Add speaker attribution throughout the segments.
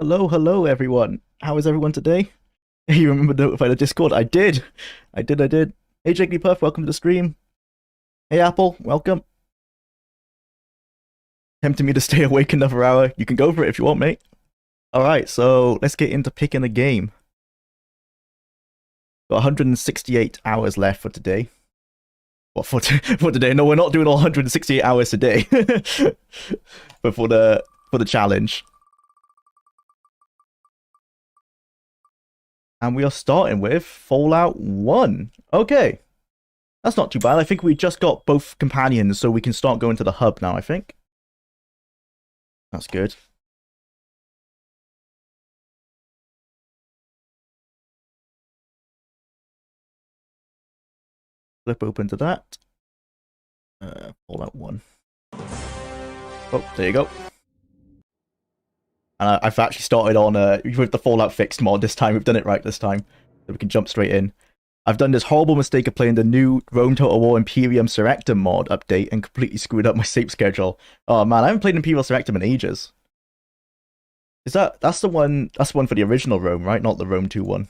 Speaker 1: Hello, hello, everyone. How is everyone today? You remember to notify the Discord? I did. I did. Hey, Jigglypuff, welcome to the stream. Hey, Apple, welcome. Tempting me to stay awake another hour. You can go for it if you want, mate. Alright, so let's get into picking a game. Got 168 hours left for today. What, for today? No, we're not doing all 168 hours today. But for the challenge. And we are starting with Fallout 1. Okay. That's not too bad. I think we just got both companions, so we can start going to the hub now, I think. That's good. Flip open to that. Fallout 1. Oh, there you go. And I've actually started on with the Fallout Fixed mod this time. We've done it right this time. So we can jump straight in. I've done this horrible mistake of playing the new Rome Total War Imperium Surrectum mod update and completely screwed up my save schedule. Oh man, I haven't played Imperial Surrectum in ages. That's the one for the original Rome, right? Not the Rome 2 one.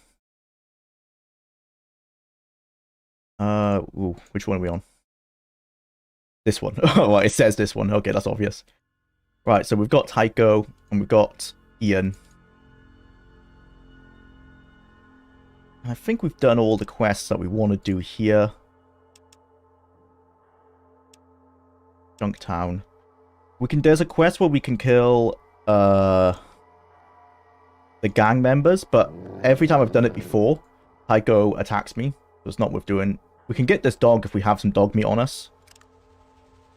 Speaker 1: Ooh, which one are we on? This one. Oh, well, it says this one. Okay, that's obvious. Right, so we've got Tycho and we've got Ian. I think we've done all the quests that we want to do here. Junktown. There's a quest where we can kill the gang members, but every time I've done it before, Tycho attacks me. So it's not worth doing. We can get this dog if we have some dog meat on us.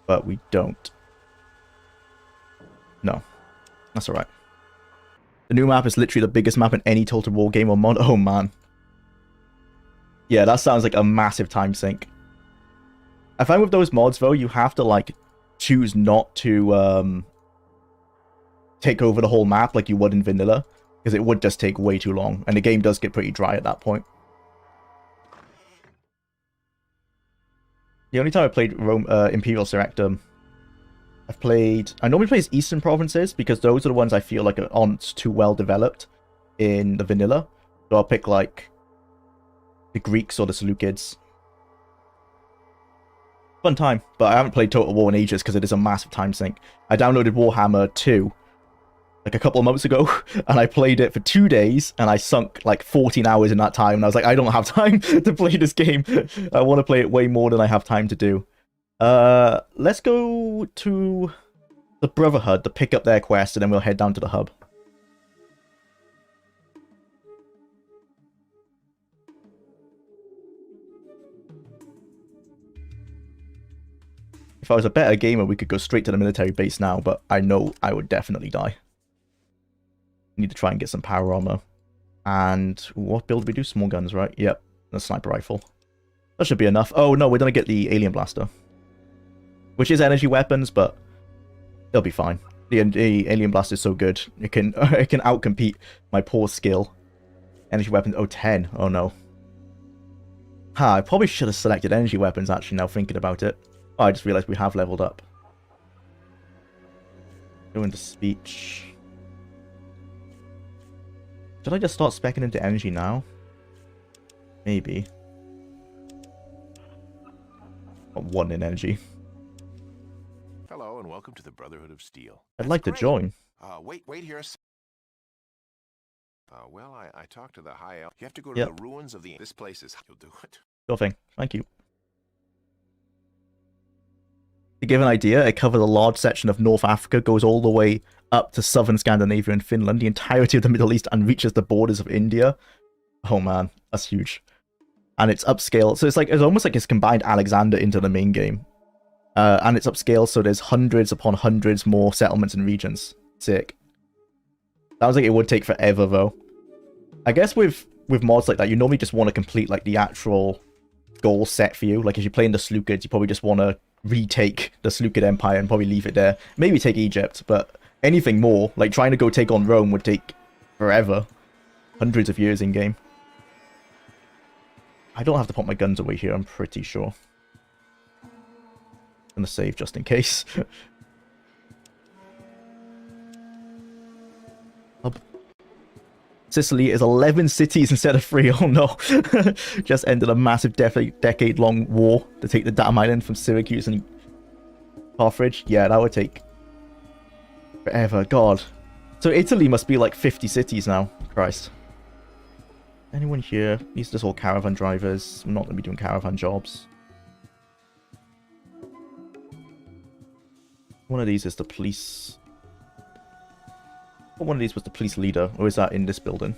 Speaker 1: But we don't. No. That's alright. The new map is literally the biggest map in any Total War game or mod. Oh man. Yeah, that sounds like a massive time sink. I find with those mods though, you have to like choose not to take over the whole map like you would in vanilla, because it would just take way too long, and the game does get pretty dry at that point. The only time I played Imperial Surrectum, I normally play as Eastern Provinces, because those are the ones I feel like aren't too well developed in the vanilla. So I'll pick like the Greeks or the Seleucids. Fun time, but I haven't played Total War in ages because it is a massive time sink. I downloaded Warhammer 2 like a couple of months ago, and I played it for 2 days, and I sunk like 14 hours in that time, and I was like, I don't have time to play this game. I want to play it way more than I have time to do. Let's go to the Brotherhood to pick up their quest, and then we'll head down to the hub. If I was a better gamer, we could go straight to the military base now, but I know I would definitely die. Need to try and get some power armor. And what build do we do? Small guns, right? Yep, the sniper rifle. That should be enough. Oh no, we're gonna get the alien blaster, which is energy weapons, but they'll be fine. The alien blaster is so good; it can outcompete my poor skill. Energy weapons. Oh, 10. Oh no. I probably should have selected energy weapons. Actually, now thinking about it. Oh, I just realized we have leveled up. Go into speech. Should I just start speccing into energy now? Maybe. Got 1 in energy.
Speaker 2: Hello and welcome to the Brotherhood of Steel.
Speaker 1: I'd like to join.
Speaker 2: Wait here. Well, I talked to the High Elf. You have to go to
Speaker 1: Yep.
Speaker 2: the ruins of this place is. You'll do it.
Speaker 1: Sure thing. Thank you. To give an idea, it covers a large section of North Africa, goes all the way up to southern Scandinavia and Finland, the entirety of the Middle East, and reaches the borders of India. Oh man, that's huge. And it's upscale, so it's almost like it's combined Alexander into the main game. And it's upscale, so there's hundreds upon hundreds more settlements and regions. Sick. Sounds like it would take forever though. I guess with mods like that, you normally just want to complete like the actual goal set for you. Like if you're playing the Seleucids, you probably just want to retake the Seleucid Empire and probably leave it there. Maybe take Egypt, but anything more, like trying to go take on Rome, would take forever. Hundreds of years in game. I don't have to put my guns away here, I'm pretty sure. I'm gonna save just in case. Hub. Sicily is 11 cities instead of 3. Oh no. Just ended a massive decade-long war to take the damn island from Syracuse and Carthage. Yeah, that would take forever. God. So Italy must be like 50 cities now. Christ. Anyone here? These are just all caravan drivers. I'm not going to be doing caravan jobs. One of these is the police. One of these was the police leader, or is that in this building?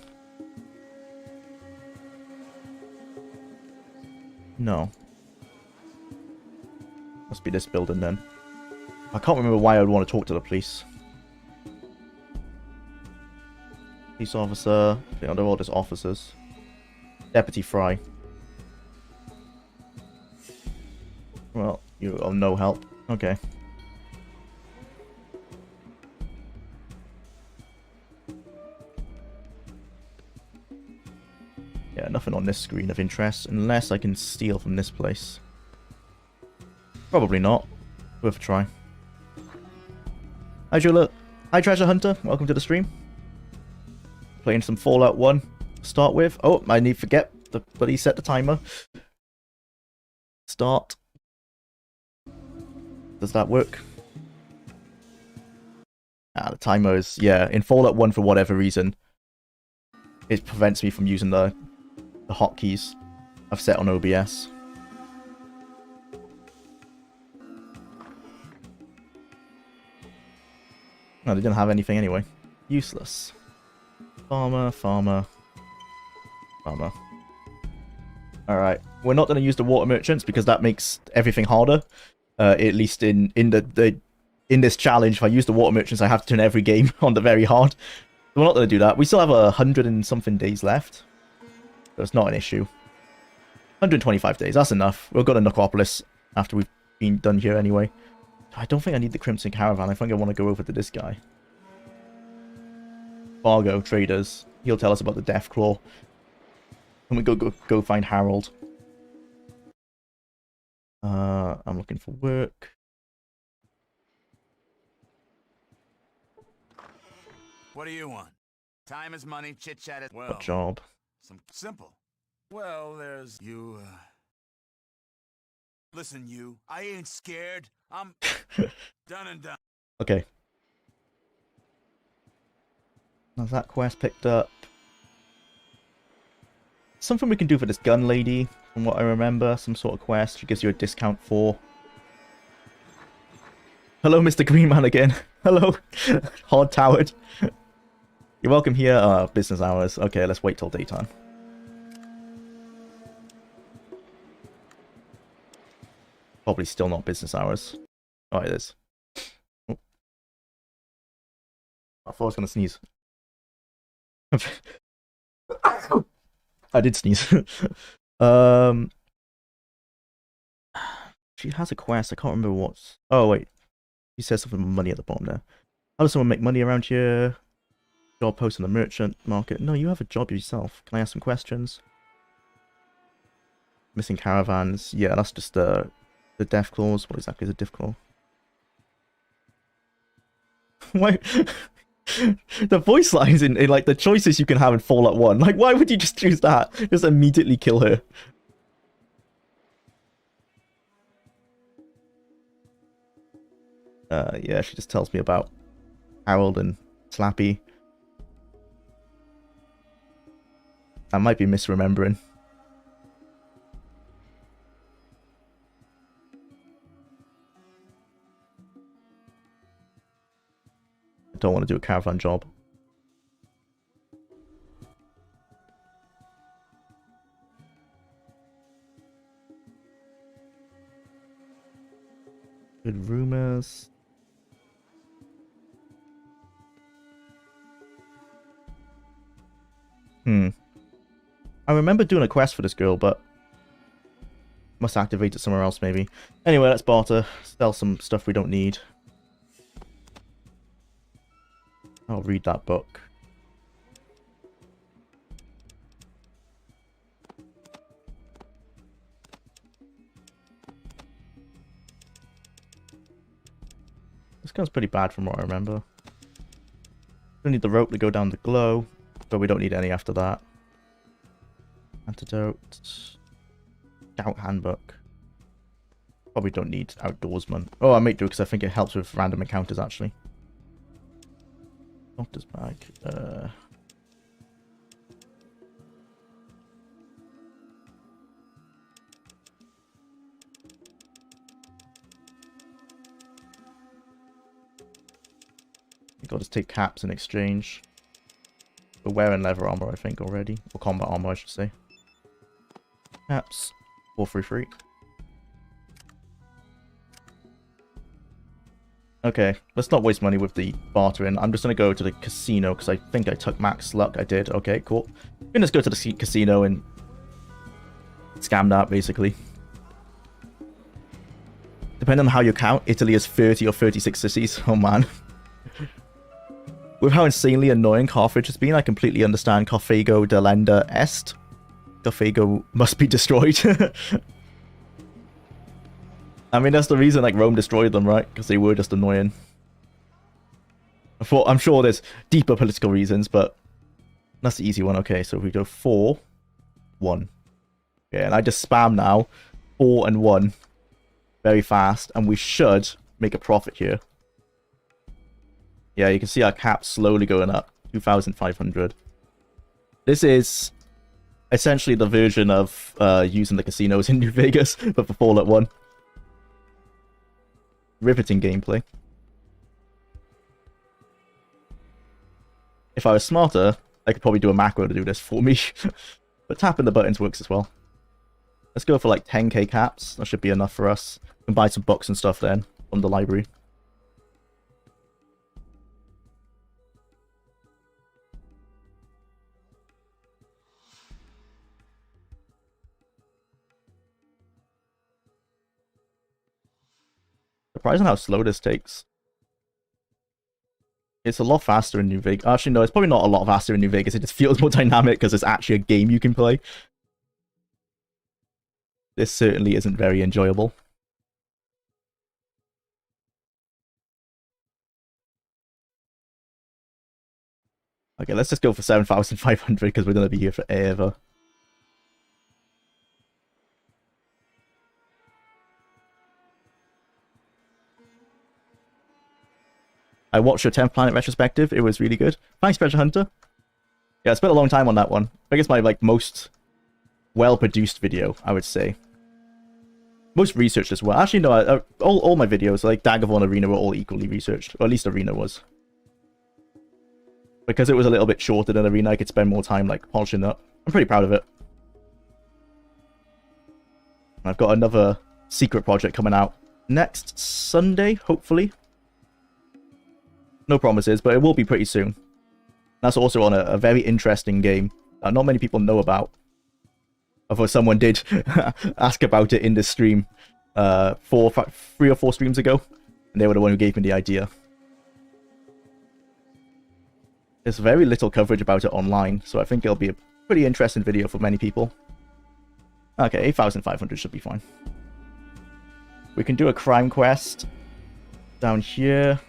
Speaker 1: No. Must be this building then. I can't remember why I would want to talk to the police. Police officer. They're all just officers. Deputy Fry. Well, you are no help. Okay. Yeah, nothing on this screen of interest, unless I can steal from this place. Probably not. Worth a try. Hi, Jwlar. Hi, Treasure Hunter. Welcome to the stream. Playing some Fallout 1 to start with. Oh, I need to forget the bloody set the timer. Start. Does that work? Ah, the timer is... Yeah, in Fallout 1, for whatever reason, it prevents me from using the hotkeys I've set on OBS. No, they didn't have anything anyway. Useless. Farmer, farmer, farmer. Alright, we're not going to use the water merchants because that makes everything harder. At least in this challenge, if I use the water merchants, I have to turn every game on the very hard. We're not going to do that. We still have 100 and something days left. So it's not an issue. 125 days, that's enough. We'll go to Necropolis after we've been done here anyway. I don't think I need the Crimson Caravan. I think I want to go over to this guy. Fargo Traders. He'll tell us about the Deathclaw. And we go find Harold. I'm looking for work.
Speaker 3: What do you want? Time is money, chit-chat is... Well,
Speaker 1: What job?
Speaker 3: some simple. Well, there's you, Listen, you. I ain't scared. I'm done and done.
Speaker 1: Okay. How's that quest picked up? Something we can do for this gun lady, from what I remember. Some sort of quest she gives you a discount for. Hello, Mr. Green Man again. Hello. Hard towered. You're welcome here. Business hours. Okay, let's wait till daytime. Probably still not business hours. Oh, it is. Oh. I thought I was going to sneeze. I did sneeze. She has a quest. I can't remember what's... Oh, wait. She says something about money at the bottom there. How does someone make money around here? Job post in the merchant market. No, you have a job yourself. Can I ask some questions? Missing caravans. Yeah, that's just the death clause. What exactly is a death clause? Why? The voice lines in like the choices you can have in Fallout 1. Like, why would you just choose that? Just immediately kill her. Yeah, she just tells me about Harold and Slappy. I might be misremembering. I don't want to do a caravan job. Good rumors. I remember doing a quest for this girl, but must activate it somewhere else maybe. Anyway, let's barter. Sell some stuff we don't need. I'll read that book. This gun's pretty bad from what I remember. Don't need the rope to go down the glow. but we don't need any after that. Antidote. Scout handbook. Probably don't need outdoorsman. Oh, I might do because I think it helps with random encounters actually. Doctor's bag. I'll just take caps in exchange. We're wearing leather armor, I think, already. Or combat armor, I should say. Caps. 433. Okay, let's not waste money with the bartering. I'm just going to go to the casino because I think I took max luck. I did. Okay, cool. I'm going to just go to the casino and scam that, basically. Depending on how you count, Italy has 30 or 36 cities. Oh, man. With how insanely annoying Carthage has been, I completely understand Carthago delenda est. Carthago must be destroyed. I mean, that's the reason like Rome destroyed them, right? Because they were just annoying. I'm sure there's deeper political reasons, but that's the easy one. Okay, so we go 4, 1. Yeah, and I just spam now 4 and 1 very fast, and we should make a profit here. Yeah, you can see our cap slowly going up. 2,500. This is essentially the version of using the casinos in New Vegas, but for Fallout 1. Riveting gameplay. If I was smarter, I could probably do a macro to do this for me. But tapping the buttons works as well. Let's go for like 10k caps. That should be enough for us. We can buy some books and stuff then from the library. Surprising how slow this takes. It's a lot faster in New Vegas. Actually, no, it's probably not a lot faster in New Vegas. It just feels more dynamic because it's actually a game you can play. This certainly isn't very enjoyable. Okay, let's just go for 7,500 because we're going to be here forever. I watched your 10th Planet retrospective. It was really good. Thanks, Treasure Hunter. Yeah, I spent a long time on that one. I guess my like most well-produced video, I would say. Most researched as well. Actually, no, all my videos, like Daggervon Arena, were all equally researched. Or at least Arena was. Because it was a little bit shorter than Arena, I could spend more time like polishing up. I'm pretty proud of it. I've got another secret project coming out next Sunday, hopefully. No promises, but it will be pretty soon. That's also on a very interesting game that not many people know about. Although someone did ask about it in this stream 3 or 4 streams ago, and they were the one who gave me the idea. There's very little coverage about it online, so I think it'll be a pretty interesting video for many people. Okay, 8,500 should be fine. We can do a crime quest down here.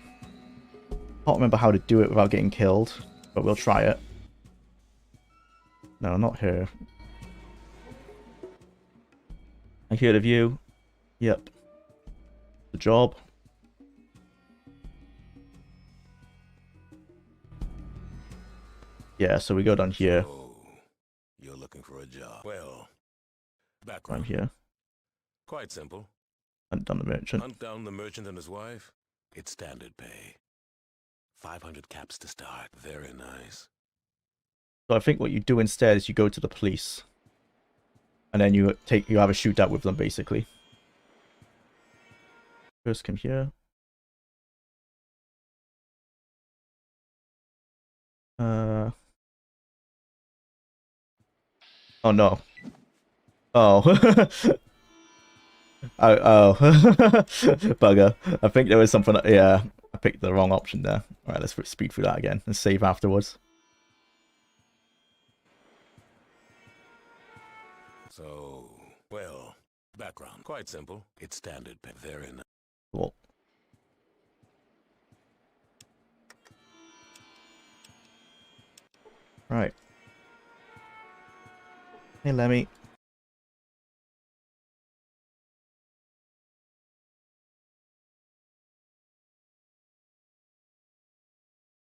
Speaker 1: Can't remember how to do it without getting killed, but we'll try it. No, not here. I hear the view. Yep. The job. Yeah, so we go down here.
Speaker 2: Oh, you're looking for a job. Well,
Speaker 1: I'm
Speaker 2: background.
Speaker 1: here.
Speaker 2: Quite simple.
Speaker 1: Hunt down the merchant.
Speaker 2: Hunt down the merchant and his wife. It's standard pay. 500 caps to start. Very nice.
Speaker 1: So I think what you do instead is you go to the police. And then you have a shootout with them, basically. First come here. Oh no. Oh. Oh. Bugger. I think there was something. Yeah, I picked the wrong option there. Alright, let's speed through that again and save afterwards.
Speaker 2: So, well, background. Quite simple. It's standard pay. Very nice.
Speaker 1: Cool. Right. Hey, Lemmy.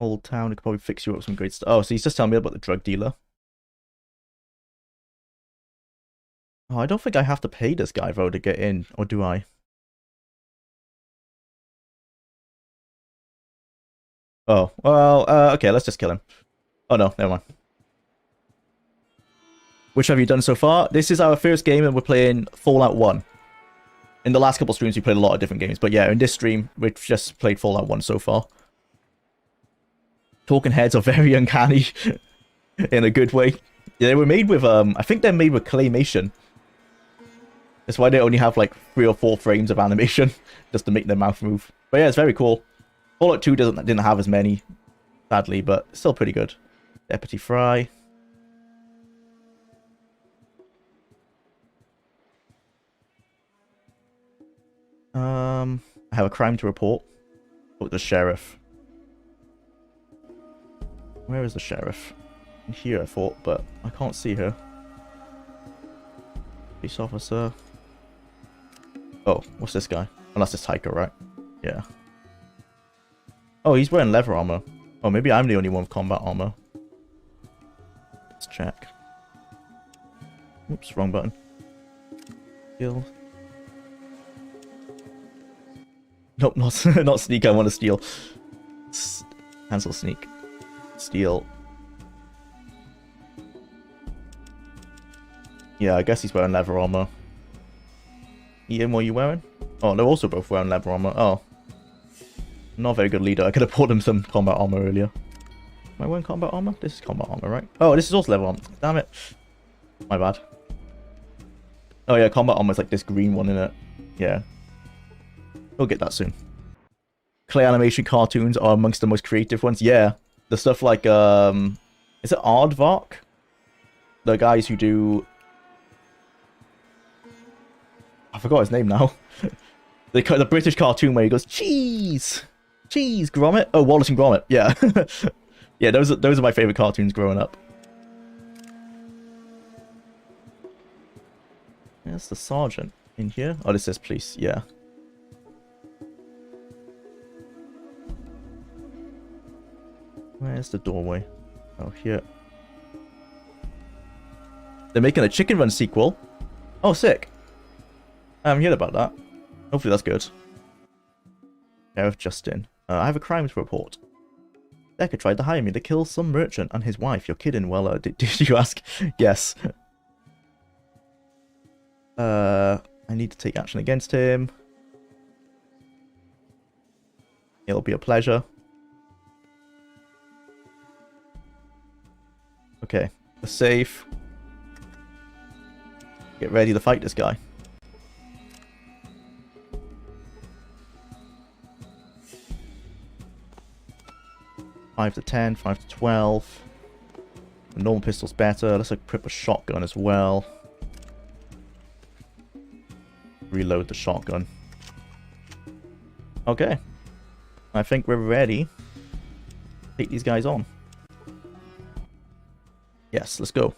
Speaker 1: Old town, it could probably fix you up with some great stuff. Oh, so he's just telling me about the drug dealer. Oh, I don't think I have to pay this guy, though, to get in. Or do I? Oh, well, okay, let's just kill him. Oh, no, never mind. Which have you done so far? This is our first game, and we're playing Fallout 1. In the last couple streams, we played a lot of different games. But yeah, in this stream, we've just played Fallout 1 so far. Talking heads are very uncanny. In a good way. Yeah, they were made with, I think they're made with claymation. That's why they only have like 3 or 4 frames of animation. Just to make their mouth move. But yeah, it's very cool. Fallout 2 didn't have as many, sadly, but still pretty good. Deputy Fry. I have a crime to report. Oh, the sheriff. Where is the sheriff? In here, I thought, but I can't see her. Police officer. Oh, what's this guy? Oh, that's this hiker, right? Yeah. Oh, he's wearing leather armor. Oh, maybe I'm the only one with combat armor. Let's check. Oops, wrong button. Kill. Nope, not not sneak. I want to steal. Cancel sneak. Steal. Yeah, I guess he's wearing leather armor. Ian, what are you wearing? Oh, they're also both wearing leather armor. Oh. Not a very good leader. I could have bought him some combat armor earlier. Am I wearing combat armor? This is combat armor, right? Oh, this is also leather armor. Damn it. My bad. Oh yeah, combat armor is like this green one in it. Yeah. We'll get that soon. Clay animation cartoons are amongst the most creative ones. Yeah. The stuff like, is it Aardvark? The guys who do... I forgot his name now. The British cartoon where he goes, cheese! Cheese, Gromit? Oh, Wallace and Gromit. Yeah. Yeah, those are my favorite cartoons growing up. There's the sergeant in here. Oh, this says police. Yeah. Where's the doorway? Oh, here. They're making a Chicken Run sequel. Oh, sick. I haven't heard about that. Hopefully that's good. Sheriff Justin. I have a crime to report. Decker tried to hire me to kill some merchant and his wife. You're kidding. Well, did you ask? Yes. I need to take action against him. It'll be a pleasure. Okay. The safe. Get ready to fight this guy. Five to 10, 5 to 12. The normal pistol's better. Let's equip a shotgun as well. Reload the shotgun. Okay. I think we're ready. Take these guys on. Yes, let's go.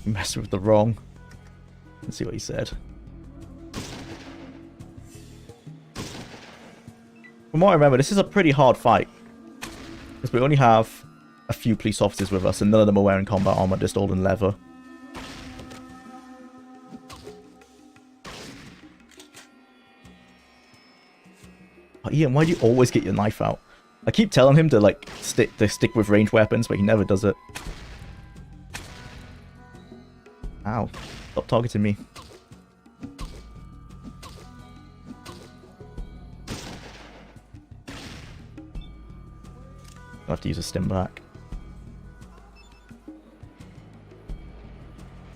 Speaker 1: Messed with the wrong. Let's see what he said. From what I remember, this is a pretty hard fight. Because we only have a few police officers with us, and none of them are wearing combat armor, just all in leather. Oh, Ian, why do you always get your knife out? I keep telling him to like stick with ranged weapons, but he never does it. Ow. Stop targeting me. I'll have to use a stim back.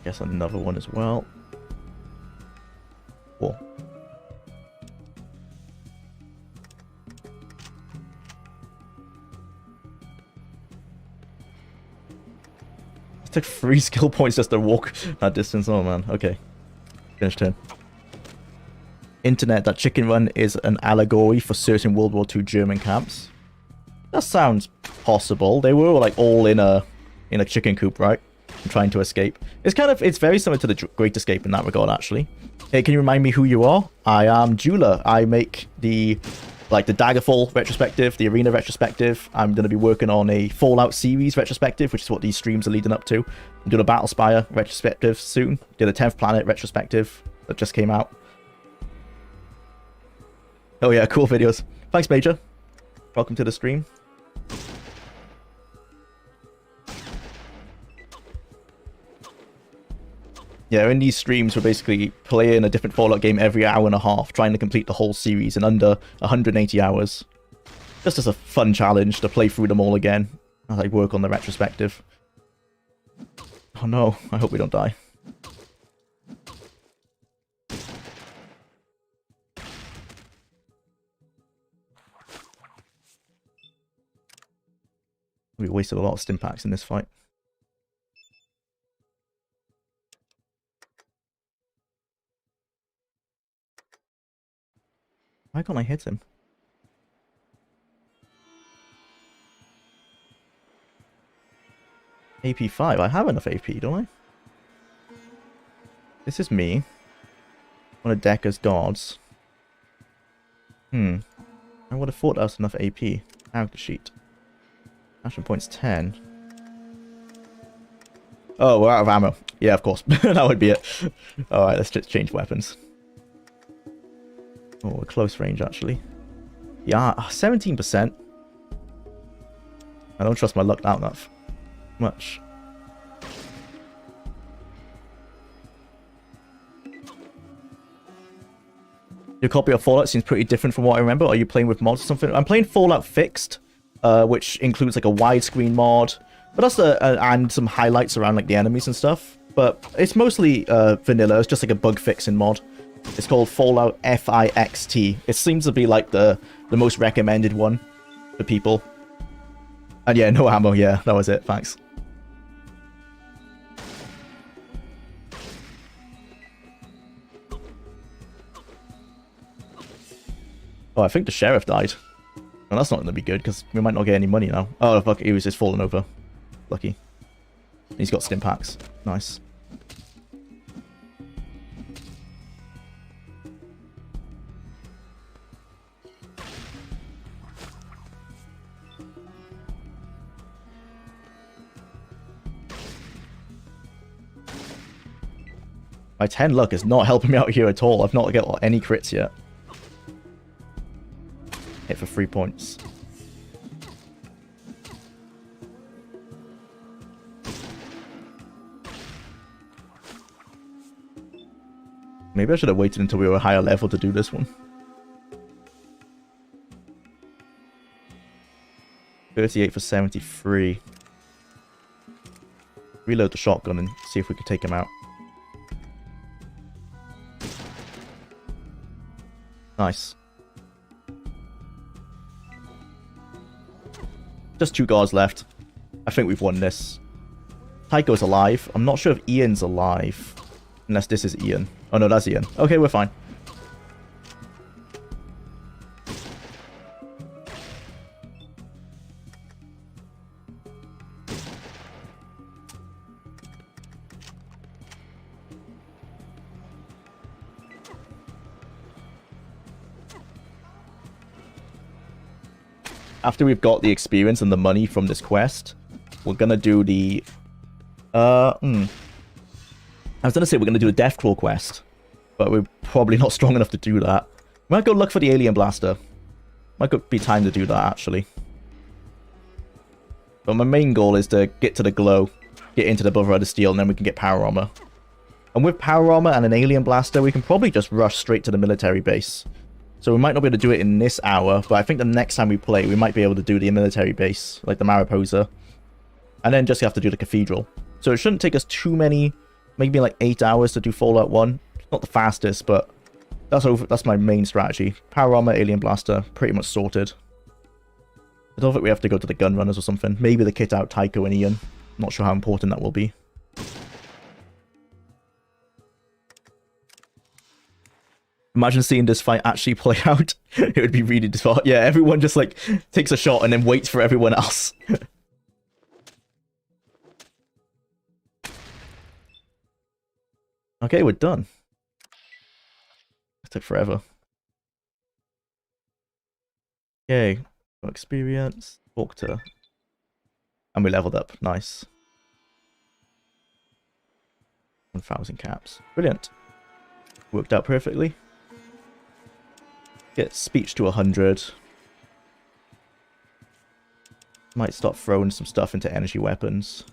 Speaker 1: Guess another one as well. Cool. It took 3 skill points just to walk that distance. Oh man, okay. Finished turn. internet that Chicken Run is an allegory for certain World War II German camps. That sounds possible. They were like all in a chicken coop, right? And trying to escape. It's very similar to the Great Escape in that regard, actually. Hey, can you remind me who you are? I am Jwlar. I make the Daggerfall retrospective, the Arena retrospective. I'm going to be working on a Fallout series retrospective, which is what these streams are leading up to. I'm doing a Battlespire retrospective soon. Did a 10th Planet retrospective that just came out. Oh yeah, cool videos. Thanks, Major. Welcome to the stream. Yeah, in these streams, we're basically playing a different Fallout game every hour and a half, trying to complete the whole series in under 180 hours. Just as a fun challenge to play through them all again as I work on the retrospective. Oh no, I hope we don't die. We wasted a lot of stim packs in this fight. Why can't I hit him? AP 5. I have enough AP, don't I? This is me. On a deck as gods. I would have thought that was enough AP. Character sheet. Action points 10. Oh, we're out of ammo. Yeah, of course. That would be it. Alright, let's just change weapons. Oh, a close range, actually. Yeah, 17%. I don't trust my luck that much. Your copy of Fallout seems pretty different from what I remember. Are you playing with mods or something? I'm playing Fallout Fixed, which includes like a widescreen mod, but that's and some highlights around like the enemies and stuff. But it's mostly vanilla. It's just like a bug fixing mod. It's called Fallout Fixed. It seems to be like the most recommended one for people. And yeah, no ammo. Yeah, that was it. Thanks. Oh, I think the sheriff died. Well, that's not going to be good, because we might not get any money now. Oh, fuck, he was just falling over. Lucky. He's got stim packs. Nice. My 10 luck is not helping me out here at all. I've not got any crits yet. Hit for 3 points. Maybe I should have waited until we were a higher level to do this one. 38 for 73. Reload the shotgun and see if we can take him out. Nice. Just 2 guards left. I think we've won this. Tycho's alive. I'm not sure if Ian's alive. Unless this is Ian. Oh no, that's Ian. Okay, we're fine. After we've got the experience and the money from this quest, we're gonna do the... I was gonna say we're gonna do a Deathclaw quest, but we're probably not strong enough to do that. We might go look for the Alien Blaster. Might be time to do that, actually. But my main goal is to get to the glow, get into the Brotherhood of Steel, and then we can get power armor. And with power armor and an Alien Blaster, we can probably just rush straight to the military base. So we might not be able to do it in this hour, but I think the next time we play, we might be able to do the military base, like the Mariposa. And then just have to do the Cathedral. So it shouldn't take us too many, maybe like 8 hours to do Fallout 1. It's not the fastest, but that's my main strategy. Power armor, Alien Blaster, pretty much sorted. I don't think we have to go to the gun runners or something. Maybe the kit out Tycho and Ian. Not sure how important that will be. Imagine seeing this fight actually play out. It would be really difficult. Yeah, everyone just like takes a shot and then waits for everyone else. Okay, we're done. It took forever. Okay, got experience. Talk to. And we leveled up. Nice. 1,000 caps. Brilliant. Worked out perfectly. Get speech to 100. Might start throwing some stuff into energy weapons.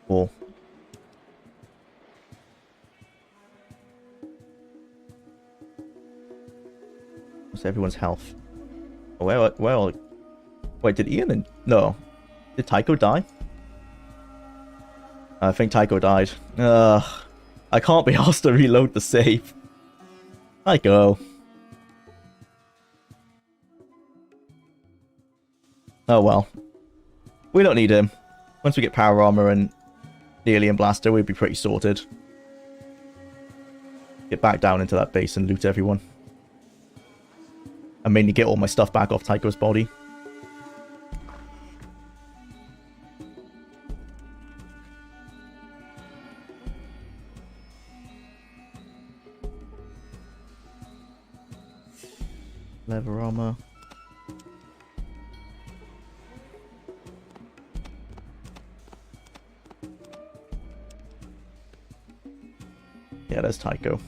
Speaker 1: Or what's everyone's health? Oh, well, wait, did Ian and no? Did Tycho die? I think Tycho died. I can't be asked to reload the save. Tycho. Oh well. We don't need him. Once we get power armor and the alien blaster, we'll be pretty sorted. Get back down into that base and loot everyone. And mainly get all my stuff back off Tycho's body. Leather armor. Yeah, there's Tycho.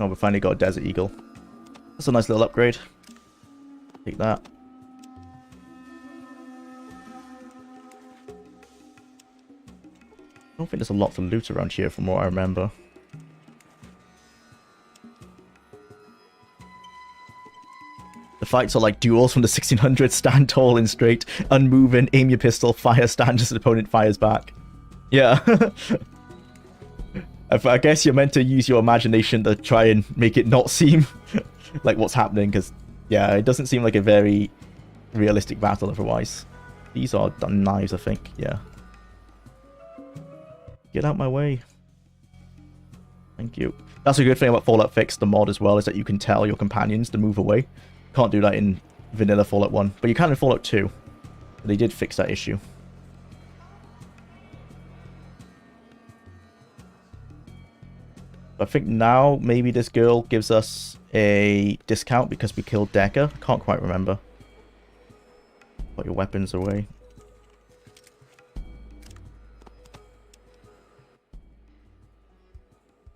Speaker 1: Oh, we finally got a Desert Eagle. That's a nice little upgrade. Take that. I don't think there's a lot to loot around here from what I remember. The fights are like duels from the 1600s. Stand tall and straight, unmoving, aim your pistol, fire, stand as the opponent fires back. Yeah. I guess you're meant to use your imagination to try and make it not seem like what's happening, because, yeah, it doesn't seem like a very realistic battle otherwise. These are knives, I think, yeah. Get out my way. Thank you. That's a good thing about Fallout Fix, the mod as well, is that you can tell your companions to move away. Can't do that in vanilla Fallout 1, but you can in Fallout 2. They did fix that issue. I think now maybe this girl gives us a discount because we killed Decker. Can't quite remember. Put your weapons away.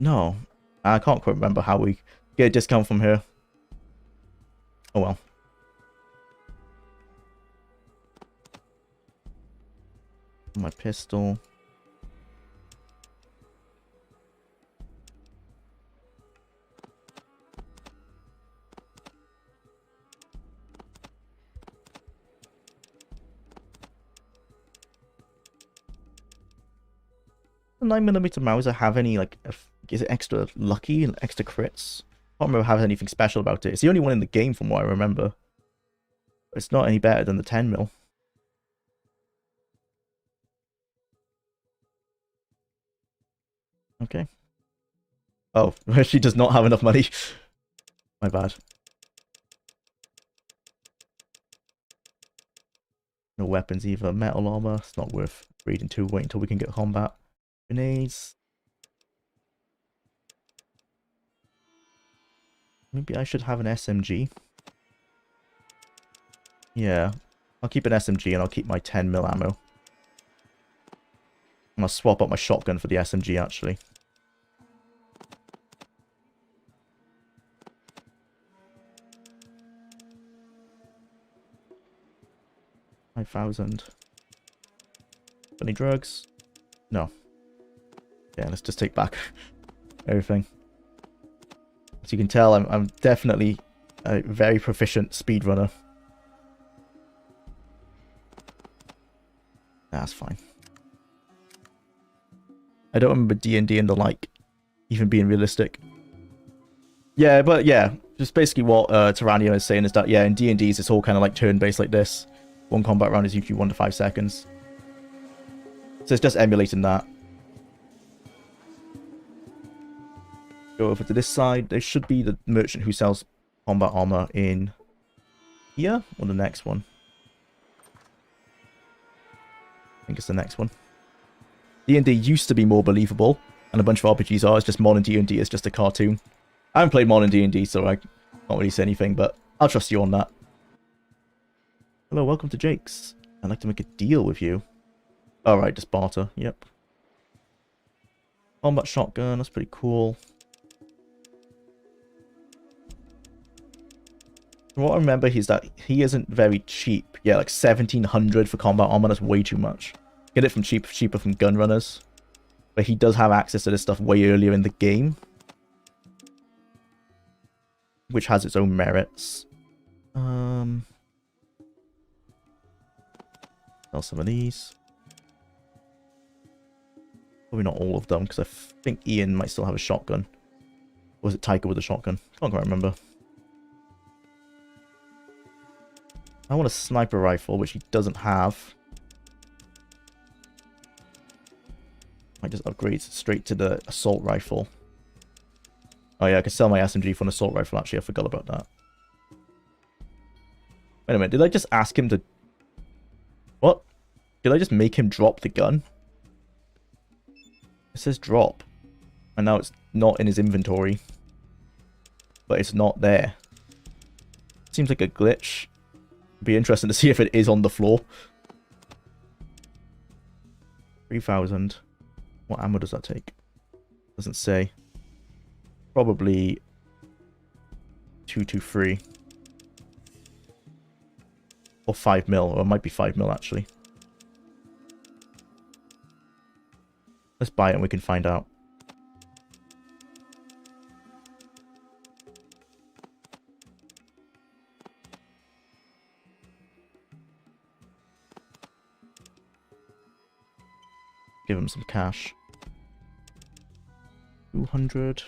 Speaker 1: No. I can't quite remember how we get a discount from her. Oh well. My pistol. The 9mm Mauser have any, like, is it extra lucky and extra crits? I don't remember having anything special about it. It's the only one in the game from what I remember. But it's not any better than the 10mm. Okay. Oh, she does not have enough money. My bad. No weapons either. Metal armor. It's not worth reading to. Wait until we can get combat. Grenades. Maybe I should have an SMG. Yeah. I'll keep an SMG and I'll keep my 10mm ammo. And I'll swap out my shotgun for the SMG actually. $5,000. Any drugs? No. Yeah, let's just take back everything. As you can tell, I'm definitely a very proficient speedrunner. That's fine. I don't remember D&D and the like even being realistic. Yeah, but yeah, just basically what Tyrannia is saying is that, yeah, in D&Ds it's all kind of like turn-based like this. One combat round is usually 1 to 5 seconds. So it's just emulating that. Go over to this side. There should be the merchant who sells combat armor in here, or the next one. I think it's the next one. D&D used to be more believable, and a bunch of RPGs are. It's just modern D&D is just a cartoon. I haven't played modern D&D, so I can't really say anything, but I'll trust you on that. Hello, welcome to Jake's. I'd like to make a deal with you. Alright, just barter. Yep. Combat shotgun, that's pretty cool. What I remember is that he isn't very cheap. Yeah, like 1700 for combat armor, that's way too much. Get it from cheaper from gun runners. But he does have access to this stuff way earlier in the game. Which has its own merits. Sell some of these. Probably not all of them, because I think Ian might still have a shotgun. Or was it Tycho with a shotgun? I can't remember. I want a sniper rifle, which he doesn't have. I just upgrade straight to the assault rifle. Oh yeah, I can sell my SMG for an assault rifle, actually. I forgot about that. Wait a minute, did I just ask him to... What? Did I just make him drop the gun? It says drop. And now it's not in his inventory. But it's not there. Seems like a glitch. Be interesting to see if it is on the floor. 3,000. What ammo does that take? Doesn't say. Probably 223. Or 5 mil, or it might be 5 mil actually. Let's buy it and we can find out. Give him some cash. 200.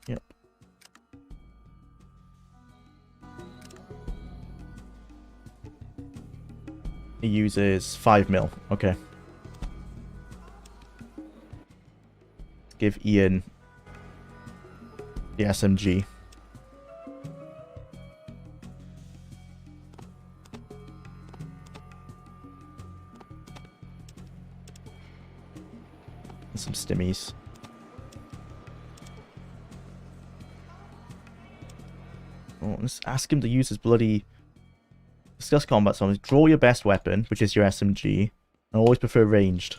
Speaker 1: Yep. He uses 5 mil. Okay. Give Ian the SMG. And some stimmies. Oh, let's ask him to use his bloody... Discuss combat songs. Draw your best weapon, which is your SMG. And always prefer ranged.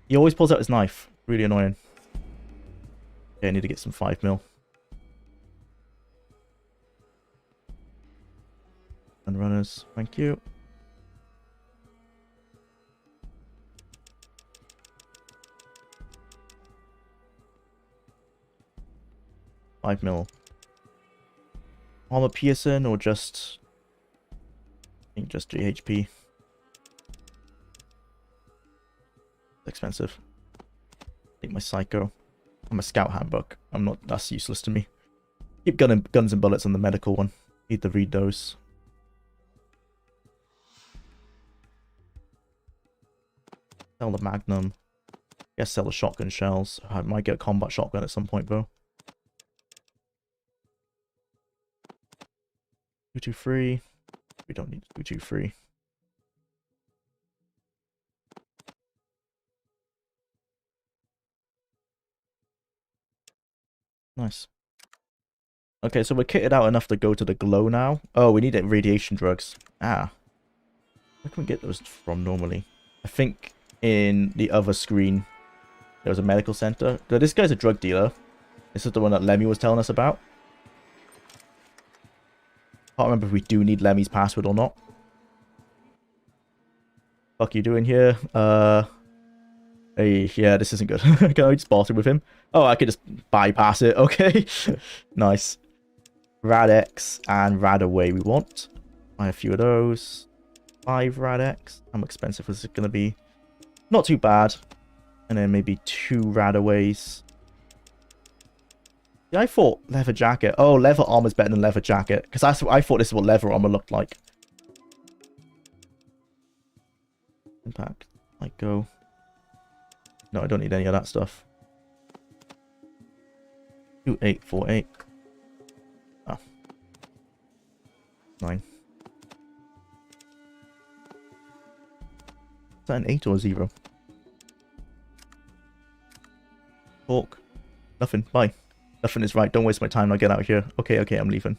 Speaker 1: He always pulls out his knife. Really annoying. Okay, I need to get some 5 mil. And runners. Thank you. $5 mil. Armor piercing or just... I think just GHP. Expensive. Take my psycho. I'm a scout handbook. I'm not... That's useless to me. Keep guns and bullets on the medical one. Need to read those. Sell the magnum. Guess sell the shotgun shells. I might get a combat shotgun at some point though. 223. We don't need 223. Nice. Okay, so we're kitted out enough to go to the glow now. Oh, we need radiation drugs. Ah. Where can we get those from normally? I think in the other screen there was a medical center. This guy's a drug dealer. This is the one that Lemmy was telling us about. Can't remember if we do need Lemmy's password or not. Fuck you doing here? Hey, yeah, this isn't good. Can I just barter with him? Oh, I could just bypass it. Okay. Nice. Rad-X and Rad-Away we want. Buy a few of those. 5 Rad-X. How expensive is it going to be? Not too bad. And then maybe 2 Rad-Aways. Yeah, I thought leather jacket. Oh, leather armor is better than leather jacket. Because I thought this is what leather armor looked like. Impact. Might go. No, I don't need any of that stuff. 2848. Oh. 9. Is that an 8 or a 0? Talk. Nothing. Bye. Nothing is right. Don't waste my time. I'll get out of here. Okay, okay, I'm leaving.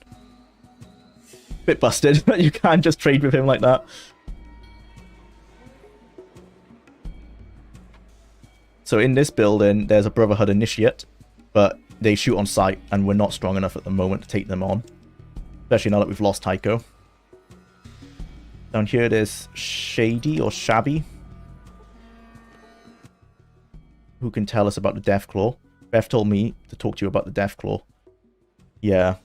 Speaker 1: Bit busted that you can't just trade with him like that. So in this building, there's a Brotherhood Initiate, but they shoot on sight, and we're not strong enough at the moment to take them on. Especially now that we've lost Tycho. Down here, there's Shady or Shabby, who can tell us about the Deathclaw. Beth told me to talk to you about the Deathclaw. Yeah.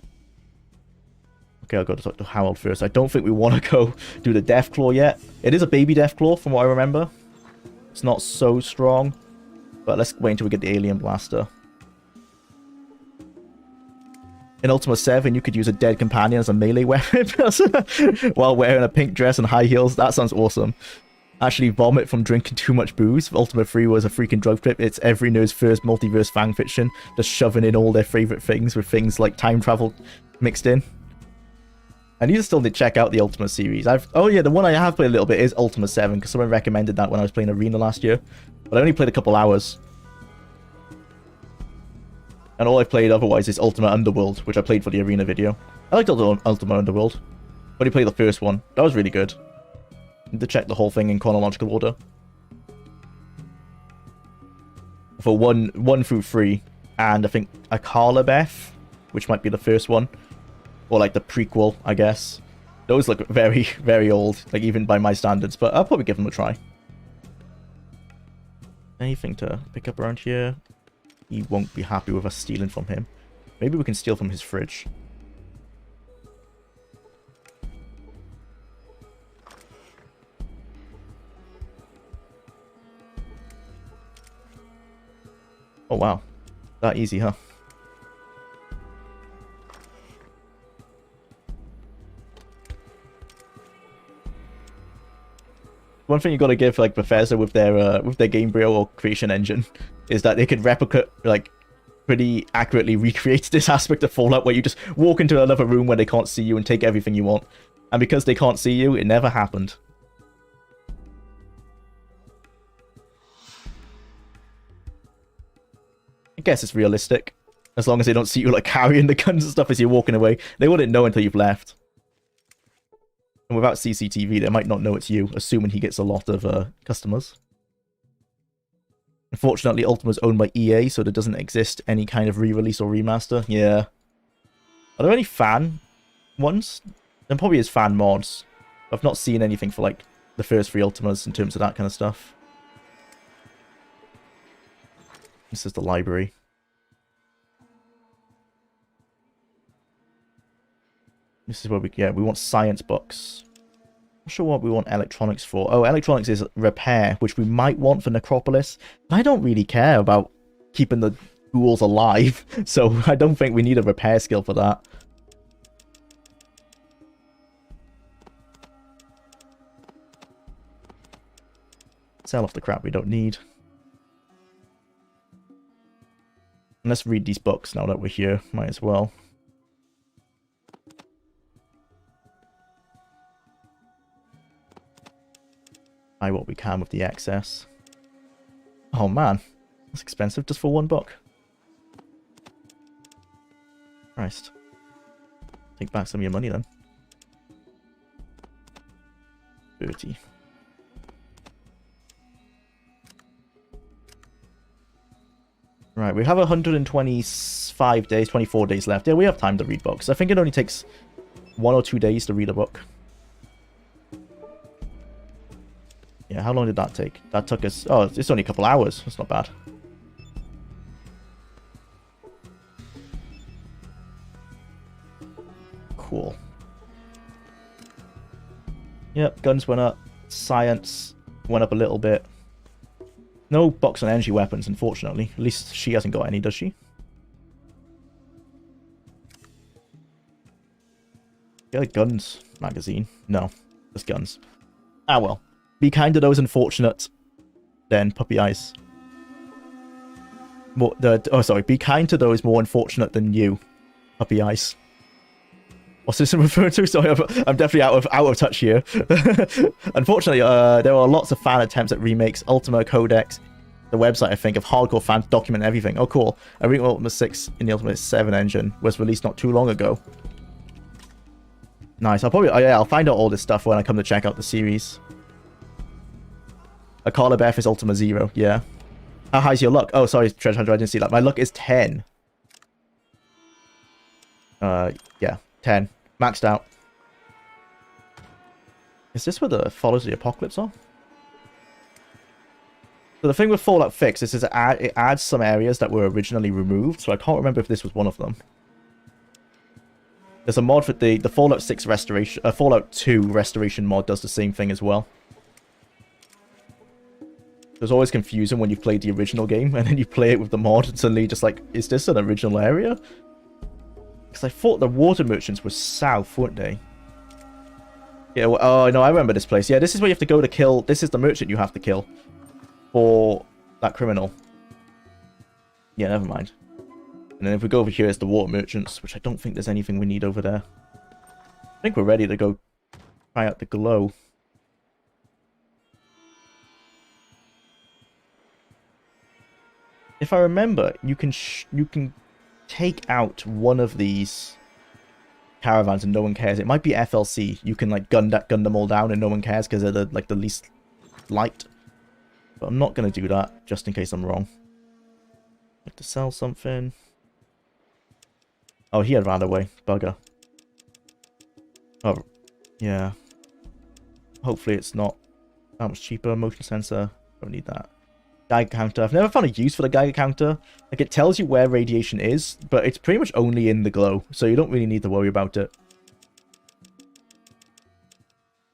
Speaker 1: Okay, I'll go to talk to Harold first. I don't think we want to go do the Deathclaw yet. It is a baby Deathclaw, from what I remember. It's not so strong. But let's wait until we get the Alien Blaster. In Ultima 7, you could use a dead companion as a melee weapon while wearing a pink dress and high heels. That sounds awesome. Actually, vomit from drinking too much booze. Ultima 3 was a freaking drug trip. It's every nerd's first multiverse fan fiction. Just shoving in all their favorite things with things like time travel mixed in. I need to still check out the Ultima series. Oh yeah, the one I have played a little bit is Ultima 7, because someone recommended that when I was playing Arena last year. But I only played a couple hours. And all I've played otherwise is Ultima Underworld, which I played for the Arena video. I liked Ultima Underworld. But you played the first one. That was really good. Need to check the whole thing in chronological order. For 1 through 3. And I think Akala Beth, which might be the first one. Or like the prequel, I guess. Those look very, very old. Like even by my standards. But I'll probably give them a try. Anything to pick up around here? He won't be happy with us stealing from him. Maybe we can steal from his fridge. Oh wow. That easy, huh? One thing you got to give like Bethesda with their Gamebryo or creation engine is that they could replicate, like, pretty accurately recreate this aspect of Fallout where you just walk into another room where they can't see you and take everything you want. And because they can't see you, it never happened. I guess it's realistic. As long as they don't see you like carrying the guns and stuff as you're walking away. They wouldn't know until you've left. And without CCTV, they might not know it's you, assuming he gets a lot of customers. Unfortunately, Ultima's owned by EA, so there doesn't exist any kind of re-release or remaster. Yeah. Are there any fan ones? There probably is fan mods. I've not seen anything for, like, the first 3 Ultimas in terms of that kind of stuff. This is the library. This is where we want science books. Not sure what we want electronics for. Oh, electronics is repair, which we might want for Necropolis. I don't really care about keeping the ghouls alive, so I don't think we need a repair skill for that. Sell off the crap we don't need. And let's read these books now that we're here. Might as well. Buy what we can with the excess. Oh man, that's expensive just for 1 book. Christ. Take back some of your money then. 30. Right, we have 125 days, 24 days left. Yeah, we have time to read books. I think it only takes 1 or 2 days to read a book. Yeah, how long did that take? That took us... Oh, it's only a couple hours. That's not bad. Yep, guns went up. Science went up a little bit. No box on energy weapons, unfortunately. At least she hasn't got any, does she? Get a guns magazine. No, just guns. Ah well. Be kind to those unfortunate. Then puppy eyes. Be kind to those more unfortunate than you. Puppy eyes. What's this referring to? Sorry, I'm definitely out of touch here. Unfortunately, there are lots of fan attempts at remakes. Ultima Codex, the website I think of hardcore fans document everything. Oh cool. A remake of Ultima 6 in the Ultima 7 engine was released not too long ago. Nice. I'll find out all this stuff when I come to check out the series. A Carla Beth is Ultima 0, yeah. How high's your luck? Oh, sorry, Treasure Hunter, I didn't see that. My luck is 10. Yeah, 10. Maxed out. Is this where the Follows the Apocalypse are? So the thing with Fallout Fix is it adds some areas that were originally removed, so I can't remember if this was one of them. There's a mod for the Fallout 6 restoration, Fallout 2 restoration mod does the same thing as well. It's always confusing when you've played the original game and then you play it with the mod and suddenly just like, is this an original area? Because I thought the water merchants were south, weren't they? Yeah, well, oh no, I remember this place. Yeah, this is where you have to go to kill, this is the merchant you have to kill for that criminal. Yeah, never mind. And then if we go over here, it's the water merchants, which I don't think there's anything we need over there. I think we're ready to go try out the glow. If I remember, you can take out one of these caravans and no one cares. It might be FLC. You can like gun them all down and no one cares because they're the least liked. But I'm not gonna do that just in case I'm wrong. Like to sell something. Oh, he had ran away. Bugger. Oh, yeah. Hopefully it's not that much cheaper. Motion sensor. Don't need that. Geiger counter. I've never found a use for the Geiger counter. Like, it tells you where radiation is, but it's pretty much only in the glow, so you don't really need to worry about it.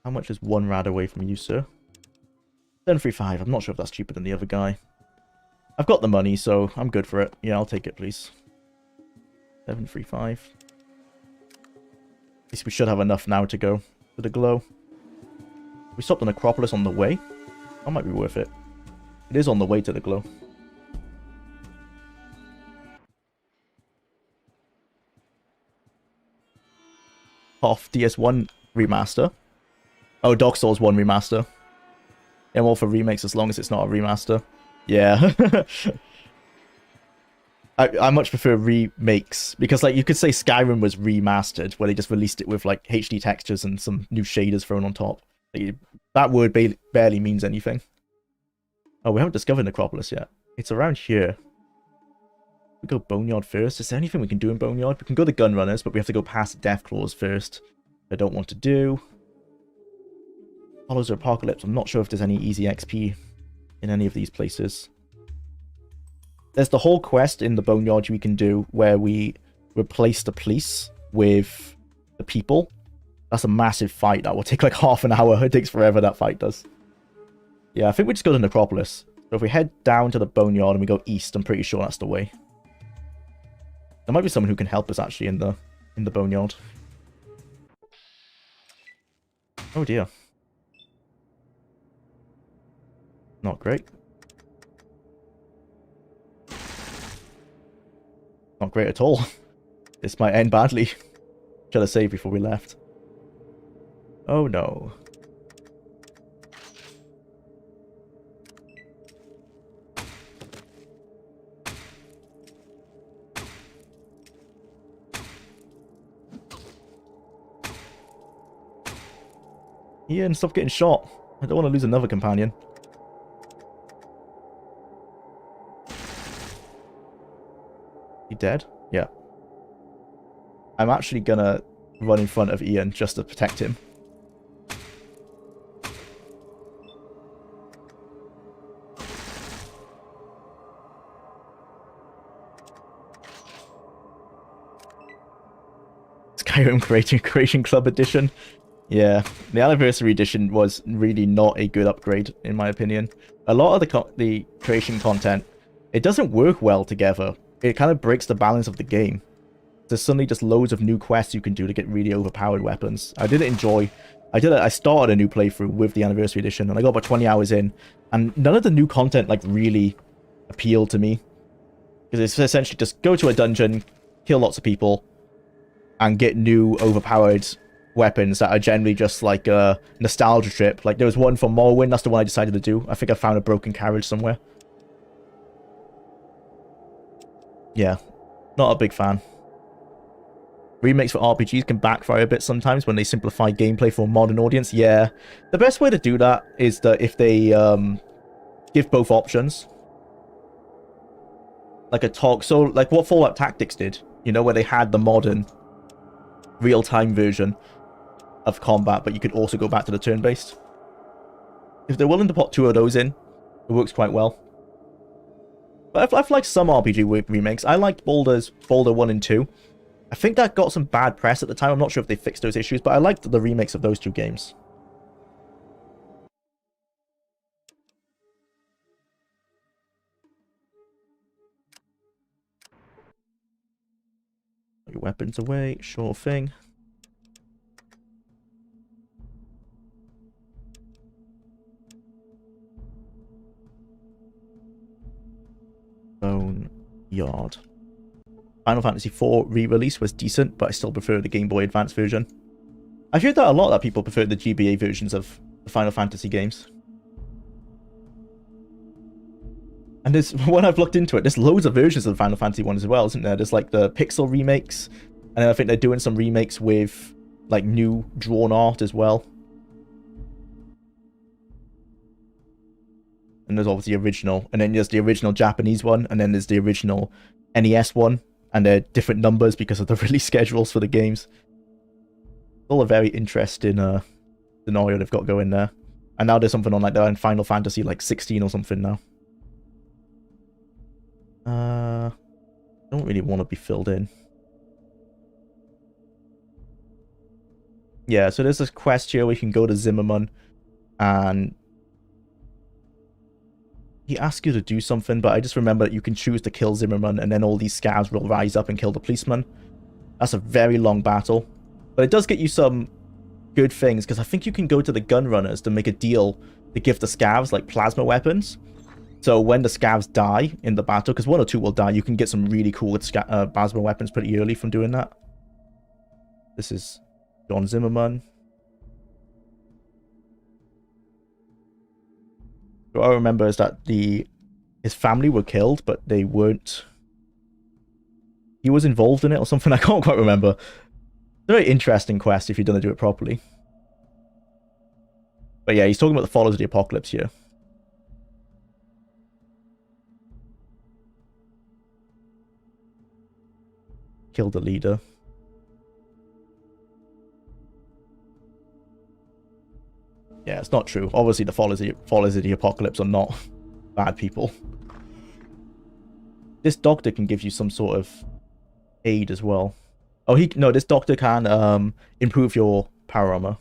Speaker 1: How much is one rad away from you, sir? 735. I'm not sure if that's cheaper than the other guy. I've got the money, so I'm good for it. Yeah, I'll take it, please. 735. At least we should have enough now to go for the glow. We stopped an Acropolis on the way. That might be worth it. It is on the way to the glow. Off DS1 remaster. Oh, Dark Souls 1 remaster. I'm all for remakes as long as it's not a remaster. Yeah. I much prefer remakes because, like, you could say Skyrim was remastered where they just released it with like HD textures and some new shaders thrown on top. Like, that word barely means anything. Oh, we haven't discovered Necropolis yet. It's around here. We go Boneyard first. Is there anything we can do in Boneyard? We can go to Gunrunners, but we have to go past Deathclaws first. I don't want to do. Follows the Apocalypse. I'm not sure if there's any easy XP in any of these places. There's the whole quest in the Boneyard we can do where we replace the police with the people. That's a massive fight. That will take like half an hour. It takes forever, that fight does. Yeah, I think we just go to Necropolis. So if we head down to the Boneyard and we go east, I'm pretty sure that's the way. There might be someone who can help us actually in the Boneyard. Oh dear. Not great. Not great at all. This might end badly. Should have saved before we left. Oh no. Ian, stop getting shot. I don't want to lose another companion. He dead? Yeah. I'm actually gonna run in front of Ian just to protect him. Skyrim Creation Club Edition. Yeah, the Anniversary Edition was really not a good upgrade, in my opinion. A lot of the creation content, it doesn't work well together. It kind of breaks the balance of the game. There's suddenly just loads of new quests you can do to get really overpowered weapons. I did enjoy. I started a new playthrough with the Anniversary Edition, and I got about 20 hours in, and none of the new content like really appealed to me. Because it's essentially just go to a dungeon, kill lots of people, and get new overpowered weapons that are generally just like a nostalgia trip. Like there was one for Morrowind, that's the one I decided to do. I think I found a broken carriage somewhere. Yeah, not a big fan. Remakes for RPGs can backfire a bit sometimes when they simplify gameplay for a modern audience. Yeah, the best way to do that is that if they give both options. Like a talk, so like what Fallout Tactics did, you know, where they had the modern real-time version of combat, but you could also go back to the turn-based. If they're willing to put two of those in, it works quite well. But I've liked some RPG remakes. I liked Boulder 1 and 2. I think that got some bad press at the time. I'm not sure if they fixed those issues, but I liked the remakes of those two games. Put your weapons away, sure thing. Bone Yard. Final Fantasy IV re-release was decent, but I still prefer the Game Boy Advance version. I've heard that a lot, that people prefer the GBA versions of the Final Fantasy games. And there's, when I've looked into it, there's loads of versions of the Final Fantasy one as well, isn't there? There's like the pixel remakes, and I think they're doing some remakes with like new drawn art as well. And there's obviously the original, and then there's the original Japanese one, and then there's the original NES one, and they're different numbers because of the release schedules for the games. All a very interesting scenario they've got going there. And now there's something on like that in Final Fantasy like 16 or something now. Don't really want to be filled in. Yeah, so there's this quest here where you can go to Zimmerman, and he asks you to do something, but I just remember that you can choose to kill Zimmerman, and then all these scavs will rise up and kill the policeman. That's a very long battle. But it does get you some good things, because I think you can go to the gun runners to make a deal to give the scavs like plasma weapons. So when the scavs die in the battle, because one or two will die, you can get some really cool plasma weapons pretty early from doing that. This is John Zimmerman. What I remember is that his family were killed, but they weren't. He was involved in it or something. I can't quite remember. It's a very interesting quest if you're going to do it properly. But yeah, he's talking about the Followers of the Apocalypse here. Kill the leader. Yeah, it's not true. Obviously, the Followers of the Apocalypse are not bad people. This doctor can give you some sort of aid as well. Oh, no, this doctor can improve your power armor.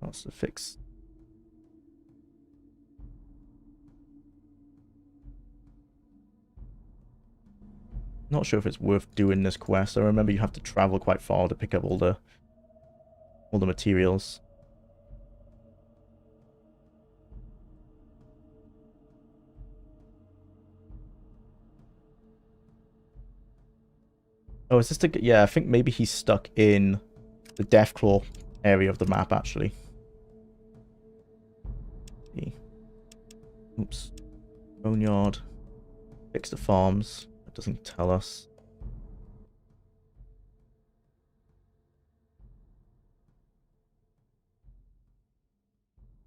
Speaker 1: That's the fix. Not sure if it's worth doing this quest. I remember you have to travel quite far to pick up all the materials. Oh, is this the... Yeah, I think maybe he's stuck in the Deathclaw area of the map, actually. Oops. Boneyard. Fix the farms. That doesn't tell us.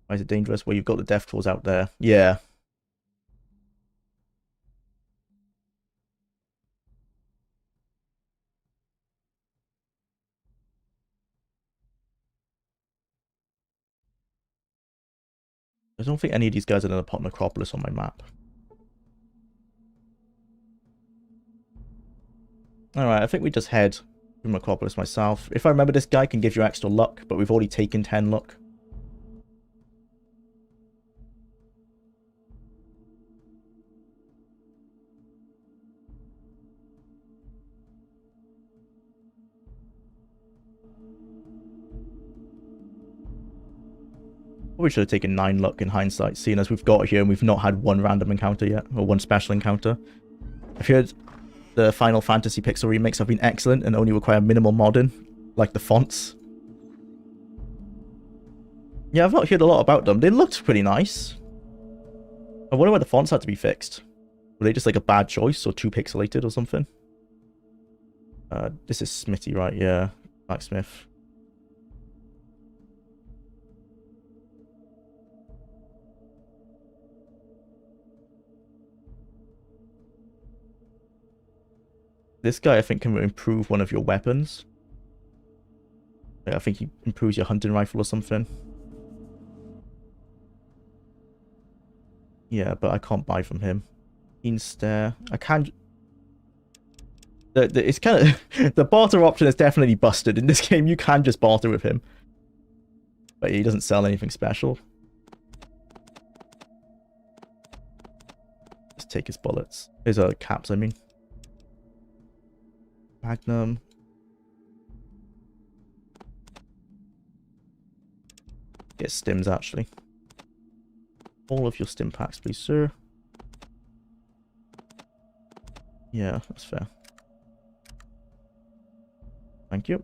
Speaker 1: Why is it dangerous? Well, you've got the Deathclaws out there. Yeah. I don't think any of these guys are in the Pot Necropolis on my map. Alright, I think we just head to Necropolis myself. If I remember, this guy can give you extra luck, but we've already taken 10 luck. Probably should have taken 9 luck in hindsight, seeing as we've got here and we've not had one random encounter yet, or one special encounter. I've heard the Final Fantasy Pixel remakes have been excellent and only require minimal modding, like the fonts. Yeah, I've not heard a lot about them. They looked pretty nice. I wonder why the fonts had to be fixed. Were they just like a bad choice or too pixelated or something? This is Smithy, right? Yeah, Blacksmith. This guy, I think, can improve one of your weapons. I think he improves your hunting rifle or something. Yeah, but I can't buy from him. Keen Stare. I can't... It's kind of... The barter option is definitely busted. In this game, you can just barter with him. But he doesn't sell anything special. Just take his bullets. His caps, I mean. Magnum. Get stims, actually. All of your stim packs, please, sir. Yeah, that's fair. Thank you.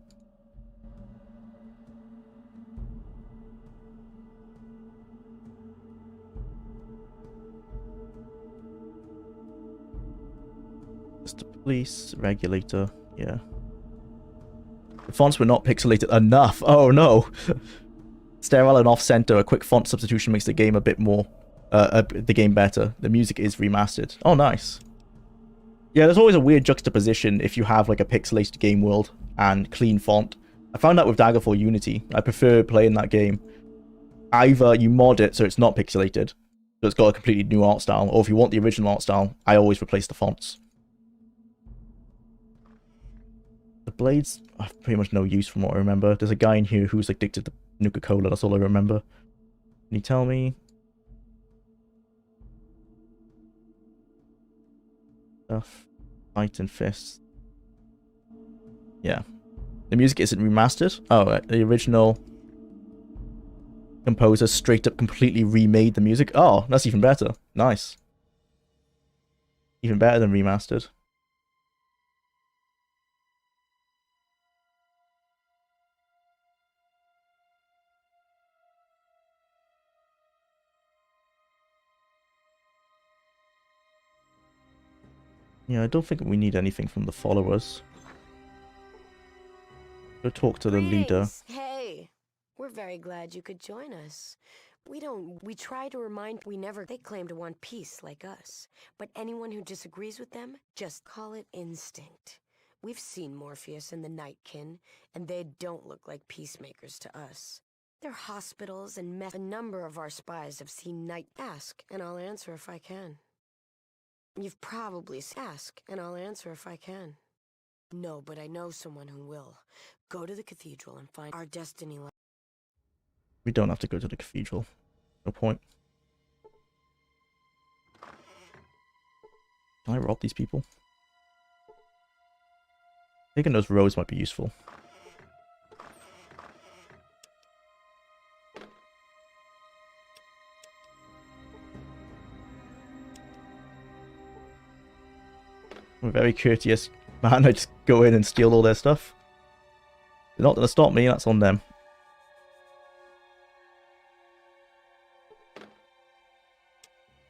Speaker 1: Just a police regulator. Yeah. The fonts were not pixelated enough. Oh no. Sterile and off-center. A quick font substitution makes the game a bit more... the game better. The music is remastered. Oh, nice. Yeah, there's always a weird juxtaposition if you have like a pixelated game world and clean font. I found that with Daggerfall Unity. I prefer playing that game. Either you mod it so it's not pixelated, so it's got a completely new art style, or if you want the original art style, I always replace the fonts. The blades have pretty much no use from what I remember. There's a guy in here who's addicted to Nuka-Cola, that's all I remember. Can you tell me? Stuff. Titan Fists. Yeah. The music isn't remastered. Oh, the original composer straight up completely remade the music. Oh, that's even better. Nice. Even better than remastered. Yeah, I don't think we need anything from the followers. Go talk to the leader.
Speaker 4: Hey, we're very glad you could join us. We try to remind, they claim to want peace like us. But anyone who disagrees with them, just call it instinct. We've seen Morpheus and the Nightkin, and they don't look like peacemakers to us. They're hospitals and a number of our spies have seen Night. Ask, and I'll answer if I can. You've probably ask, and I'll answer if I can. No, but I know someone who will. Go to the cathedral and find our destiny.
Speaker 1: We don't have to go to the cathedral. No point. Can I rob these people? Taking those rows might be useful. I'm very courteous, man. I just go in and steal all their stuff. They're not going to stop me, that's on them.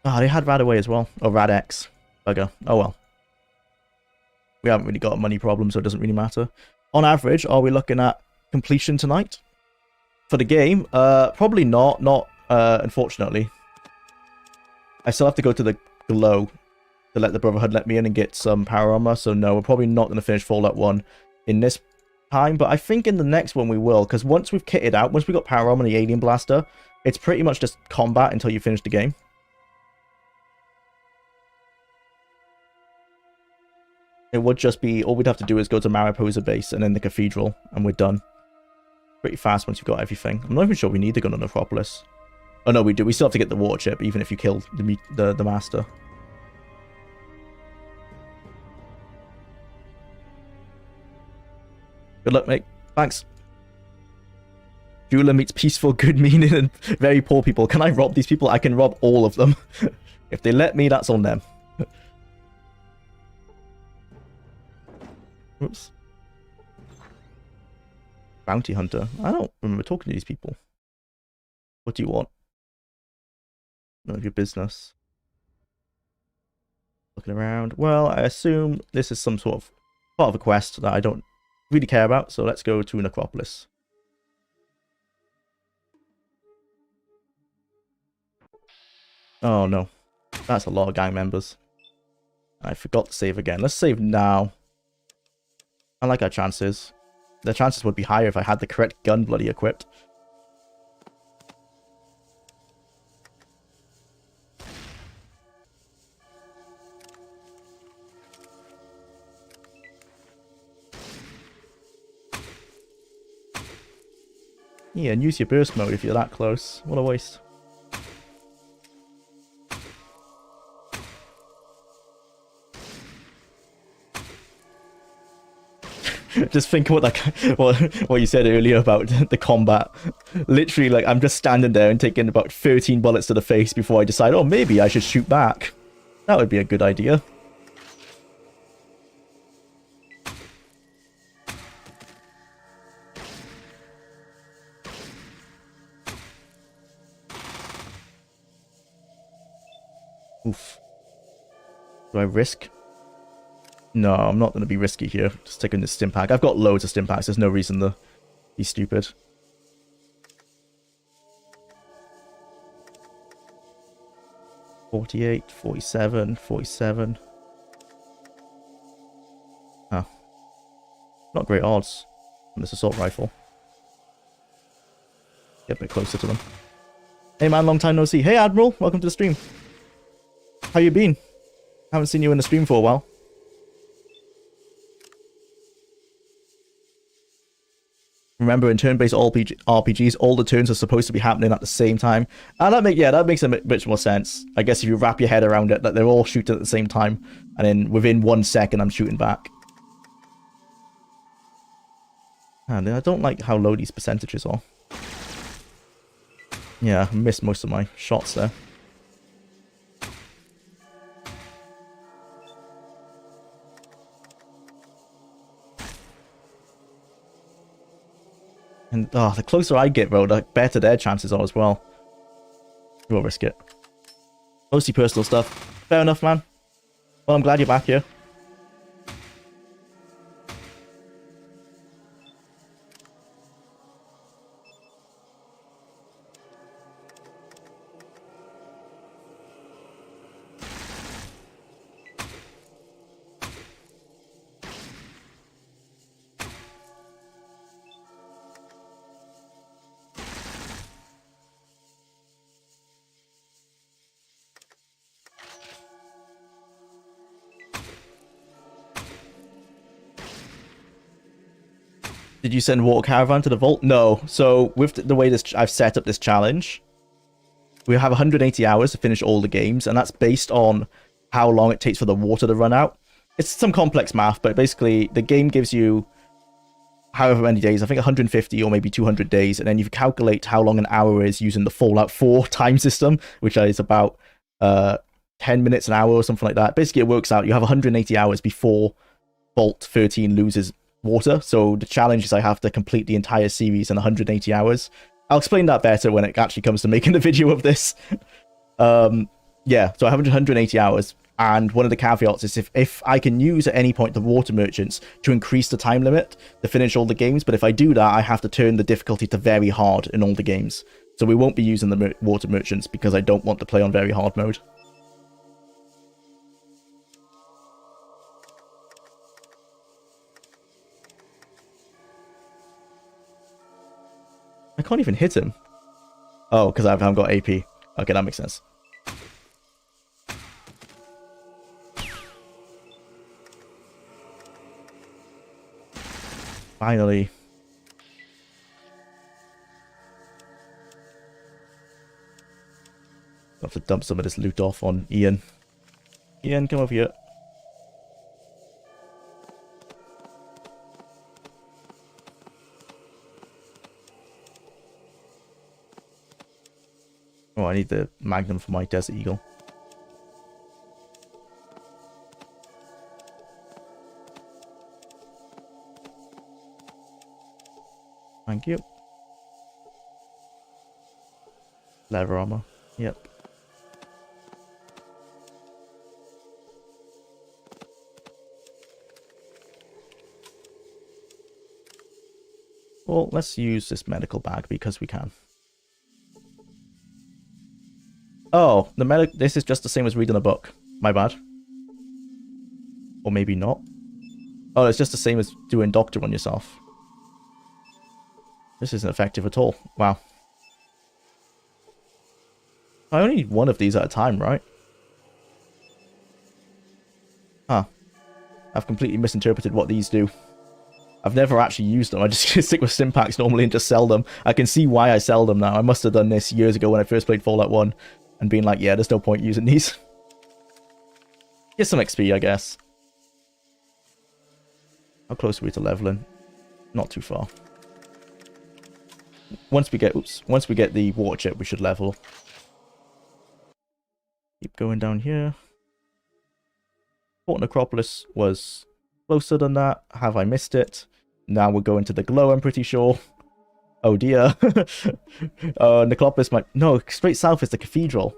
Speaker 1: Ah, they had Radaway as well. Or Rad-X. Bugger. Oh well. We haven't really got a money problem, so it doesn't really matter. On average, are we looking at completion tonight? For the game? Probably not. Not, unfortunately. I still have to go to the Glow to let the Brotherhood let me in and get some power armor. So no, we're probably not going to finish Fallout 1 in this time. But I think in the next one we will. Because once we've kitted out, once we got power armor and the Alien Blaster, It's pretty much just combat until you finish the game. It would just be, all we'd have to do is go to Mariposa base and then the cathedral, and we're done. Pretty fast once you've got everything. I'm not even sure we need to go to Necropolis. Oh no, we do. We still have to get the water chip, even if you kill the master. Good luck, mate. Thanks. Jwlar meets peaceful, good meaning, and very poor people. Can I rob these people? I can rob all of them. If they let me, that's on them. Oops. Bounty hunter. I don't remember talking to these people. What do you want? None of your business. Looking around. Well, I assume this is some sort of part of a quest that I don't really care about, so let's go to Necropolis. Oh no. That's a lot of gang members. I forgot to save again. Let's save now. I like our chances. The chances would be higher if I had the correct gun bloody equipped. Yeah, and use your burst mode if you're that close. What a waste. Just think what you said earlier about the combat. Literally, like, I'm just standing there and taking about 13 bullets to the face before I decide, oh, maybe I should shoot back. That would be a good idea. Oof. Do I risk? No, I'm not going to be risky here. Just taking this stim pack. I've got loads of stim packs. There's no reason to be stupid. $48, $47, $47. Oh. Not great odds on this assault rifle. Get a bit closer to them. Hey man, long time no see. Hey Admiral, welcome to the stream. How you been? Haven't seen you in the stream for a while. Remember, in turn-based RPGs, all the turns are supposed to be happening at the same time. And that makes a bit more sense. I guess if you wrap your head around it, that they're all shooting at the same time, and then within 1 second, I'm shooting back. And I don't like how low these percentages are. Yeah, I missed most of my shots there. And the closer I get, though, the better their chances are as well. We'll risk it. Mostly personal stuff. Fair enough, man. Well, I'm glad you're back here. Did you send Water Caravan to the vault? No. So with the way I've set up this challenge, we have 180 hours to finish all the games, and that's based on how long it takes for the water to run out. It's some complex math, but basically the game gives you however many days, I think 150 or maybe 200 days, and then you calculate how long an hour is using the Fallout 4 time system, which is about 10 minutes an hour or something like that. Basically, it works out. You have 180 hours before Vault 13 loses water, so the challenge is I have to complete the entire series in 180 hours. I'll explain that better when it actually comes to making the video of this. Yeah, so I have 180 hours, and one of the caveats is if I can use at any point the water merchants to increase the time limit to finish all the games, but if I do that, I have to turn the difficulty to very hard in all the games. So we won't be using the water merchants because I don't want to play on very hard mode. I can't even hit him. Oh, because I haven't got AP. Okay, that makes sense. Finally. I'll have to dump some of this loot off on Ian. Ian, come over here. Oh, I need the Magnum for my Desert Eagle. Thank you. Leather armor. Yep. Well, let's use this medical bag because we can. Oh, this is just the same as reading a book. My bad. Or maybe not. Oh, it's just the same as doing doctor on yourself. This isn't effective at all. Wow. I only need one of these at a time, right? Huh. I've completely misinterpreted what these do. I've never actually used them. I just stick with Stimpaks normally and just sell them. I can see why I sell them now. I must have done this years ago when I first played Fallout 1 and been like, yeah, there's no point using these. Get some XP, I guess. How close are we to leveling? Not too far. Once we get the water chip, we should level. Keep going down here. Fort Necropolis was closer than that. Have I missed it? Now we're going to the glow, I'm pretty sure. Oh dear. Necropolis might... No, straight south is the cathedral.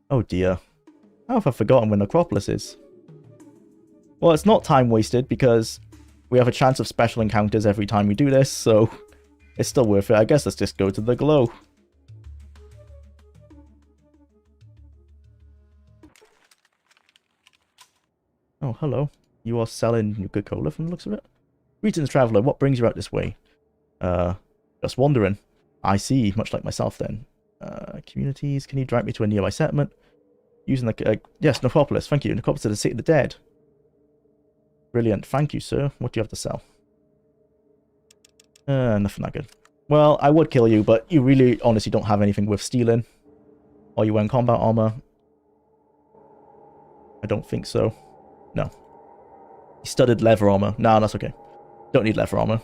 Speaker 1: Oh dear. How have I forgotten where Necropolis is? Well, it's not time wasted because we have a chance of special encounters every time we do this, so it's still worth it. I guess let's just go to the glow. Oh, hello. You are selling Nuka-Cola from the looks of it. Greetings, traveller. What brings you out this way? Just wandering. I see, much like myself then. Communities, can you direct me to a nearby settlement? Using the... yes, Necropolis, thank you. Necropolis is the city of the dead. Brilliant, thank you, sir. What do you have to sell? Nothing that good. Well, I would kill you, but you really honestly don't have anything worth stealing. Are you wearing combat armor? I don't think so. No. Studded leather armor. No, that's okay. Don't need leather armor.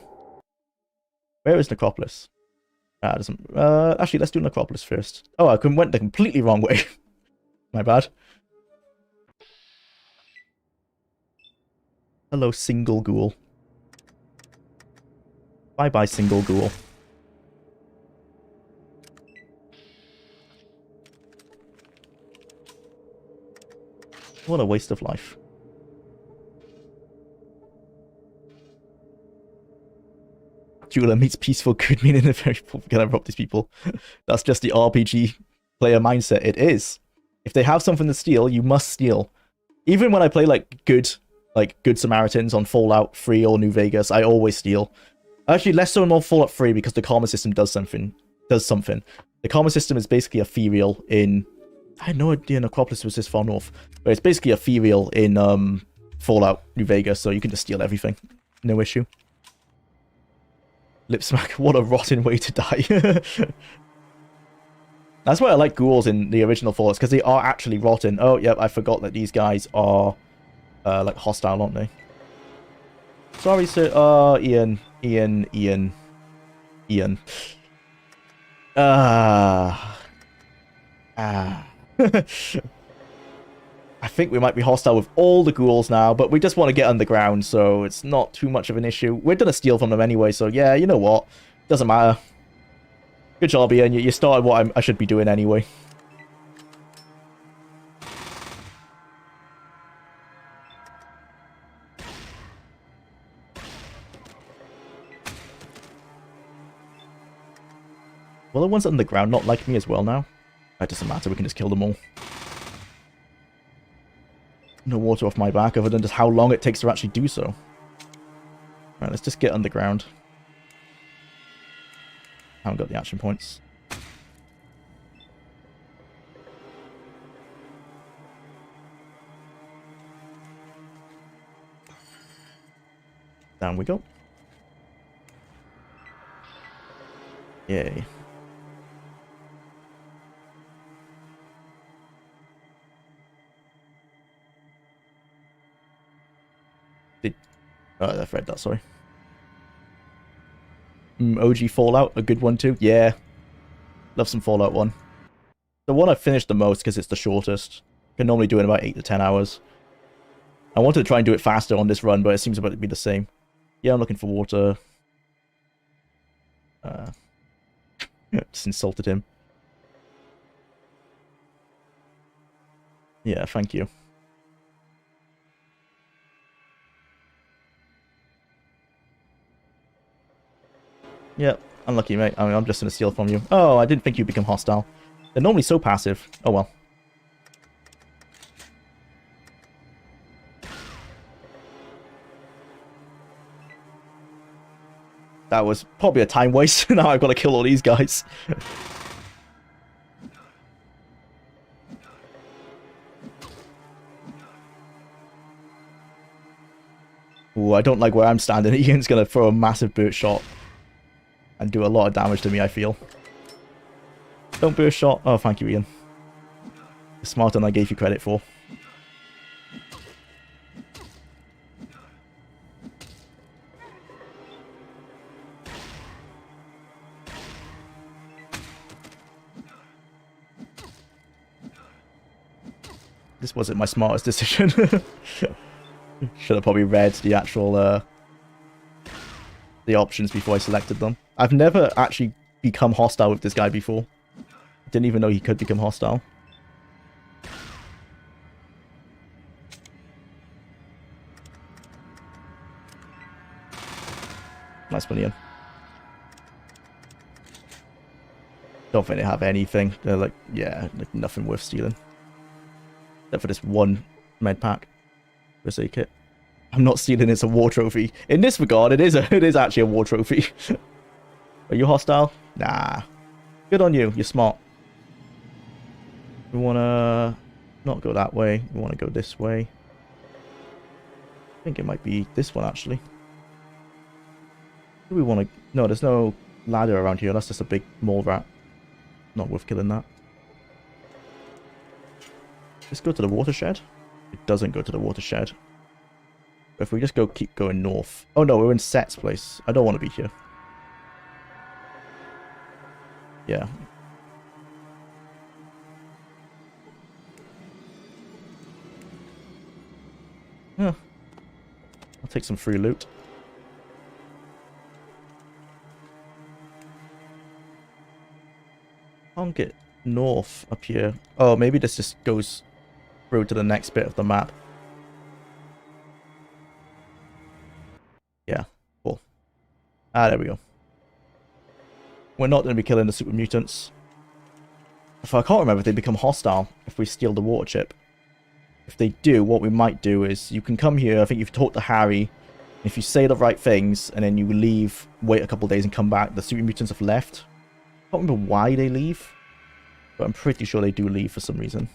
Speaker 1: Where is Necropolis? Doesn't... actually, let's do Necropolis first. Oh, I went the completely wrong way. My bad. Hello, single ghoul. Bye-bye, single ghoul. What a waste of life. Jwlar meets peaceful good meaning in a very poor... Can I rob these people? That's just the RPG player mindset. It is. If they have something to steal, you must steal. Even when I play like good Samaritans on Fallout 3 or New Vegas, I always steal. Actually, less so in more Fallout 3 because the karma system does something. The karma system is basically ethereal in... I had no idea Necropolis was this far north. But it's basically ethereal in Fallout New Vegas, so you can just steal everything. No issue. Lip smack, what a rotten way to die. That's why I like ghouls in the original Fallouts, because they are actually rotten. Oh, yep, I forgot that these guys are, like, hostile, aren't they? Sorry, sir. Ian. I think we might be hostile with all the ghouls now, but we just want to get underground, so it's not too much of an issue. We're gonna steal from them anyway, so yeah, you know what? Doesn't matter. Good job, Ian. You started what I should be doing anyway. Well, the ones underground not like me as well now. That doesn't matter. We can just kill them all. No water off my back other than just how long it takes to actually do so. Right, let's just get underground. I haven't got the action points. Down we go. Yay. Oh, I've read that, sorry. OG Fallout, a good one too. Yeah. Love some Fallout 1. The one I finished the most because it's the shortest. Can normally do it in about 8 to 10 hours. I wanted to try and do it faster on this run, but it seems about to be the same. Yeah, I'm looking for water. Just insulted him. Yeah, thank you. Yep, unlucky, mate. I mean, I'm just gonna steal from you. Oh, I didn't think you'd become hostile. They're normally so passive. Oh well. That was probably a time waste. Now I've got to kill all these guys. Ooh, I don't like where I'm standing. Ian's gonna throw a massive burst shot and do a lot of damage to me, I feel. Don't burst shot. Oh, thank you, Ian. You're smarter than I gave you credit for. This wasn't my smartest decision. Should have probably read the actual the options before I selected them. I've never actually become hostile with this guy before. Didn't even know he could become hostile. Nice one, Ian. Don't think they have anything. They're like, yeah, like nothing worth stealing. Except for this one med pack. First aid kit. I'm not stealing, it's a war trophy. In this regard, it is actually a war trophy. Are you hostile? Nah. Good on you, you're smart. We wanna not go that way. We wanna go this way. I think it might be this one actually. Do we wanna no, there's no ladder around here, that's just a big mole rat. Not worth killing that. Let's go to the watershed. It doesn't go to the watershed. But if we just keep going north. Oh no, we're in Set's place. I don't want to be here. Yeah. Yeah. I'll take some free loot. Can't get north up here. Oh, maybe this just goes through to the next bit of the map. Yeah, cool. Ah, there we go. We're not going to be killing the super mutants. If I can't remember if they become hostile if we steal the water chip. If they do, what we might do is you can come here. I think you've talked to Harry. If you say the right things and then you leave, wait a couple of days and come back, the super mutants have left. I can't remember why they leave, but I'm pretty sure they do leave for some reason.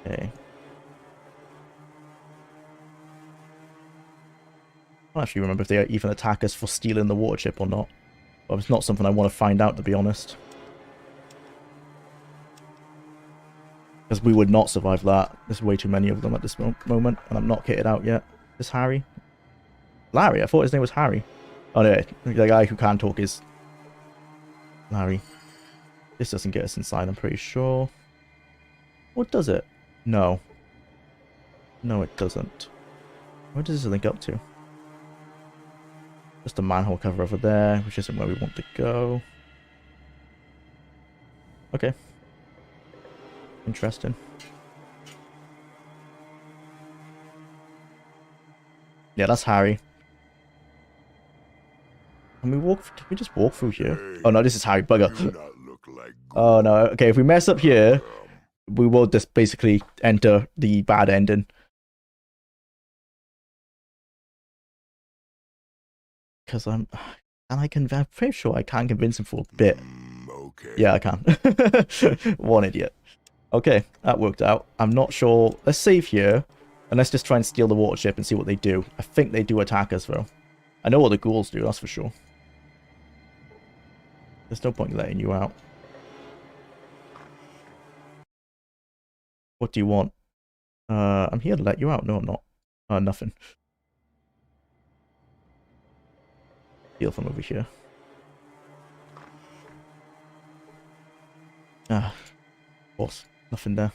Speaker 1: Okay. I don't actually remember if they even attack us for stealing the water chip or not. But it's not something I want to find out, to be honest. Because we would not survive that. There's way too many of them at this moment, and I'm not kitted out yet. Is Harry? Larry? I thought his name was Harry. Oh no, the guy who can talk is Larry. This doesn't get us inside, I'm pretty sure. What does it? No. No, it doesn't. Where does this link up to? Just a manhole cover over there, which isn't where we want to go. Okay. Interesting. Yeah, that's Harry. Can we walk? Can we just walk through here? Oh no, this is Harry. Bugger. Oh no. Okay, if we mess up here, we will just basically enter the bad ending. Because I'm pretty sure I can convince him for a bit.
Speaker 2: Okay.
Speaker 1: Yeah, I can. One idiot. Okay, that worked out. I'm not sure. Let's save here. And let's just try and steal the water chip and see what they do. I think they do attack us, though. I know what the ghouls do, that's for sure. There's no point in letting you out. What do you want? I'm here to let you out. No, I'm not. Nothing. Steal from over here. Ah, of course. Nothing there.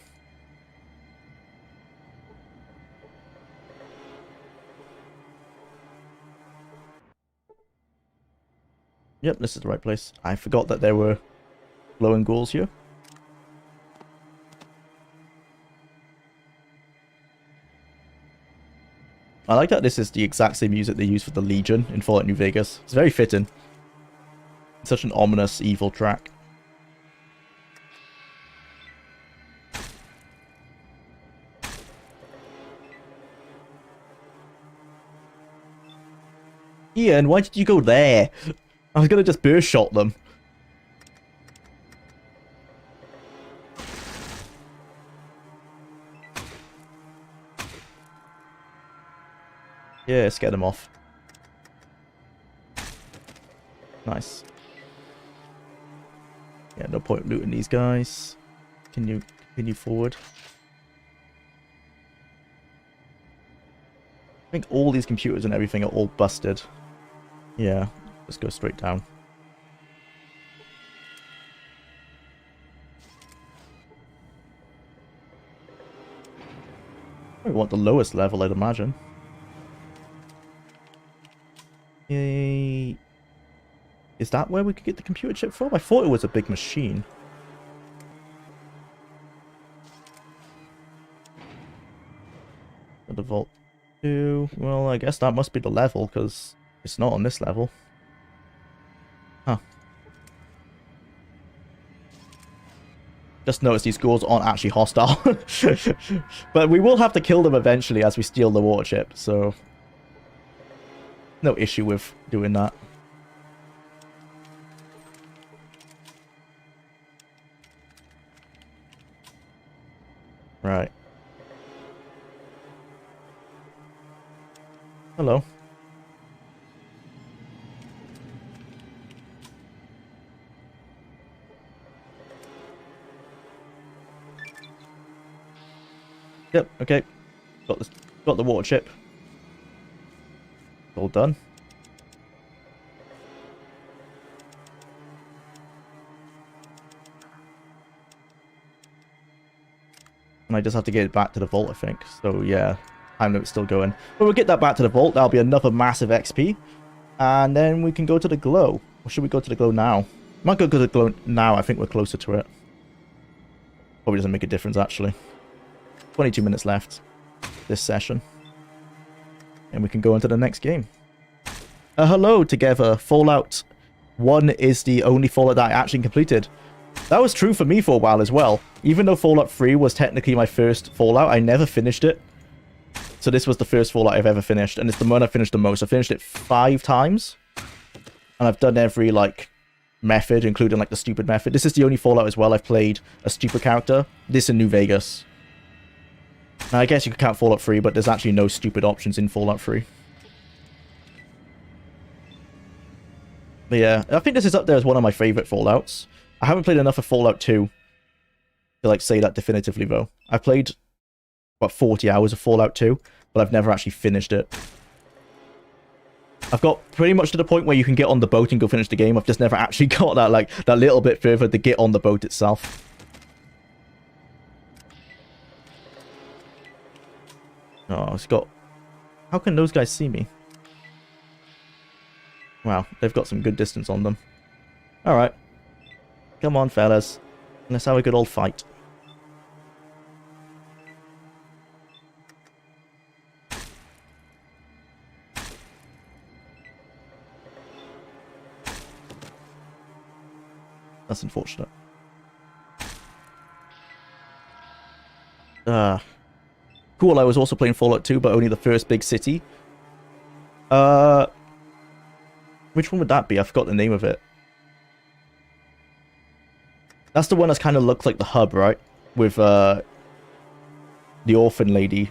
Speaker 1: Yep, this is the right place. I forgot that there were glowing ghouls here. I like that this is the exact same music they use for the Legion in Fallout New Vegas. It's very fitting. It's such an ominous, evil track. Ian, why did you go there? I was gonna just burst shot them. Yeah, let's get them off. Nice. Yeah, no point looting these guys. Can you continue forward? I think all these computers and everything are all busted. Yeah, let's go straight down. I want the lowest level, I'd imagine. Yay. Is that where we could get the computer chip from? I thought it was a big machine. The vault 2. Well, I guess that must be the level, because it's not on this level. Huh. Just notice these ghouls aren't actually hostile. But we will have to kill them eventually as we steal the water chip, so no issue with doing that. Right. Hello. Yep, okay. Got this, got the water chip. All done. And I just have to get it back to the vault, I think. So yeah, time limit's still going. But we'll get that back to the vault. That'll be another massive XP. And then we can go to the glow. Or should we go to the glow now? Might go to the glow now. I think we're closer to it. Probably doesn't make a difference, actually. 22 minutes left this session. And we can go into the next game. Hello together. Fallout 1 is the only Fallout that I actually completed. That was true for me for a while as well. Even though Fallout 3 was technically my first Fallout, I never finished it. So this was the first Fallout I've ever finished, and it's the one I finished the most. I finished it 5 times. And I've done every, like, method, including, like, the stupid method. This is the only Fallout as well I've played a stupid character. This in New Vegas. Now, I guess you could count Fallout 3, but there's actually no stupid options in Fallout 3. But yeah, I think this is up there as one of my favorite Fallouts. I haven't played enough of Fallout 2 to, like, say that definitively, though. I've played, about 40 hours of Fallout 2, but I've never actually finished it. I've got pretty much to the point where you can get on the boat and go finish the game. I've just never actually got that, like, that little bit further to get on the boat itself. Oh, it's got... How can those guys see me? Wow, they've got some good distance on them. Alright. Come on, fellas. Let's have a good old fight. That's unfortunate. Cool, I was also playing Fallout 2, but only the first big city. Which one would that be? I forgot the name of it. That's the one that's kind of looks like the hub, right? With, the orphan lady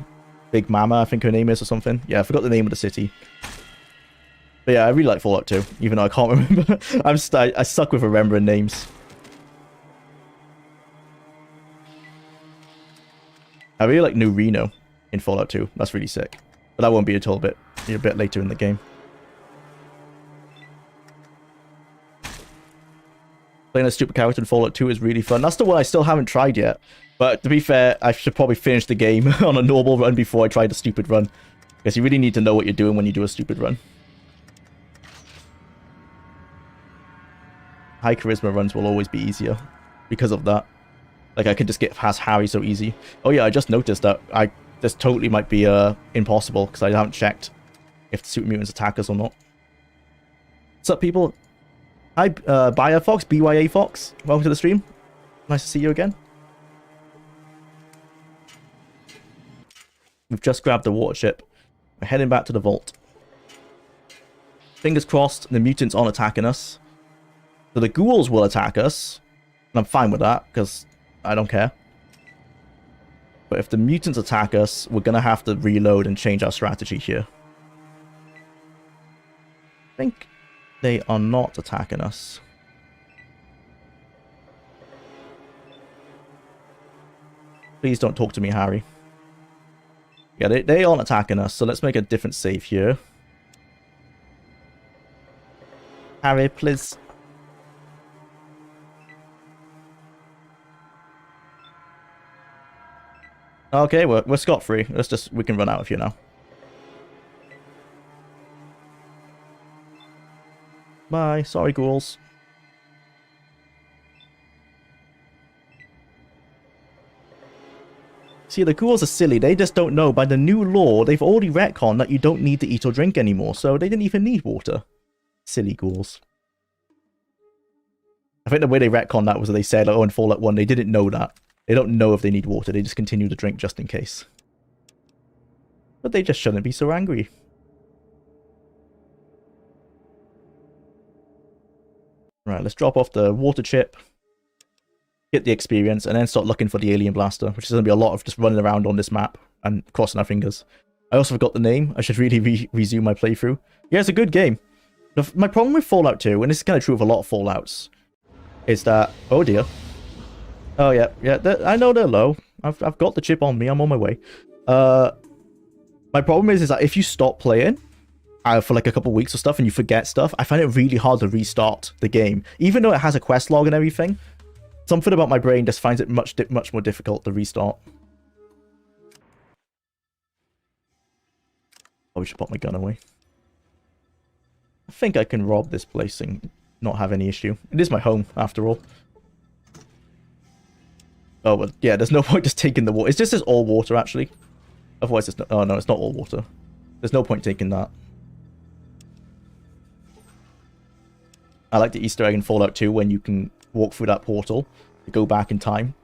Speaker 1: Big Mama, I think her name is, or something. Yeah, I forgot the name of the city. But yeah, I really like Fallout 2, even though I can't remember. I suck with remembering names. I really like New Reno in Fallout 2. That's really sick. But that won't be until a bit later in the game. Playing a stupid character in Fallout 2 is really fun. That's the one I still haven't tried yet. But to be fair, I should probably finish the game on a normal run before I try the stupid run. Because you really need to know what you're doing when you do a stupid run. High charisma runs will always be easier because of that. Like, I can just get past Harry so easy. Oh yeah, I just noticed that this totally might be impossible because I haven't checked if the super mutants attack us or not. What's up, people? Hi, Baya Fox, BYA Fox. Welcome to the stream. Nice to see you again. We've just grabbed the water ship. We're heading back to the vault. Fingers crossed, the mutants aren't attacking us. So the ghouls will attack us. And I'm fine with that, because I don't care. But if the mutants attack us, we're going to have to reload and change our strategy here. I think they are not attacking us. Please don't talk to me, Harry. Yeah, they aren't attacking us, so let's make a different save here. Harry, please. Okay, we're scot-free. We can run out of here now. Bye. Sorry, ghouls. See, the ghouls are silly. They just don't know. By the new law, they've already retconned that you don't need to eat or drink anymore, so they didn't even need water. Silly ghouls. I think the way they retconned that was that they said, oh, in Fallout 1, they didn't know that. They don't know if they need water. They just continue to drink just in case. But they just shouldn't be so angry. Right, let's drop off the water chip. Get the experience, and then start looking for the alien blaster, which is going to be a lot of just running around on this map and crossing our fingers. I also forgot the name. I should really resume my playthrough. Yeah, it's a good game. My problem with Fallout 2, and this is kind of true of a lot of Fallouts, is that... Oh dear. Oh yeah, I know they're low. I've got the chip on me. I'm on my way. My problem is that if you stop playing for like a couple weeks or stuff and you forget stuff, I find it really hard to restart the game. Even though it has a quest log and everything, something about my brain just finds it much more difficult to restart. Oh, we should put my gun away. I think I can rob this place and not have any issue. It is my home, after all. Oh, well, yeah, there's no point just taking the water. It's just all water, actually. Otherwise, it's not... Oh, no, it's not all water. There's no point taking that. I like the Easter egg in Fallout 2 when you can walk through that portal to go back in time.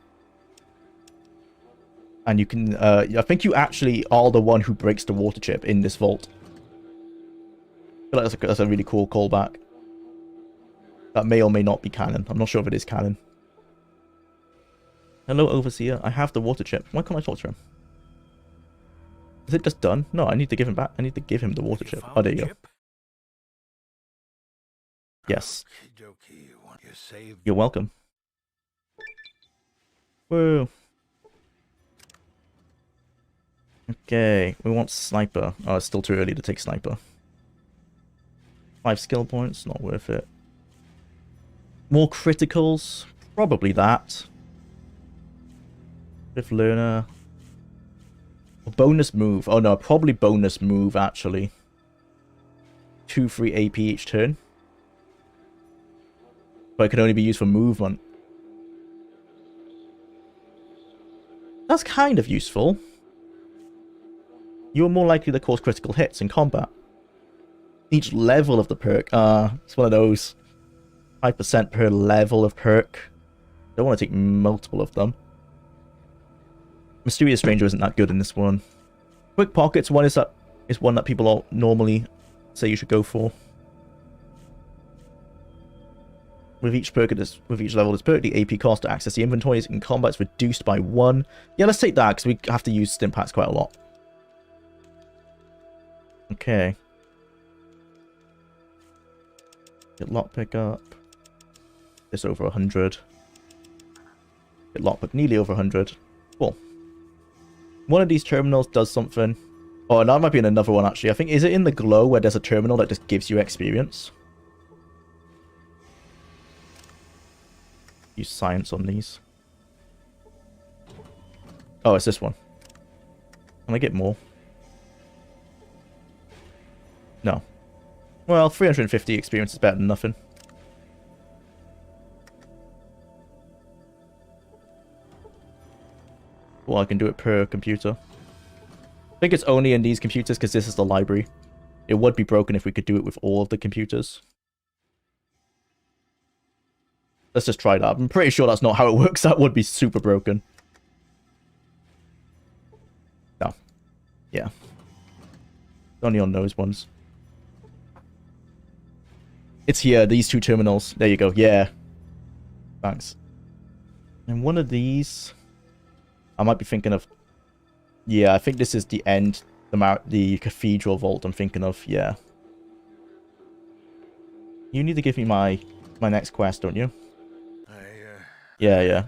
Speaker 1: And you can... I think you actually are the one who breaks the water chip in this vault. I feel like that's a really cool callback. That may or may not be canon. I'm not sure if it is canon. Hello, Overseer. I have the water chip. Why can't I talk to him? Is it just done? No, I need to give him back. I need to give him the water chip. Oh, there you go. Yes. You're welcome. Whoa. Okay, we want sniper. Oh, it's still too early to take sniper. 5 skill points, not worth it. More criticals? Probably that. Fifth learner. Bonus move. Oh no, probably bonus move actually. 2 free AP each turn. But it can only be used for movement. That's kind of useful. You're more likely to cause critical hits in combat. Each level of the perk. It's one of those. 5% per level of perk. Don't want to take multiple of them. Mysterious Stranger isn't that good in this one. Quick Pockets one is one that people all normally say you should go for. With each level, this perk, the AP cost to access the inventories in combat is reduced by 1. Yeah, let's take that because we have to use stim packs quite a lot. Okay. Get lockpick up. This over 100. Get lockpick nearly over 100. Cool. One of these terminals does something. Oh, and that might be in another one, actually. I think, is it in the glow where there's a terminal that just gives you experience? Use science on these. Oh, it's this one. Can I get more? No. Well, 350 experience is better than nothing. Well, I can do it per computer. I think it's only in these computers because this is the library. It would be broken if we could do it with all of the computers. Let's just try that. I'm pretty sure that's not how it works. That would be super broken. No. Yeah. Only on those ones. It's here, these two terminals. There you go. Yeah. Thanks. And one of these... I might be thinking of... Yeah, I think this is the end. The cathedral vault I'm thinking of. Yeah. You need to give me my next quest, don't you? Yeah.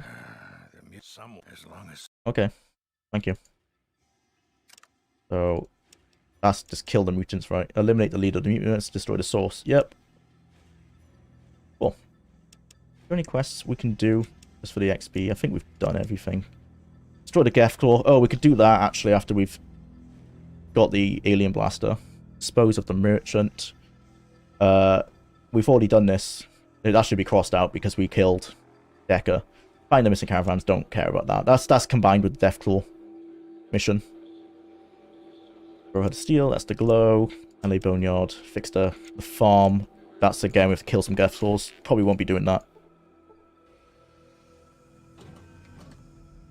Speaker 3: As long as
Speaker 1: Okay. Thank you. So... That's just kill the mutants, right? Eliminate the leader of the mutants, destroy the source. Yep. Cool. Are there any quests we can do just for the XP? I think we've done everything. Destroy the Geth Claw. Oh, we could do that, actually, after we've got the Alien Blaster. Dispose of the Merchant. We've already done this. That should be crossed out because we killed Decker. Find the missing caravans. Don't care about that. That's combined with the Deathclaw mission. Arrowhead of Steel, that's the glow. LA Boneyard, fix the farm. That's again, we have to kill some Geth Claws. Probably won't be doing that.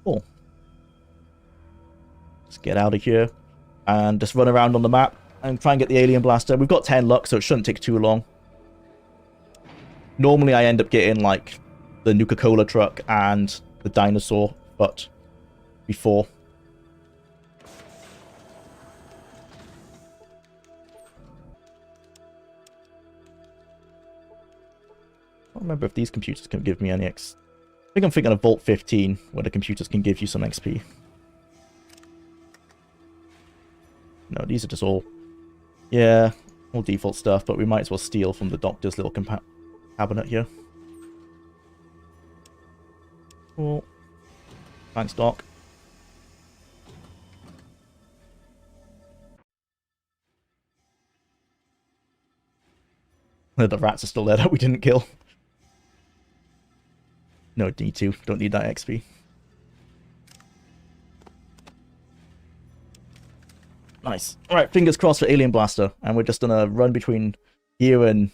Speaker 1: Cool. Let's get out of here. And just run around on the map and try and get the Alien Blaster. We've got 10 luck, so it shouldn't take too long. Normally I end up getting like the Nuka-Cola truck and the dinosaur, but before... I don't remember if these computers can give me any I think I'm thinking of Vault 15, where the computers can give you some XP. No, these are just all... Yeah, all default stuff, but we might as well steal from the doctor's little cabinet here. Cool. Thanks, Doc. The rats are still there that we didn't kill. No, D2. Don't need that XP. Nice. Alright, fingers crossed for Alien Blaster. And we're just gonna run between here and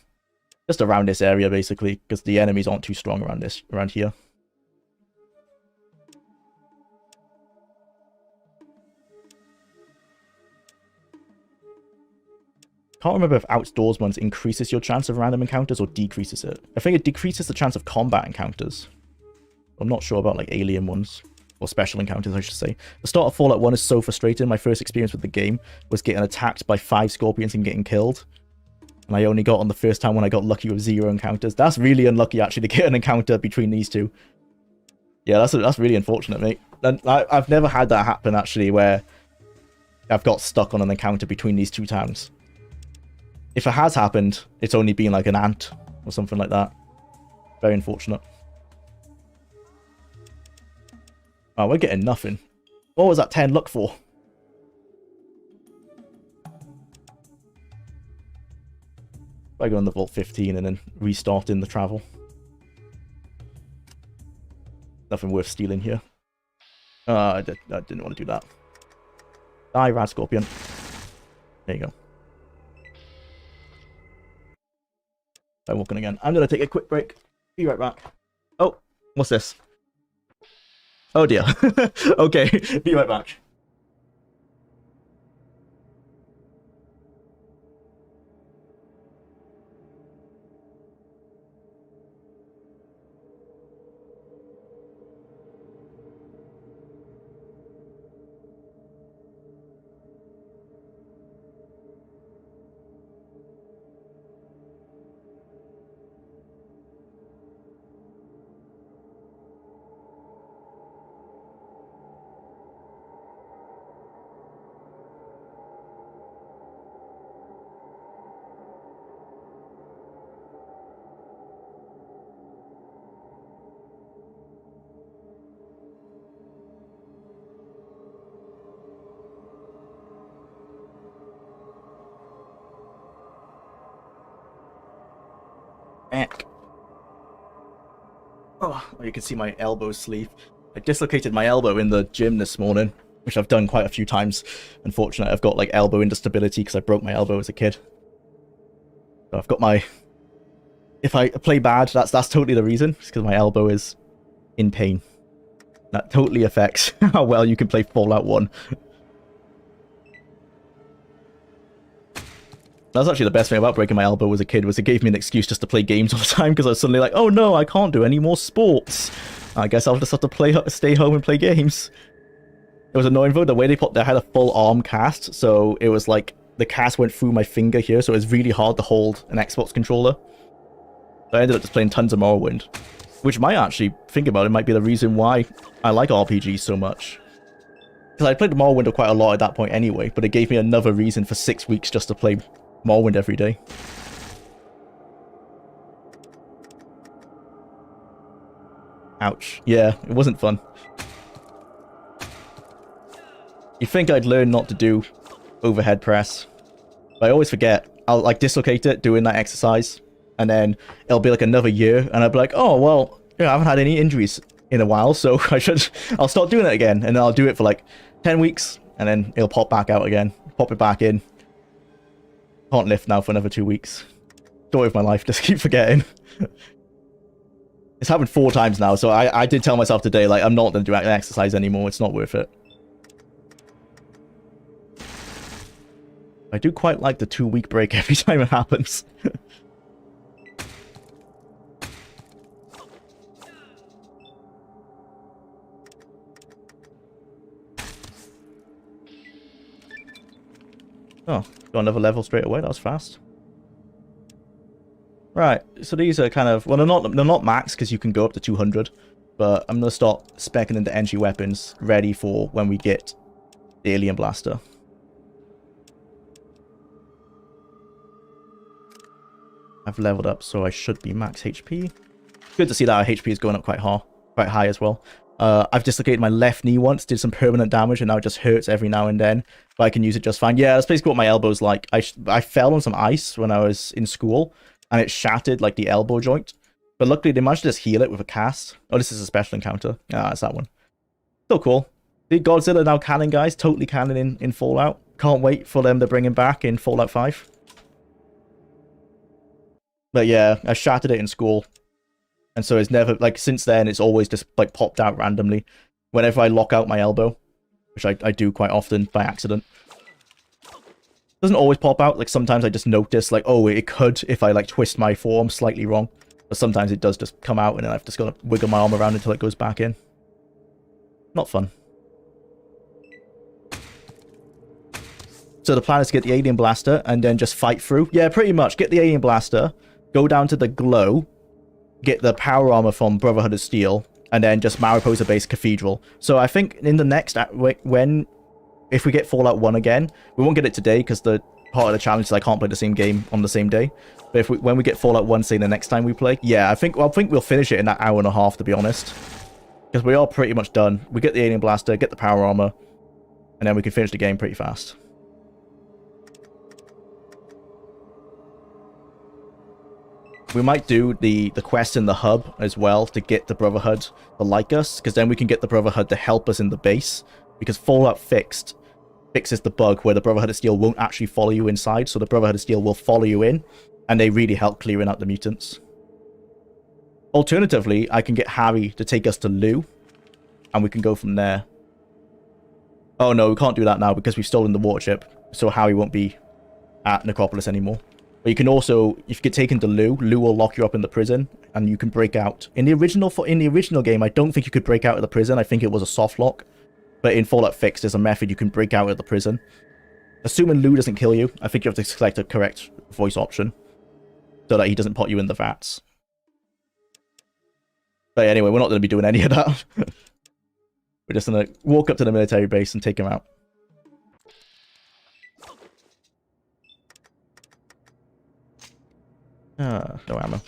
Speaker 1: just around this area, basically, because the enemies aren't too strong around here. Can't remember if Outdoors ones increases your chance of random encounters or decreases it. I think it decreases the chance of combat encounters. I'm not sure about like alien ones. Or special encounters, I should say. The start of Fallout 1 is so frustrating. My first experience with the game was getting attacked by 5 scorpions and getting killed. And I only got on the first time when I got lucky with 0 encounters. That's really unlucky, actually, to get an encounter between these two. Yeah, that's really unfortunate, mate. And I've never had that happen, actually, where I've got stuck on an encounter between these two towns. If it has happened, it's only been like an ant or something like that. Very unfortunate. Oh, we're getting nothing. What was that 10 luck for? I go on the Vault 15 and then restart in the travel. Nothing worth stealing here. I didn't want to do that. Die, Rad Scorpion. There you go. I'm walking again. I'm going to take a quick break. Be right back. Oh, what's this? Oh dear. Okay, be right back. Eck. Oh, you can see my elbow sleeve. I dislocated my elbow in the gym this morning, which I've done quite a few times. Unfortunately, I've got like elbow instability because I broke my elbow as a kid. So I've got my... If I play bad, that's totally the reason. It's because my elbow is in pain. That totally affects how well you can play Fallout 1. That's actually the best thing about breaking my elbow as a kid, was it gave me an excuse just to play games all the time, because I was suddenly like, oh no, I can't do any more sports. I guess I'll just have to stay home and play games. It was annoying though, the way they had a full arm cast, so it was like, the cast went through my finger here, so it was really hard to hold an Xbox controller. So I ended up just playing tons of Morrowind, which might actually, think about it, might be the reason why I like RPGs so much. Because I played Morrowind quite a lot at that point anyway, but it gave me another reason for 6 weeks just to play Morrowind every day. Ouch. Yeah, it wasn't fun. You'd think I'd learn not to do overhead press, but I always forget. I'll like dislocate it doing that exercise, and then it'll be like another year, and I'll be like, oh, well, yeah, I haven't had any injuries in a while, so I'll start doing it again, and then I'll do it for like 10 weeks, and then it'll pop back out again, pop it back in. Can't lift now for another 2 weeks. Story of my life, just keep forgetting. It's happened 4 times now, so I did tell myself today, like, I'm not going to do exercise anymore, it's not worth it. I do quite like the 2-week break every time it happens. Oh, got another level straight away. That was fast. Right, so these are kind of... Well, they're not max, because you can go up to 200. But I'm going to start speccing into entry weapons, ready for when we get the Alien Blaster. I've leveled up, so I should be max HP. Good to see that our HP is going up quite high as well. I've dislocated my left knee once, did some permanent damage, and now it just hurts every now and then. But I can use it just fine. Yeah, that's basically what my elbow's like. I fell on some ice when I was in school, and it shattered like the elbow joint. But luckily, they managed to just heal it with a cast. Oh, this is a special encounter. Ah, it's that one. Still cool. The Godzilla now canon, guys. Totally canon in Fallout. Can't wait for them to bring him back in Fallout 5. But yeah, I shattered it in school. And so it's never, like, since then, it's always just, like, popped out randomly. Whenever I lock out my elbow, which I do quite often by accident. Doesn't always pop out. Like, sometimes I just notice, like, oh, it could if I, like, twist my forearm slightly wrong. But sometimes it does just come out, and then I've just got to wiggle my arm around until it goes back in. Not fun. So the plan is to get the Alien Blaster, and then just fight through. Yeah, pretty much. Get the Alien Blaster, go down to the Glow, get the power armor from Brotherhood of Steel, and then just Mariposa Base Cathedral. So I think in the next, if we get Fallout 1 again, we won't get it today because the part of the challenge is I can't play the same game on the same day. But when we get Fallout 1, say the next time we play, yeah, I think we'll finish it in that hour and a half, to be honest, because we are pretty much done. We get the Alien Blaster, get the power armor, and then we can finish the game pretty fast. We might do the quest in the hub as well to get the Brotherhood to like us, because then we can get the Brotherhood to help us in the base, because Fallout fixes the bug where the Brotherhood of Steel won't actually follow you inside, so the Brotherhood of Steel will follow you in, and they really help clearing out the mutants. Alternatively, I can get Harry to take us to Lou, and we can go from there. Oh no, we can't do that now because we've stolen the water chip, so Harry won't be at Necropolis anymore. But you can also, if you get taken to Lou, Lou will lock you up in the prison, and you can break out. In the original game, I don't think you could break out of the prison. I think it was a soft lock. But in Fallout Fixed, there's a method you can break out of the prison. Assuming Lou doesn't kill you, I think you have to select a correct voice option, so that he doesn't put you in the vats. But anyway, we're not going to be doing any of that. We're just going to walk up to the military base and take him out. Ah, no ammo.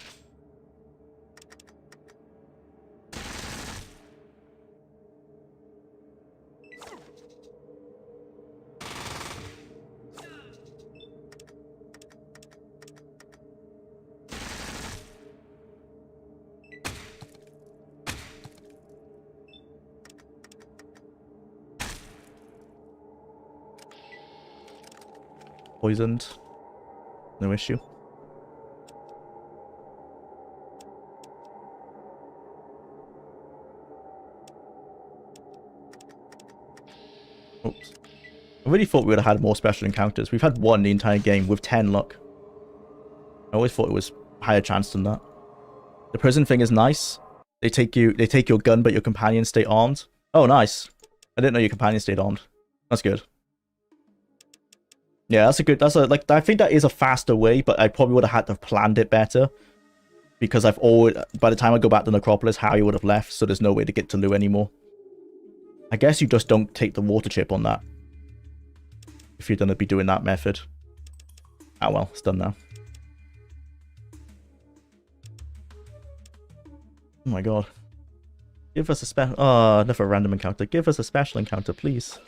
Speaker 1: poisoned. No issue. Oops. I really thought we would have had more special encounters. We've had one the entire game with 10 luck. I always thought it was higher chance than that. The prison thing is nice. They take your gun, but your companions stay armed. Oh, nice. I didn't know your companions stayed armed. That's good. Yeah, I think that is a faster way, but I probably would have had to have planned it better. Because by the time I go back to Necropolis, Harry would have left, so there's no way to get to Lou anymore. I guess you just don't take the water chip on that. If you're going to be doing that method. Ah well, it's done now. Oh my god. Give us a special... Oh, another random encounter. Give us a special encounter, please.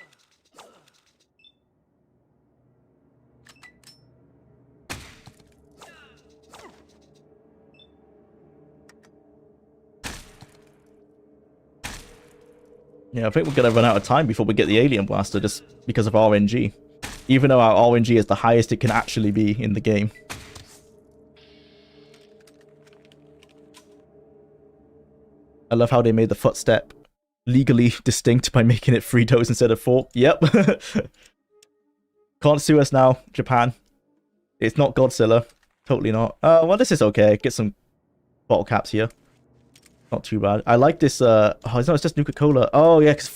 Speaker 1: Yeah, I think we're going to run out of time before we get the Alien Blaster just because of RNG. Even though our RNG is the highest it can actually be in the game. I love how they made the footstep legally distinct by making it 3 toes instead of 4. Yep. Can't sue us now, Japan. It's not Godzilla. Totally not. Well, this is okay. Get some bottle caps here. Not too bad. I like this, oh, no, it's just Nuka-Cola. Oh, yeah, because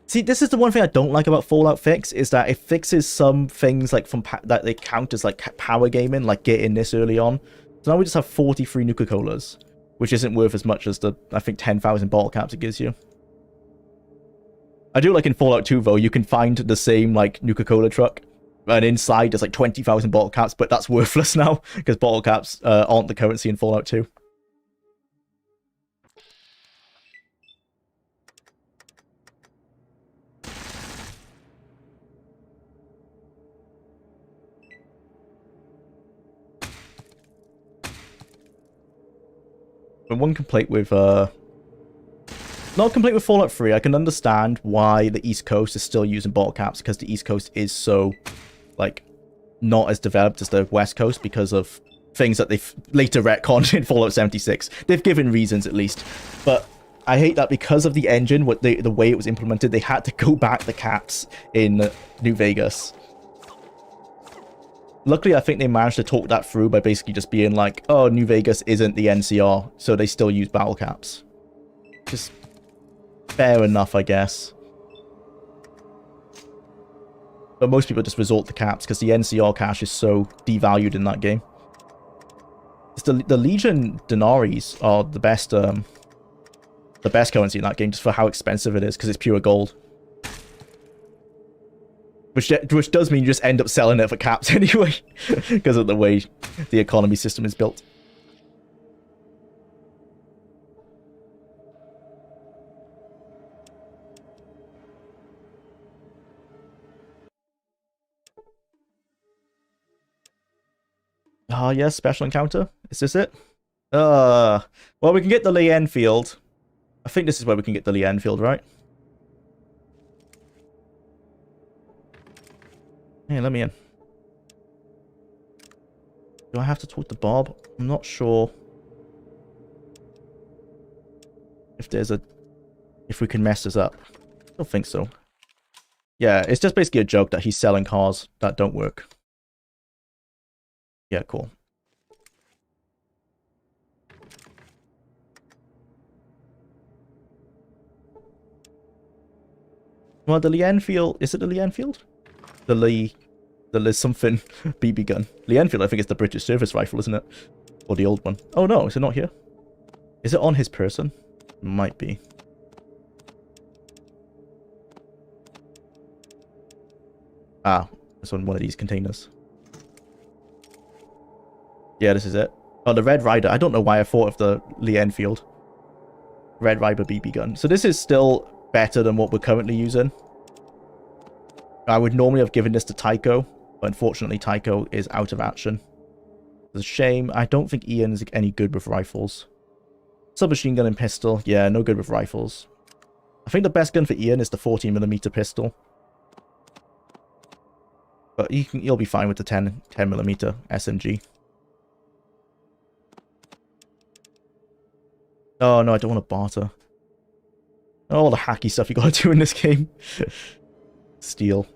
Speaker 1: See, this is the one thing I don't like about Fallout Fix, is that it fixes some things, like, that they count as, like, power gaming, like getting this early on. So now we just have 43 Nuka-Colas, which isn't worth as much as the, I think, 10,000 bottle caps it gives you. I do like in Fallout 2, though, you can find the same, like, Nuka-Cola truck, and inside there's, like, 20,000 bottle caps, but that's worthless now, because bottle caps aren't the currency in Fallout 2. And one complaint with, not a complaint with Fallout 3, I can understand why the East Coast is still using bottle caps, because the East Coast is so, like, not as developed as the West Coast because of things that they've later retconned in Fallout 76. They've given reasons, at least. But I hate that because of the engine, the way it was implemented, they had to go back the caps in New Vegas. Luckily, I think they managed to talk that through by basically just being like, oh, New Vegas isn't the NCR, so they still use battle caps. Just fair enough, I guess. But most people just resort to caps because the NCR cash is so devalued in that game. It's the Legion Denaries are the best currency in that game just for how expensive it is because it's pure gold. Which does mean you just end up selling it for caps anyway, because of the way the economy system is built. Ah, yes, special encounter. Is this it? Well, we can get the Lee Enfield. I think this is where we can get the Lee Enfield, right? Hey, let me in. Do I have to talk to Bob? I'm not sure if we can mess this up. I don't think so. Yeah, it's just basically a joke that he's selling cars that don't work. Yeah, cool. Well, the Lee Enfield, is it the Lee Enfield? The Lee something BB gun. Lee Enfield, I think it's the British service rifle, isn't it? Or the old one. Oh no, is it not here? Is it on his person? Might be. Ah, it's on one of these containers. Yeah, this is it. Oh, the Red Rider. I don't know why I thought of the Lee Enfield. Red Rider BB gun. So this is still better than what we're currently using. I would normally have given this to Tycho, but unfortunately Tycho is out of action. It's a shame. I don't think Ian is any good with rifles. Submachine gun and pistol. Yeah, no good with rifles. I think the best gun for Ian is the 14mm pistol. But you'll be fine with the 10mm SMG. Oh no, I don't want to barter. All the hacky stuff you gotta do in this game. Steal.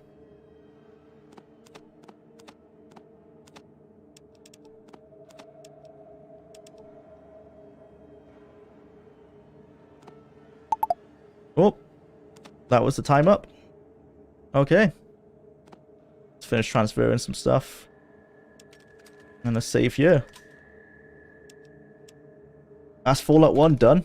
Speaker 1: Oh, that was the time up. Okay. Let's finish transferring some stuff. And a save here. That's Fallout 1 done.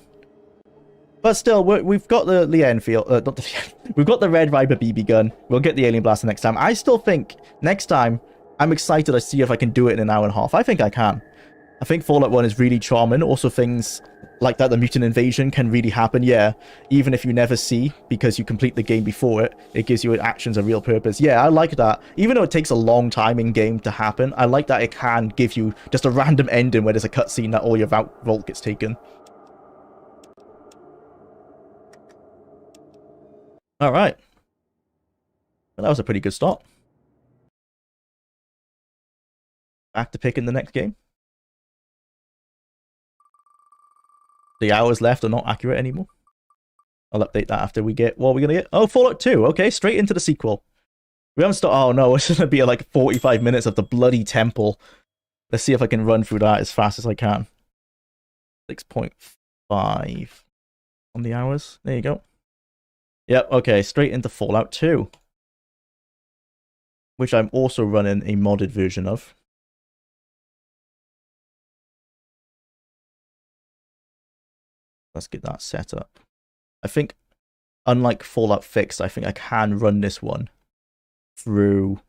Speaker 1: But still, we've got the Enfield, not the we've got the Red Viper BB gun. We'll get the Alien Blaster next time. I still think next time I'm excited to see if I can do it in an hour and a half. I think I can. I think Fallout 1 is really charming. Also, things like that, the mutant invasion can really happen. Yeah, even if you never see because you complete the game before it, it gives your actions a real purpose. Yeah, I like that. Even though it takes a long time in game to happen, I like that it can give you just a random ending where there's a cutscene that all your vault gets taken. All right. Well, that was a pretty good start. Back to picking the next game. The hours left are not accurate anymore. I'll update that after we get... What are we going to get? Oh, Fallout 2. Okay, straight into the sequel. We haven't started... Oh, no, it's going to be like 45 minutes of the bloody temple. Let's see if I can run through that as fast as I can. 6.5 on the hours. There you go. Yep, okay, straight into Fallout 2. Which I'm also running a modded version of. Let's get that set up. I think, unlike Fallout Fixed, I think I can run this one through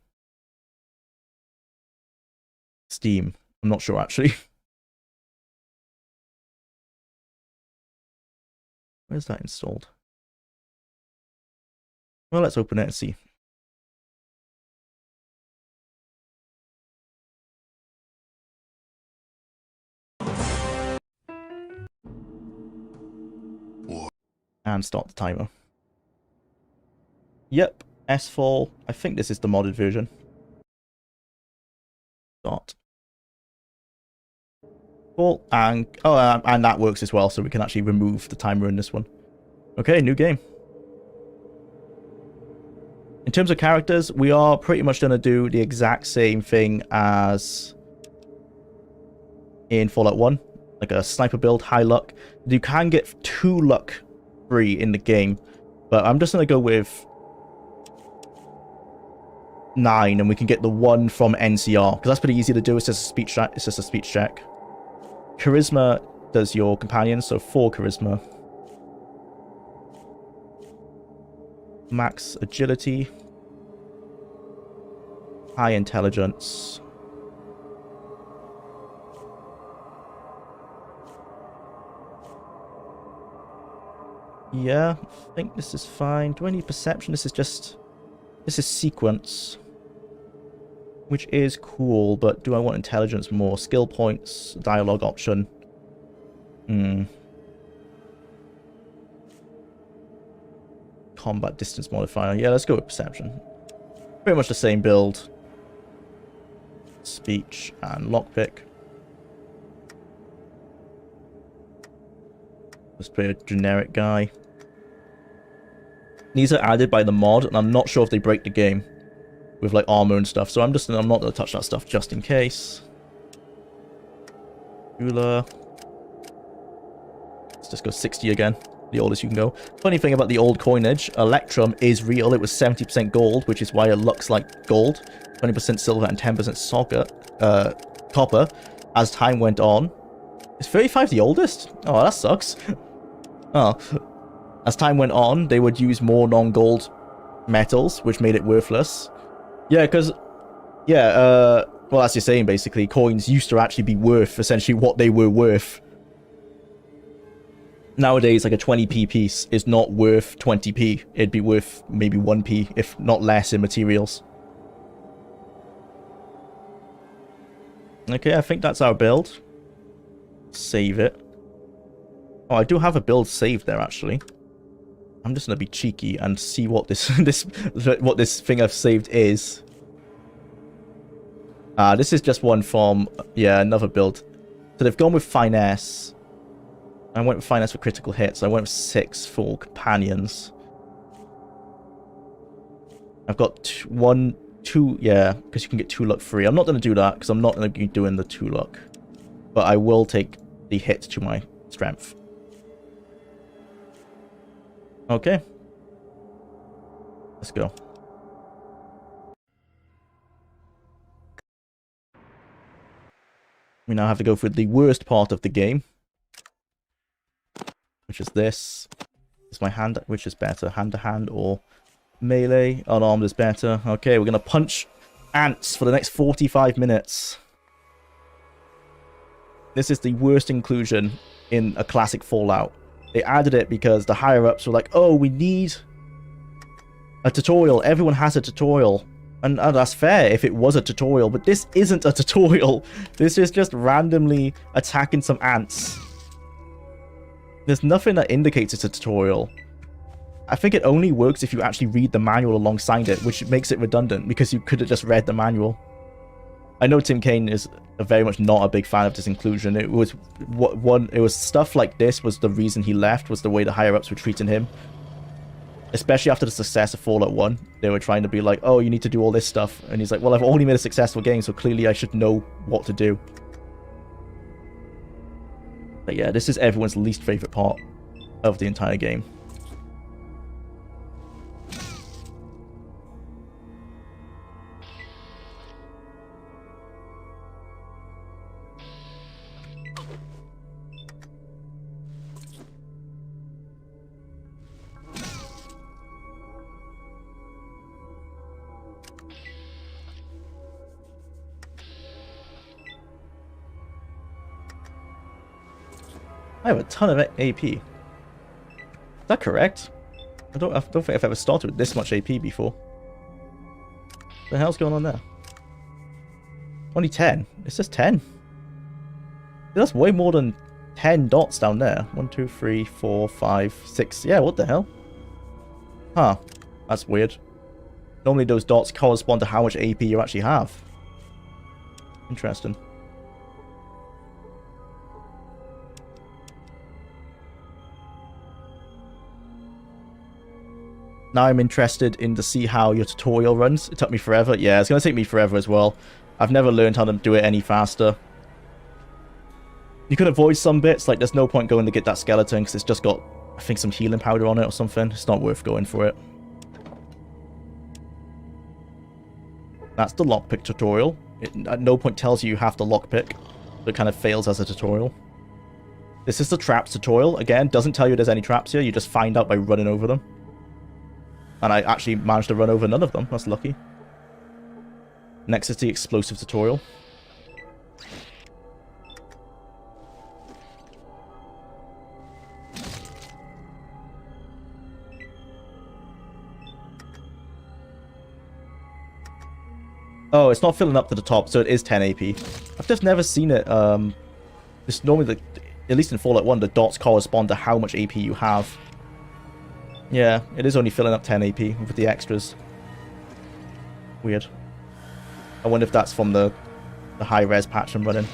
Speaker 1: Steam. I'm not sure, actually. Where's that installed? Well, let's open it and see. And start the timer. Yep, S-Fall. I think this is the modded version. Start. Cool. And that works as well, so we can actually remove the timer in this one. Okay, new game. In terms of characters, we are pretty much going to do the exact same thing as in Fallout 1. Like a sniper build, high luck. You can get 2 luck free in the game, but I'm just going to go with 9, and we can get the 1 from NCR, because that's pretty easy to do. It's just a speech check. It's just a speech check. Charisma does your companion, so 4 charisma. Max agility. High intelligence. Yeah, I think this is fine. Do I need perception? This is sequence. Which is cool, but do I want intelligence more? Skill points, dialogue option. Combat distance modifier. Yeah, let's go with perception. Pretty much the same build. Speech and lockpick. Let's play a generic guy. These are added by the mod, and I'm not sure if they break the game with like armor and stuff, so I'm not gonna touch that stuff just in case. Jwlar. Let's just go 60 again. The oldest you can go. Funny thing about the old coinage, Electrum is real. It was 70% gold, which is why it looks like gold. 20% silver and 10% copper. As time went on, is 35 the oldest? Oh, that sucks. Oh, as time went on, they would use more non-gold metals, which made it worthless. Yeah, because well, as you're saying, basically, coins used to actually be worth essentially what they were worth. Nowadays, like a 20p piece is not worth 20p. It'd be worth maybe 1p, if not less, in materials. Okay, I think that's our build. Save it. Oh, I do have a build saved there, actually. I'm just gonna be cheeky and see what this what this thing I've saved is. This is just one from, yeah, another build. So they've gone with Finesse. I went with Finesse for critical hits. I went with 6 for Companions. I've got 2, yeah, because you can get 2 luck free. I'm not going to do that, because I'm not going to be doing the 2 luck. But I will take the hit to my strength. Okay. Let's go. We now have to go through the worst part of the game. Which is this. Is my hand, which is better? Hand-to-hand or melee? Unarmed is better. Okay, we're going to punch ants for the next 45 minutes. This is the worst inclusion in a classic Fallout. They added it because the higher-ups were like, oh, we need a tutorial. Everyone has a tutorial. And that's fair if it was a tutorial, but this isn't a tutorial. This is just randomly attacking some ants. There's nothing that indicates it's a tutorial. I think it only works if you actually read the manual alongside it, which makes it redundant because you could have just read the manual. I know Tim Kaine is very much not a big fan of this inclusion. It was stuff like this was the reason he left, was the way the higher-ups were treating him. Especially after the success of Fallout 1. They were trying to be like, oh, you need to do all this stuff. And he's like, well, I've already made a successful game, so clearly I should know what to do. But yeah, this is everyone's least favorite part of the entire game. I have a ton of AP. Is that correct? I don't think I've ever started with this much AP before. What the hell's going on there? Only 10. It says 10. That's way more than 10 dots down there. 1, 2, 3, 4, 5, 6. Yeah, what the hell? Huh. That's weird. Normally those dots correspond to how much AP you actually have. Interesting. Now I'm interested in to see how your tutorial runs. It took me forever. Yeah, it's going to take me forever as well. I've never learned how to do it any faster. You can avoid some bits, like there's no point going to get that skeleton because it's just got, I think, some healing powder on it or something. It's not worth going for it. That's the lockpick tutorial. It at no point tells you have to lockpick. So it kind of fails as a tutorial. This is the traps tutorial. Again, doesn't tell you there's any traps here. You just find out by running over them. And I actually managed to run over none of them. That's lucky. Next is the explosive tutorial. Oh, it's not filling up to the top, so it is 10 AP. I've just never seen it. It's normally, at least in Fallout 1, the dots correspond to how much AP you have. Yeah, it is only filling up 10 AP with the extras. Weird. I wonder if that's from the high-res patch I'm running.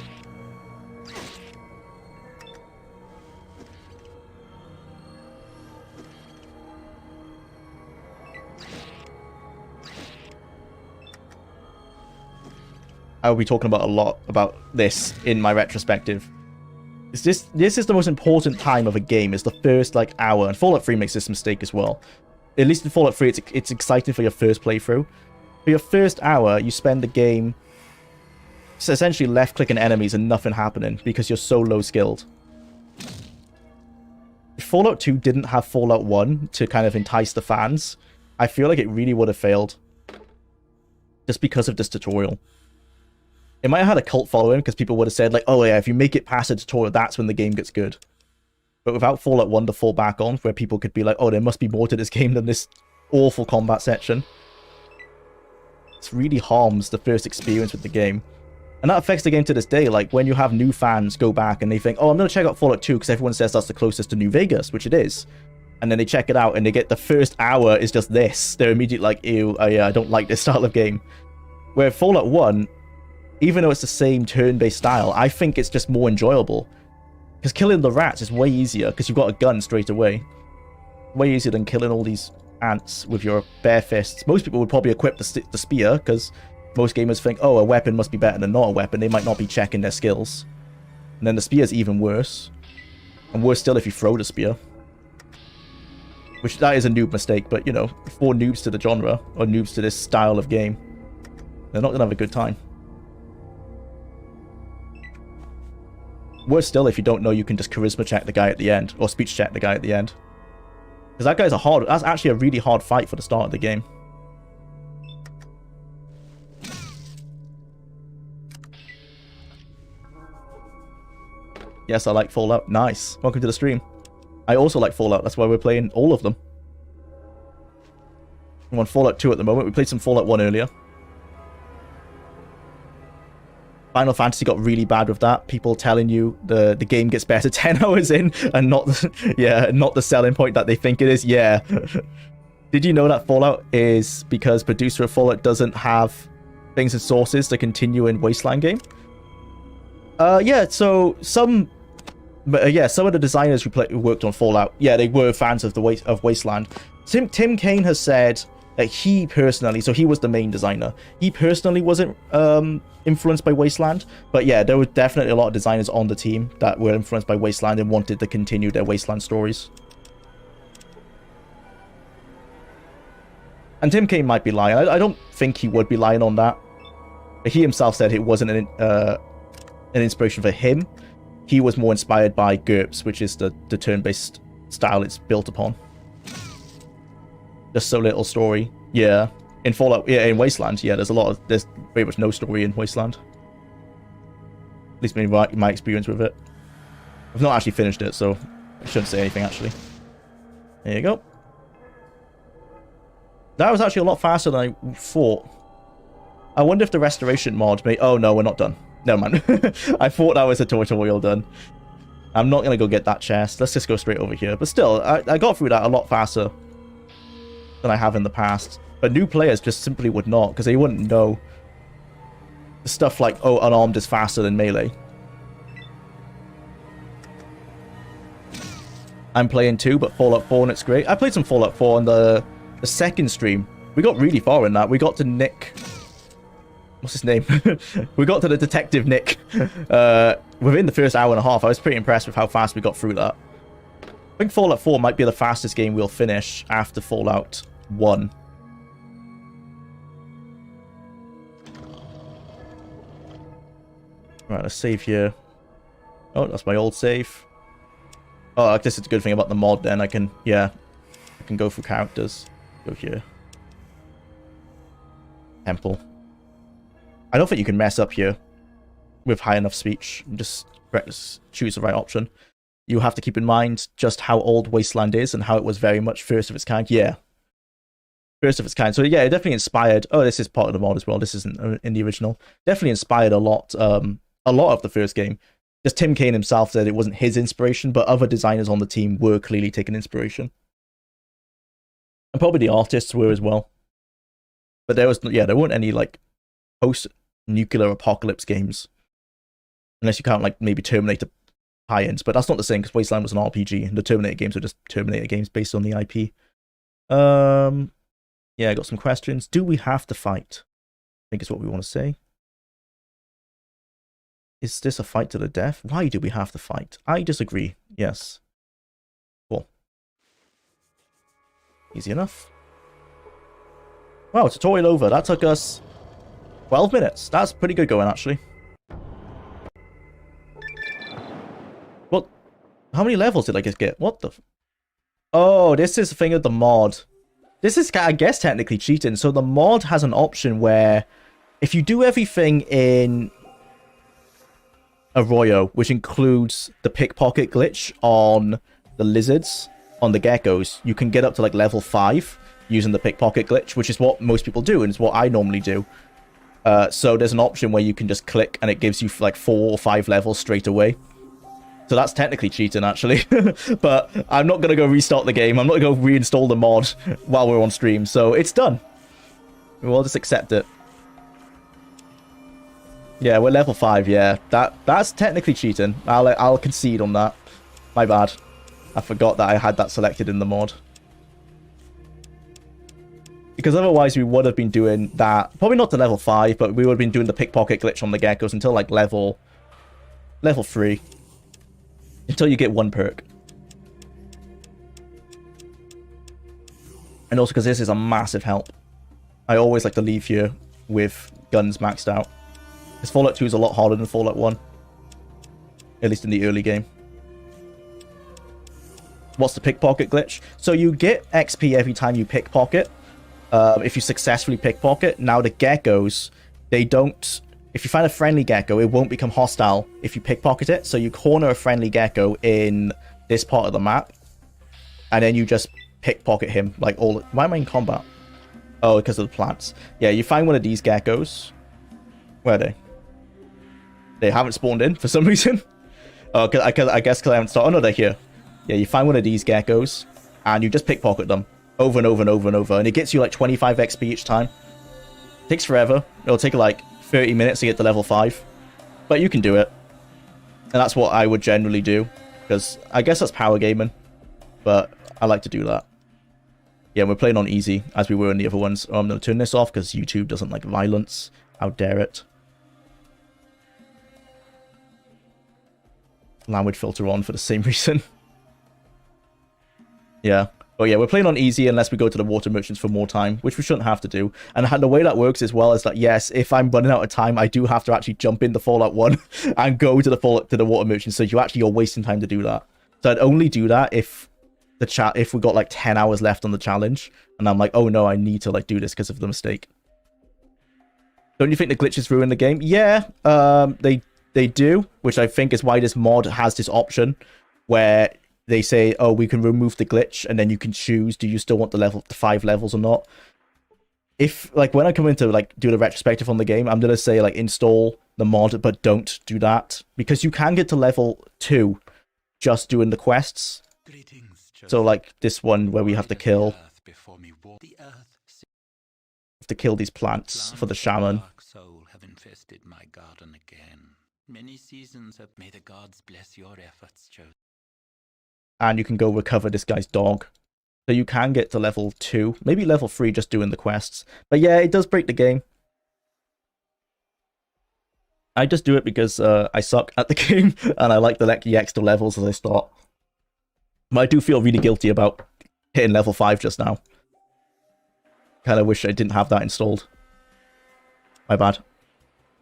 Speaker 1: I will be talking about a lot about this in my retrospective. This is the most important time of a game, is the first, like, hour. And Fallout 3 makes this mistake as well. At least in Fallout 3, it's exciting for your first playthrough. For your first hour, you spend the game essentially left-clicking enemies and nothing happening because you're so low-skilled. If Fallout 2 didn't have Fallout 1 to kind of entice the fans, I feel like it really would have failed. Just because of this tutorial. It might have had a cult following because people would have said, like, oh yeah, if you make it past a tutorial, that's when the game gets good. But without Fallout 1 to fall back on, where people could be like, oh, there must be more to this game than this awful combat section. It really harms the first experience with the game. And that affects the game to this day. Like, when you have new fans go back and they think, oh, I'm going to check out Fallout 2 because everyone says that's the closest to New Vegas, which it is. And then they check it out and they get the first hour is just this. They're immediately like, ew, oh yeah, I don't like this style of game. Where Fallout 1... even though it's the same turn-based style, I think it's just more enjoyable. Because killing the rats is way easier, because you've got a gun straight away. Way easier than killing all these ants with your bare fists. Most people would probably equip the spear, because most gamers think, oh, a weapon must be better than not a weapon. They might not be checking their skills. And then the spear is even worse. And worse still if you throw the spear. Which, that is a noob mistake, but, you know, for noobs to the genre, or noobs to this style of game, they're not going to have a good time. Worse still if you don't know you can just charisma check the guy at the end, or speech check the guy at the end. Because that guy's that's actually a really hard fight for the start of the game. Yes, I like Fallout. Nice. Welcome to the stream. I also like Fallout. That's why we're playing all of them. I'm on Fallout 2 at the moment. We played some Fallout 1 earlier. Final Fantasy got really bad with that. People telling you the game gets better 10 hours in, and not the selling point that they think it is. Yeah. Did you know that Fallout is because producer of Fallout doesn't have things and sources to continue in Wasteland game? Yeah, so some of the designers who worked on Fallout, yeah, they were fans of Wasteland. Tim Kaine has said that he personally, so he was the main designer, he personally wasn't influenced by Wasteland, but yeah, there were definitely a lot of designers on the team that were influenced by Wasteland and wanted to continue their Wasteland stories. And Tim Kaine might be lying. I don't think he would be lying on that. He himself said it wasn't an inspiration for him. He was more inspired by GURPS, which is the turn-based style it's built upon. Just so little story. Yeah. In Fallout, yeah, in Wasteland, yeah, there's very much no story in Wasteland. At least my experience with it. I've not actually finished it, so I shouldn't say anything, actually. There you go. That was actually a lot faster than I thought. I wonder if the restoration mod may... Oh, no, we're not done. Never mind. I thought that was a tutorial done. I'm not going to go get that chest. Let's just go straight over here. But still, I got through that a lot faster than I have in the past. But new players just simply would not, because they wouldn't know stuff like, oh, unarmed is faster than melee. I'm playing 2, but Fallout 4 and it's great. I played some Fallout 4 on the second stream. We got really far in that. We got to Nick... What's his name? We got to the Detective Nick within the first hour and a half. I was pretty impressed with how fast we got through that. I think Fallout 4 might be the fastest game we'll finish after Fallout 1. Right, let's save here. Oh, that's my old save. Oh, I guess it's a good thing about the mod then. I can go through characters. Go here. Temple. I don't think you can mess up here with high enough speech. Just choose the right option. You have to keep in mind just how old Wasteland is and how it was very much first of its kind. Yeah. First of its kind. So yeah, it definitely inspired... Oh, this is part of the mod as well. This isn't in the original. Definitely inspired a lot of the first game. Just Tim Kaine himself said it wasn't his inspiration, but other designers on the team were clearly taking inspiration. And probably the artists were as well. But there weren't any like post-nuclear apocalypse games. Unless you count like maybe Terminator tie-ins, but that's not the same because Wasteland was an RPG and the Terminator games are just Terminator games based on the IP. Yeah, I got some questions. Do we have to fight? I think is what we want to say. Is this a fight to the death? Why do we have to fight? I disagree. Yes. Cool. Easy enough. Wow, tutorial over. That took us 12 minutes. That's pretty good going, actually. What? How many levels did I just get? What the... Oh, this is the thing of the mod. This is, I guess, technically cheating. So the mod has an option where if you do everything in Arroyo, which includes the pickpocket glitch on the lizards, on the geckos, you can get up to like level 5 using the pickpocket glitch, which is what most people do and it's what I normally do. So there's an option where you can just click and it gives you like 4 or 5 levels straight away. So that's technically cheating, actually. But I'm not going to go restart the game. I'm not going to reinstall the mod while we're on stream. So it's done. We'll just accept it. Yeah, we're level 5, yeah. That's technically cheating. I'll concede on that. My bad. I forgot that I had that selected in the mod. Because otherwise we would have been doing that. Probably not to level 5, but we would have been doing the pickpocket glitch on the geckos until like level 3. Until you get one perk. And also because this is a massive help. I always like to leave here with guns maxed out. Because Fallout 2 is a lot harder than Fallout 1. At least in the early game. What's the pickpocket glitch? So you get XP every time you pickpocket. If you successfully pickpocket. Now the geckos, they don't... If you find a friendly gecko, it won't become hostile if you pickpocket it. So you corner a friendly gecko in this part of the map. And then you just pickpocket him. Like all... Why am I in combat? Oh, because of the plants. Yeah, you find one of these geckos. Where are they? They haven't spawned in for some reason. Oh, I guess because I haven't started. Oh, no, they're here. Yeah, you find one of these geckos, and you just pickpocket them over and over and over and over, and it gets you like 25 XP each time. Takes forever. It'll take like 30 minutes to get to level 5, but you can do it. And that's what I would generally do, because I guess that's power gaming, but I like to do that. Yeah, we're playing on easy, as we were in the other ones. Oh, I'm going to turn this off, because YouTube doesn't like violence. How dare it. Language filter on for the same reason. Yeah. But yeah, we're playing on easy unless we go to the water merchants for more time, which we shouldn't have to do. And the way that works as well is that, yes, if I'm running out of time, I do have to actually jump into Fallout 1 and go to the water merchants. So you actually are wasting time to do that. So I'd only do that if we got like 10 hours left on the challenge, and I'm like, oh no, I need to like do this because of the mistake. Don't you think the glitches ruin the game? Yeah, they do, which I think is why this mod has this option where they say, oh, we can remove the glitch, and then you can choose, do you still want the 5 levels or not? If, like, when I come in to, like, do the retrospective on the game, I'm gonna say, like, install the mod, but don't do that. Because you can get to level 2 just doing the quests. So, like, this one where we have to kill these plants for the shaman.
Speaker 5: My garden again. Many seasons have may the gods bless your efforts, Joe.
Speaker 1: And you can go recover this guy's dog. So you can get to level 2, maybe level 3 just doing the quests. But yeah, it does break the game. I just do it because I suck at the game, and I like the extra levels as I start. But I do feel really guilty about hitting level 5 just now. Kind of wish I didn't have that installed. My bad.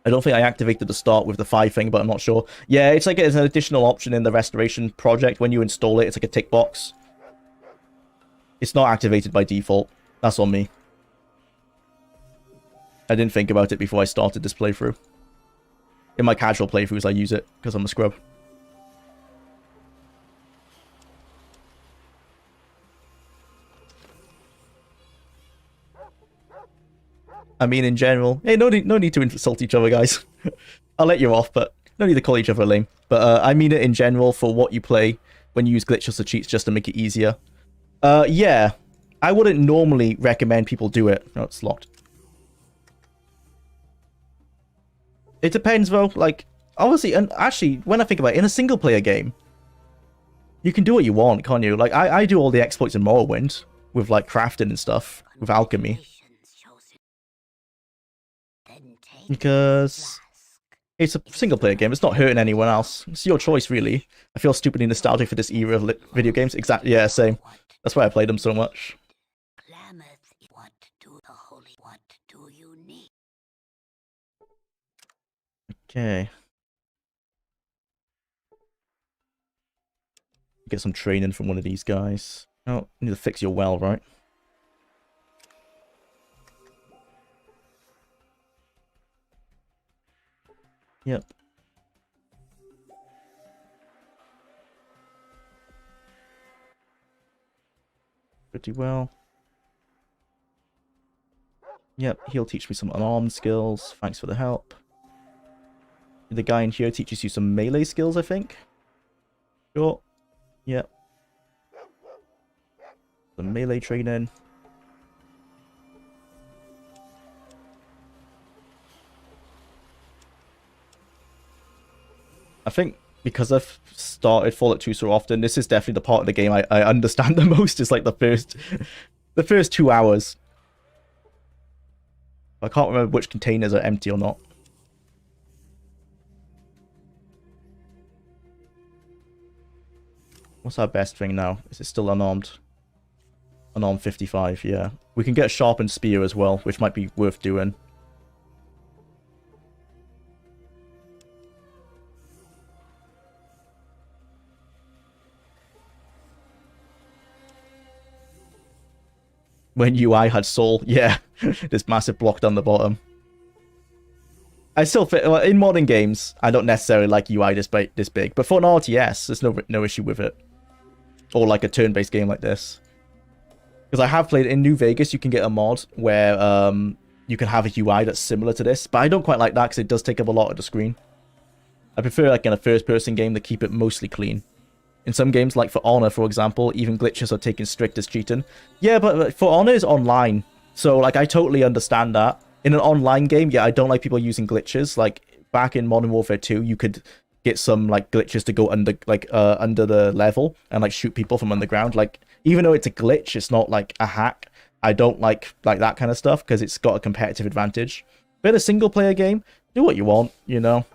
Speaker 1: I don't think I activated the start with the 5 thing, but I'm not sure. Yeah, it's like it's an additional option in the restoration project. When you install it, it's like a tick box. It's not activated by default. That's on me. I didn't think about it before I started this playthrough. In my casual playthroughs, I use it because I'm a scrub. I mean, in general, hey, no need to insult each other, guys. I'll let you off, but no need to call each other lame. But I mean it in general for what you play when you use glitches or cheats just to make it easier. Yeah, I wouldn't normally recommend people do it. No, it's locked. It depends, though. Like, obviously, and actually, when I think about it, in a single-player game, you can do what you want, can't you? Like, I do all the exploits in Morrowind with, like, crafting and stuff, with alchemy. Because it's a single-player game. It's not hurting anyone else. It's your choice, really. I feel stupidly nostalgic for this era of video games. Exactly. Yeah, same. That's why I played them so much. Okay. Get some training from one of these guys. Oh, you need to fix your well, right? Yep. Pretty well. Yep, he'll teach me some unarmed skills. Thanks for the help. The guy in here teaches you some melee skills, I think. Sure. Yep. Some melee training. I think because I've started Fallout 2 so often, this is definitely the part of the game I understand the most. Is like the first 2 hours. I can't remember which containers are empty or not. What's our best thing now? Is it still unarmed? Unarmed 55, yeah. We can get a sharpened spear as well, which might be worth doing. When UI had soul, yeah. This massive block down the bottom. I still fit in modern games. I don't necessarily like UI this big, but for an RTS, there's no issue with it. Or like a turn-based game like this. Because I have played in New Vegas, you can get a mod where you can have a UI that's similar to this, but I don't quite like that because it does take up a lot of the screen. I prefer like in a first-person game to keep it mostly clean. In some games, like for Honor, for example, even glitches are taken strict as cheating. Yeah, but for Honor is online, so like I totally understand that. In an online game, yeah, I don't like people using glitches. Like back in Modern Warfare 2, you could get some like glitches to go under under the level and like shoot people from underground. Like even though it's a glitch, it's not like a hack. I don't like that kind of stuff because it's got a competitive advantage. But in a single player game, do what you want, you know.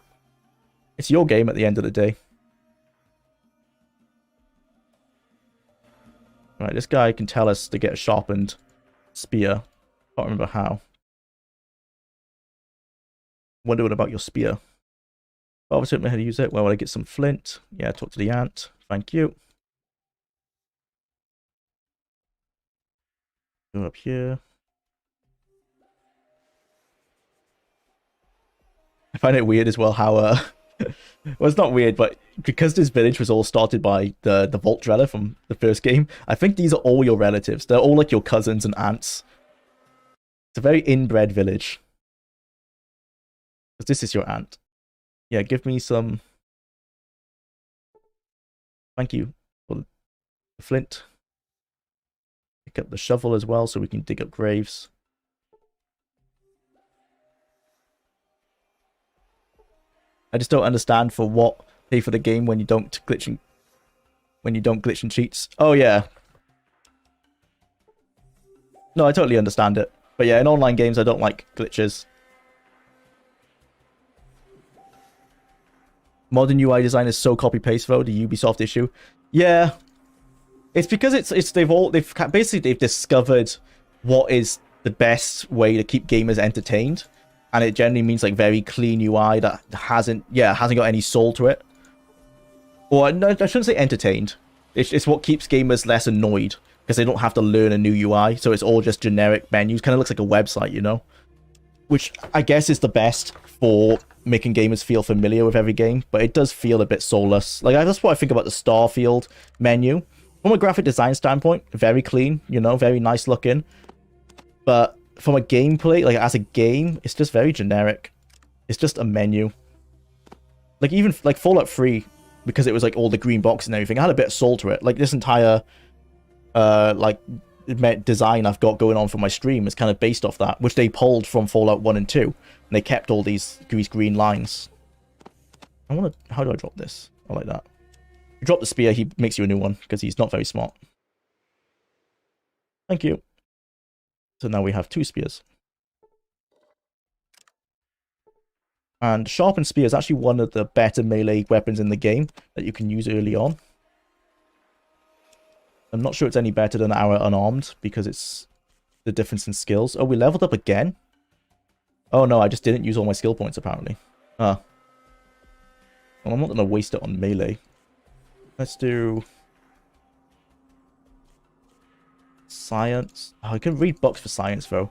Speaker 1: It's your game at the end of the day. Right, this guy can tell us to get a sharpened spear. Can't remember how. Wonder what about your spear? Obviously, don't know how to use it. Where will I get some flint? Yeah, talk to the ant. Thank you. Go up here. I find it weird as well how well, it's not weird, but because this village was all started by the Vault Dweller from the first game, I think these are all your relatives. They're all like your cousins and aunts. It's a very inbred village. Because this is your aunt. Yeah, give me some. Thank you for the flint. Pick up the shovel as well so we can dig up graves. I just don't understand for what pay for the game when you don't glitch and cheats. Oh yeah. No, I totally understand it. But yeah, in online games I don't like glitches. Modern UI design is so copy paste though, the Ubisoft issue. Yeah. It's because they've discovered what is the best way to keep gamers entertained. And it generally means like very clean UI that hasn't got any soul to it. Or no, I shouldn't say entertained. It's what keeps gamers less annoyed because they don't have to learn a new UI. So it's all just generic menus. Kind of looks like a website, you know? Which I guess is the best for making gamers feel familiar with every game. But it does feel a bit soulless. Like that's what I think about the Starfield menu. From a graphic design standpoint, very clean, you know, very nice looking. But from a gameplay, like as a game, it's just very generic. It's just a menu. Like even like Fallout 3, because it was like all the green box and everything, I had a bit of soul to it. Like this entire like design I've got going on for my stream is kind of based off that, which they pulled from Fallout 1 and 2. And they kept all these green lines. How do I drop this? I like that. You drop the spear, he makes you a new one because he's not very smart. Thank you. So now we have 2 spears. And sharpened spear is actually one of the better melee weapons in the game that you can use early on. I'm not sure it's any better than our unarmed because it's the difference in skills. Oh, we leveled up again? Oh no, I just didn't use all my skill points apparently. Well, I'm not going to waste it on melee. Let's do science. Oh, I can read books for science though.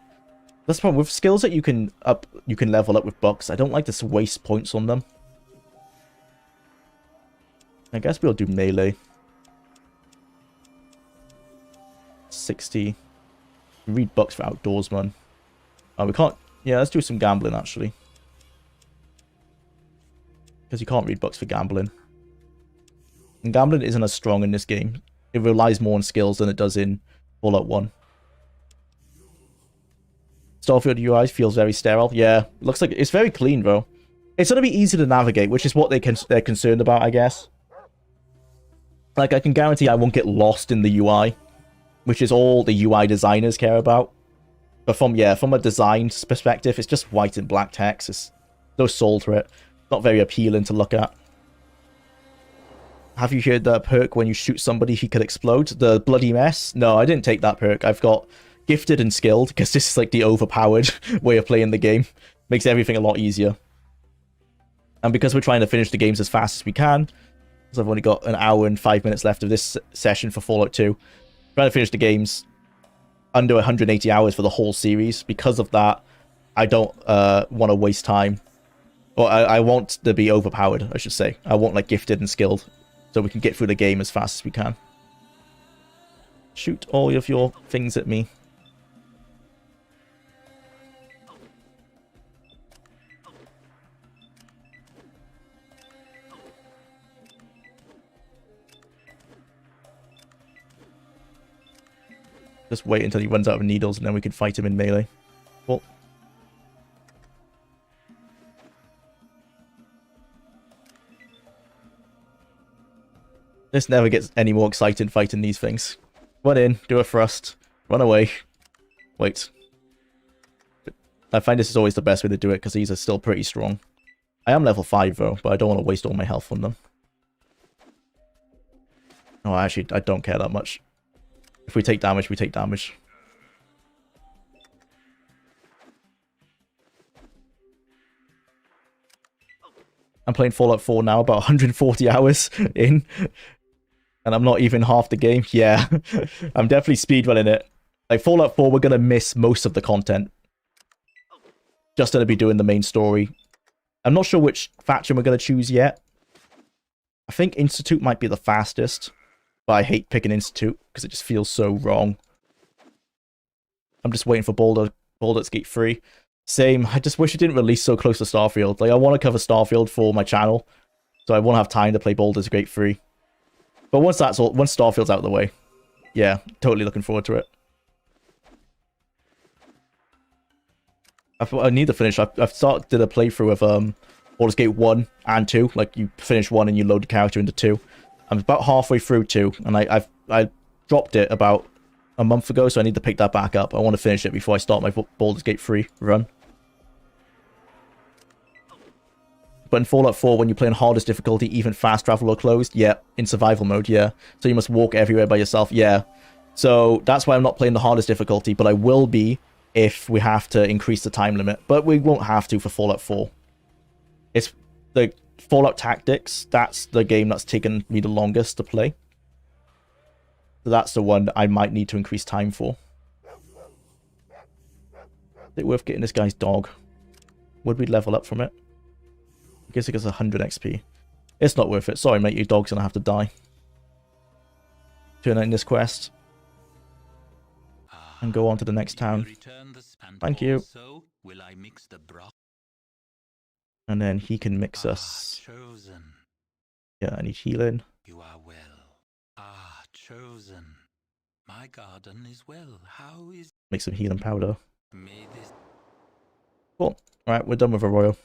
Speaker 1: That's the problem with skills that you can level up with books. I don't like to waste points on them. I guess we'll do melee. 60. Read books for outdoorsman. Oh, we can't. Yeah, let's do some gambling actually. Because you can't read books for gambling. And gambling isn't as strong in this game. It relies more on skills than it does in Fallout 1. Starfield UI feels very sterile. Yeah, looks like it's very clean, bro. It's going to be easy to navigate, which is what they're concerned about, I guess. Like, I can guarantee I won't get lost in the UI, which is all the UI designers care about. But from a design perspective, it's just white and black text. It's no soul to it. Not very appealing to look at. Have you heard that perk when you shoot somebody he could explode? The bloody mess? No, I didn't take that perk. I've got gifted and skilled, because this is like the overpowered way of playing the game. Makes everything a lot easier. And because we're trying to finish the games as fast as we can, because I've only got an hour and 5 minutes left of this session for Fallout 2, trying to finish the games under 180 hours for the whole series. Because of that, I don't want to waste time. Or I want to be overpowered, I should say. I want like gifted and skilled, so we can get through the game as fast as we can. Shoot all of your things at me. Just wait until he runs out of needles and then we can fight him in melee. Cool. This never gets any more exciting fighting these things. Run in, do a thrust, run away. Wait. I find this is always the best way to do it because these are still pretty strong. I am level 5 though, but I don't want to waste all my health on them. Oh, actually, I don't care that much. If we take damage, we take damage. I'm playing Fallout 4 now, about 140 hours in. And I'm not even half the game. Yeah, I'm definitely speedrunning it. Like, Fallout 4, we're going to miss most of the content. Just going to be doing the main story. I'm not sure which faction we're going to choose yet. I think Institute might be the fastest. But I hate picking Institute, because it just feels so wrong. I'm just waiting for Baldur's Gate 3. Same, I just wish it didn't release so close to Starfield. Like, I want to cover Starfield for my channel, so I won't have time to play Baldur's Gate 3. But once Starfield's out of the way, yeah, totally looking forward to it. I need to finish. I've did a playthrough of Baldur's Gate 1 and 2. Like, you finish 1 and you load the character into 2. I'm about halfway through 2, and I dropped it about a month ago, so I need to pick that back up. I want to finish it before I start my Baldur's Gate 3 run. But in Fallout 4, when you play on hardest difficulty, even fast travel are closed. Yeah, in survival mode, yeah. So you must walk everywhere by yourself, yeah. So that's why I'm not playing the hardest difficulty, but I will be if we have to increase the time limit. But we won't have to for Fallout 4. It's the Fallout Tactics, that's the game that's taken me the longest to play. So that's the one that I might need to increase time for. Is it worth getting this guy's dog? Would we level up from it? I guess it gets 100 XP. It's not worth it. Sorry, mate, your dog's gonna have to die. Turn in this quest. And go on to the next town. Thank you. And then he can mix us. Yeah, I need healing.
Speaker 5: You are well. Chosen. My garden is well. How is...
Speaker 1: Make some healing powder.
Speaker 5: May this...
Speaker 1: Cool. Alright, we're done with Arroyo.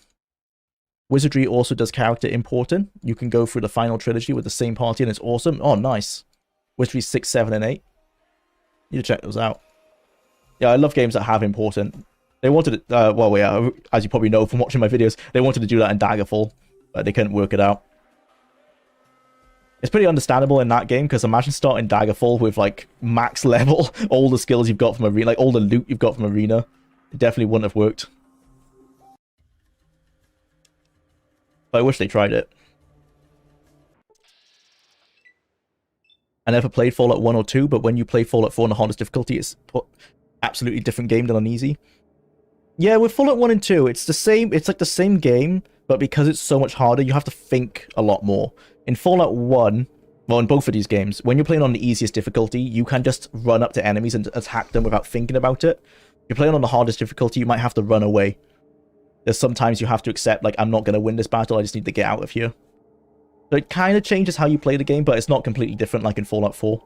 Speaker 1: Wizardry also does character importing. You can go through the final trilogy with the same party and it's awesome. Oh, nice. Wizardry 6, 7, and 8. Need to check those out. Yeah, I love games that have important. They wanted it, well, yeah, as you probably know from watching my videos, they wanted to do that in Daggerfall, but they couldn't work it out. It's pretty understandable in that game, because imagine starting Daggerfall with, like, max level, all the skills you've got from Arena, like, all the loot you've got from Arena. It definitely wouldn't have worked. But I wish they tried it. I never played Fallout 1 or 2, but when you play Fallout 4 on the hardest difficulty, it's absolutely different game than on easy. Yeah, with Fallout 1 and 2, it's the same, it's like the same game, but because it's so much harder, you have to think a lot more. In Fallout 1, well, in both of these games, when you're playing on the easiest difficulty, you can just run up to enemies and attack them without thinking about it. If you're playing on the hardest difficulty, you might have to run away. There's sometimes you have to accept, like, I'm not going to win this battle, I just need to get out of here. So it kind of changes how you play the game, but it's not completely different like in Fallout 4.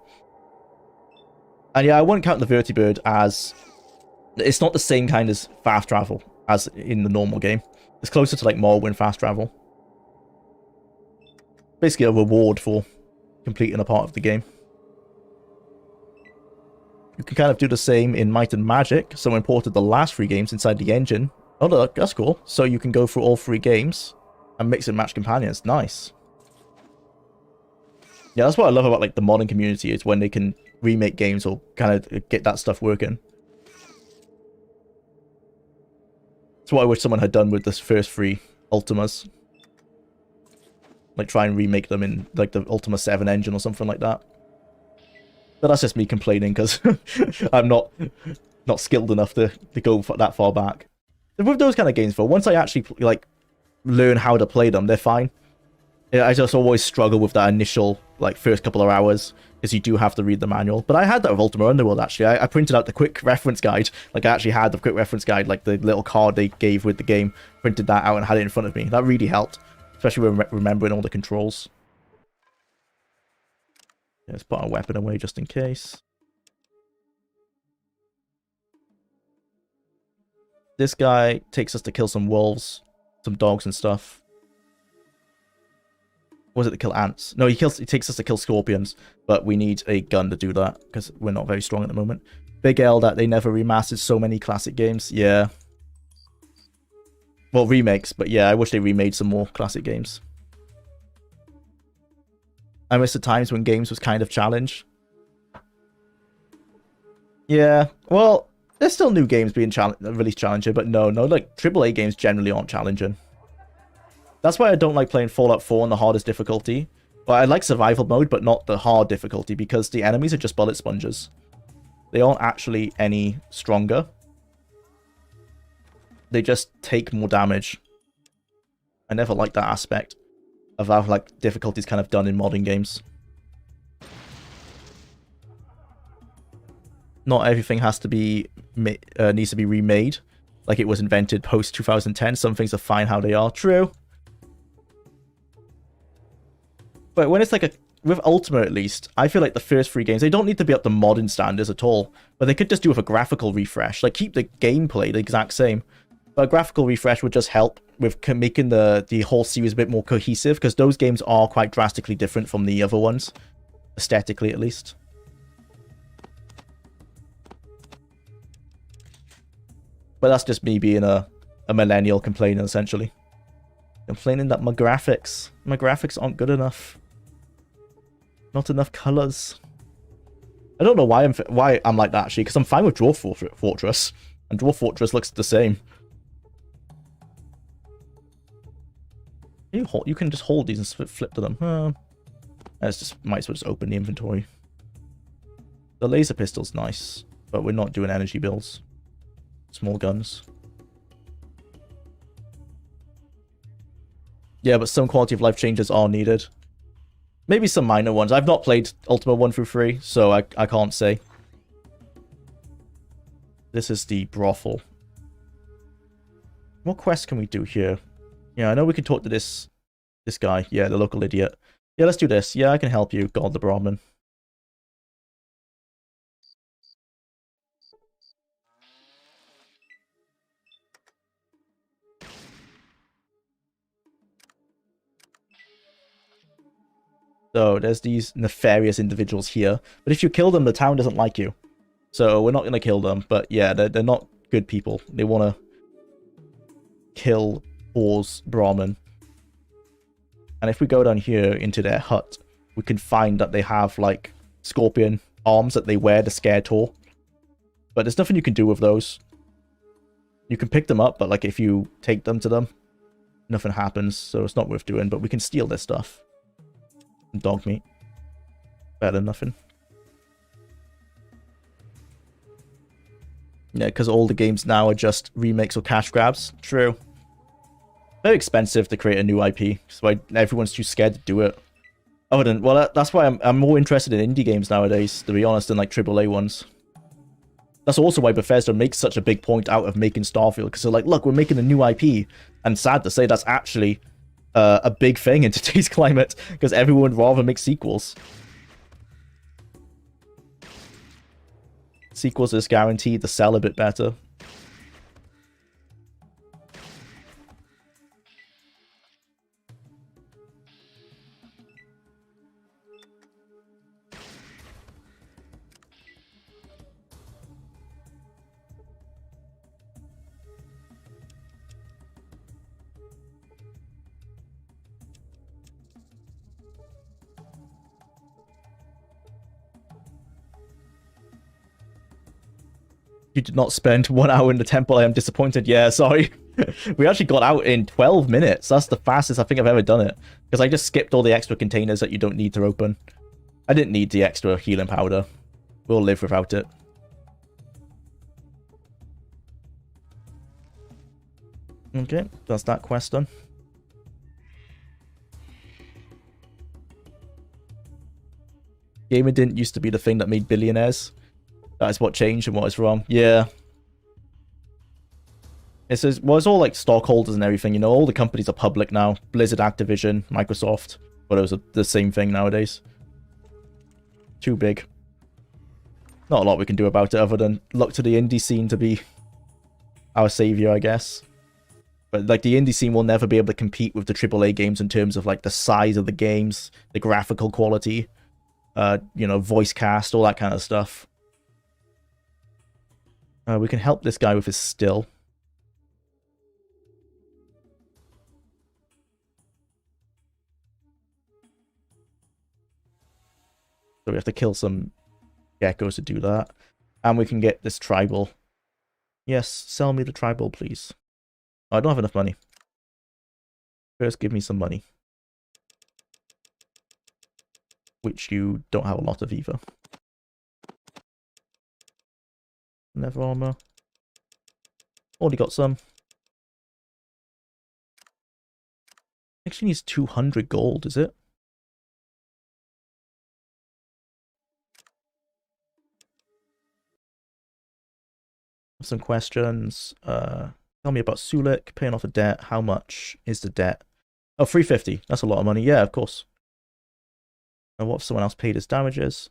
Speaker 1: And yeah, I wouldn't count the Vertibird as... It's not the same kind of fast travel as in the normal game. It's closer to like Morrowind fast travel. Basically a reward for completing a part of the game. You can kind of do the same in Might and Magic. Someone imported the last 3 games inside the engine. Oh look, that's cool. So you can go through all 3 games and mix and match companions. Nice. Yeah, that's what I love about like the modern community, is when they can remake games or kind of get that stuff working. That's what I wish someone had done with this first 3 Ultimas. Like try and remake them in like the Ultima 7 engine or something like that. But that's just me complaining because I'm not skilled enough to go that far back. With those kind of games, though, once I actually like learn how to play them, they're fine. I just always struggle with that initial like first couple of hours because you do have to read the manual. But I had that with Ultima Underworld actually. I printed out the quick reference guide. Like I actually had the quick reference guide, like the little card they gave with the game. Printed that out and had it in front of me. That really helped, especially when remembering all the controls. Let's put our weapon away just in case. This guy takes us to kill some wolves, some dogs and stuff. Was it to kill ants? No, he takes us to kill scorpions, but we need a gun to do that because we're not very strong at the moment. Big L that they never remastered so many classic games. Yeah. Well, remakes, but yeah, I wish they remade some more classic games. I miss the times when games was kind of challenge. Yeah, well, there's still new games being released challenging, but no, like AAA games generally aren't challenging. That's why I don't like playing Fallout 4 on the hardest difficulty. But I like survival mode, but not the hard difficulty, because the enemies are just bullet sponges. They aren't actually any stronger. They just take more damage. I never liked that aspect of how like difficulty's kind of done in modern games. Not everything has to be needs to be remade, like it was invented post 2010. Some things are fine how they are. True. But when it's like with Ultima at least, I feel like the first 3 games, they don't need to be up to modern standards at all. But they could just do with a graphical refresh. Like keep the gameplay the exact same. But a graphical refresh would just help with making the whole series a bit more cohesive, because those games are quite drastically different from the other ones. Aesthetically, at least. But that's just me being a millennial complaining, essentially. Complaining that my graphics aren't good enough. Not enough colors. I don't know why I'm like that, actually, because I'm fine with Dwarf Fortress. And Dwarf Fortress looks the same. You can just hold these and flip to them. Let's just might as well just open the inventory. The laser pistol's nice, but we're not doing energy bills. Small guns. Yeah, but some quality of life changes are needed. Maybe some minor ones. I've not played Ultima 1 through 3, so I can't say. This is the brothel. What quest can we do here? Yeah, I know we can talk to this guy. Yeah, the local idiot. Yeah, let's do this. Yeah, I can help you, God the Brahmin. So there's these nefarious individuals here. But if you kill them, the town doesn't like you. So we're not going to kill them. But yeah, they're not good people. They want to kill Or's Brahmin. And if we go down here into their hut, we can find that they have like scorpion arms that they wear to scare Tor. But there's nothing you can do with those. You can pick them up, but like if you take them to them, nothing happens. So it's not worth doing. But we can steal their stuff. Dog meat. Better than nothing. Yeah, because all the games now are just remakes or cash grabs. True. Very expensive to create a new IP. So everyone's too scared to do it. Other than, well, that's why I'm more interested in indie games nowadays, to be honest, than like AAA ones. That's also why Bethesda makes such a big point out of making Starfield. Because they're like, look, we're making a new IP. And sad to say, that's actually a big thing in today's climate, because everyone would rather make sequels. Sequels is guaranteed to sell a bit better. You did not spend 1 hour in the temple. I am disappointed. Yeah, sorry. We actually got out in 12 minutes. That's the fastest I think I've ever done it. Because I just skipped all the extra containers that you don't need to open. I didn't need the extra healing powder. We'll live without it. Okay, that's that quest done. Gaming didn't used to be the thing that made billionaires. That is what changed and what is wrong. Yeah. It's all like stockholders and everything, you know. All the companies are public now. Blizzard, Activision, Microsoft. But those are the same thing nowadays. Too big. Not a lot we can do about it other than look to the indie scene to be our savior, I guess. But like the indie scene will never be able to compete with the AAA games in terms of like the size of the games, the graphical quality, you know, voice cast, all that kind of stuff. We can help this guy with his still. So we have to kill some geckos to do that. And we can get this tribal. Yes, sell me the tribal, please. Oh, I don't have enough money. First, give me some money. Which you don't have a lot of either. Leather armor. Already got some. Actually needs 200 gold, is it? Some questions. Tell me about Sulik, paying off a debt. How much is the debt? Oh, 350. That's a lot of money. Yeah, of course. And what if someone else paid his damages?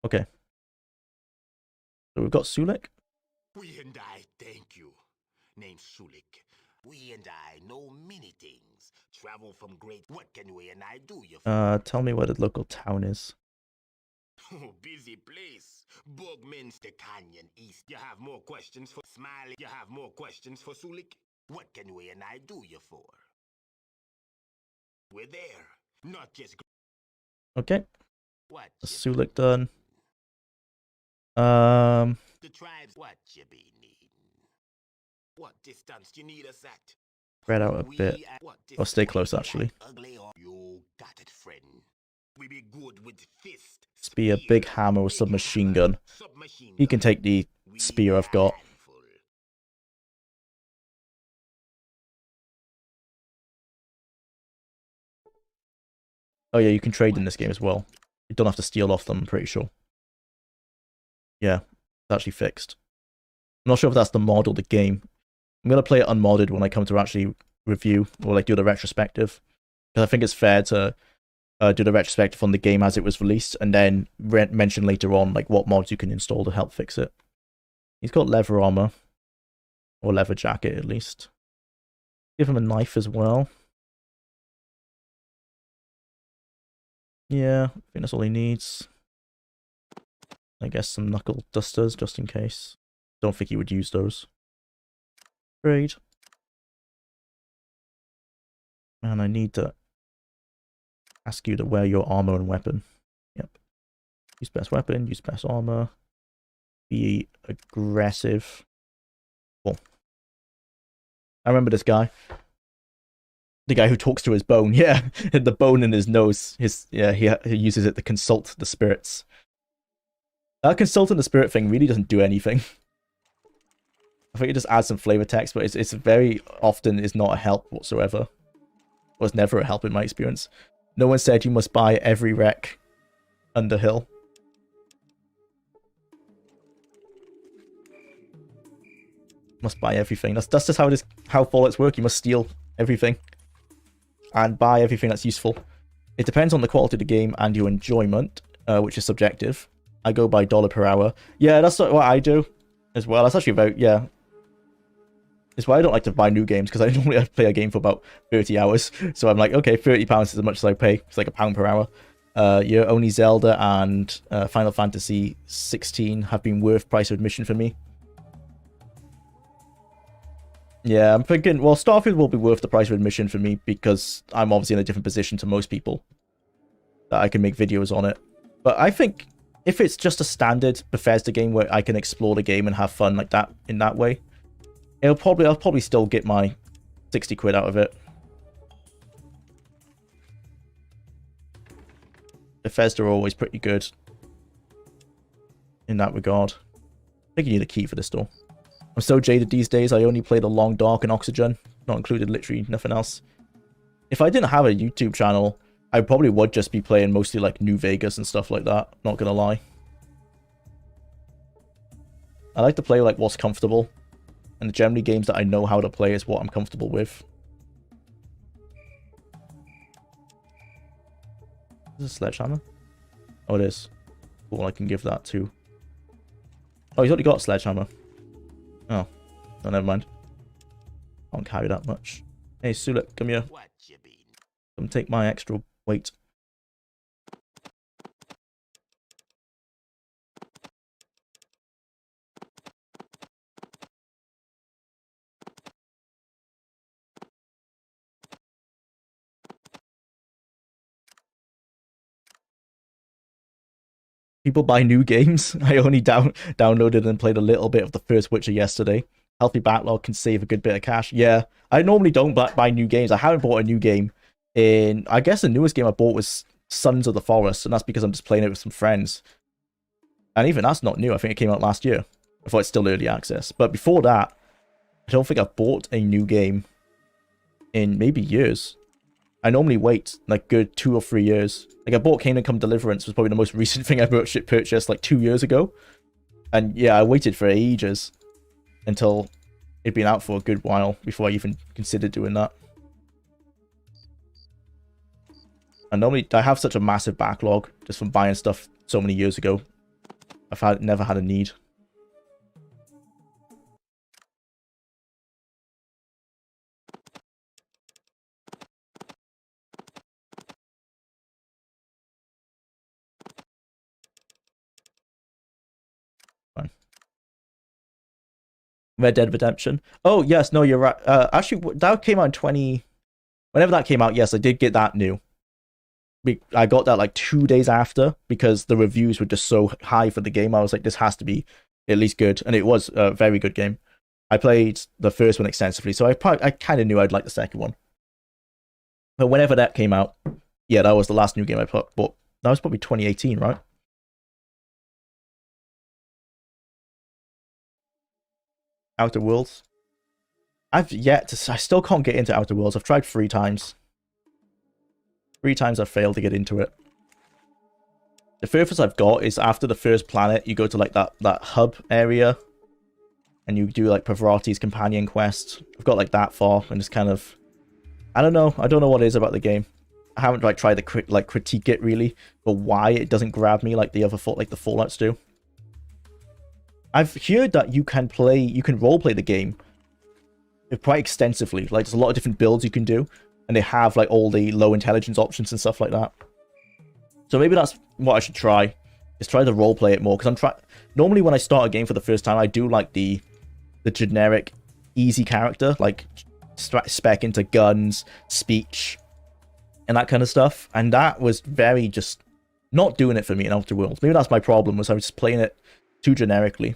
Speaker 1: Okay. So we've got Sulik.
Speaker 2: We and I thank you. Name's Sulik. We and I know many things. Travel from great. What can we and I do you for?
Speaker 1: Tell me where the local town is.
Speaker 2: Oh, busy place. Bugminster Canyon East. You have more questions for Smiley? You have more questions for Sulik? What can we and I do you for? We're there. Not just...
Speaker 1: Okay.
Speaker 2: What?
Speaker 1: Sulik done.
Speaker 2: The tribes. What you be needing? What distance you need us at?
Speaker 1: Spread out a bit. Or stay close, actually.
Speaker 2: You got it, friend. We be good with fist.
Speaker 1: Spear, big hammer, or submachine gun. He can take the spear I've got. Oh yeah, you can trade in this game as well. You don't have to steal off them, I'm pretty sure. Yeah, it's actually fixed. I'm not sure if that's the mod or the game. I'm going to play it unmodded when I come to actually review or like do the retrospective. Because I think it's fair to do the retrospective on the game as it was released and then mention later on like what mods you can install to help fix it. He's got leather armor. Or leather jacket at least. Give him a knife as well. Yeah, I think that's all he needs. I guess some knuckle dusters just in case. Don't think he would use those. Trade. And I need to ask you to wear your armor and weapon. Yep. Use best weapon, use best armor. Be aggressive. Cool. I remember this guy. The guy who talks to his bone. Yeah, the bone in his nose. He uses it to consult the spirits. That consulting the spirit thing really doesn't do anything. I think it just adds some flavor text, but it's very often is not a help whatsoever. Was never a help in my experience. No one said you must buy every wreck Underhill. Must buy everything. That's just how it is. How Fallout's work. You must steal everything and buy everything that's useful. It depends on the quality of the game and your enjoyment, which is subjective. I go by dollar per hour. Yeah, that's what I do as well. That's actually about, yeah. It's why I don't like to buy new games, because I normally play a game for about 30 hours. So I'm like, okay, £30 is as much as I pay. It's like £1 per hour. Yeah, only Zelda and Final Fantasy 16 have been worth price of admission for me. Yeah, I'm thinking, well, Starfield will be worth the price of admission for me because I'm obviously in a different position to most people. that I can make videos on it. But I think if it's just a standard Bethesda game where I can explore the game and have fun like that in that way, I'll probably still get my 60 quid out of it. Bethesda are always pretty good in that regard. I think you need a key for this door. I'm so jaded these days, I only play The Long Dark and Oxygen. Not included literally nothing else. If I didn't have a YouTube channel, I probably would just be playing mostly like New Vegas and stuff like that. Not gonna lie. I like to play like what's comfortable. And generally games that I know how to play is what I'm comfortable with. Is this a sledgehammer? Oh, it is. Cool, I can give that to... Oh, he's already got a sledgehammer. Oh. Oh, never mind. I don't carry that much. Hey, Sulik, come here.
Speaker 2: What you been?
Speaker 1: Come take my extra weight. People buy new games. I only downloaded and played a little bit of the first Witcher yesterday. Healthy backlog can save a good bit of cash. Yeah, I normally don't buy new games. I haven't bought a new game in... I guess the newest game I bought was Sons of the Forest, and that's because I'm just playing it with some friends. And even that's not new. I think it came out last year. I thought it's still early access. But before that, I don't think I've bought a new game in maybe years. I normally wait like good 2 or 3 years. Like I bought Kingdom Come Deliverance, was probably the most recent thing I purchased like 2 years ago. And yeah, I waited for ages until it'd been out for a good while before I even considered doing that. And normally I have such a massive backlog just from buying stuff so many years ago. I've never had a need. Fine. Red Dead Redemption. Oh yes, no, you're right. Actually, that came out in 20. Whenever that came out, yes, I did get that new. I got that like 2 days after because the reviews were just so high for the game. I was like, this has to be at least good, and it was a very good game. I played the first one extensively, so I kind of knew I'd like the second one. But whenever that came out, yeah, that was the last new game I bought. That was probably 2018, right? Outer Worlds. I still can't get into Outer Worlds. I've tried 3 times. 3 times I've failed to get into it. The furthest I've got is after the first planet, you go to like that hub area. And you do like Pavarotti's companion quest. I've got like that far and it's kind of... I don't know what it is about the game. I haven't like tried to critique it really, but why it doesn't grab me like the other like the Fallouts do. I've heard that you can roleplay the game quite extensively. Like there's a lot of different builds you can do, and they have like all the low intelligence options and stuff like that. So maybe that's what I should try. Is try to roleplay it more, because normally when I start a game for the first time, I do like the generic easy character, like spec into guns, speech, and that kind of stuff. And that was very just not doing it for me in Outer Worlds. Maybe that's my problem, was I was just playing it too generically.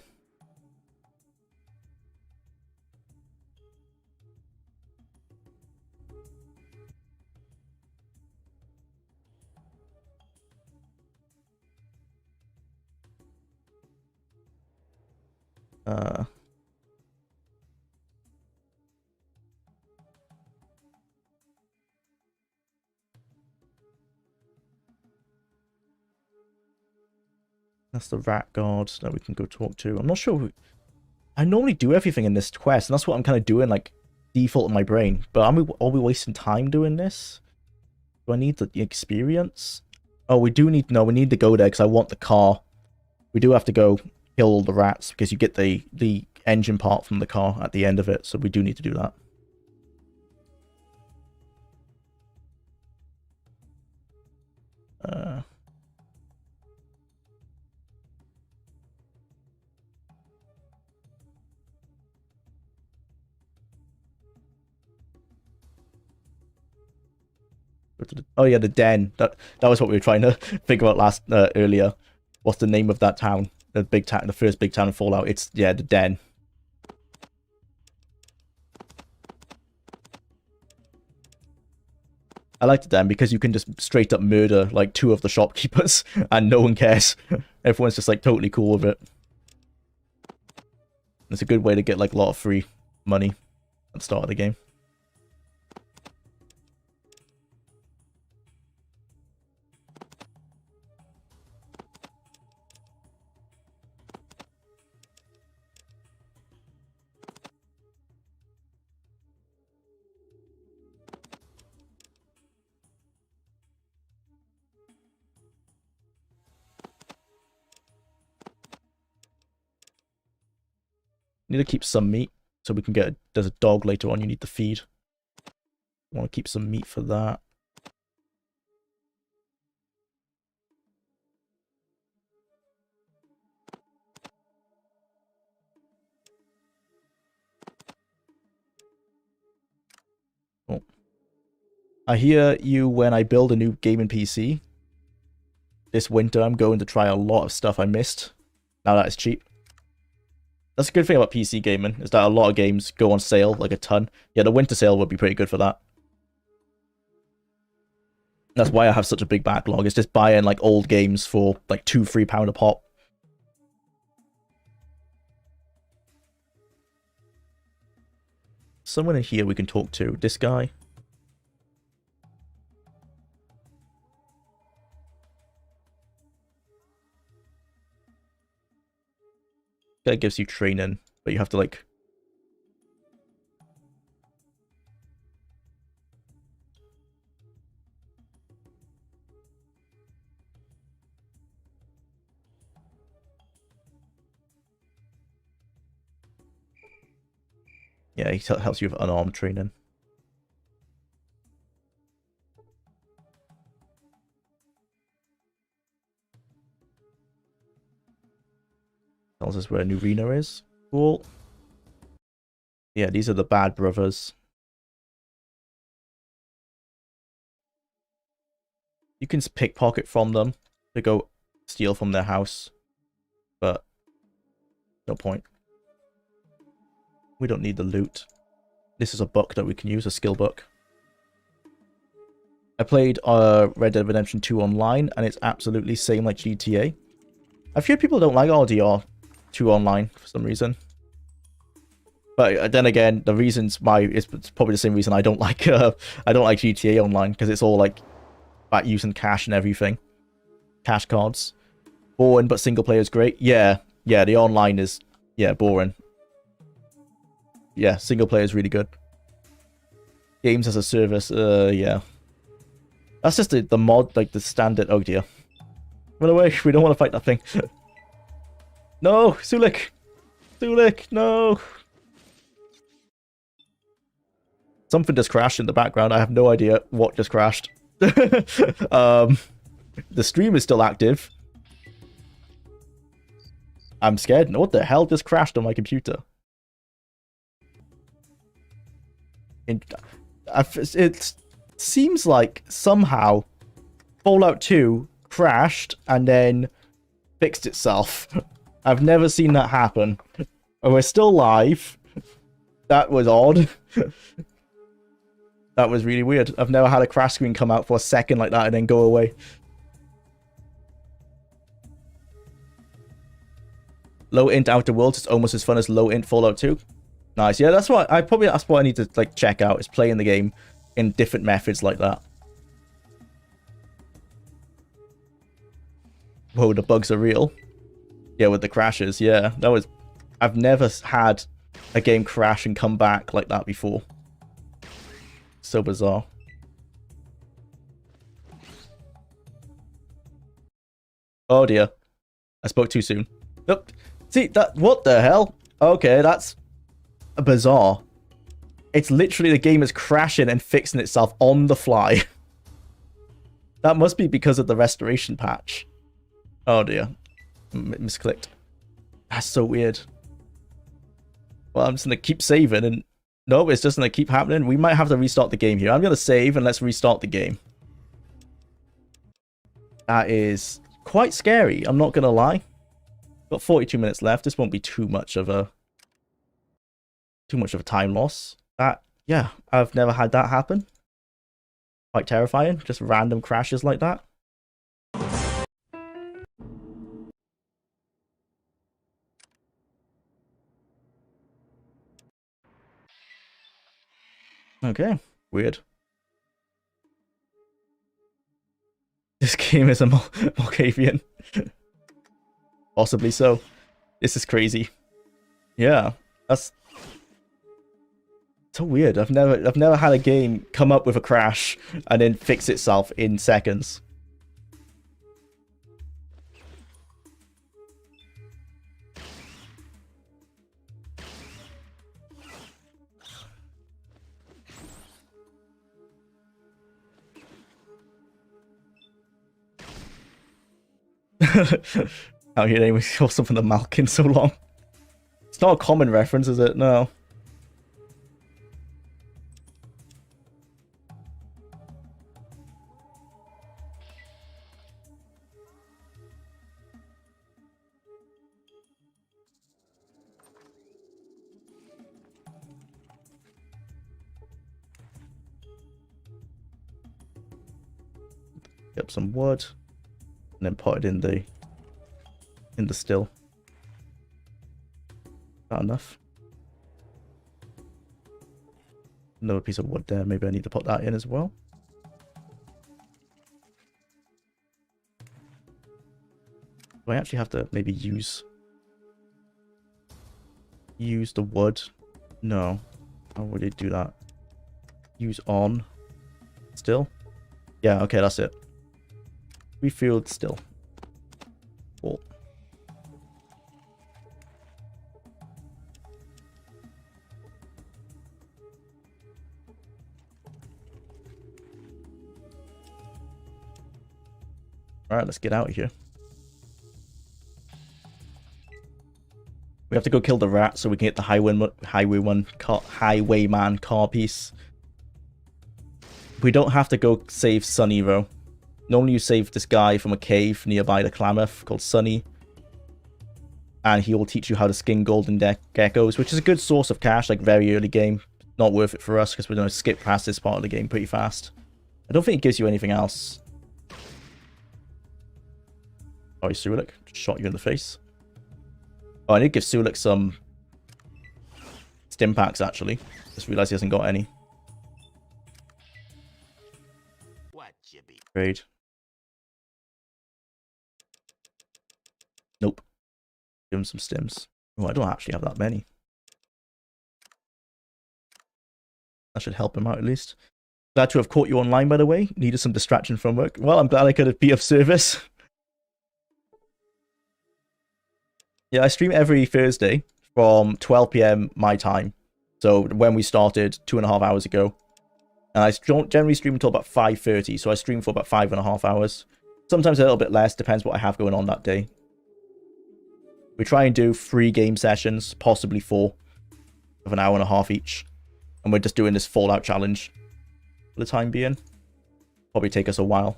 Speaker 1: That's the rat guard that we can go talk to. I'm not sure I normally do everything in this quest, and that's what I'm kind of doing, like, default in my brain. But are we wasting time doing this? Do I need the experience? Oh, we need to go there, because I want the car. We do have to go kill all the rats, because you get the engine part from the car at the end of it, so we do need to do that. Oh yeah, the den. That was what we were trying to figure out earlier. What's the name of that town? The big town, the first big town in Fallout. It's the den. I like the den because you can just straight up murder like 2 of the shopkeepers and no one cares. Everyone's just like totally cool with it. It's a good way to get like a lot of free money at the start of the game. Need to keep some meat so we can get there's a dog later on you need to feed. Want to keep some meat for that. Oh. I hear you when I build a new gaming PC. This winter I'm going to try a lot of stuff I missed. Now that it's cheap. That's a good thing about PC gaming, is that a lot of games go on sale, like a ton. Yeah, the winter sale would be pretty good for that. That's why I have such a big backlog, it's just buying like old games for like £2-3 a pop. Someone in here we can talk to. This guy. That gives you training, but you have to like... Yeah, he helps you with unarmed training. Tells us where Nurina is. Cool. Yeah, these are the bad brothers. You can pickpocket from them to go steal from their house. But no point. We don't need the loot. This is a book that we can use, a skill book. I played Red Dead Redemption 2 online, and it's absolutely same like GTA. I've heard people don't like RDR 2 online for some reason. But then again, the reasons why it's probably the same reason I don't like GTA online, because it's all like about using cash and everything, cash cards. Boring, but single player is great. Yeah, the online is boring. Yeah, single player is really good. Games as a service, yeah. That's just the mod, like the standard. Oh dear, run away! We don't want to fight that thing. No, Sulik, no. Something just crashed in the background. I have no idea what just crashed. The stream is still active. I'm scared. What the hell just crashed on my computer? It seems like somehow Fallout 2 crashed and then fixed itself. I've never seen that happen. Oh, we're still live. That was odd. That was really weird. I've never had a crash screen come out for a second like that and then go away. Low int Outer Worlds is almost as fun as low int Fallout 2. Nice. Yeah, that's what I need to like check out, is playing the game in different methods like that. Whoa, the bugs are real. Yeah, with the crashes. Yeah, that was... I've never had a game crash and come back like that before. So bizarre. Oh dear. I spoke too soon. Nope. See, that... What the hell? Okay, that's... bizarre. It's literally the game is crashing and fixing itself on the fly. That must be because of the restoration patch. Oh dear. Misclicked. That's so weird. Well, I'm just gonna keep saving and... Nope, it's just gonna keep happening. We might have to restart the game here. I'm gonna save and let's restart the game. That is quite scary. I'm not gonna lie. Got 42 minutes left. This won't be too much of a time loss. That, yeah, I've never had that happen. Quite terrifying. Just random crashes like that. Okay, weird. This game is a Malkavian. Possibly so. This is crazy. Yeah, that's so weird. I've never had a game come up with a crash and then fix itself in seconds. How your name was also from the Malkin so long. It's not a common reference, is it? No. Get some wood, and then put it in the still. Not enough. Another piece of wood there. Maybe I need to put that in as well. Do I actually have to maybe use the wood? No. How would it do that? Use on still? Yeah, okay, that's it. Refueled still. Cool. Alright, let's get out of here. We have to go kill the rat so we can get the highwayman car piece. We don't have to go save Sunny though. Normally you save this guy from a cave nearby the Klamath called Sunny. And he will teach you how to skin golden geckos, which is a good source of cash, like very early game. Not worth it for us because we're going to skip past this part of the game pretty fast. I don't think it gives you anything else. Sorry, Sulik. Shot you in the face. Oh, I need to give Sulik some stim packs, actually. Just realized he hasn't got any. Trade. Nope. Give him some stims. Oh, I don't actually have that many. That should help him out at least. Glad to have caught you online, by the way. Needed some distraction from work. Well, I'm glad I could be of service. Yeah, I stream every Thursday from 12 PM my time. So when we started 2.5 hours ago. And I don't generally stream until about 5:30, so I stream for about 5.5 hours. Sometimes a little bit less, depends what I have going on that day. We try and do 3 game sessions, possibly 4, of an hour and a half each. And we're just doing this Fallout challenge for the time being. Probably take us a while.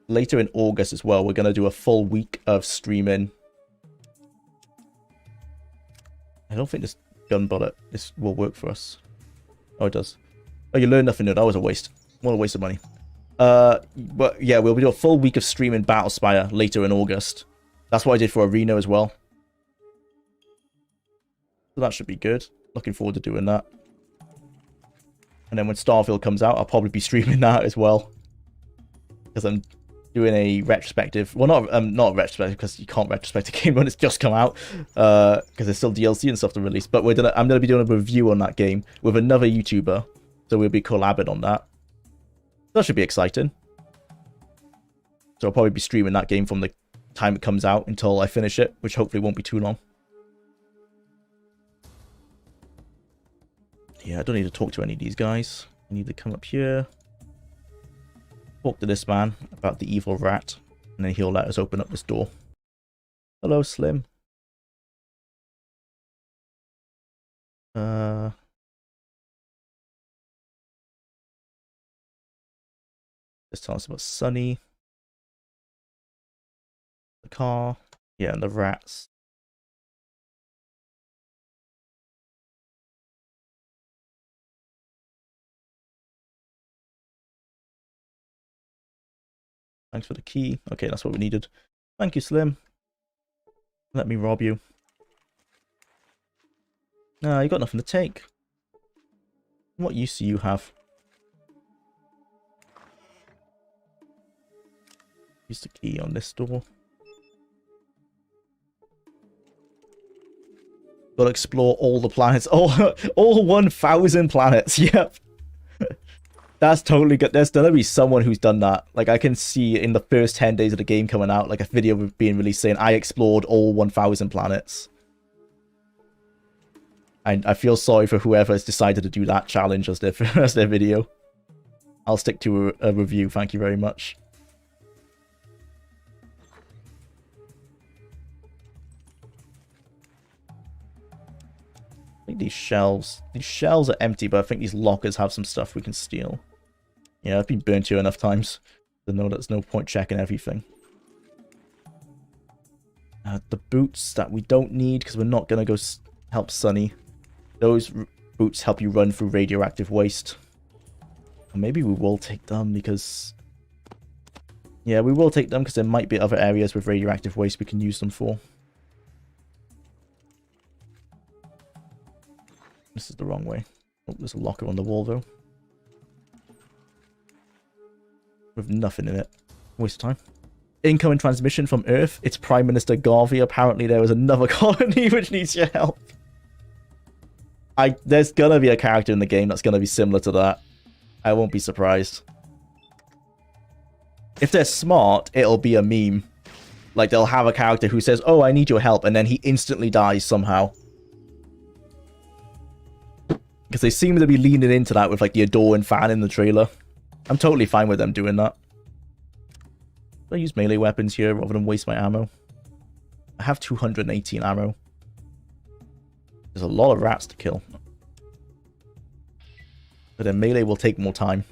Speaker 1: Later in August as well, we're going to do a full week of streaming. I don't think this gun bullet will work for us. Oh, it does. Oh, you learned nothing new. That was a waste. What a waste of money. But yeah, we'll do a full week of streaming Battlespire later in August. That's what I did for Arena as well. So that should be good. Looking forward to doing that. And then when Starfield comes out, I'll probably be streaming that as well. Because I'm doing a retrospective. Well, not a retrospective, because you can't retrospect a game when it's just come out. Because there's still DLC and stuff to release. But I'm going to be doing a review on that game with another YouTuber. So we'll be collabing on that. That should be exciting. So I'll probably be streaming that game from the time it comes out until I finish it, which hopefully won't be too long. Yeah, I don't need to talk to any of these guys. I need to come up here. Talk to this man about the evil rat. And then he'll let us open up this door. Hello, Slim. Let's tell us about Sunny. The car. Yeah, and the rats. Thanks for the key. Okay, that's what we needed. Thank you, Slim. Let me rob you. Nah, you got nothing to take. What use do you have? Use the key on this door. Gotta explore all the planets. All 1,000 planets. Yep. That's totally good. There's gonna be someone who's done that. Like, I can see in the first 10 days of the game coming out, like a video being released saying, I explored all 1,000 planets. I feel sorry for whoever has decided to do that challenge as their, as their video. I'll stick to a review, thank you very much. I think these shelves are empty, but I think these lockers have some stuff we can steal. Yeah, I've been burnt here enough times to know there's no point checking everything. The boots that we don't need because we're not going to go help Sunny. Those boots help you run through radioactive waste. Or maybe we will take them because... Yeah, we will take them because there might be other areas with radioactive waste we can use them for. This is the wrong way. Oh, there's a locker on the wall, though. With nothing in it. Waste of time. Incoming transmission from Earth. It's Prime Minister Garvey. Apparently there was another colony which needs your help. There's gonna be a character in the game that's gonna be similar to that. I won't be surprised. If they're smart, it'll be a meme. Like, they'll have a character who says, oh, I need your help, and then he instantly dies somehow. Because they seem to be leaning into that with, like, the Adoran fan in the trailer. I'm totally fine with them doing that. I use melee weapons here rather than waste my ammo. I have 218 ammo. There's a lot of rats to kill. But then melee will take more time.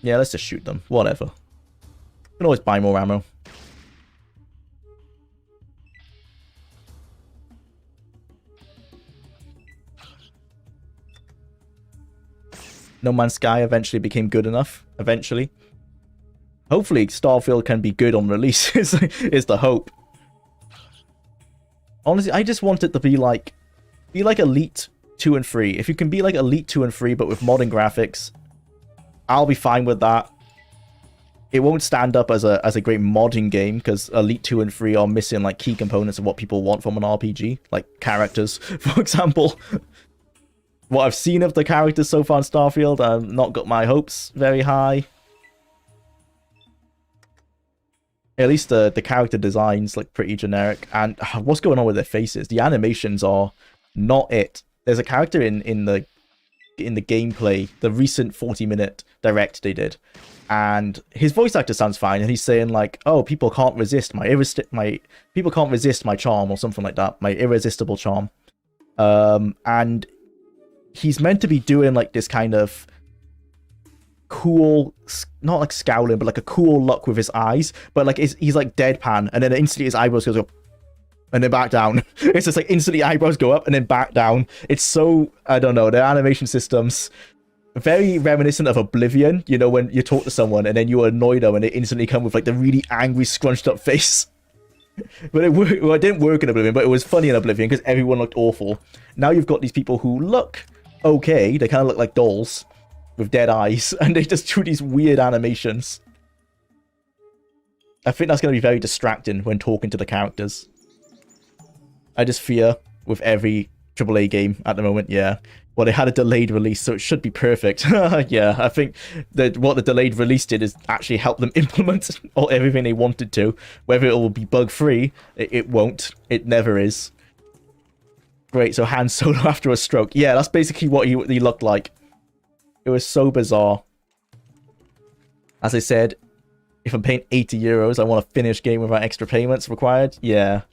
Speaker 1: Yeah, let's just shoot them. Whatever. You can always buy more ammo. No Man's Sky eventually became good enough. Eventually. Hopefully Starfield can be good on release is the hope. Honestly, I just want it to be like Elite 2 and 3. If you can be like Elite 2 and 3 but with modern graphics, I'll be fine with that. It won't stand up as a great modding game because Elite 2 and 3 are missing like key components of what people want from an RPG, like characters, for example. What I've seen of the characters so far in Starfield, I've not got my hopes very high. At least the character designs look pretty generic, and what's going on with their faces? The animations are not it. There's a character in the gameplay, the recent 40-minute direct they did, and his voice actor sounds fine, and he's saying like, "Oh, people can't resist people can't resist my charm," or something like that, my irresistible charm. And he's meant to be doing like this kind of cool, not like scowling, but like a cool look with his eyes, but like he's like deadpan, and then instantly his eyebrows goes up and then back down. It's just like instantly eyebrows go up and then back down. It's so, I don't know, their animation systems very reminiscent of Oblivion, you know, when you talk to someone and then you annoy them and they instantly come with like the really angry scrunched up face. But it didn't work in Oblivion, but it was funny in Oblivion because everyone looked awful. Now you've got these people who look okay, they kind of look like dolls with dead eyes, and they just do these weird animations. I think that's going to be very distracting when talking to the characters. I just fear with every AAA game at the moment, yeah. Well, they had a delayed release, so it should be perfect. Yeah, I think that what the delayed release did is actually help them implement everything they wanted to. Whether it will be bug-free, it won't. It never is. Great, so Han Solo after a stroke. Yeah, that's basically what he looked like. It was so bizarre. As I said, if I'm paying €80, I want a finished game without extra payments required. Yeah.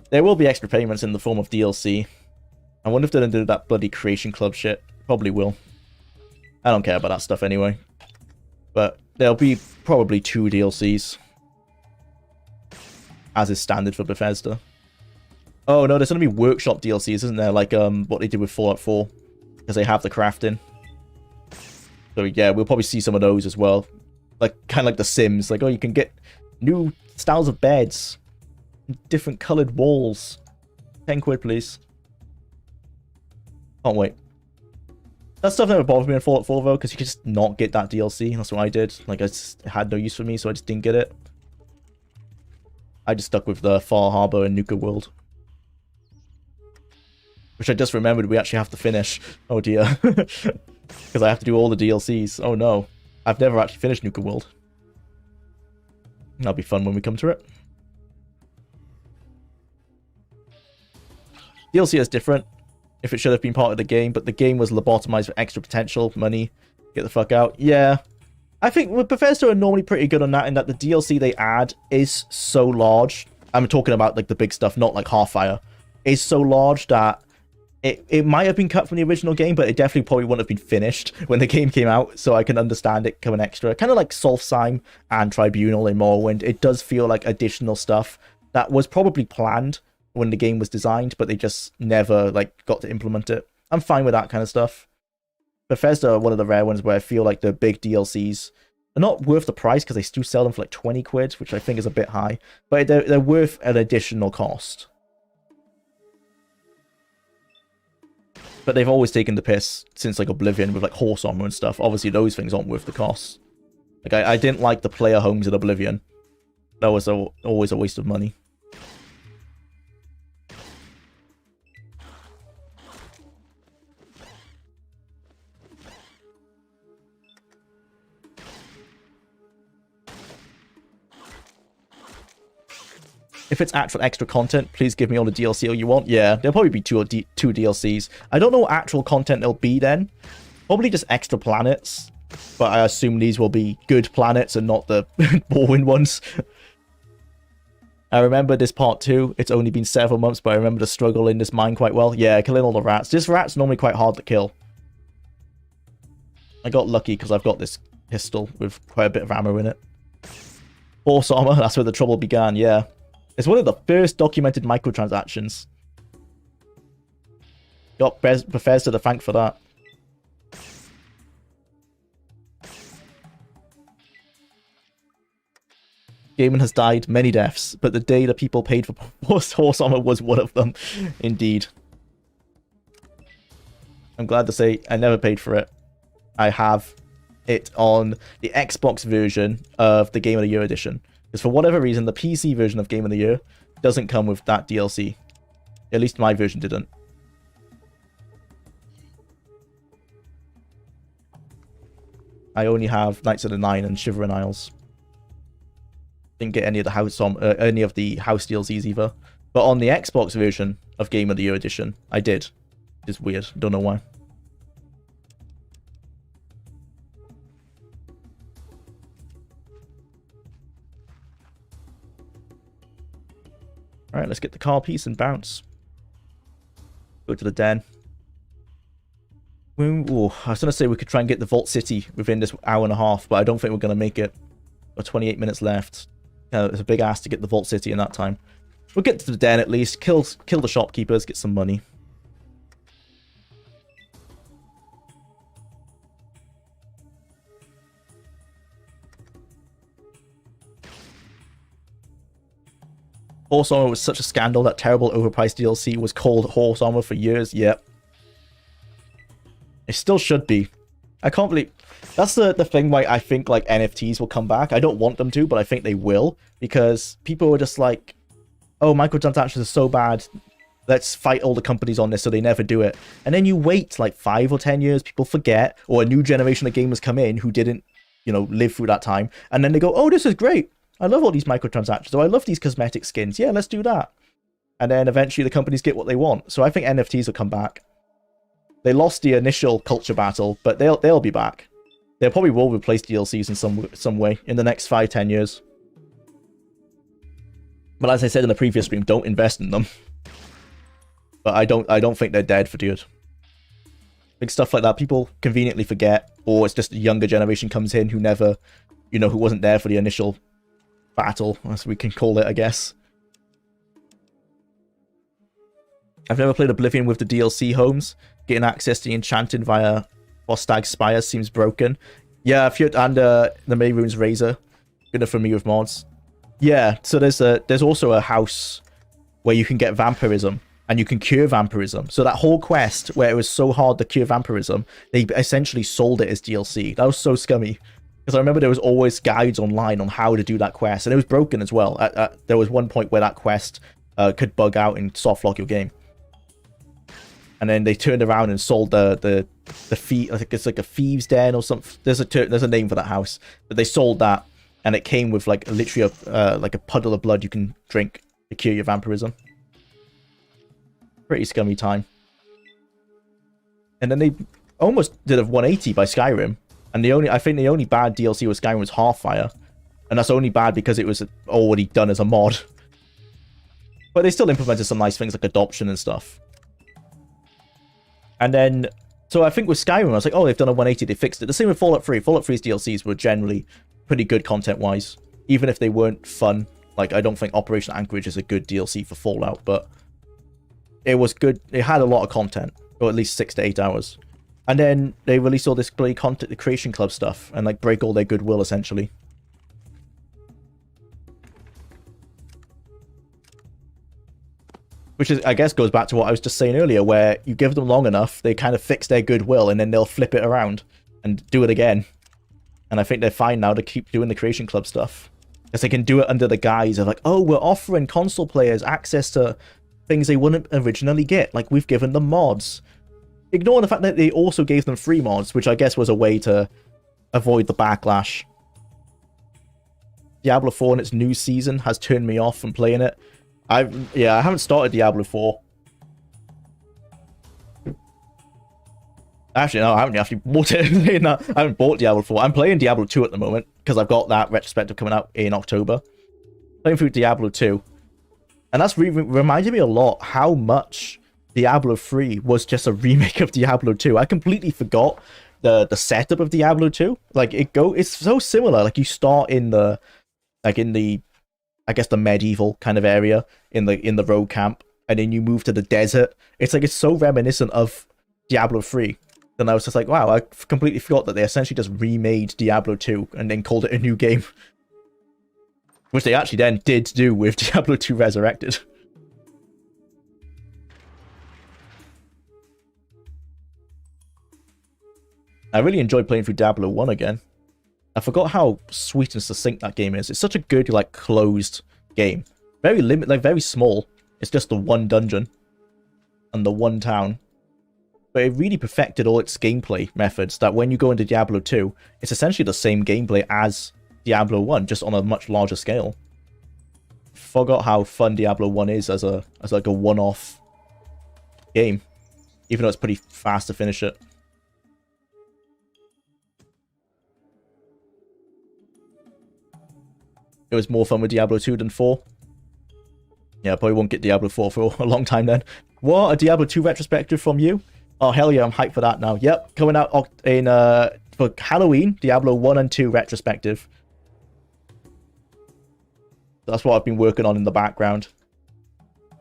Speaker 1: There will be extra payments in the form of DLC. I wonder if they're going to do that bloody Creation Club shit. Probably will. I don't care about that stuff anyway. But there'll be probably 2 DLCs, as is standard for Bethesda. Oh no, there's gonna be workshop DLCs, isn't there? Like what they did with Fallout 4, because they have the crafting. So yeah, we'll probably see some of those as well. Like kind of like The Sims, like, oh, you can get new styles of beds, different colored walls. 10 quid, please. Can't wait. That stuff never bothered me in Fallout 4 though, because you could just not get that DLC. That's what I did. Like, it had no use for me, so I just didn't get it. I just stuck with the Far Harbor and Nuka World. Which I just remembered we actually have to finish. Oh dear. Because I have to do all the DLCs. Oh no. I've never actually finished Nuka World. That'll be fun when we come to it. DLC is different. If it should have been part of the game, but the game was lobotomized for extra potential, money. Get the fuck out. Yeah. I think with Bethesda are normally pretty good on that, in that the DLC they add is so large. I'm talking about like the big stuff, not like Half-Fire. Is so large that it might have been cut from the original game, but it definitely probably wouldn't have been finished when the game came out, so I can understand it coming extra. Kind of like Solstheim and Tribunal in Morrowind. It does feel like additional stuff that was probably planned when the game was designed, but they just never like got to implement it. I'm fine with that kind of stuff. Bethesda are one of the rare ones where I feel like the big DLCs are not worth the price, because they do sell them for like 20 quid, which I think is a bit high, but they're worth an additional cost. But they've always taken the piss since like Oblivion with like horse armor and stuff. Obviously those things aren't worth the cost. Like I didn't like the player homes in Oblivion. That was always a waste of money. If it's actual extra content, please give me all the DLC you want. Yeah, there'll probably be two DLCs. I don't know what actual content there'll be then. Probably just extra planets. But I assume these will be good planets and not the boring ones. I remember this part 2. It's only been several months, but I remember the struggle in this mine quite well. Yeah, killing all the rats. This rat's normally quite hard to kill. I got lucky because I've got this pistol with quite a bit of ammo in it. Horse armor, that's where the trouble began, yeah. It's one of the first documented microtransactions. Got Bethesda to thank for that. Gaming has died many deaths, but the day that people paid for horse armor was one of them. Indeed. I'm glad to say I never paid for it. I have it on the Xbox version of the Game of the Year edition. Because for whatever reason, the PC version of Game of the Year doesn't come with that DLC. At least my version didn't. I only have Knights of the Nine and Shivering Isles. Didn't get any of the house DLCs either. But on the Xbox version of Game of the Year edition, I did. It's weird. Don't know why. Alright, let's get the car piece and bounce. Go to the den. Ooh, I was going to say we could try and get the Vault City within this hour and a half, but I don't think we're going to make it. Got 28 minutes left. It's a big ass to get the Vault City in that time. We'll get to the den at least, kill the shopkeepers, get some money. Horse armor was such a scandal. That terrible overpriced DLC was called horse armor for years. Yep. It still should be. I can't believe... That's the thing why I think like NFTs will come back. I don't want them to, but I think they will. Because people are just like, oh, microtransactions are so bad. Let's fight all the companies on this so they never do it. And then you wait like 5 or 10 years, people forget, or a new generation of gamers come in who didn't, you know, live through that time. And then they go, oh, this is great. I love all these microtransactions. Oh, I love these cosmetic skins. Yeah, let's do that. And then eventually the companies get what they want. So I think NFTs will come back. They lost the initial culture battle, but they'll be back. They probably will replace DLCs in some way in the next 5-10 years. But as I said in the previous stream, don't invest in them. But I don't think they're dead for good. Like stuff like that, people conveniently forget, or it's just a younger generation comes in who never, you know, who wasn't there for the initial battle, as we can call it, I guess. I've never played Oblivion with the DLC homes. Getting access to the Enchanted via Ostag Spires seems broken. Yeah, if you and the Mayrune's Razor, good enough for me with mods. Yeah, so there's also a house where you can get vampirism and you can cure vampirism. So that whole quest where it was so hard to cure vampirism, they essentially sold it as DLC. That was so scummy. Because I remember there was always guides online on how to do that quest, and it was broken as well. There was one point where that quest could bug out and softlock your game. And then they turned around and sold the fee. I think it's like a thieves' den or something. There's a name for that house, but they sold that, and it came with like literally like a puddle of blood you can drink to cure your vampirism. Pretty scummy time. And then they almost did a 180 by Skyrim, and I think the only bad DLC with Skyrim was Hearthfire, and that's only bad because it was already done as a mod. But they still implemented some nice things like adoption and stuff. And then, so I think with Skyrim, I was like, oh, they've done a 180, they fixed it. The same with Fallout 3. Fallout 3's DLCs were generally pretty good content-wise, even if they weren't fun. Like, I don't think Operation Anchorage is a good DLC for Fallout, but it was good. It had a lot of content, or at least 6 to 8 hours. And then they released all this bloody content, the Creation Club stuff, and like break all their goodwill, essentially. Which is, I guess, goes back to what I was just saying earlier, where you give them long enough, they kind of fix their goodwill, and then they'll flip it around and do it again. And I think they're fine now to keep doing the Creation Club stuff. Because they can do it under the guise of like, oh, we're offering console players access to things they wouldn't originally get. Like, we've given them mods. Ignore the fact that they also gave them free mods, which I guess was a way to avoid the backlash. Diablo 4 in its new season has turned me off from playing it. I haven't started Diablo 4. Actually, no, I haven't actually bought it. No, I haven't bought Diablo 4. I'm playing Diablo 2 at the moment, because I've got that retrospective coming out in October. Playing through Diablo 2. And that's reminded me a lot how much Diablo 3 was just a remake of Diablo 2. I completely forgot the setup of Diablo 2. Like, it's so similar. Like, you start in the I guess the medieval kind of area in the road camp, and then you move to the desert. It's like, it's so reminiscent of Diablo 3. Then I was just like, wow, I completely forgot that they essentially just remade Diablo 2 and then called it a new game. Which they actually then did do with Diablo 2 Resurrected. I really enjoyed playing through Diablo 1 again. I forgot how sweet and succinct that game is. It's such a good, like, closed game. Very very small. It's just the one dungeon and the one town. But it really perfected all its gameplay methods that when you go into Diablo 2, it's essentially the same gameplay as Diablo 1, just on a much larger scale. Forgot how fun Diablo 1 is as like a one-off game. Even though it's pretty fast to finish it. It was more fun with Diablo 2 than 4. Yeah, I probably won't get Diablo 4 for a long time then. What? A Diablo 2 retrospective from you? Oh, hell yeah, I'm hyped for that now. Yep, coming out in for Halloween, Diablo 1 and 2 retrospective. That's what I've been working on in the background.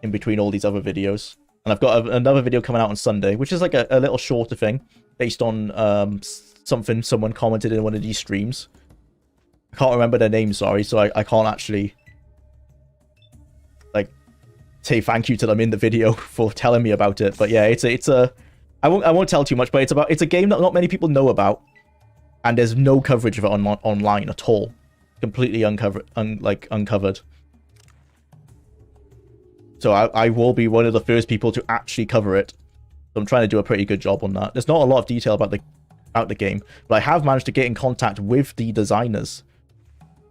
Speaker 1: In between all these other videos. And I've got another video coming out on Sunday, which is like a little shorter thing. Based on something someone commented in one of these streams. I can't remember their name, sorry, so I can't actually like say thank you to them in the video for telling me about it. But yeah, it's a I won't tell too much, but it's a game that not many people know about, and there's no coverage of it online at all. Completely uncovered. So I will be one of the first people to actually cover it. So I'm trying to do a pretty good job on that. There's not a lot of detail about the game, but I have managed to get in contact with the designers.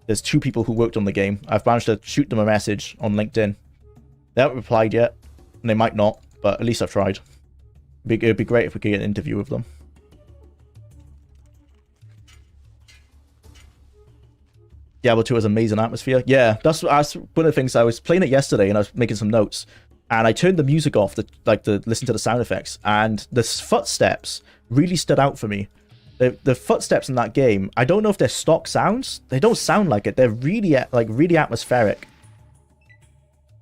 Speaker 1: There's 2 people who worked on the game. I've managed to shoot them a message on LinkedIn. They haven't replied yet, and they might not, but at least I've tried. It'd be great if we could get an interview with them. Diablo 2 has amazing atmosphere. Yeah, that's one of the things. I was playing it yesterday, and I was making some notes, and I turned the music off to listen to the sound effects, and the footsteps really stood out for me. The footsteps in that game, I don't know if they're stock sounds. They don't sound like it. They're really really atmospheric.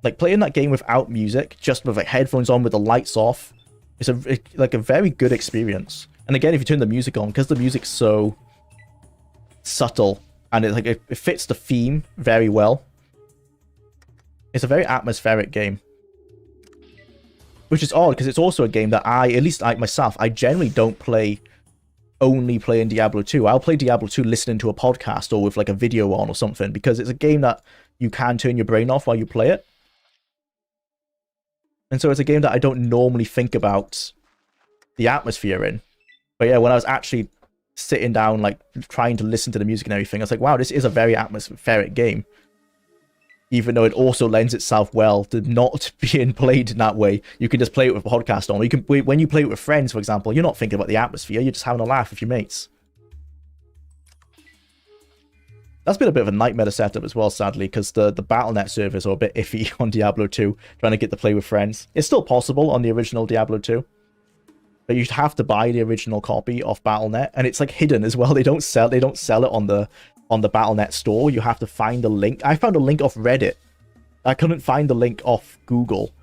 Speaker 1: Like playing that game without music, just with like headphones on with the lights off, it's like a very good experience. And again, if you turn the music on, because the music's so subtle and it fits the theme very well, it's a very atmospheric game. Which is odd, because it's also a game that at least I myself, I generally don't only play in Diablo 2. I'll play Diablo 2 listening to a podcast or with like a video on or something, because it's a game that you can turn your brain off while you play it. And so it's a game that I don't normally think about the atmosphere in. But yeah, when I was actually sitting down, like trying to listen to the music and everything, I was like, wow, this is a very atmospheric game. Even though it also lends itself well to not being played in that way. You can just play it with a podcast on. You can, when you play it with friends, for example, you're not thinking about the atmosphere. You're just having a laugh with your mates. That's been a bit of a nightmare to set up as well, sadly, because the Battle.net servers are a bit iffy on Diablo 2, trying to get to play with friends. It's still possible on the original Diablo 2, but you'd have to buy the original copy off Battle.net, and it's like hidden as well. They don't sell it on the Battle.net store. You have to find a link. I found a link off Reddit. I couldn't find the link off Google,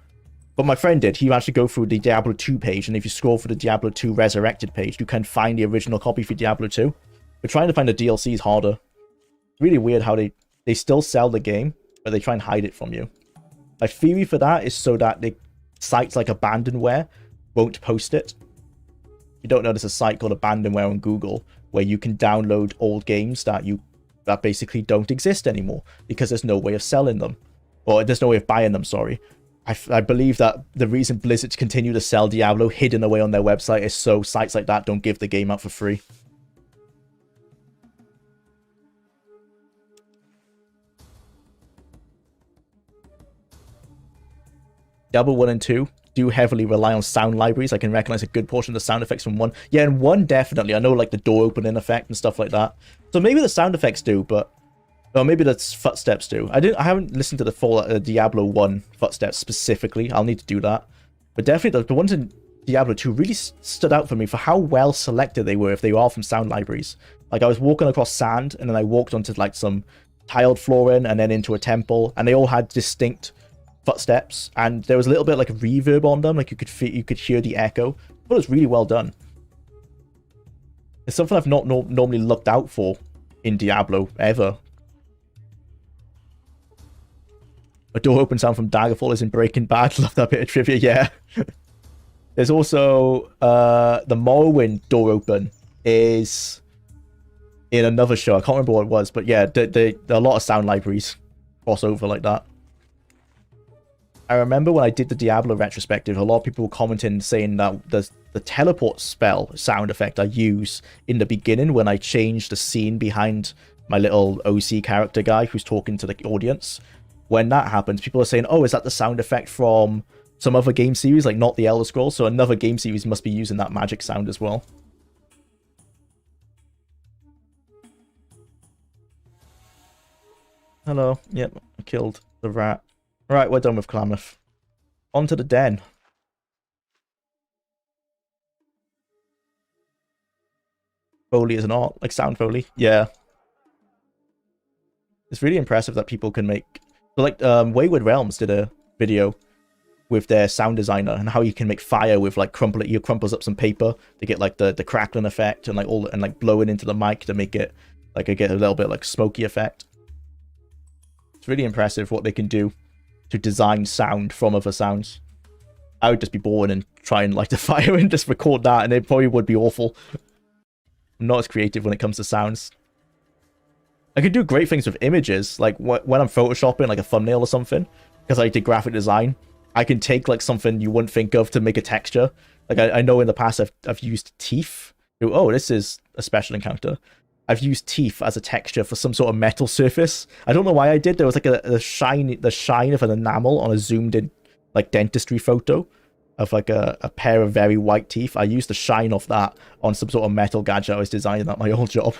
Speaker 1: but my friend did. He actually go through the Diablo 2 page, and if you scroll through the Diablo 2 Resurrected page, you can find the original copy for Diablo 2. But trying to find the DLC is harder. Really weird how they still sell the game, but they try and hide it from you. My theory for that is so that the sites like Abandonware won't post it. You don't know, there's a site called Abandonware on Google where you can download old games that basically don't exist anymore because there's no way of selling them, or there's no way of buying them. Sorry, I believe that the reason Blizzard continue to sell Diablo hidden away on their website is so sites like that don't give the game out for free. Diablo 1 and 2 do heavily rely on sound libraries. I can recognize a good portion of the sound effects from 1. Yeah, and 1 definitely. I know like the door opening effect and stuff like that. So maybe the sound effects do, but or maybe the footsteps do. I haven't listened to the full Diablo 1 footsteps specifically. I'll need to do that. But definitely the ones in Diablo 2 really stood out for me for how well selected they were if they are from sound libraries. Like I was walking across sand and then I walked onto like some tiled flooring and then into a temple, and they all had distinct footsteps, and there was a little bit like a reverb on them, like you could hear the echo. But it was really well done. It's something I've not normally looked out for in Diablo ever. A door open sound from Daggerfall is in Breaking Bad. Love that bit of trivia. Yeah. There's also the Morrowind door open is in another show. I can't remember what it was, but yeah, there are a lot of sound libraries cross over like that. I remember when I did the Diablo retrospective, a lot of people were commenting saying that the teleport spell sound effect I use in the beginning when I change the scene behind my little OC character guy who's talking to the audience, when that happens, people are saying, oh, is that the sound effect from some other game series, like not the Elder Scrolls? So another game series must be using that magic sound as well. Hello. Yep, I killed the rat. Right, we're done with Klamath. On to the den. Foley is an art, like sound Foley. Yeah. It's really impressive that people can make... So like, Wayward Realms did a video with their sound designer and how you can make fire with like you crumples up some paper to get like the crackling effect and like like blowing into the mic to make it like get a little bit like smoky effect. It's really impressive what they can do to design sound from other sounds. I would just be bored and try and light a fire and just record that, and it probably would be awful. I'm not as creative when it comes to sounds. I could do great things with images, like when I'm photoshopping like a thumbnail or something, because I did graphic design. I can take like something you wouldn't think of to make a texture. Like I know in the past I've used teeth. Oh, this is a special encounter. I've used teeth as a texture for some sort of metal surface. I don't know why I did. There was like the shine of an enamel on a zoomed in like dentistry photo of like a pair of very white teeth. I used the shine of that on some sort of metal gadget I was designing at my old job.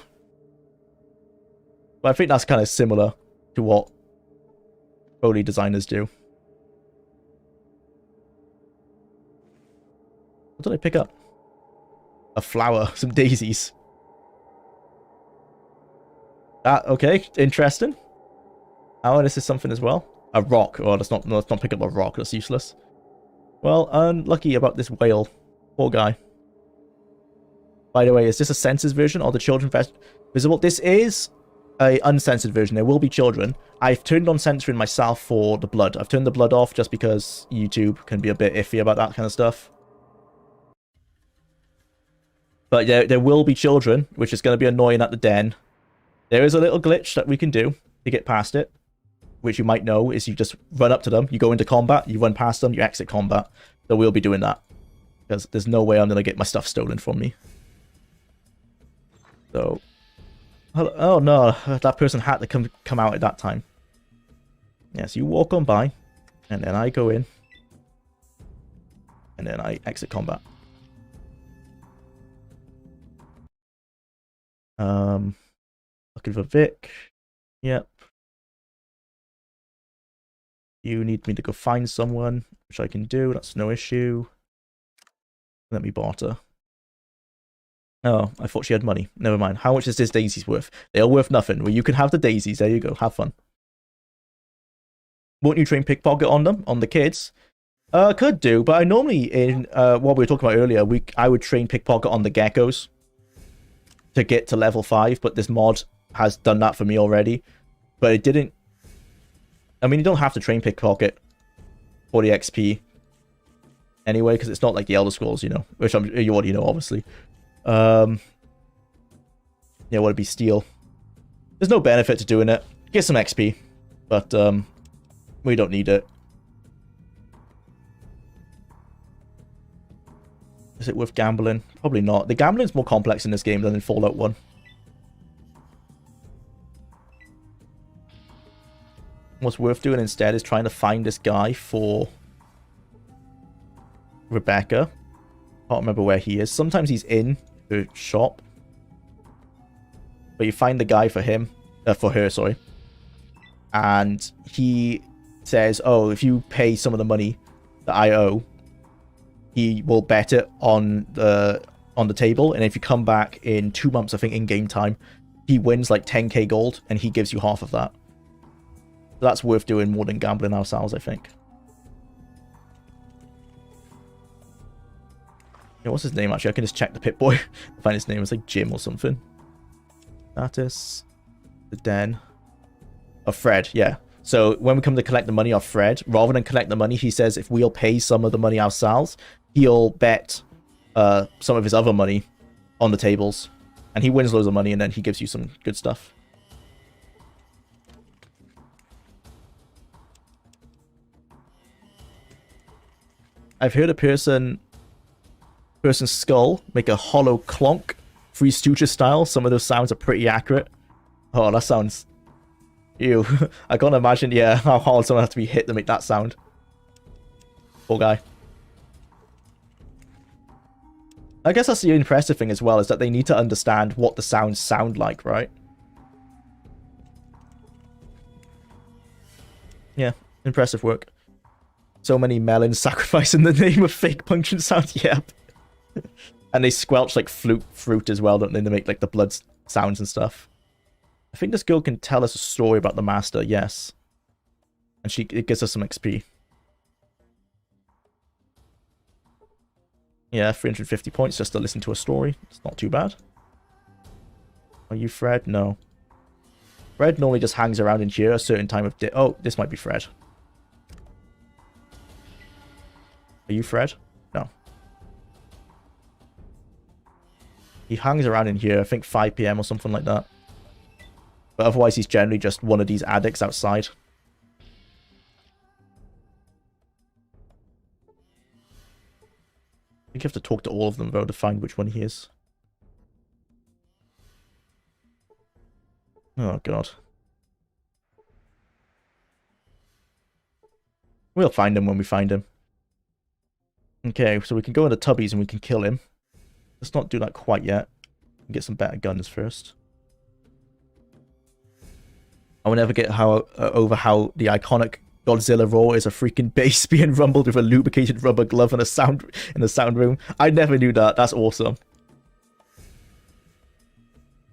Speaker 1: But I think that's kind of similar to what Foley designers do. What did I pick up? A flower, some daisies. Okay, interesting. Oh, this is something as well. A rock. Oh, let's not pick up a rock. That's useless. Well, unlucky about this whale. Poor guy. By the way, is this a censored version or the children visible? This is a uncensored version. There will be children. I've turned on censoring myself for the blood. I've turned the blood off just because YouTube can be a bit iffy about that kind of stuff. But yeah, there will be children, which is going to be annoying at the den. There is a little glitch that we can do to get past it, which you might know is you just run up to them, you go into combat, you run past them, you exit combat. So we'll be doing that. Because there's no way I'm going to get my stuff stolen from me. So... Oh no, that person had to come out at that time. Yes, you walk on by, and then I go in. And then I exit combat. Looking for Vic. Yep. You need me to go find someone, which I can do. That's no issue. Let me barter. Oh, I thought she had money. Never mind. How much is this daisy's worth? They are worth nothing. Well, you can have the daisies. There you go. Have fun. Won't you train pickpocket on them? On the kids? Could do, but I normally, in what we were talking about earlier, I would train pickpocket on the geckos to get to level 5, but this mod has done that for me already. But it didn't... I mean, you don't have to train pickpocket for the XP anyway, because it's not like the Elder Scrolls, you know, which you already know, obviously. Yeah, would it be steal? There's no benefit to doing it. Get some XP, but we don't need it. Is it worth gambling? Probably not. The gambling's more complex in this game than in Fallout 1. What's worth doing instead is trying to find this guy for Rebecca. Can't remember where he is. Sometimes he's in the shop. But you find the guy for him. For her, sorry. And he says, oh, if you pay some of the money that I owe, he will bet it on the table. And if you come back in 2 months, I think in game time, he wins like 10k gold and he gives you half of that. So that's worth doing more than gambling ourselves, I think. Yeah, what's his name actually? I can just check the Pip-Boy. Find his name. It's like Jim or something. Status. The den. Oh, Fred, yeah. So when we come to collect the money off Fred, rather than collect the money, he says if we'll pay some of the money ourselves, he'll bet some of his other money on the tables. And he wins loads of money and then he gives you some good stuff. I've heard a person's skull make a hollow clonk, Three Stooges style. Some of those sounds are pretty accurate. Oh, that sounds... Ew. I can't imagine, yeah, how hard someone has to be hit to make that sound. Poor guy. I guess that's the impressive thing as well, is that they need to understand what the sounds sound like, right? Yeah, impressive work. So many melons sacrificed in the name of fake pungent sound. Yep. And they squelch like fruit as well, don't they? They make like the blood sounds and stuff. I think this girl can tell us a story about the master, yes. And it gives us some XP. Yeah, 350 points just to listen to a story. It's not too bad. Are you Fred? No. Fred normally just hangs around in here a certain time of day. Oh, this might be Fred. Are you Fred? No. He hangs around in here, I think 5 PM or something like that. But otherwise he's generally just one of these addicts outside. I think you have to talk to all of them though to find which one he is. Oh god. We'll find him when we find him. Okay, so we can go into Tubby's and we can kill him. Let's not do that quite yet. Get some better guns first. I will never get over how the iconic Godzilla roar is a freaking bass being rumbled with a lubricated rubber glove in a sound room. I never knew that. That's awesome.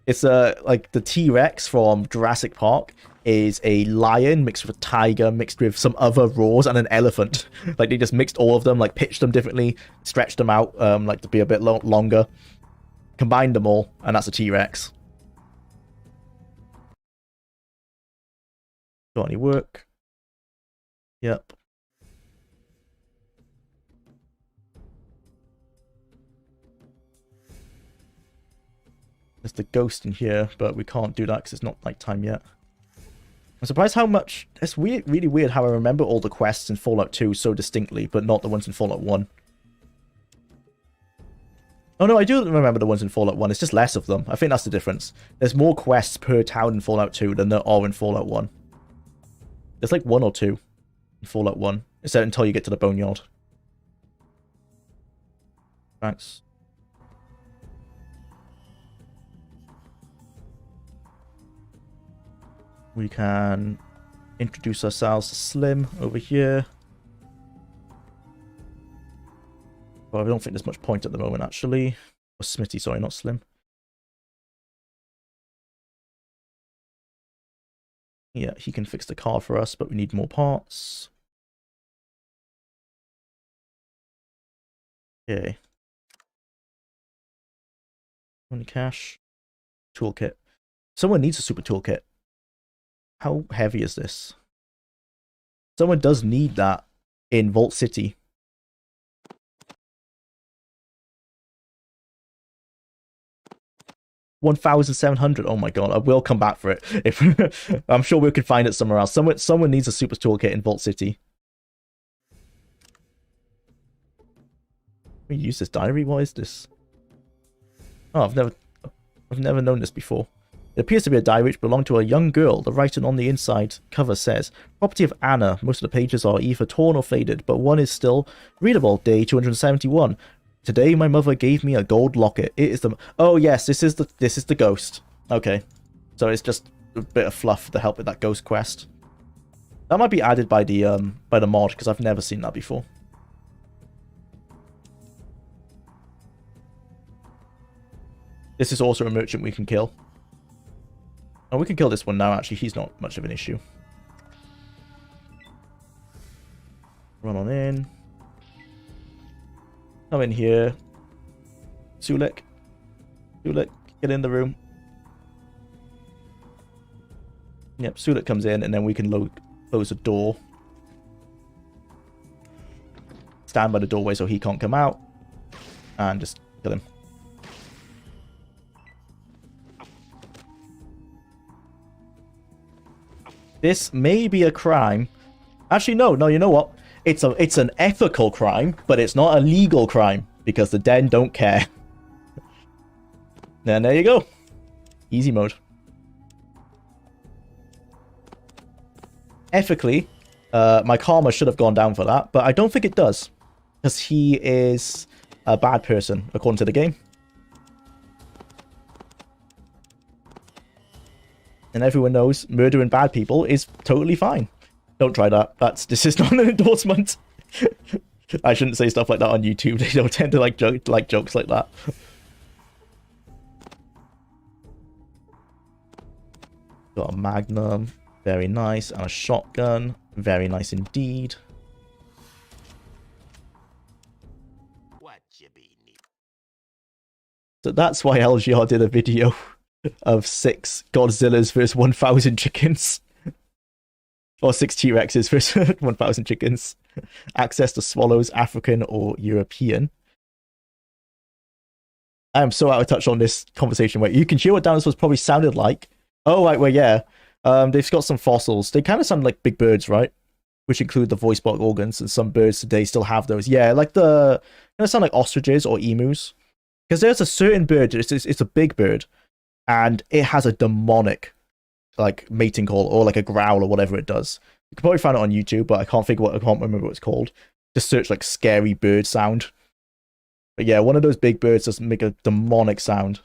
Speaker 1: It's like the T-Rex from Jurassic Park is a lion mixed with a tiger, mixed with some other roars, and an elephant. Like they just mixed all of them, like pitched them differently, stretched them out, like to be a bit longer, combined them all, and that's a T-Rex. Got any work? Yep. There's the ghost in here, but we can't do that because it's not nighttime yet. I'm surprised how much... It's weird, really weird how I remember all the quests in Fallout 2 so distinctly, but not the ones in Fallout 1. Oh no, I do remember the ones in Fallout 1. It's just less of them. I think that's the difference. There's more quests per town in Fallout 2 than there are in Fallout 1. There's like 1 or 2 in Fallout 1. It's until you get to the Boneyard. Thanks. We can introduce ourselves to Slim over here. Well, I don't think there's much point at the moment, actually. Or Smitty, sorry, not Slim. Yeah, he can fix the car for us, but we need more parts. Okay. Only cash. Toolkit. Someone needs a super toolkit. How heavy is this? Someone does need that in Vault City. $1,700. Oh my god, I will come back for it. If I'm sure we can find it somewhere else. Someone needs a super toolkit in Vault City. We use this diary. What is this? Oh, I've never known this before. It appears to be a diary which belonged to a young girl. The writing on the inside cover says, "Property of Anna." Most of the pages are either torn or faded, but one is still readable. Day 271. Today my mother gave me a gold locket. It is the... Oh yes, this is the ghost. Okay. So it's just a bit of fluff to help with that ghost quest. That might be added by the mod, because I've never seen that before. This is also a merchant we can kill. Oh, we can kill this one now, actually. He's not much of an issue. Run on in. Come in here. Sulik. Sulik, get in the room. Yep, Sulik comes in, and then we can close the door. Stand by the doorway so he can't come out. And just kill him. This may be a crime. Actually, no, you know what? It's an ethical crime, but it's not a legal crime, because the Den don't care. And there you go. Easy mode. Ethically, my karma should have gone down for that, but I don't think it does. Because he is a bad person, according to the game. And everyone knows murdering bad people is totally fine. Don't try that. This is not an endorsement. I shouldn't say stuff like that on YouTube. They don't tend to like jokes like that. Got a magnum, very nice, and a shotgun, very nice indeed.
Speaker 2: What you be need?
Speaker 1: So that's why LGR did a video of 6 Godzillas versus 1,000 chickens. Or 6 T-Rexes versus 1,000 chickens. Access to swallows, African or European. I am so out of touch on this conversation. Wait, you can hear what dinosaurs probably sounded like. Oh, right, well, yeah. They've got some fossils. They kind of sound like big birds, right? Which include the voice box organs, and some birds today still have those. Yeah, like they sound like ostriches or emus. Because there's a certain bird, it's a big bird, and it has a demonic like mating call or like a growl or whatever it does. You can probably find it on YouTube, but I can't remember what it's called. Just search like scary bird sound. But yeah, one of those big birds does make a demonic sound.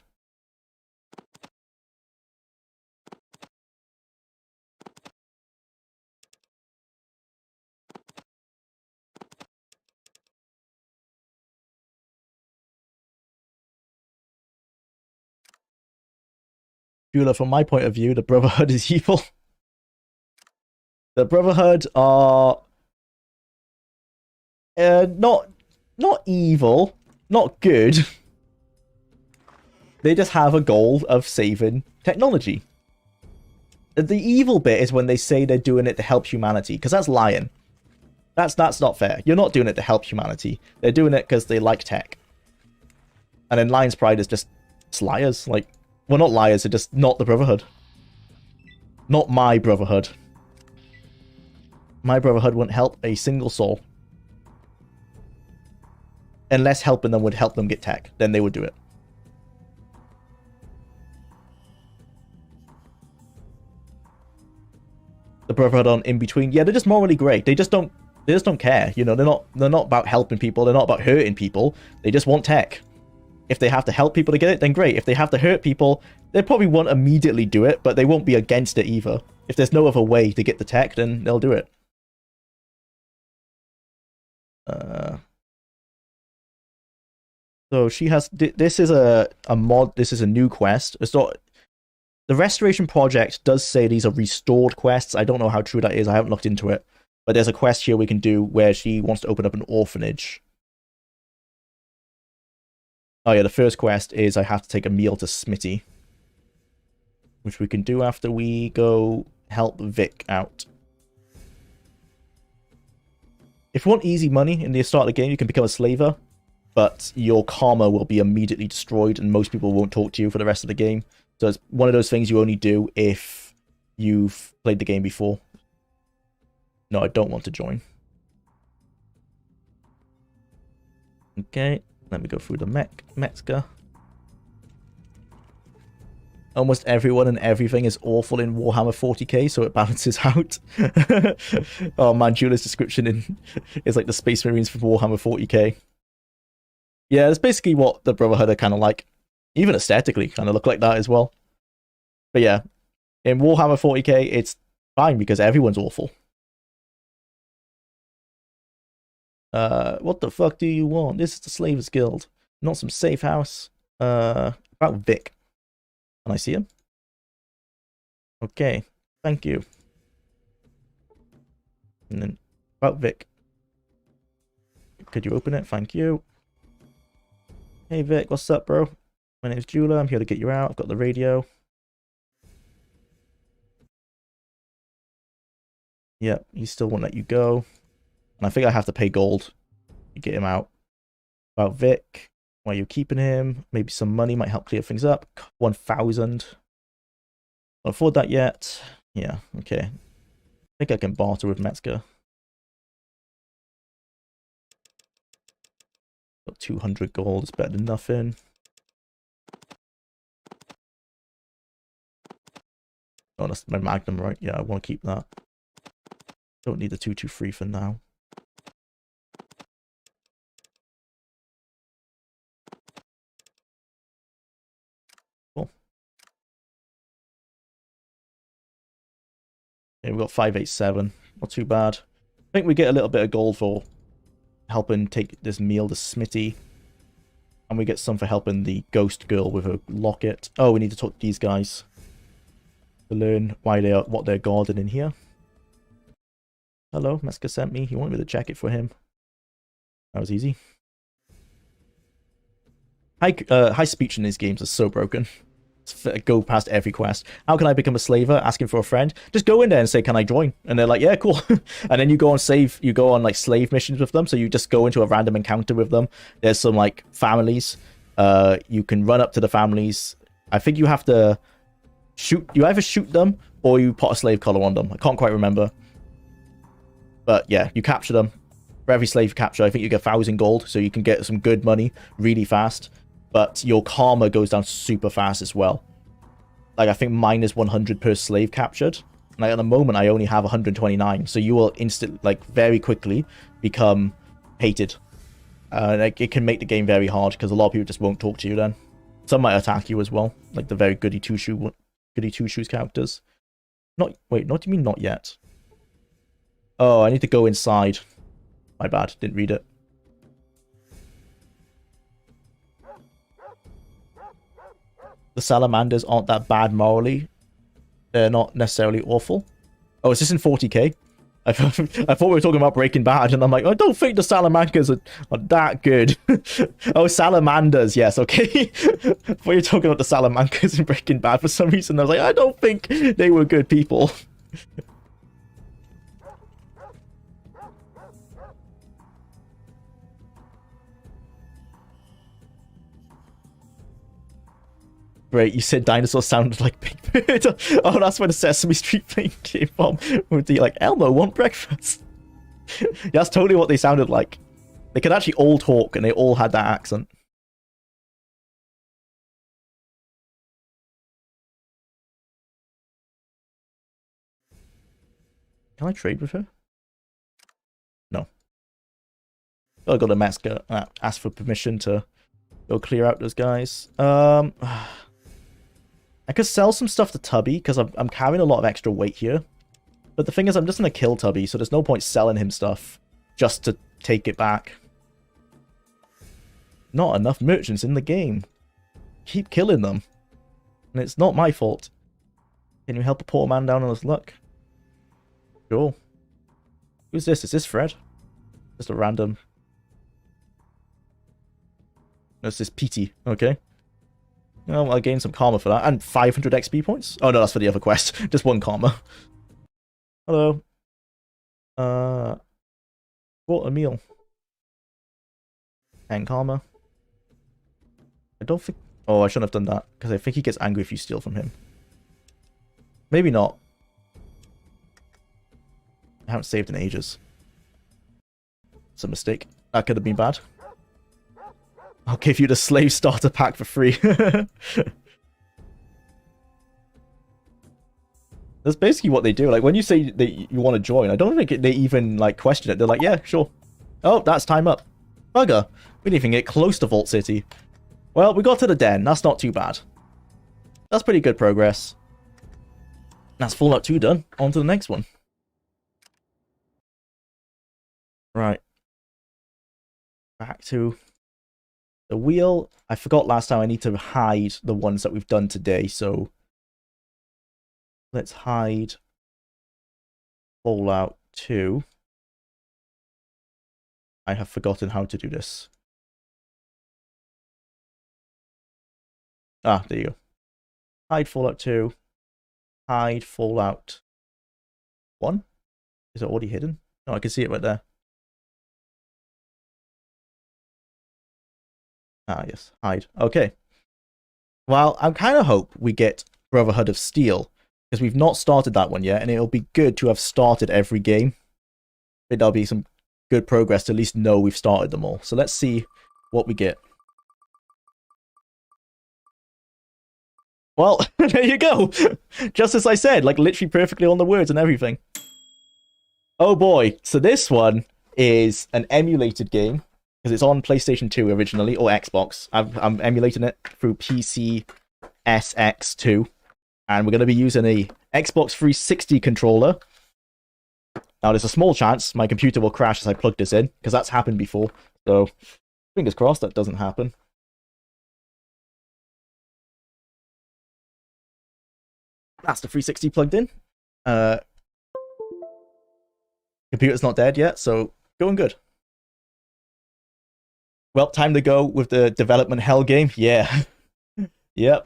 Speaker 1: Jwlar, from my point of view, the Brotherhood is evil. The Brotherhood are not evil, not good. They just have a goal of saving technology. The evil bit is when they say they're doing it to help humanity, because that's lying. That's not fair. You're not doing it to help humanity. They're doing it because they like tech. And then Lion's Pride is just liars. Like, well, not liars, they're just not the Brotherhood. Not my Brotherhood. My Brotherhood wouldn't help a single soul. Unless helping them would help them get tech. Then they would do it. The Brotherhood on in between. Yeah, they're just morally grey. They just don't care. You know, they're not about helping people. They're not about hurting people. They just want tech. If they have to help people to get it, then great. If they have to hurt people, they probably won't immediately do it, but they won't be against it either. If there's no other way to get the tech, then they'll do it. So she has. This is a mod. This is a new quest. It's not. The Restoration Project does say these are restored quests. I don't know how true that is. I haven't looked into it. But there's a quest here we can do where she wants to open up an orphanage. Oh yeah, the first quest is I have to take a meal to Smitty. Which we can do after we go help Vic out. If you want easy money in the start of the game, you can become a slaver. But your karma will be immediately destroyed and most people won't talk to you for the rest of the game. So it's one of those things you only do if you've played the game before. No, I don't want to join. Okay, let me go through the Metzger. Almost everyone and everything is awful in Warhammer 40k, so it balances out. Oh man, Jwlar's description is like the Space Marines for Warhammer 40k. Yeah, it's basically what the Brotherhood are kind of like. Even aesthetically, kind of look like that as well. But yeah, in Warhammer 40k, it's fine because everyone's awful. What the fuck do you want? This is the Slavers Guild, not some safe house. About Vic. Can I see him? Okay, thank you. And then about Vic. Could you open it? Thank you. Hey Vic, what's up, bro? My name's Jwlar. I'm here to get you out. I've got the radio. Yep, he still won't let you go. And I think I have to pay gold to get him out. About Vic. Why are you keeping him? Maybe some money might help clear things up. 1,000. Can't afford that yet. Yeah, okay. I think I can barter with Metzger. Got 200 gold. It's better than nothing. Oh, that's my Magnum, right? Yeah, I want to keep that. Don't need the 223 for now. Cool. Okay, we've got 587. Not too bad. I think we get a little bit of gold for helping take this meal to Smitty. And we get some for helping the ghost girl with her locket. Oh, we need to talk to these guys to learn why they are, what they're guarding in here. Hello, Metzger sent me. He wanted me to check it for him. That was easy. High speech in these games is so broken. Go past every quest. How can I become a slaver? Asking for a friend. Just go in there and say, "Can I join?" And they're like, "Yeah, cool." And then you go on like slave missions with them. So you just go into a random encounter with them. There's some like families. You can run up to the families. I think you have to shoot. You either shoot them or you put a slave collar on them. I can't quite remember. But yeah, you capture them. For every slave you capture, I think you get 1,000 gold, so you can get some good money really fast. But your karma goes down super fast as well. Like, I think mine is 100 per slave captured. Like, at the moment, I only have 129. So you will very quickly become hated. Like, it can make the game very hard, because a lot of people just won't talk to you then. Some might attack you as well. Like the very goody two-shoes characters. Wait, what do you mean not yet? Oh, I need to go inside. My bad, didn't read it. the salamanders aren't that bad morally. They're not necessarily awful. Oh, is this in 40k? I thought we were talking about Breaking Bad, and I'm like, I don't think the salamanders are that good. Oh, salamanders, yes, okay. I thought you were talking about the salamanders in Breaking Bad for some reason. I was like, I don't think they were good people. Great, you said dinosaurs sounded like Big Bird. Oh, that's where the Sesame Street thing came from. Would be like, Elmo, want breakfast? Yeah, that's totally what they sounded like. They could actually all talk, and they all had that accent. Can I trade with her? No. I got to ask for permission to go clear out those guys. I could sell some stuff to Tubby, because I'm carrying a lot of extra weight here. But the thing is, I'm just going to kill Tubby, so there's no point selling him stuff just to take it back. Not enough merchants in the game. Keep killing them. And it's not my fault. Can you help a poor man down on his luck? Sure. Who's this? Is this Fred? Just a random... No, it's this Petey. Okay. Well, I gained some karma for that. And 500 XP points? Oh, no, that's for the other quest. Just one karma. Hello. What a meal. 10 karma. I don't think... Oh, I shouldn't have done that. Because I think he gets angry if you steal from him. Maybe not. I haven't saved in ages. It's a mistake. That could have been bad. I'll give you the slave starter pack for free. That's basically what they do. Like, when you say that you want to join, I don't think they even, like, question it. They're like, yeah, sure. Oh, that's time up. Bugger. We didn't even get close to Vault City. Well, we got to the den. That's not too bad. That's pretty good progress. That's Fallout 2 done. On to the next one. Right. Back to the wheel. I forgot last time I need to hide the ones that we've done today, so let's hide Fallout 2. I have forgotten how to do this. Ah, there you go. Hide Fallout 2. Hide Fallout 1. Is it already hidden? No, I can see it right there. Ah, yes. Hide. Okay. Well, I kind of hope we get Brotherhood of Steel, because we've not started that one yet, and it'll be good to have started every game. But there'll be some good progress to at least know we've started them all. So let's see what we get. Well, there you go. Just as I said, like literally perfectly on the words and everything. Oh boy. So this one is an emulated game, because it's on PlayStation 2 originally, or Xbox. I'm emulating it through PC SX2. And we're going to be using a Xbox 360 controller. Now, there's a small chance my computer will crash as I plug this in, because that's happened before. So, fingers crossed that doesn't happen. That's the 360 plugged in. Computer's not dead yet, so going good. Well, time to go with the development hell game. Yeah. Yep.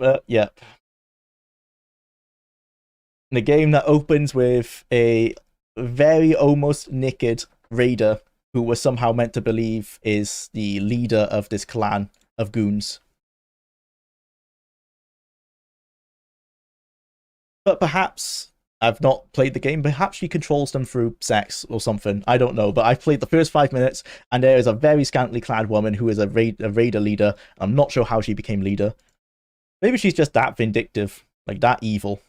Speaker 1: The game that opens with a very almost naked raider who we're somehow meant to believe is the leader of this clan of goons. But perhaps I've not played the game. Perhaps she controls them through sex or something. I don't know. But I've played the first 5 minutes, and there is a very scantily clad woman who is a raider leader. I'm not sure how she became leader. Maybe she's just that vindictive, like that evil.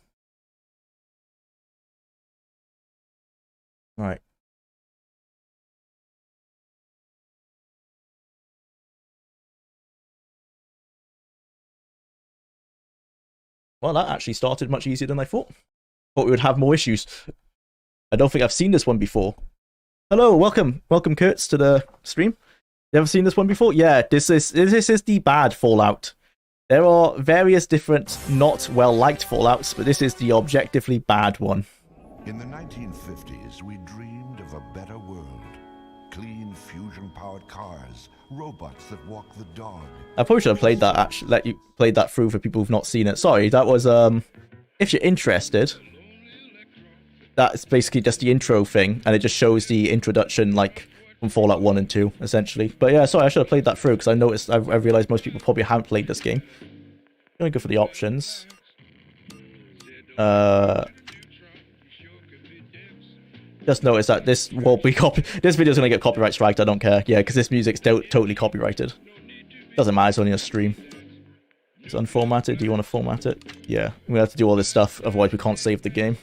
Speaker 1: Right. Well, that actually started much easier than I thought. Thought we would have more issues. I don't think I've seen this one before. Hello, welcome, Kurtz, to the stream. You ever seen this one before? Yeah, this is the bad Fallout. There are various different not well-liked Fallouts, but this is the objectively bad one.
Speaker 6: In the 1950s, we dreamed of a better world. Clean, fusion-powered cars, robots that walk the dog.
Speaker 1: I probably should have played that, actually, let you play that through for people who've not seen it. Sorry, that was, if you're interested, that's basically just the intro thing, and it just shows the introduction, like, from Fallout 1 and 2, essentially. But yeah, sorry, I should have played that through, because I realized most people probably haven't played this game. I'm gonna go for the options. Just notice that this will be this video's gonna get copyright striked, I don't care. Yeah, because this music's totally copyrighted. Doesn't matter, it's only a stream. It's unformatted, do you want to format it? Yeah, we're gonna have to do all this stuff, otherwise we can't save the game.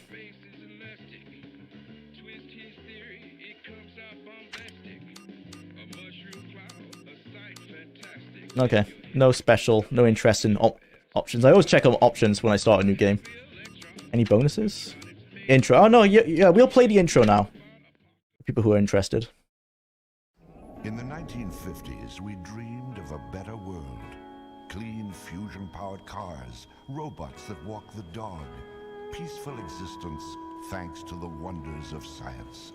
Speaker 1: Okay, no special, no interest in options. I always check on options when I start a new game. Any bonuses? Intro. Oh no, yeah, we'll play the intro now. People who are interested.
Speaker 6: In the 1950s, we dreamed of a better world. Clean, fusion-powered cars, robots that walk the dog. Peaceful existence thanks to the wonders of science.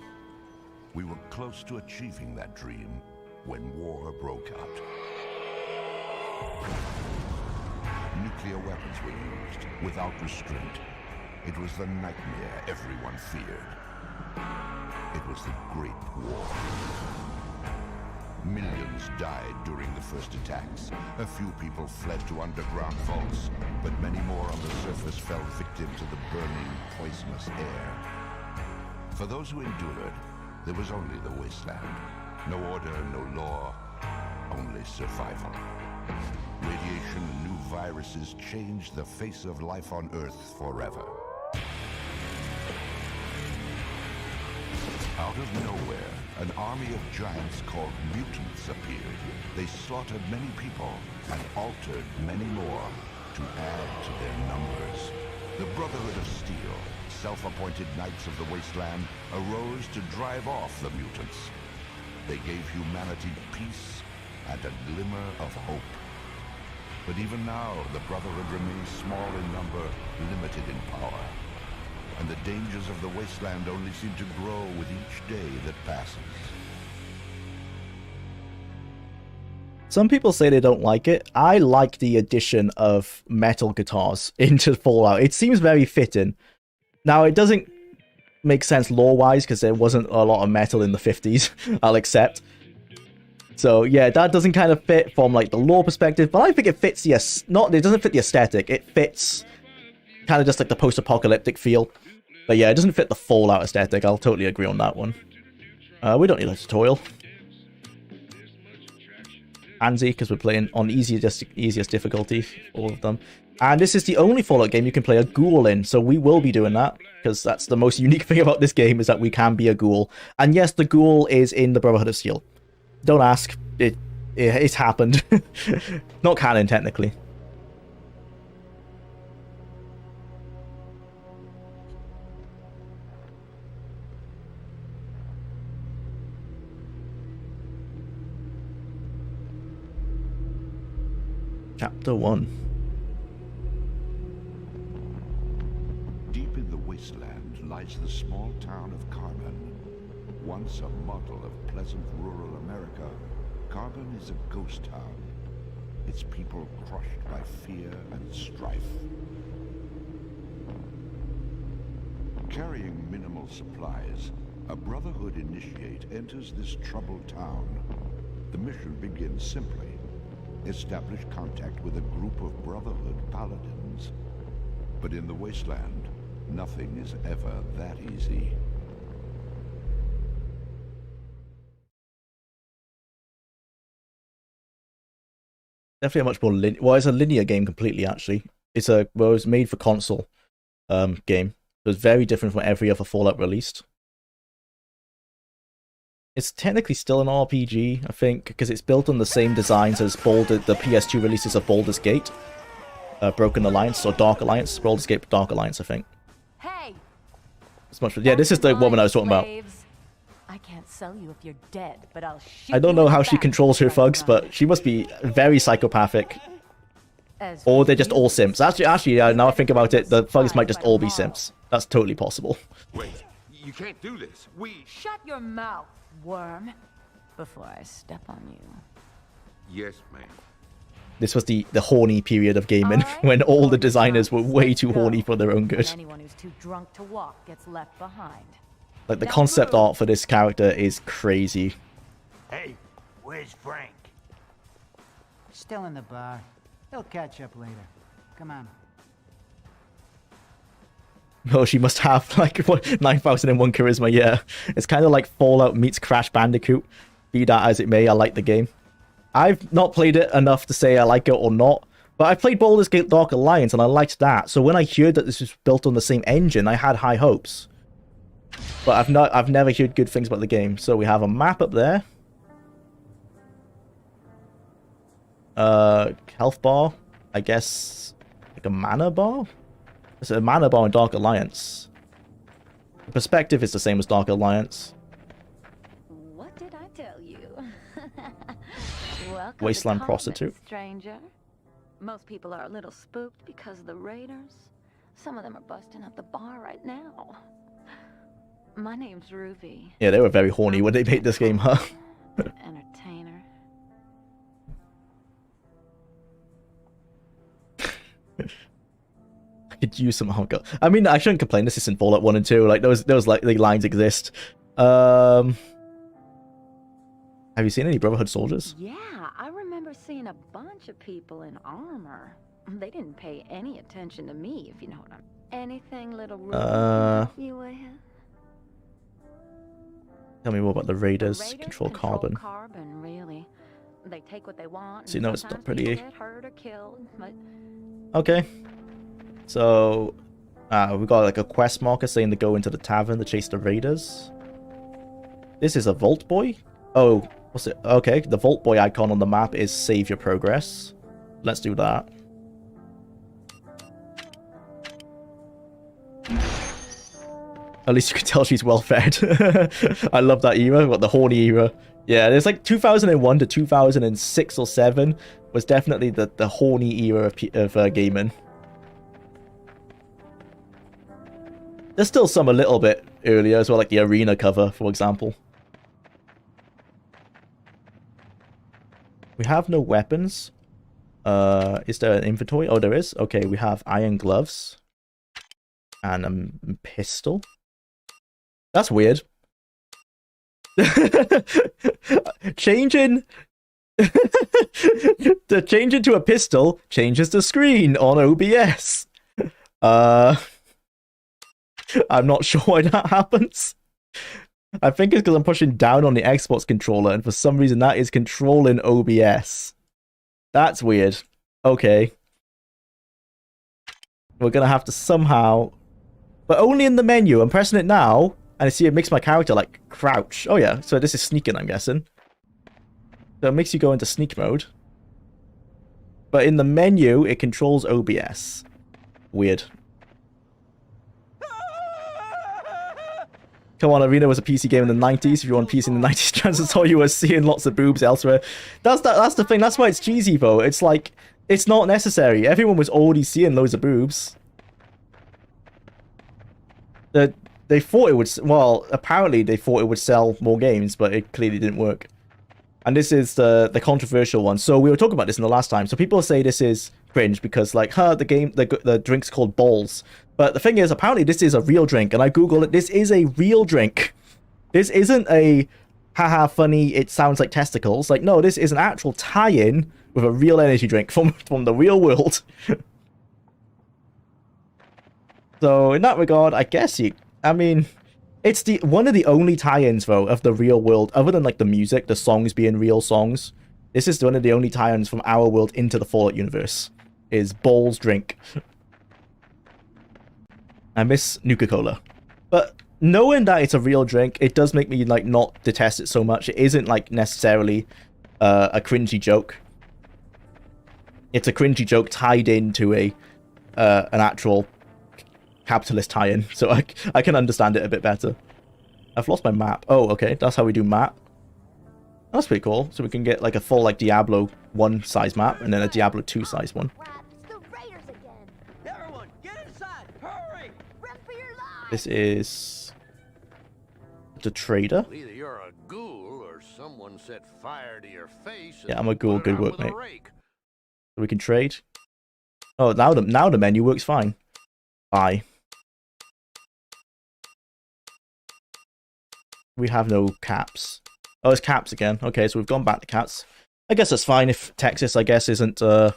Speaker 6: We were close to achieving that dream when war broke out. Nuclear weapons were used without restraint. It was the nightmare everyone feared. It was the Great War. Millions died during the first attacks. A few people fled to underground vaults, but many more on the surface fell victim to the burning, poisonous air. For those who endured, there was only the wasteland. No order, no law, only survival. Radiation and new viruses changed the face of life on Earth forever. Out of nowhere, an army of giants called mutants appeared. They slaughtered many people and altered many more to add to their numbers. The Brotherhood of Steel, self-appointed knights of the wasteland, arose to drive off the mutants. They gave humanity peace and a glimmer of hope. But even now, the Brotherhood remains small in number, limited in power. And the dangers of the wasteland only seem to grow with each day that passes.
Speaker 1: Some people say they don't like it. I like the addition of metal guitars into Fallout. It seems very fitting. Now, it doesn't make sense lore-wise, because there wasn't a lot of metal in the 50s, I'll accept. So yeah, that doesn't kind of fit from like the lore perspective, but I think it fits the it doesn't fit the aesthetic. It fits kind of just like the post-apocalyptic feel. But yeah, it doesn't fit the Fallout aesthetic. I'll totally agree on that one. We don't need a tutorial. Handsy, because we're playing on easiest difficulty, all of them. And this is the only Fallout game you can play a ghoul in, so we will be doing that, because that's the most unique thing about this game, is that we can be a ghoul. And yes, the ghoul is in the Brotherhood of Steel. Don't ask. It's happened. Not canon, technically. Chapter 1.
Speaker 6: Deep in the wasteland lies the small town of Carbon. Once a model of pleasant rural America, Carbon is a ghost town. Its people crushed by fear and strife. Carrying minimal supplies, a Brotherhood initiate enters this troubled town. The mission begins simply. Establish contact with a group of Brotherhood paladins. But in the wasteland, nothing is ever that easy.
Speaker 1: Definitely a much more well, it's a linear game completely, actually. It was made for console game. So it's very different from every other Fallout released. It's technically still an RPG, I think, because it's built on the same designs as the PS2 releases of Baldur's Gate. Broken Alliance, or Dark Alliance. Baldur's Gate, Dark Alliance, I think.
Speaker 7: Hey!
Speaker 1: It's much, yeah, this is the woman I was talking about.
Speaker 7: I can't sell you if you're dead, but I'll shoot
Speaker 1: I don't
Speaker 7: you
Speaker 1: know
Speaker 7: in
Speaker 1: how
Speaker 7: the
Speaker 1: she
Speaker 7: back
Speaker 1: controls her
Speaker 7: if I
Speaker 1: thugs,
Speaker 7: run.
Speaker 1: but she must be very psychopathic.
Speaker 7: As
Speaker 1: Or
Speaker 7: for
Speaker 1: they're just
Speaker 7: you,
Speaker 1: all simps. Actually, yeah, now I think about it, the thugs might just
Speaker 7: by
Speaker 1: all be
Speaker 7: tomorrow.
Speaker 1: simps. That's totally possible.
Speaker 6: Wait, you can't do this. We...
Speaker 7: Shut your mouth, worm, before I step on you.
Speaker 6: Yes, ma'am.
Speaker 1: This was the horny period of gaming,
Speaker 7: Alright,
Speaker 1: when all the
Speaker 7: before you
Speaker 1: designers were
Speaker 7: drunks,
Speaker 1: way
Speaker 7: let's
Speaker 1: too horny
Speaker 7: go.
Speaker 1: for their own
Speaker 7: And
Speaker 1: good.
Speaker 7: anyone who's too drunk to walk gets left behind.
Speaker 1: Like, the
Speaker 7: Now
Speaker 1: concept
Speaker 7: move.
Speaker 1: art for this character is crazy.
Speaker 3: Hey, where's Frank?
Speaker 8: Still in the bar. He'll catch up later. Come on.
Speaker 1: Oh, she must have, like, what, 9001 charisma, yeah. It's kind of like Fallout meets Crash Bandicoot. Be that as it may, I like the game. I've not played it enough to say I like it or not, but I played Baldur's Gate Dark Alliance and I liked that, so when I heard that this was built on the same engine, I had high hopes. But I've never heard good things about the game. So we have a map up there. Health bar, I guess, like a mana bar? It's a mana bar in Dark Alliance. The perspective is the same as Dark Alliance.
Speaker 7: What did I tell you? Welcome
Speaker 1: Wasteland
Speaker 7: to
Speaker 1: prostitute.
Speaker 7: Comet, stranger. Most people are a little spooked because of the raiders. Some of them are busting up the bar right now. My name's Ruby.
Speaker 1: Yeah, they were very horny when they made this game, huh?
Speaker 7: Entertainer.
Speaker 1: I could use some alcohol. I mean, I shouldn't complain. This isn't Fallout 1 and 2. Like, those like, the lines exist. Have you seen any Brotherhood soldiers?
Speaker 7: Yeah, I remember seeing a bunch of people in armor. They didn't pay any attention to me, if you know what I'm... Anything little Ruby can help you with?
Speaker 1: Tell me more about the
Speaker 7: The
Speaker 1: Raiders.
Speaker 7: Raiders
Speaker 1: Control carbon.
Speaker 7: Carbon, really. They take what they want.
Speaker 1: So you
Speaker 7: and
Speaker 1: know it's not
Speaker 7: sometimes
Speaker 1: pretty.
Speaker 7: people get hurt or killed, but
Speaker 1: Okay. So, we got like a quest marker saying to go into the tavern to chase the Raiders. This is a Vault Boy? Oh, what's it? Okay, the Vault Boy icon on the map is save your progress. Let's do that. At least you can tell she's well fed. I love that era, what the horny era. Yeah, there's like 2001 to 2006 or 7 was definitely the horny era of gaming. There's still some a little bit earlier as well, like the arena cover, for example. We have no weapons. Is there an inventory? Oh, there is. Okay, we have iron gloves. And a pistol. That's weird. Changing... the change into a pistol changes the screen on OBS. I'm not sure why that happens. I think it's because I'm pushing down on the Xbox controller, and for some reason that is controlling OBS. That's weird. Okay. We're gonna have to somehow... But only in the menu. I'm pressing it now, and I see it makes my character, like, crouch. Oh yeah, so this is sneaking, I'm guessing. So it makes you go into sneak mode. But in the menu, it controls OBS. Weird. Come on, Arena was a PC game in the 90s. If you were on PC in the 90s, chances are you were seeing lots of boobs elsewhere. That's the thing. That's why it's cheesy, though. It's like, it's not necessary. Everyone was already seeing loads of boobs. They thought it would... Well, apparently they thought it would sell more games, but it clearly didn't work. And this is the controversial one. So we were talking about this in the last time. So people say this is cringe because, like, the drink's called balls. But the thing is, apparently this is a real drink, and I googled it. This is a real drink. This isn't a haha funny, it sounds like testicles. Like, no, this is an actual tie-in with a real energy drink from the real world. So in that regard, I guess I mean, it's one of the only tie-ins though of the real world, other than like the music, the songs being real songs. This is one of the only tie-ins from our world into the Fallout universe. Is Balls drink. I miss Nuka-Cola. But knowing that it's a real drink, it does make me like not detest it so much. It isn't like necessarily a cringy joke. It's a cringy joke tied into an actual capitalist tie-in, so I can understand it a bit better. I've lost my map. Oh, okay, that's how we do map. That's pretty cool. So we can get like a full like Diablo 1 size map and then a Diablo 2 size one. This is the trader.
Speaker 9: Either you're a ghoul or someone set fire to your face.
Speaker 1: Yeah, I'm a ghoul.
Speaker 9: and put it
Speaker 1: Good
Speaker 9: out
Speaker 1: work,
Speaker 9: with a
Speaker 1: mate.
Speaker 9: rake.
Speaker 1: So we can trade. Oh, now the menu works fine. Buy. We have no caps. Oh, it's caps again. Okay, so we've gone back to caps. I guess that's fine if Texas, I guess, hasn't got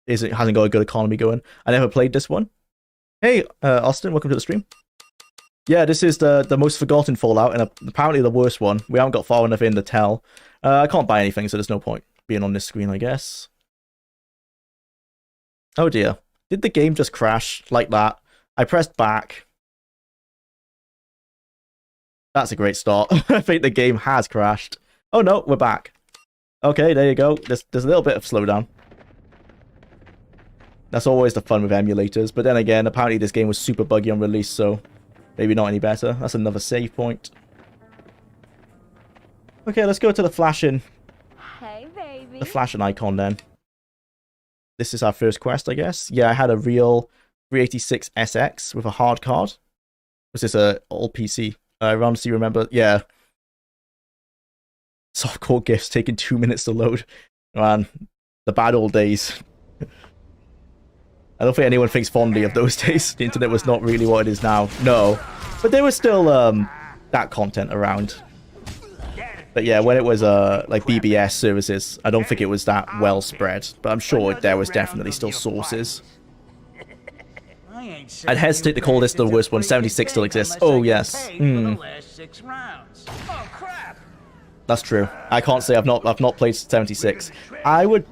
Speaker 1: a good economy going. I never played this one. Hey, Austin, welcome to the stream. Yeah, this is the most forgotten Fallout, and apparently the worst one. We haven't got far enough in to tell. I can't buy anything, so there's no point being on this screen, I guess. Oh dear. Did the game just crash like that? I pressed back. That's a great start. I think the game has crashed. Oh no, we're back. Okay, there you go. There's a little bit of slowdown. That's always the fun with emulators. But then again, apparently this game was super buggy on release, so maybe not any better. That's another save point. Okay, let's go to the flashing.
Speaker 7: Hey, baby.
Speaker 1: The flashing icon then. This is our first quest, I guess. Yeah, I had a real 386 SX with a hard card. Was this a all PC? Ramsey, remember? Yeah. Softcore gifts taking 2 minutes to load. Man, the bad old days. I don't think anyone thinks fondly of those days. The internet was not really what it is now. No. But there was still that content around. But yeah, when it was like BBS services, I don't think it was that well spread. But I'm sure there was definitely still sources. I'd hesitate to call this the worst one. 76 still exists. Oh, yes. That's true. I can't say I've not played 76. I would...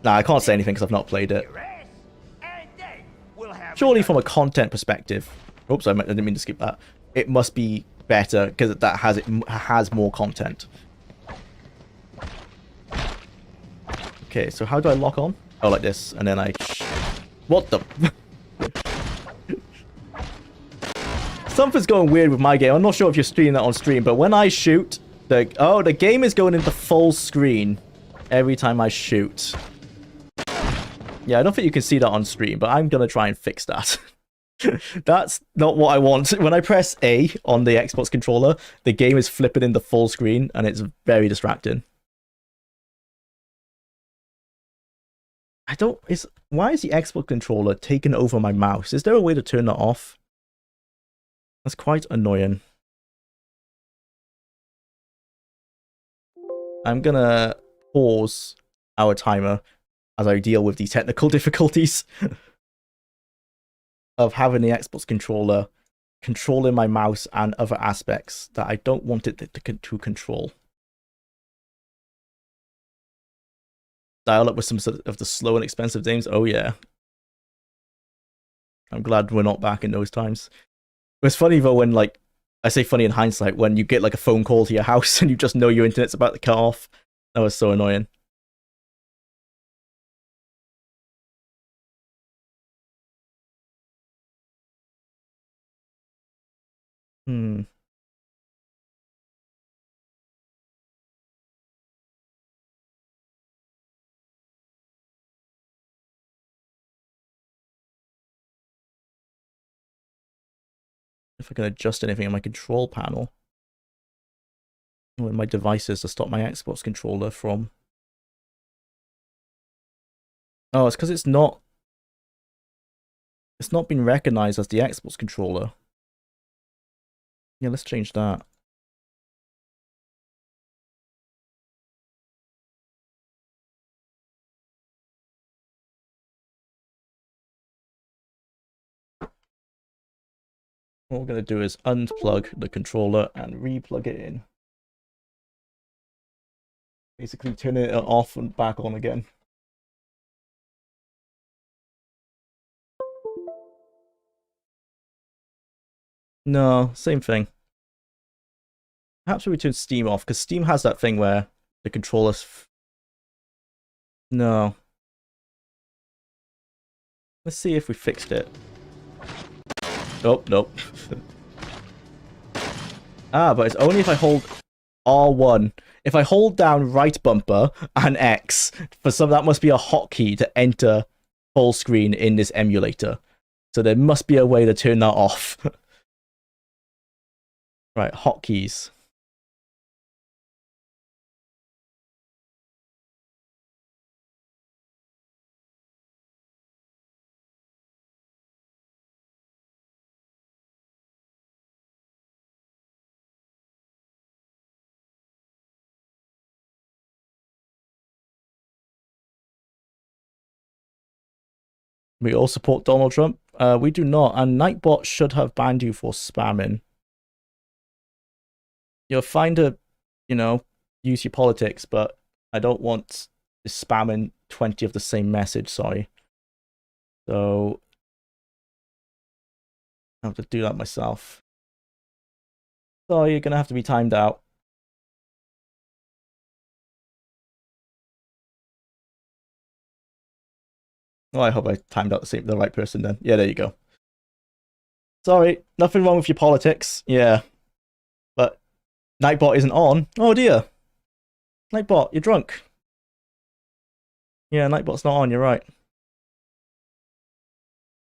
Speaker 1: Nah, I can't say anything because I've not played it. Surely from a content perspective... Oops, I didn't mean to skip that. It must be better because that has more content. Okay, so how do I lock on? Oh, like this, and then I... What the... Something's going weird with my game. I'm not sure if you're streaming that on stream, but when I shoot... the game is going into full screen every time I shoot. Yeah, I don't think you can see that on stream, but I'm going to try and fix that. That's not what I want. When I press A on the Xbox controller, the game is flipping into full screen, and it's very distracting. Why is the Xbox controller taking over my mouse? Is there a way to turn that off? That's quite annoying. I'm gonna pause our timer as I deal with the technical difficulties of having the Xbox controller controlling my mouse and other aspects that I don't want it to control. Dial up with some sort of the slow and expensive games. Oh yeah. I'm glad we're not back in those times. It was funny though when, like, I say funny in hindsight, when you get like a phone call to your house and you just know your internet's about to cut off. That was so annoying. If I can adjust anything on my control panel. With my devices to stop my Xbox controller from... Oh, it's because it's not been recognized as the Xbox controller. Yeah, let's change that. What we're going to do is unplug the controller and re-plug it in. Basically turning it off and back on again. No, same thing. Perhaps we turn Steam off, because Steam has that thing where the controller's... No. Let's see if we fixed it. Oh, nope. But it's only if I hold R1. If I hold down right bumper and X, for some that must be a hotkey to enter full screen in this emulator. So there must be a way to turn that off. Right, hotkeys. We all support Donald Trump. We do not, and Nightbot should have banned you for spamming. You're fine to, you know, use your politics, but I don't want to spamming 20 of the same message, sorry. So I have to do that myself. So you're gonna have to be timed out. Oh, I hope I timed out the right person then. Yeah, there you go. Sorry, nothing wrong with your politics. Yeah. But Nightbot isn't on. Oh dear. Nightbot, you're drunk. Yeah, Nightbot's not on, you're right.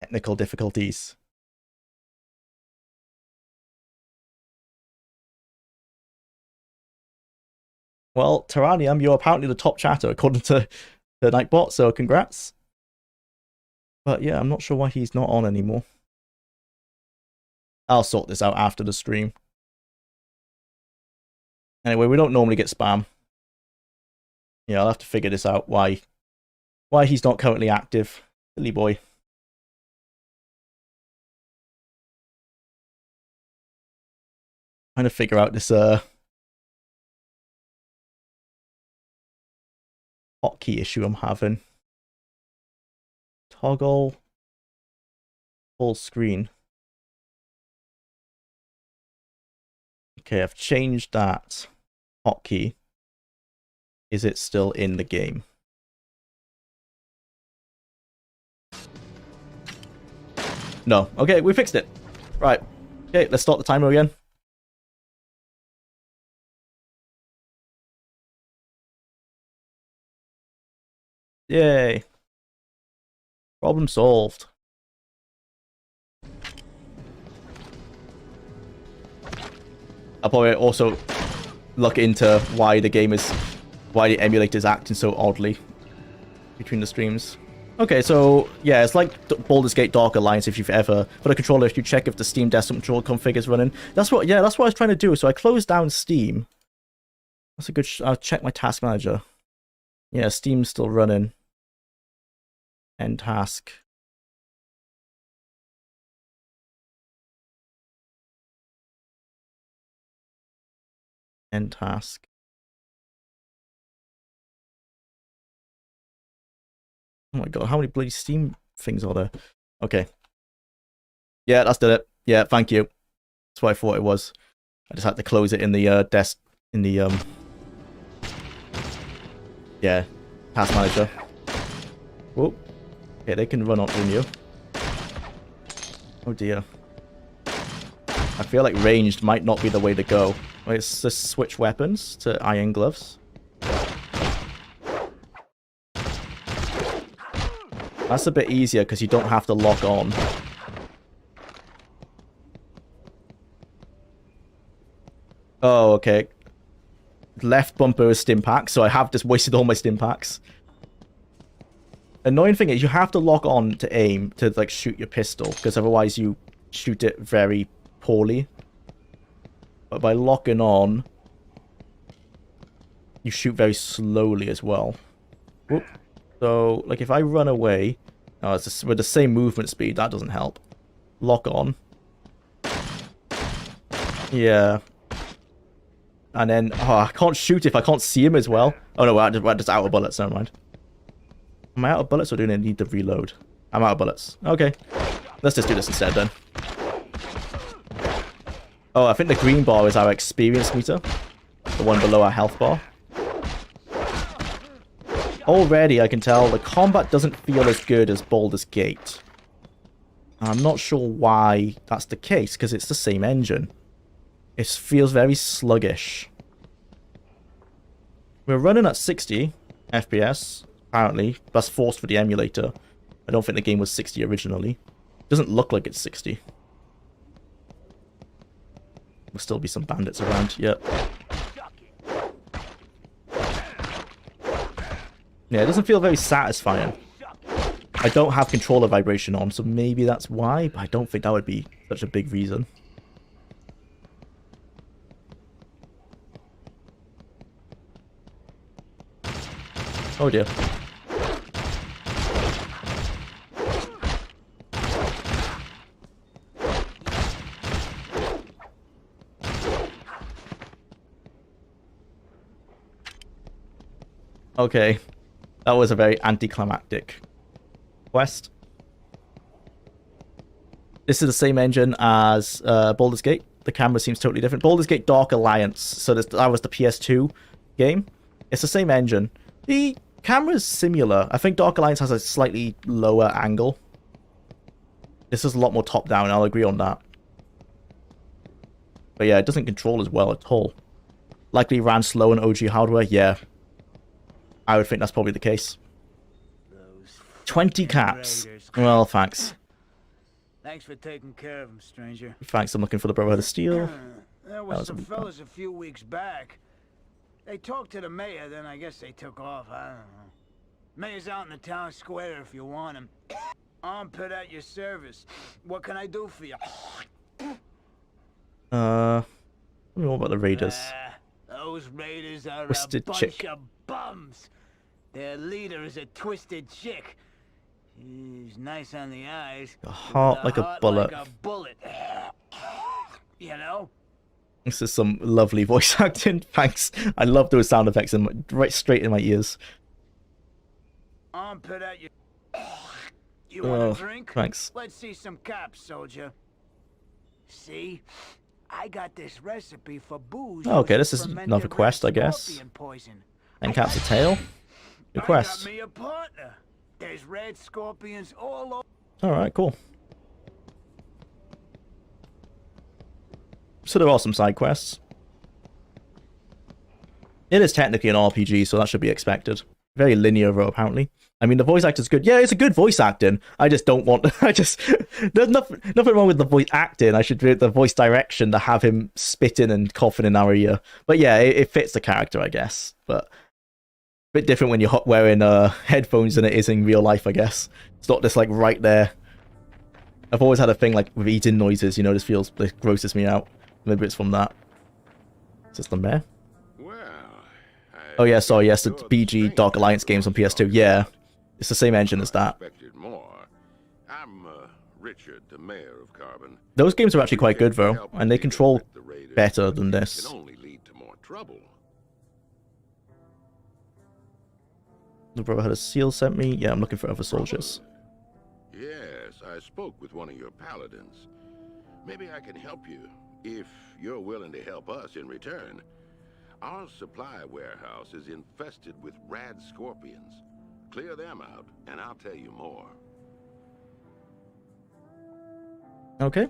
Speaker 1: Technical difficulties. Well, Tyrannium, you're apparently the top chatter according to the Nightbot, so congrats. But yeah, I'm not sure why he's not on anymore. I'll sort this out after the stream. Anyway, we don't normally get spam. Yeah, I'll have to figure this out, why he's not currently active. Silly boy. Trying to figure out this hotkey issue I'm having. Toggle full screen. Okay, I've changed that hotkey. Is it still in the game? No. Okay, we fixed it. Right. Okay, let's start the timer again. Yay. Problem solved. I'll probably also look into why the emulator is acting so oddly between the streams. Okay, so yeah, it's like Baldur's Gate Dark Alliance. If you've ever put a controller, if you check if the Steam desktop controller config is running, that's what I was trying to do. So I closed down Steam. That's a good. I'll check my task manager. Yeah, Steam's still running. End task. End task. Oh my god, how many bloody Steam things are there? Okay. Yeah, that's did it. Yeah, thank you. That's what I thought it was. I just had to close it in the desk in the yeah, task manager. Whoop. Okay, they can run on you. Oh dear. I feel like ranged might not be the way to go. Let's just switch weapons to iron gloves. That's a bit easier because you don't have to lock on. Oh, okay. Left bumper is stim packs, so I have just wasted all my stim packs. Annoying thing is you have to lock on to aim to like shoot your pistol, because otherwise you shoot it very poorly. But by locking on, you shoot very slowly as well. Whoop. So, like, if I run away... Oh, it's just with the same movement speed, that doesn't help. Lock on. Yeah. And then... Oh, I can't shoot if I can't see him as well. Oh, no, we're just out of bullets, never mind. Am I out of bullets or do I need to reload? I'm out of bullets. Okay. Let's just do this instead, then. Oh, I think the green bar is our experience meter. The one below our health bar. Already, I can tell the combat doesn't feel as good as Baldur's Gate. I'm not sure why that's the case, because it's the same engine. It feels very sluggish. We're running at 60 FPS, apparently. That's forced for the emulator. I don't think the game was 60 originally. Doesn't look like it's 60. There'll still be some bandits around. Yep. Yeah, it doesn't feel very satisfying. I don't have controller vibration on, so maybe that's why, but I don't think that would be such a big reason. Oh dear. Okay. That was a very anticlimactic quest. This is the same engine as Baldur's Gate. The camera seems totally different. Baldur's Gate Dark Alliance. So that was the PS2 game. It's the same engine. The camera's similar. I think Dark Alliance has a slightly lower angle. This is a lot more top-down, I'll agree on that. But yeah, it doesn't control as well at all. Likely ran slow on OG hardware, yeah. I would think that's probably the case. 20 caps. Well, thanks.
Speaker 3: Thanks for taking care of him, stranger.
Speaker 1: Thanks, I'm looking for the Brotherhood of Steel.
Speaker 3: There was some fellas a few weeks back. They talked to the mayor, then I guess they took off. I don't know. Mayor's out in the town square if you want him. Armpit at your service. What can I do for you?
Speaker 1: Tell me more about the Raiders.
Speaker 3: Those Raiders are
Speaker 1: Twisted
Speaker 3: a bunch
Speaker 1: chick.
Speaker 3: of bums. Their leader is a twisted chick. She's nice on the eyes.
Speaker 1: A heart like a bullet.
Speaker 3: Like a bullet. You know?
Speaker 1: This is some lovely voice acting. Thanks. I love those sound effects right straight in my ears.
Speaker 3: Armpit at you. You want a drink?
Speaker 1: Thanks.
Speaker 3: Let's see some caps, soldier. See? I got this recipe for booze.
Speaker 1: Oh, okay, this is another quest, I guess. And caps a tail. Good quest.
Speaker 3: I got me a partner. There's red scorpions all over.
Speaker 1: Alright, cool. So there are some side quests. It is technically an RPG, so that should be expected. Very linear, though, apparently. I mean, the voice actor's good. Yeah, it's a good voice acting. I just don't want... There's nothing wrong with the voice acting. I should do the voice direction to have him spitting and coughing in our ear. But yeah, it fits the character, I guess. But... a bit different when you're wearing headphones than it is in real life, I guess. It's not just, like, right there. I've always had a thing, like, with eating noises, you know, this grosses me out. Maybe it's from that. Is this the mayor? Oh yeah, sorry, yes, the BG Dark Alliance games on PS2. Yeah, it's the same engine as that.
Speaker 9: I'm Richard, the mayor of Carbon.
Speaker 1: Those games are actually quite good though, and they control better than this.
Speaker 9: Can only lead to more trouble.
Speaker 1: The Brotherhood of Seal sent me. Yeah, I'm looking for other soldiers.
Speaker 9: Yes, I spoke with one of your paladins. Maybe I can help you, if you're willing to help us in return. Our supply warehouse is infested with rad scorpions. Clear them out, and I'll tell you more.
Speaker 1: Okay.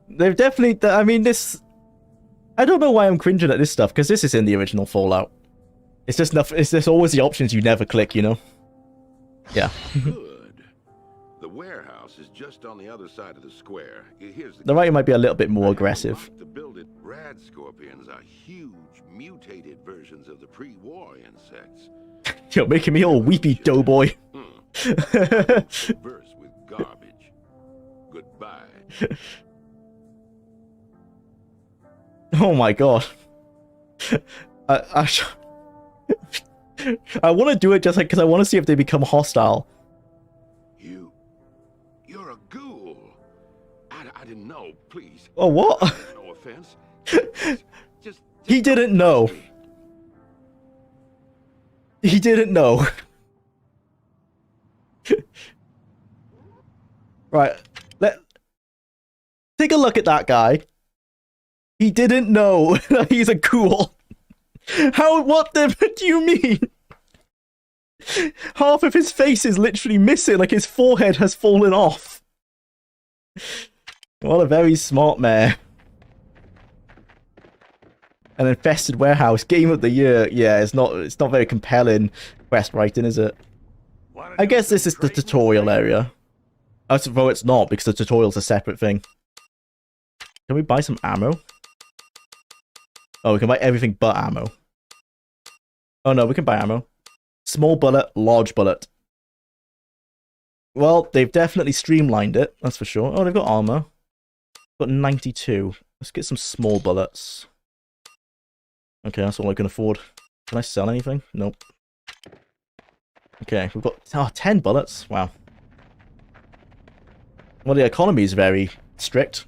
Speaker 1: They've definitely... I mean, this... I don't know why I'm cringing at this stuff, because this is in the original Fallout. It's just nothing... It's just always the options you never click, you know? Yeah.
Speaker 9: Good. The warehouse is just on the other side of the square. Here's
Speaker 1: The writing might be a little bit more aggressive.
Speaker 9: To build it, rad scorpions are huge, mutated versions of the pre-war insects.
Speaker 1: You're making me all weepy, doughboy.
Speaker 9: Verse with garbage. Goodbye.
Speaker 1: Oh my god. I want to do it just like because I want to see if they become hostile.
Speaker 9: You're a ghoul. I didn't know. Please.
Speaker 1: Oh, what?
Speaker 9: No offense. Just
Speaker 1: he didn't know. He didn't know. Right. Take a look at that guy. He didn't know that he's a ghoul. What do you mean? Half of his face is literally missing, like his forehead has fallen off. What a very smart mayor. An infested warehouse, game of the year. Yeah, it's not very compelling quest writing, is it? I guess this is the tutorial area. Although it's not, because the tutorial's a separate thing. Can we buy some ammo? Oh, we can buy everything but ammo. Oh no, we can buy ammo. Small bullet, large bullet. Well, they've definitely streamlined it, that's for sure. Oh, they've got armor. Got 92. Let's get some small bullets. Okay, that's all I can afford. Can I sell anything? Nope. Okay, we've got 10 bullets. Wow. Well, the economy is very strict.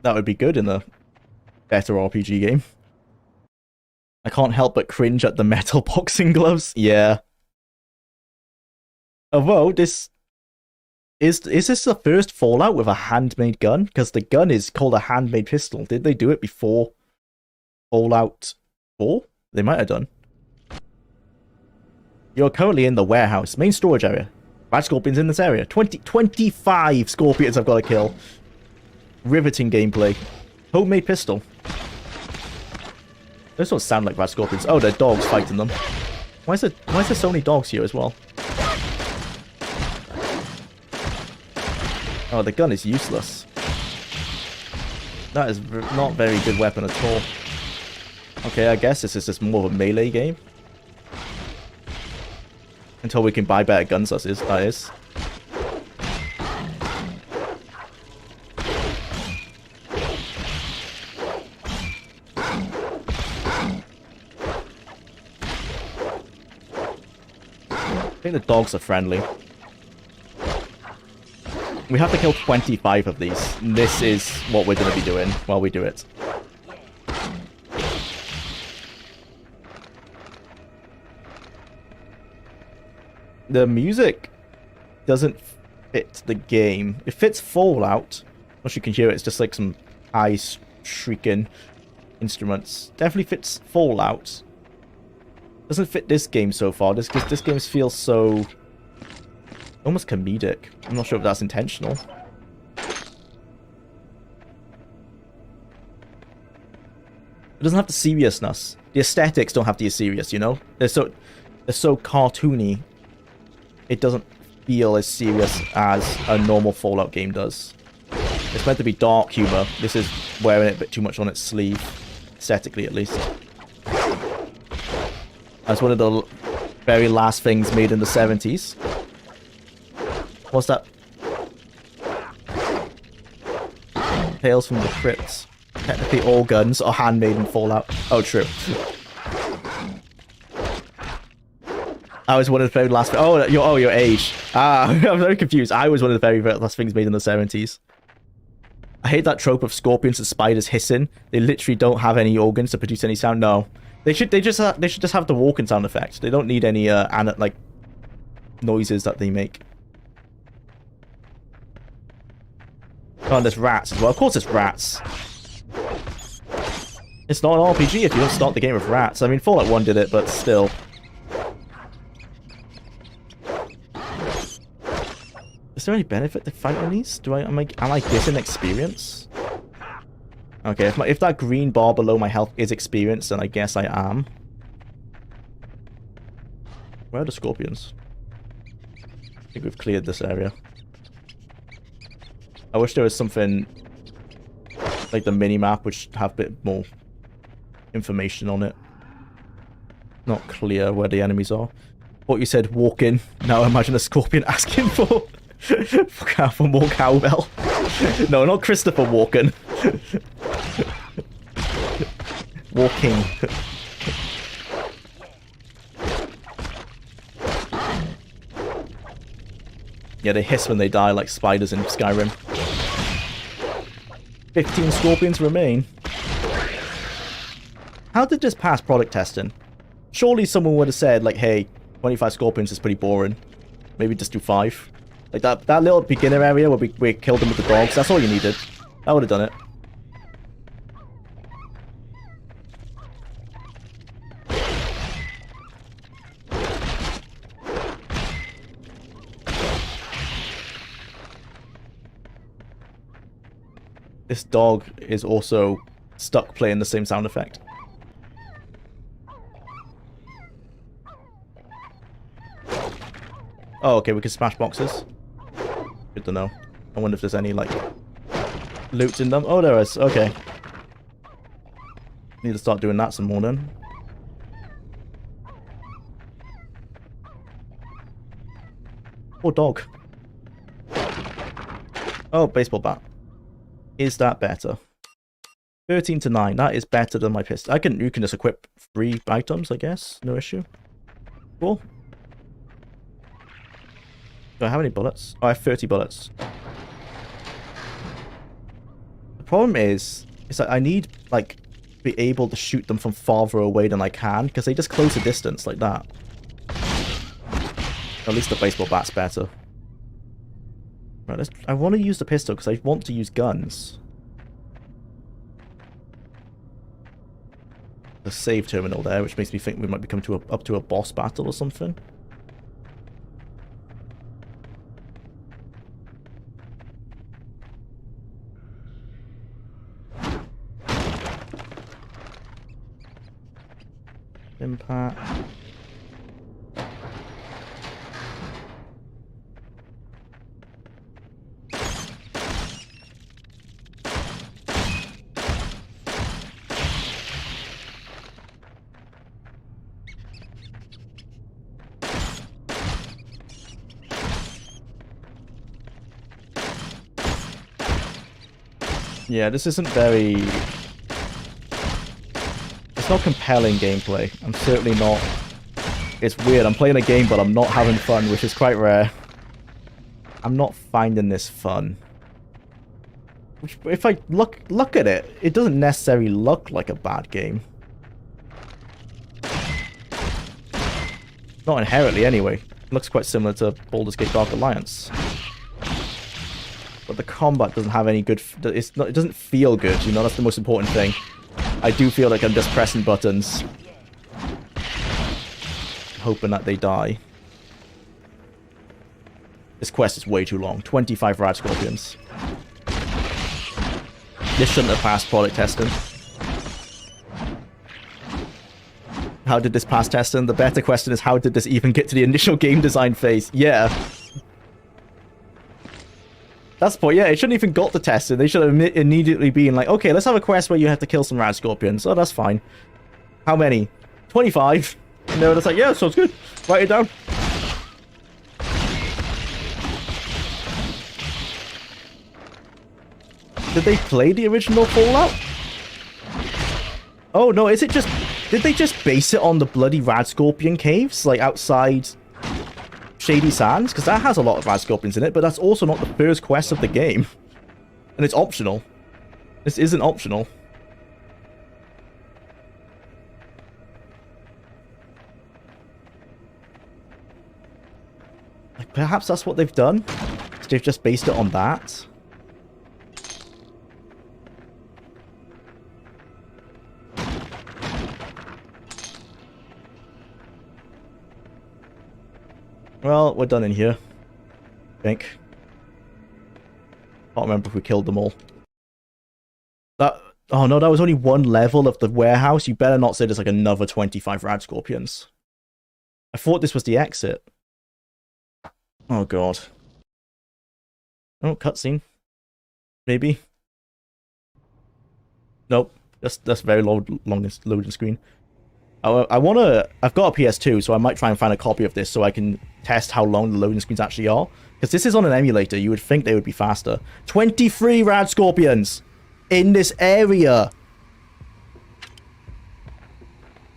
Speaker 1: That would be good in a better RPG game. I can't help but cringe at the metal boxing gloves. Yeah. Although, this... Is this the first Fallout with a handmade gun? Because the gun is called a handmade pistol. Did they do it before Fallout 4? They might have done. You're currently in the warehouse. Main storage area. 5 scorpions in this area. 25 scorpions I've got to kill. Riveting gameplay. Homemade pistol. Those don't sound like rat scorpions. Oh, they're dogs fighting them. Why is there so many dogs here as well? Oh, the gun is useless. That is not a very good weapon at all. Okay, I guess this is just more of a melee game. Until we can buy better guns, that is. I think the dogs are friendly. We have to kill 25 of these. This is what we're going to be doing while we do it. The music doesn't fit the game. It fits Fallout. As you can hear, it's just like some high shrieking instruments. Definitely fits Fallout. Doesn't fit this game so far. This game feels so almost comedic. I'm not sure if that's intentional. It doesn't have the seriousness. The aesthetics don't have to be serious, you know? They're so cartoony. It doesn't feel as serious as a normal Fallout game does. It's meant to be dark humor. This is wearing it a bit too much on its sleeve. Aesthetically, at least. That's one of the very last things made in the 70s. What's that? Tales from the Crypt. Technically all guns are handmade in Fallout. Oh, true. I was one of the very last... Oh, your age. Ah, I'm very confused. I was one of the very last things made in the 70s. I hate that trope of scorpions and spiders hissing. They literally don't have any organs to produce any sound. No. They should just have the walking sound effect. They don't need any like noises that they make. Oh, and there's rats as well. Of course there's rats. It's not an RPG if you don't start the game with rats. I mean, Fallout 1 did it, but still. Is there any benefit to fighting these? Am I getting experience? Okay, if that green bar below my health is experience, then I guess I am. Where are the scorpions? I think we've cleared this area. I wish there was something like the mini-map which have a bit more information on it. Not clear where the enemies are. What you said, walk in. Now imagine a scorpion asking for more cowbell. No, not Christopher Walken. Walking. Yeah, they hiss when they die like spiders in Skyrim. 15 scorpions remain. How did this pass product testing? Surely someone would have said, like, hey, 25 scorpions is pretty boring. Maybe just do 5. Like that little beginner area where we killed them with the dogs, that's all you needed. I would have done it. This dog is also stuck playing the same sound effect. Oh, okay, we can smash boxes. Good to know. I wonder if there's any, like, loot in them. Oh, there is. Okay. Need to start doing that some more then. Oh, dog. Oh, baseball bat. Is that better? 13 to 9. That is better than my pistol. You can just equip 3 items, I guess. No issue. Cool. Do I have any bullets? Oh, I have 30 bullets. The problem is that I need, like, be able to shoot them from farther away than I can, because they just close the distance like that. At least the baseball bat's better. Right, I want to use the pistol because I want to use guns. The save terminal there, which makes me think we might be coming to up to a boss battle or something. Impact. Yeah, this isn't very... It's not compelling gameplay. I'm certainly not... It's weird, I'm playing a game but I'm not having fun, which is quite rare. I'm not finding this fun. Which, if I look at it, it doesn't necessarily look like a bad game. Not inherently, anyway. It looks quite similar to Baldur's Gate Dark Alliance. But the combat doesn't have any good... It doesn't feel good, you know? That's the most important thing. I do feel like I'm just pressing buttons. Hoping that they die. This quest is way too long. 25 rad scorpions. This shouldn't have passed product testing. How did this pass testing? The better question is, how did this even get to the initial game design phase? Yeah. That's the point, yeah, it shouldn't even got to testing. They should have immediately been like, okay, let's have a quest where you have to kill some rad scorpions. Oh, that's fine. How many? 25. And they were just like, yeah, sounds good. Write it down. Did they play the original Fallout? Oh, no, is it just... Did they just base it on the bloody rad scorpion caves? Like, outside... Shady Sands, because that has a lot of rad scorpions in it, but that's also not the first quest of the game. And it's optional. This isn't optional. Like, perhaps that's what they've done. They've just based it on that. Well, we're done in here. I think. Can't remember if we killed them all. That... Oh no, that was only one level of the warehouse. You better not say there's like another 25 rad scorpions. I thought this was the exit. Oh god. Oh, cutscene. Maybe. Nope. That's very longest loading screen. I've got a PS2, so I might try and find a copy of this so I can test how long the loading screens actually are. Because this is on an emulator, you would think they would be faster. 23 rad scorpions in this area.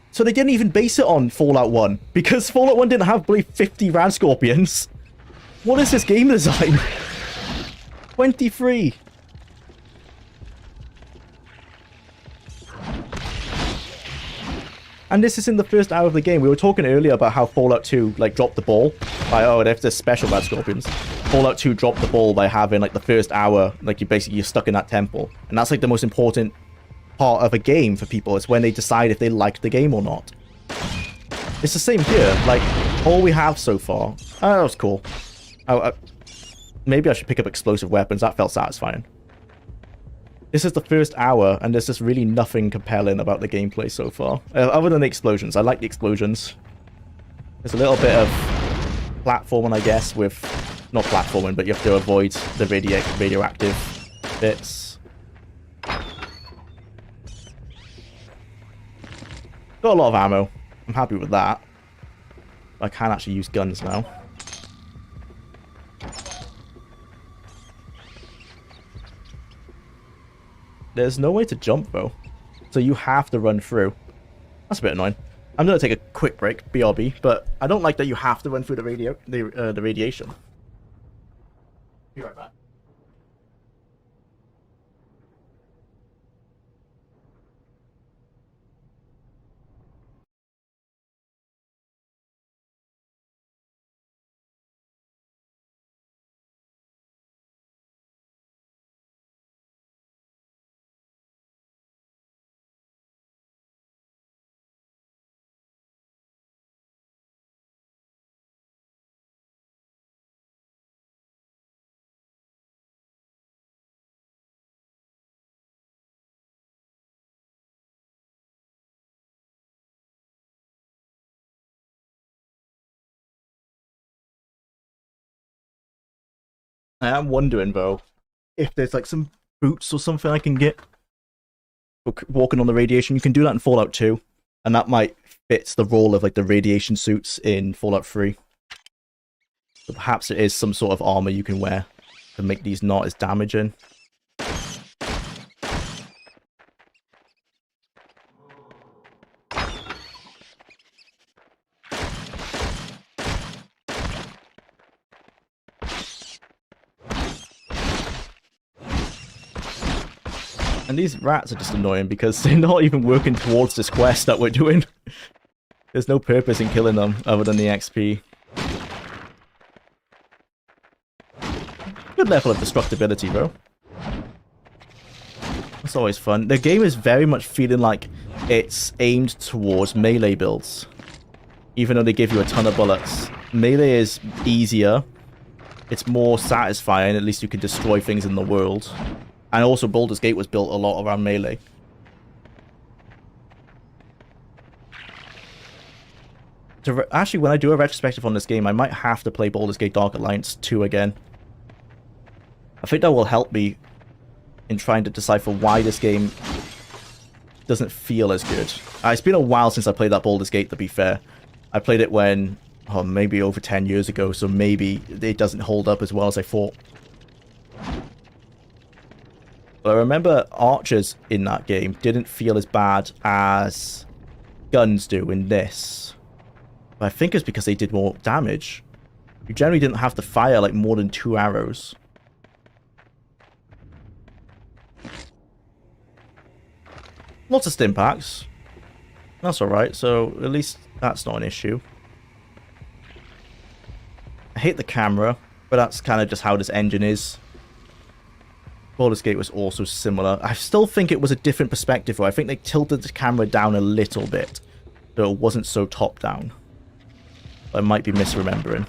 Speaker 1: So they didn't even base it on Fallout 1, because Fallout 1 didn't have, I believe, 50 rad scorpions. What is this game design? 23. And this is in the first hour of the game. We were talking earlier about how Fallout 2, like, dropped the ball. By, oh, they have this special rad scorpions. Fallout 2 dropped the ball by having, like, the first hour, like, you're stuck in that temple. And that's, like, the most important part of a game for people. It's when they decide if they like the game or not. It's the same here. Like, all we have so far... Oh, that was cool. Maybe I should pick up explosive weapons. That felt satisfying. This is the first hour, and there's just really nothing compelling about the gameplay so far. Other than the explosions. I like the explosions. There's a little bit of platforming, I guess, with not platforming, but you have to avoid the radioactive bits. Got a lot of ammo. I'm happy with that. I can actually use guns now. There's no way to jump though, so you have to run through. That's a bit annoying. I'm gonna take a quick break, BRB, but I don't like that you have to run through the radiation. Be right back. I am wondering though, if there's like some boots or something I can get for walking on the radiation. You can do that in Fallout 2, and that might fit the role of like the radiation suits in Fallout 3. So perhaps it is some sort of armor you can wear to make these not as damaging. And these rats are just annoying because they're not even working towards this quest that we're doing. There's no purpose in killing them other than the XP. Good level of destructibility, bro. That's always fun. The game is very much feeling like it's aimed towards melee builds. Even though they give you a ton of bullets. Melee is easier. It's more satisfying. At least you can destroy things in the world. And also, Baldur's Gate was built a lot around melee. Actually, when I do a retrospective on this game, I might have to play Baldur's Gate Dark Alliance 2 again. I think that will help me in trying to decipher why this game doesn't feel as good. It's been a while since I played that Baldur's Gate, to be fair. I played it when, oh, maybe over 10 years ago, so maybe it doesn't hold up as well as I thought. But I remember archers in that game didn't feel as bad as guns do in this. But I think it's because they did more damage. You generally didn't have to fire like more than 2 arrows. Lots of stim packs. That's alright, so at least that's not an issue. I hate the camera, but that's kind of just how this engine is. Baldur's Gate was also similar. I still think it was a different perspective, though. I think they tilted the camera down a little bit, so it wasn't so top-down. I might be misremembering.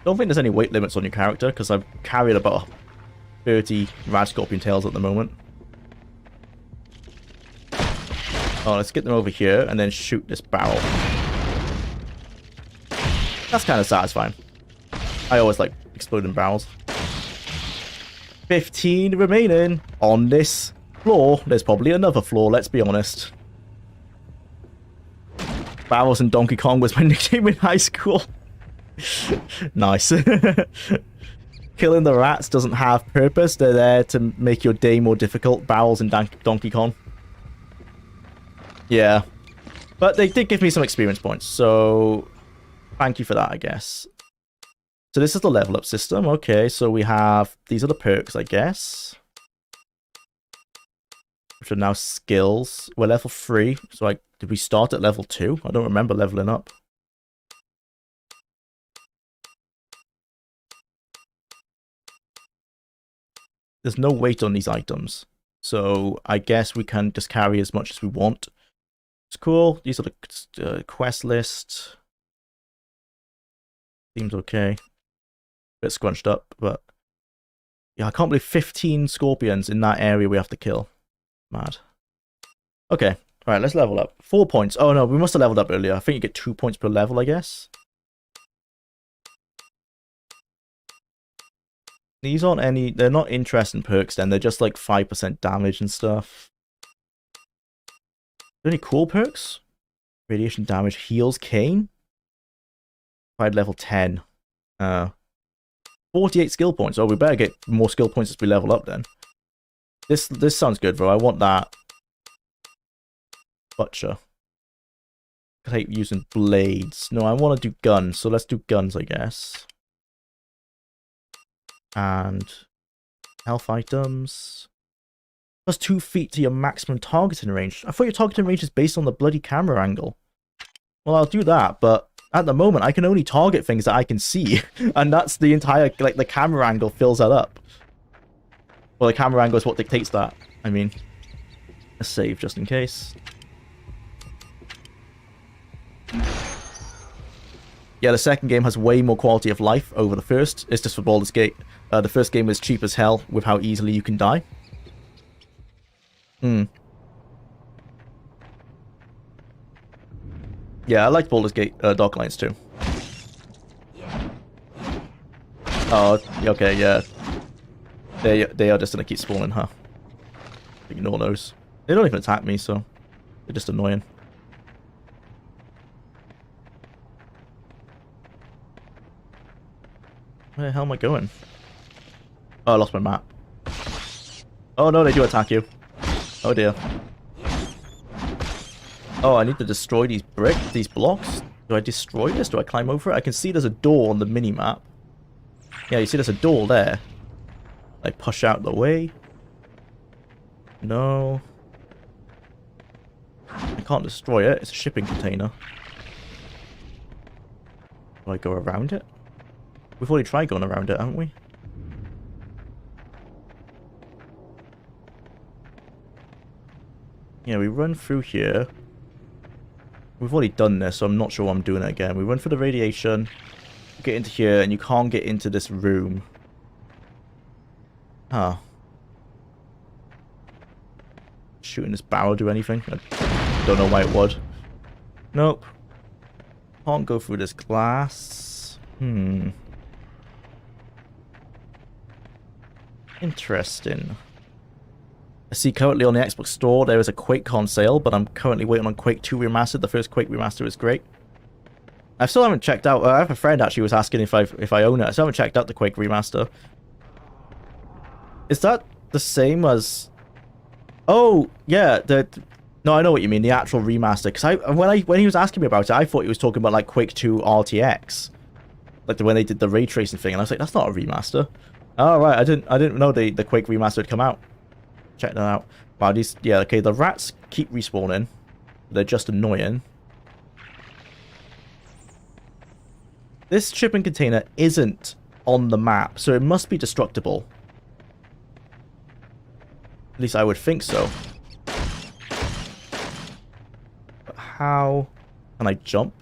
Speaker 1: Don't think there's any weight limits on your character, because I've carried about 30 Rad Scorpion tails at the moment. Oh, let's get them over here and then shoot this barrel. That's kind of satisfying. I always like exploding barrels. 15 remaining on this floor. There's probably another floor, let's be honest. Barrels and Donkey Kong was my nickname in high school. Nice. Killing the rats doesn't have purpose. They're there to make your day more difficult. Barrels and Donkey Kong. Yeah. But they did give me some experience points, so thank you for that, I guess. So this is the level up system. Okay, so we have... These are the perks, I guess. Which are now skills. We're level 3. So did we start at level 2? I don't remember leveling up. There's no weight on these items, so I guess we can just carry as much as we want. It's cool. These are the quest list. Seems okay. Bit scrunched up, but yeah, I can't believe 15 scorpions in that area we have to kill. Mad. Okay, alright, let's level up. 4 points. Oh no, we must have leveled up earlier. I think you get 2 points per level, I guess. These aren't any, they're not interesting perks then, they're just like 5% damage and stuff. Are there any cool perks? Radiation damage heals Kane? Tried level 10. 48 skill points. Oh, we better get more skill points as we level up then. This sounds good, bro. I want that. Butcher. I hate using blades. No, I want to do guns, so let's do guns, I guess. And health items. Plus 2 feet to your maximum targeting range. I thought your targeting range is based on the bloody camera angle. Well, I'll do that, but at the moment, I can only target things that I can see. And that's the entire, like, the camera angle fills that up. Well, the camera angle is what dictates that. I mean, let's save just in case. Yeah, the second game has way more quality of life over the first. It's just for Baldur's Gate. The first game was cheap as hell with how easily you can die. Yeah, I liked Baldur's Gate Dark Alliance too. Oh, okay, yeah. They are just gonna keep spawning, huh? Ignore those. They don't even attack me, so they're just annoying. Where the hell am I going? Oh, I lost my map. Oh no, they do attack you. Oh dear. Oh, I need to destroy these these blocks. Do I destroy this? Do I climb over it? I can see there's a door on the mini-map. Yeah, you see there's a door there. I push out the way. No. I can't destroy it. It's a shipping container. Do I go around it? We've already tried going around it, haven't we? Yeah, we run through here. We've already done this, so I'm not sure why I'm doing it again. We run for the radiation, get into here, and you can't get into this room. Huh. Shooting this barrel do anything? I don't know why it would. Nope. Can't go through this glass. Interesting. I see currently on the Xbox Store there is a QuakeCon sale, but I'm currently waiting on Quake 2 Remastered. The first Quake Remaster is great. I still haven't checked out. I have a friend actually was asking if I own it. I still haven't checked out the Quake Remaster. Is that the same as? Oh yeah, no, I know what you mean. The actual remaster. Because when he was asking me about it, I thought he was talking about like Quake 2 RTX, like when they did the ray tracing thing, and I was like, that's not a remaster. Oh right, I didn't know the Quake remaster had come out. Check that out. Wow, these, yeah, okay, the rats keep respawning. They're just annoying. This shipping container isn't on the map, so it must be destructible. At least I would think so. But how can I jump?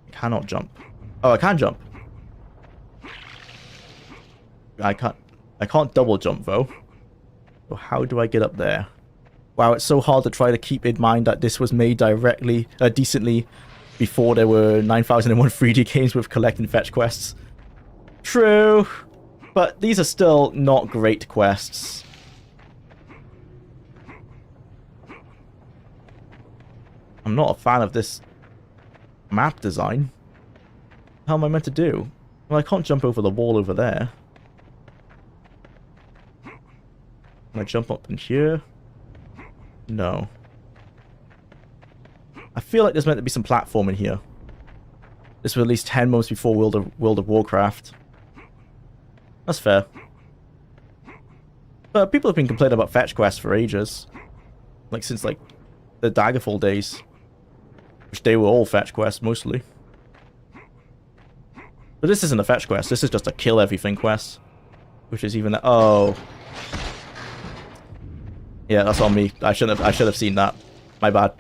Speaker 1: I cannot jump. Oh, I can jump. I can't double jump though. So how do I get up there? Wow, it's so hard to try to keep in mind that this was made directly, decently before there were 9001 3D games with collect and fetch quests. True, but these are still not great quests. I'm not a fan of this map design. How am I meant to do? Well, I can't jump over the wall over there. Can I jump up in here? No. I feel like there's meant to be some platform in here. This was at least 10 months before World of Warcraft. That's fair. But people have been complaining about fetch quests for ages. Like, since, like, the Daggerfall days. Which they were all fetch quests, mostly. But this isn't a fetch quest, this is just a kill everything quest. Which is even... Oh... Yeah, that's on me. I should have seen that. My bad.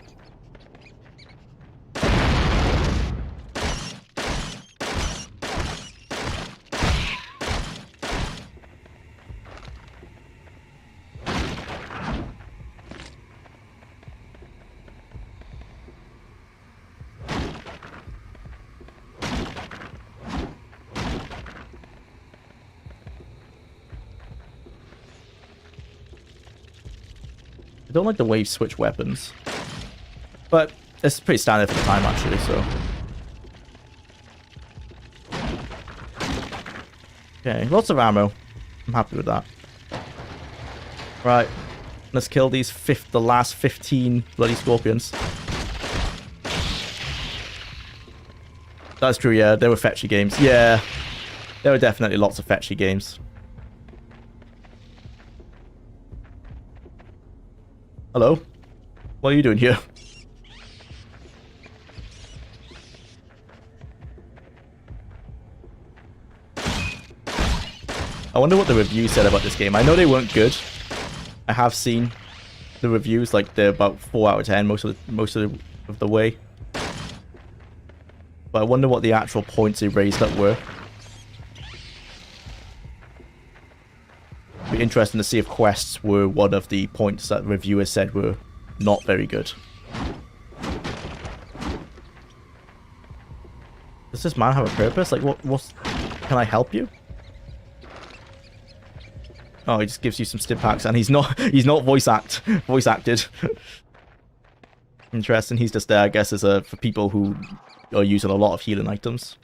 Speaker 1: don't like the way you switch weapons. But it's pretty standard for the time, actually, so... Okay, lots of ammo. I'm happy with that. Right. Let's kill these the last 15 bloody scorpions. That's true, yeah. There were fetchy games. Yeah. There were definitely lots of fetchy games. Hello? What are you doing here? I wonder what the reviews said about this game. I know they weren't good. I have seen the reviews, like they're about 4 out of 10 most of the way. But I wonder what the actual points they raised up were. It'd be interesting to see if quests were one of the points that reviewers said were not very good. Does this man have a purpose? Like, what's... Can I help you? Oh, he just gives you some stim packs, and he's not voice acted. Interesting. He's just there, I guess, as for people who are using a lot of healing items.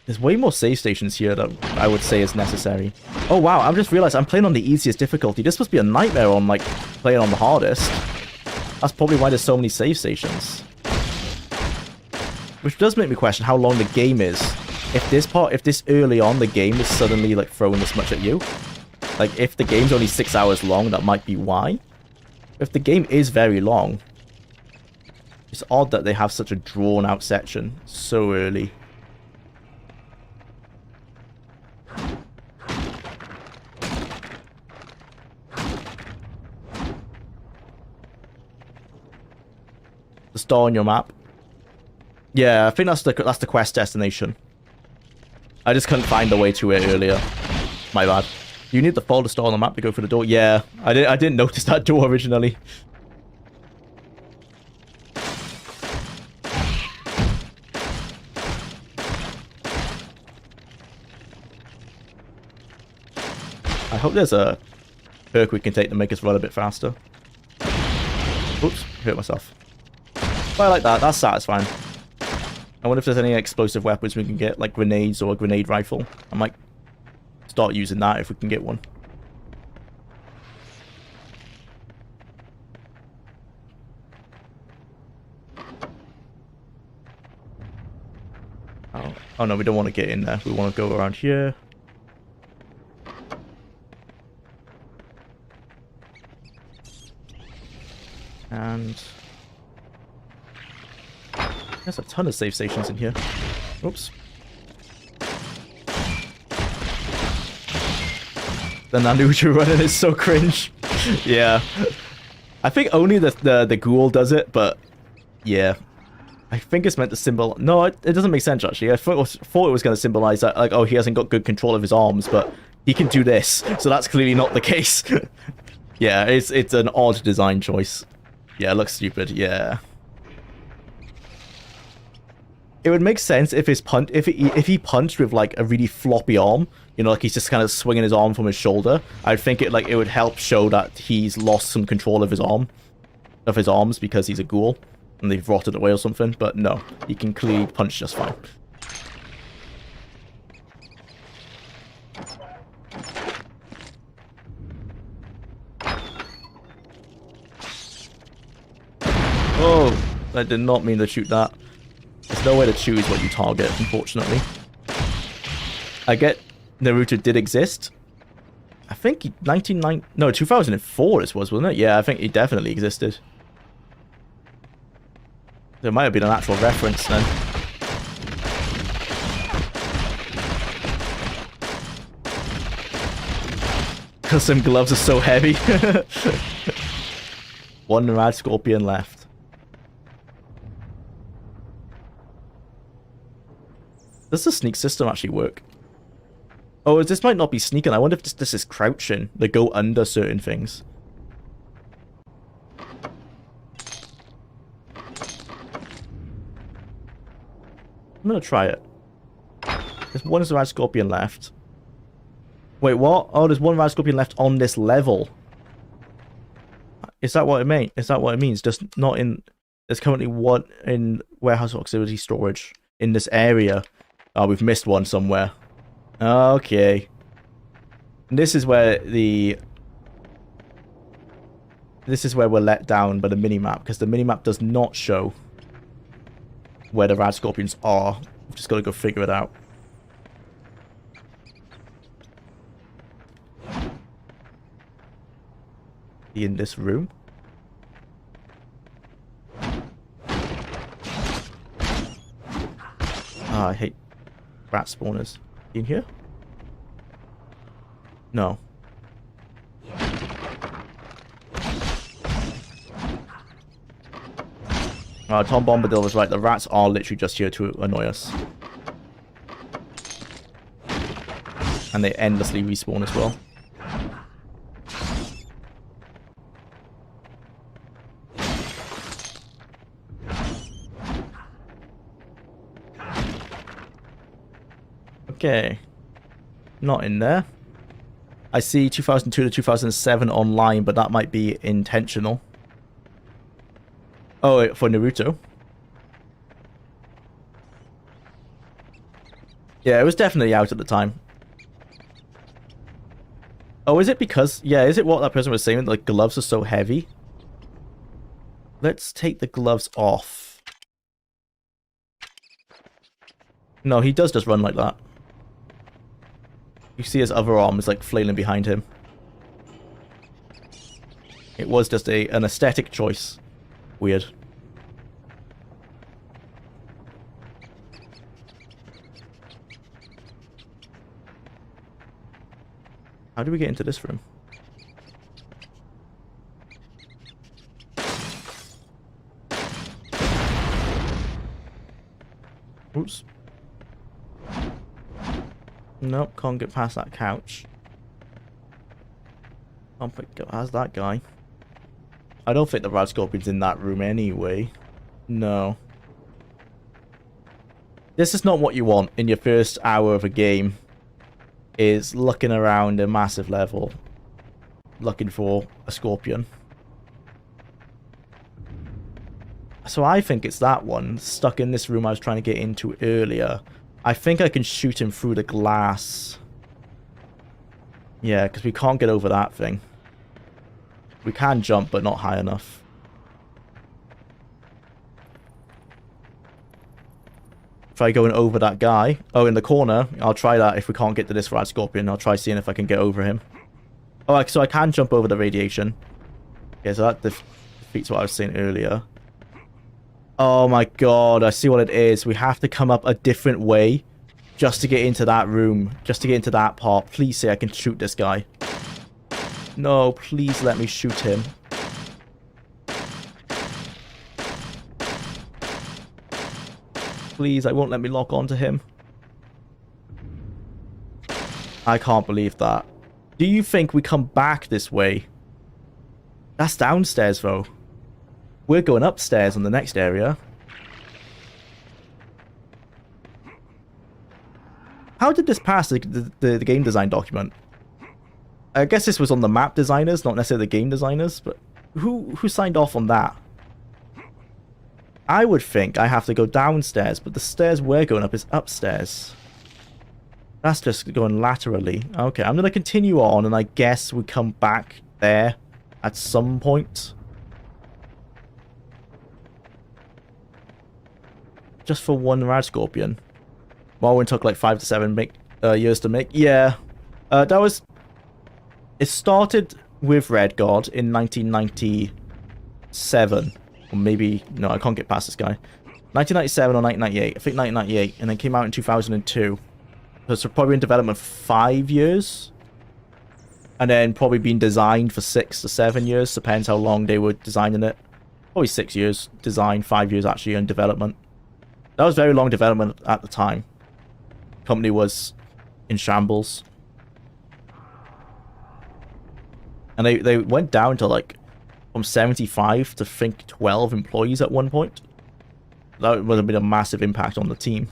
Speaker 1: There's way more save stations here that I would say is necessary. Oh wow, I've just realized I'm playing on the easiest difficulty. This must be a nightmare on like playing on the hardest. That's probably why there's so many save stations. Which does make me question how long the game is. If this early on the game is suddenly like throwing this much at you. Like if the game's only 6 hours long, that might be why. If the game is very long, it's odd that they have such a drawn out section so early. The star on your map. Yeah, I think that's the quest destination. I just couldn't find the way to it earlier. My bad. You need the folder star on the map to go through the door. Yeah, I didn't notice that door originally. I hope there's a perk we can take to make us run a bit faster. Oops, hurt myself. But I like that. That's satisfying. I wonder if there's any explosive weapons we can get, like grenades or a grenade rifle. I might start using that if we can get one. Oh no, we don't want to get in there. We want to go around here. And... there's a ton of save stations in here. Oops. The Nanuja running is so cringe. Yeah. I think only the ghoul does it, but yeah. I think it's meant to symbol... No, it doesn't make sense, actually. I thought it was going to symbolize that, like, oh, he hasn't got good control of his arms, but he can do this. So that's clearly not the case. Yeah, it's an odd design choice. Yeah, it looks stupid. Yeah. It would make sense if his if he punched with like a really floppy arm, you know, like he's just kind of swinging his arm from his shoulder. I'd think it would help show that he's lost some control of his arms because he's a ghoul and they've rotted away or something. But no, he can clearly punch just fine. Oh, I did not mean to shoot that. There's no way to choose what you target, unfortunately. I get Naruto did exist. I think 2004 this was, wasn't it? Yeah, I think he definitely existed. There might have been an actual reference then. Custom gloves are so heavy. One rad scorpion left. Does the sneak system actually work? Oh, this might not be sneaking. I wonder if this is crouching. They go under certain things. I'm gonna try it. There's one rad scorpion left. Wait, what? Oh, there's one rad scorpion left on this level. Is that what it mean? Is that what it means? Just not in. There's currently one in warehouse auxiliary storage in this area. Oh, we've missed one somewhere. Okay. And this is where the. This is where we're let down by the minimap, because the minimap does not show where the rad scorpions are. We've just got to go figure it out. In this room. Ah, I hate rat spawners. In here? No. Tom Bombadil was right. The rats are literally just here to annoy us. And they endlessly respawn as well. Okay. Not in there. I see 2002 to 2007 online, but that might be intentional. Oh, wait, for Naruto. Yeah, it was definitely out at the time. Oh, is it because... Yeah, is it what that person was saying? Like, gloves are so heavy? Let's take the gloves off. No, he does just run like that. You see his other arm is like flailing behind him. It was just an aesthetic choice. Weird. How do we get into this room? Oops. Nope, can't get past that couch. Can't get past that guy. I don't think the Rad Scorpion's in that room anyway. No. This is not what you want in your first hour of a game. Is looking around a massive level. Looking for a Scorpion. So I think it's that one. Stuck in this room I was trying to get into earlier. I think I can shoot him through the glass. Yeah, because we can't get over that thing. We can jump, but not high enough. Try going over that guy. Oh, in the corner. I'll try that if we can't get to this Rad Scorpion. I'll try seeing if I can get over him. Oh, so I can jump over the radiation. Okay, so that defeats what I was saying earlier. Oh my god, I see what it is. We have to come up a different way just to get into that room. Just to get into that part. Please say I can shoot this guy. No, please let me shoot him. Please, I won't let me lock onto him. I can't believe that. Do you think we come back this way? That's downstairs, though. We're going upstairs on the next area. How did this pass the game design document? I guess this was on the map designers, not necessarily the game designers, but who signed off on that? I would think I have to go downstairs, but the stairs we're going up is upstairs. That's just going laterally. Okay, I'm going to continue on, and I guess we come back there at some point. Just for one Rad Scorpion. Morrowind took like 5 to 7 years to make. Yeah. That was... It started with Red God in 1997. Or maybe... No, I can't get past this guy. 1997 or 1998. I think 1998. And then came out in 2002. So it's probably in development for 5 years. And then probably been designed for 6 to 7 years. Depends how long they were designing it. Probably 6 years design, 5 years actually in development. That was very long development at the time. Company was in shambles. And they went down to like from 75 to I think 12 employees at one point. That would have been a massive impact on the team.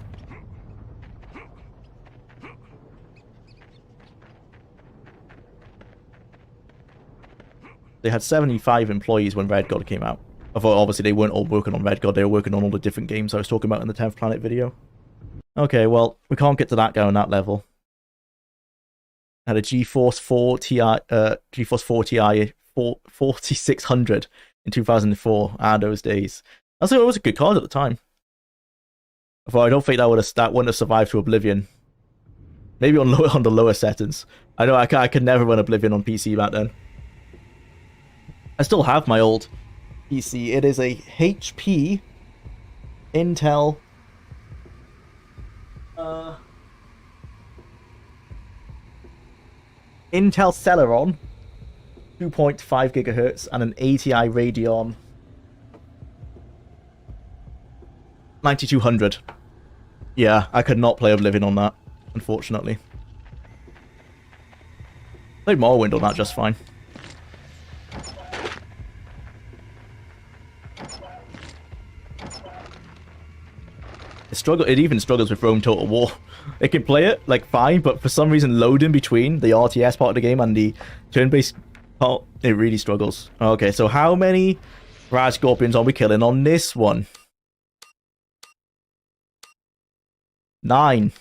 Speaker 1: They had 75 employees when Red God came out. Although obviously they weren't all working on Red God, they were working on all the different games I was talking about in the 10th Planet video. Okay, well, we can't get to that guy on that level. Had a GeForce 4 Ti, GeForce 4 Ti 4600 in 2004. Those days. It was a good card at the time. Although I don't think that wouldn't have survived to Oblivion. Maybe on the lower settings. I know I could never run Oblivion on PC back then. I still have my old PC. It is a HP Intel Intel Celeron 2.5 gigahertz and an ATI Radeon 9200. Yeah, I could not play Oblivion on that, unfortunately. Played Morrowind on that just fine. It even struggles with Rome Total War. It can play it, like, fine, but for some reason loading between the RTS part of the game and the turn-based part, it really struggles. Okay, so how many Rad Scorpions are we killing on this one? 9.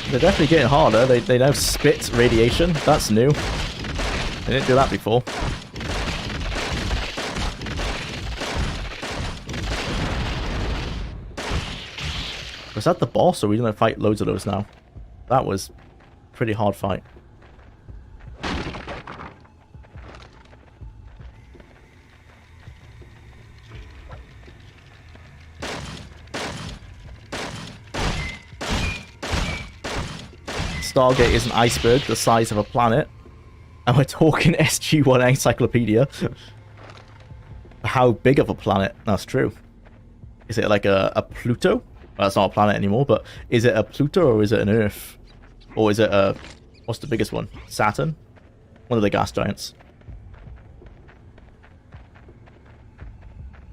Speaker 1: They're definitely getting harder. They now spit radiation. That's new. They didn't do that before. Was that the boss, or are we gonna fight loads of those now? That was a pretty hard fight. Stargate is an iceberg the size of a planet. And we're talking SG-1 Encyclopedia. How big of a planet? That's true. Is it like a Pluto? Well, that's not a planet anymore, but is it a Pluto or is it an Earth? Or is it a... What's the biggest one? Saturn? One of the gas giants.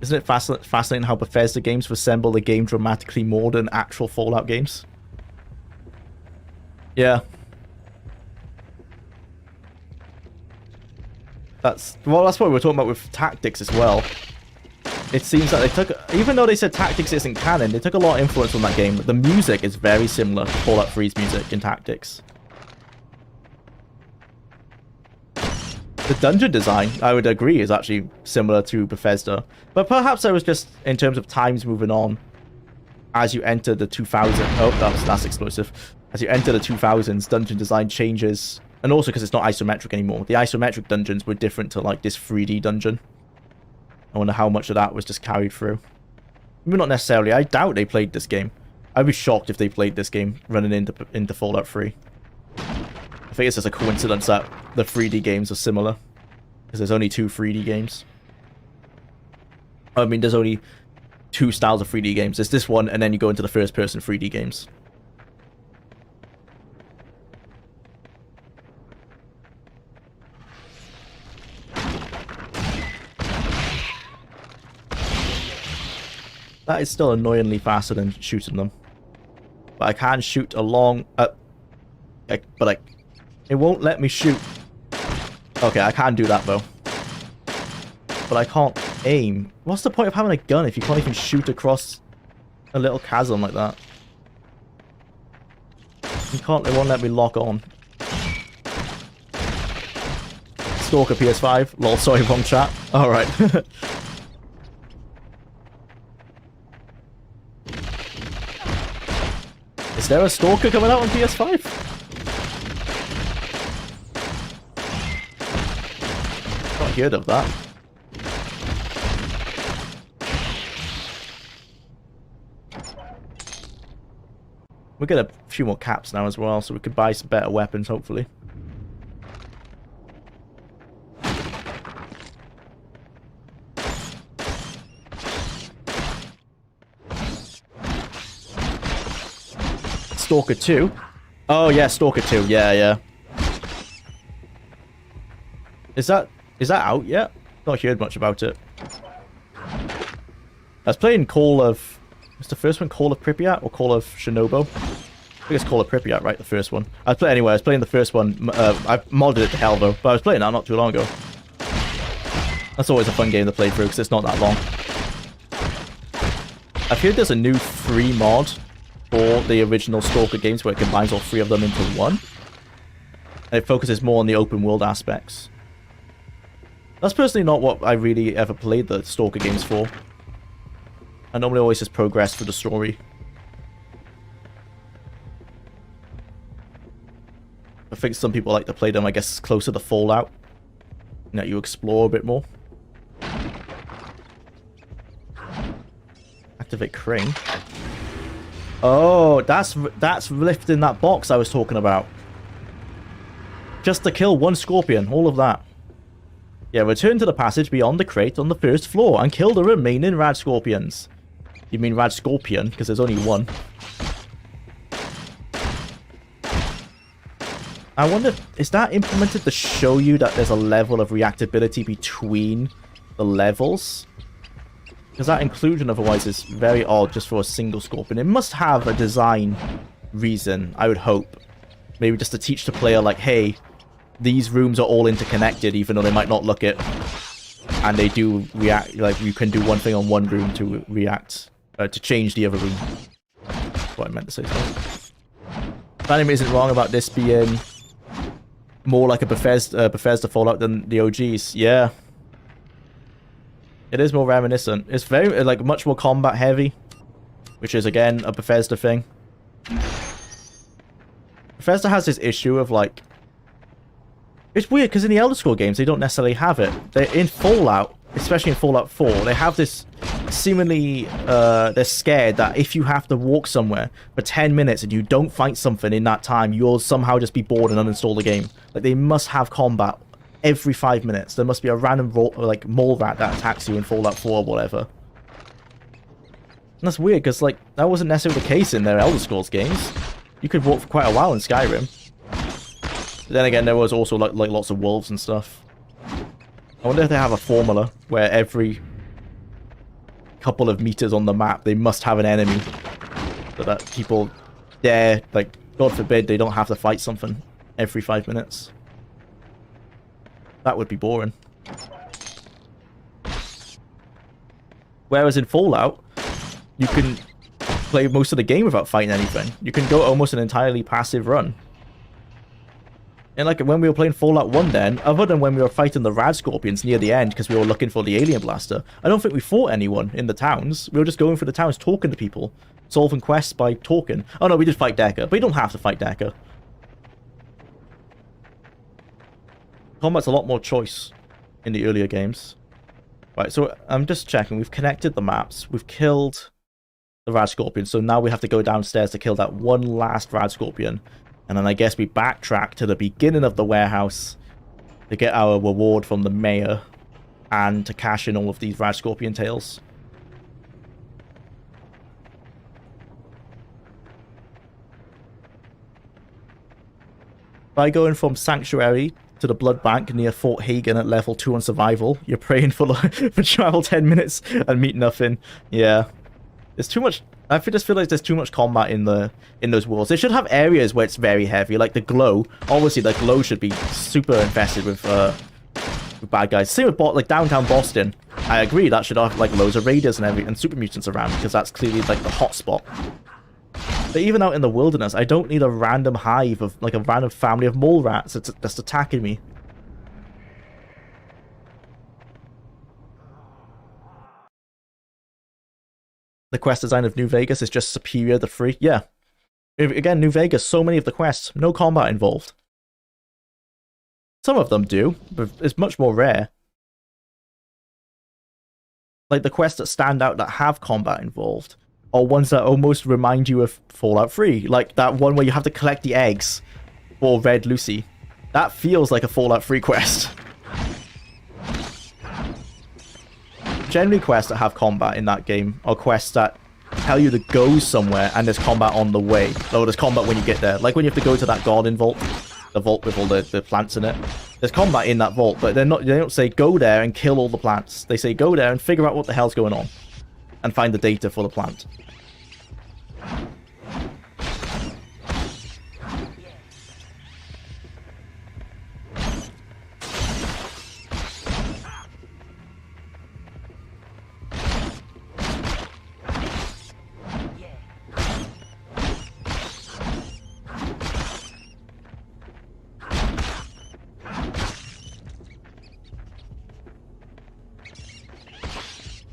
Speaker 1: Isn't it fascinating how Bethesda games resemble the game dramatically more than actual Fallout games? Yeah. That's what we were talking about with Tactics as well. It seems that they took, even though they said Tactics isn't canon, they took a lot of influence from that game. The music is very similar to Fallout 3's music in Tactics. The dungeon design, I would agree, is actually similar to Bethesda. But perhaps I was just, in terms of times moving on, as you enter the 2000... Oh, that's explosive. As you enter the 2000s, dungeon design changes. And also because it's not isometric anymore. The isometric dungeons were different to, like, this 3D dungeon. I wonder how much of that was just carried through. Maybe not necessarily. I doubt they played this game. I'd be shocked if they played this game running into Fallout 3. I think it's just a coincidence that the 3D games are similar. Because there's only 2 3D games. I mean, there's only 2 styles of 3D games. There's this one, and then you go into the first-person 3D games. That is still annoyingly faster than shooting them. But I can shoot along... it won't let me shoot. Okay, I can do that, though. But I can't aim. What's the point of having a gun if you can't even shoot across a little chasm like that? It won't let me lock on. Stalker PS5. Lol, sorry, wrong chat. Alright. Is there a Stalker coming out on PS5? Not heard of that. We'll get a few more caps now as well, so we could buy some better weapons, hopefully. Stalker 2. Oh yeah, Stalker 2. Yeah. Is that out yet? Not heard much about it. I was playing Call of... Was the first one Call of Pripyat or Call of Chernobyl? I think it's Call of Pripyat, right? The first one. I was playing the first one. I modded it to hell, though. But I was playing that not too long ago. That's always a fun game to play through, because it's not that long. I've heard there's a new free mod for the original Stalker games where it combines all 3 of them into one. And it focuses more on the open world aspects. That's personally not what I really ever played the Stalker games for. I normally always just progress through the story. I think some people like to play them, I guess, closer to Fallout. You know, you explore a bit more. Activate crane. Oh, that's lifting that box I was talking about. Just to kill 1 scorpion, all of that. Yeah, return to the passage beyond the crate on the 1st floor and kill the remaining rad scorpions. You mean rad scorpion, because there's only 1. I wonder, is that implemented to show you that there's a level of reactability between the levels? Because that inclusion otherwise is very odd just for a single scorpion. It must have a design reason, I would hope. Maybe just to teach the player, like, hey, these rooms are all interconnected, even though they might not look it. And they do react, like, you can do one thing on one room to react, to change the other room. That's what I meant to say. Anime isn't wrong about this being more like a Bethesda Fallout than the OGs. Yeah. It is more reminiscent. It's very, like, much more combat heavy, which is, again, a Bethesda thing. Bethesda has this issue of, like... It's weird, because in the Elder Scrolls games, they don't necessarily have it. In Fallout, especially in Fallout 4, they have this seemingly... they're scared that if you have to walk somewhere for 10 minutes and you don't fight something in that time, you'll somehow just be bored and uninstall the game. Like, they must have combat every 5 minutes. There must be a random, like, mole rat that attacks you in Fallout 4 or whatever. And that's weird, because, like, that wasn't necessarily the case in their Elder Scrolls games. You could walk for quite a while in Skyrim. But then again, there was also, like lots of wolves and stuff. I wonder if they have a formula where every couple of meters on the map, they must have an enemy. So that people dare, like, God forbid, they don't have to fight something every 5 minutes. That would be boring. Whereas in Fallout, you can play most of the game without fighting anything. You can go almost an entirely passive run. And like when we were playing Fallout 1 then, other than when we were fighting the rad scorpions near the end because we were looking for the alien blaster, I don't think we fought anyone in the towns. We were just going through the towns talking to people, solving quests by talking. Oh no, we did fight Decker, but you don't have to fight Decker. Combat's a lot more choice in the earlier games. Right, so I'm just checking. We've connected the maps. We've killed the rad scorpion. So now we have to go downstairs to kill that one last rad scorpion. And then I guess we backtrack to the beginning of the warehouse to get our reward from the mayor and to cash in all of these rad scorpion tails. By going from Sanctuary to the blood bank near Fort Hagen at level 2 on survival, you're praying for travel 10 minutes and meet nothing. Yeah. There's too much. I just feel like there's too much combat in those worlds. They should have areas where it's very heavy, like the glow. Obviously, the glow should be super infested with bad guys. Same with like downtown Boston. I agree that should have like loads of raiders and super mutants around because that's clearly like the hot spot. But even out in the wilderness, I don't need a random hive of like a random family of mole rats that's attacking me. The quest design of New Vegas is just superior to 3. Yeah. Again, New Vegas, so many of the quests, no combat involved. Some of them do, but it's much more rare. Like the quests that stand out that have combat involved are ones that almost remind you of Fallout 3. Like that one where you have to collect the eggs for Red Lucy. That feels like a Fallout 3 quest. Generally, quests that have combat in that game are quests that tell you to go somewhere and there's combat on the way. Or there's combat when you get there. Like when you have to go to that garden vault, the vault with all the plants in it. There's combat in that vault, but they don't say go there and kill all the plants. They say go there and figure out what the hell's going on. and find the data for the plant.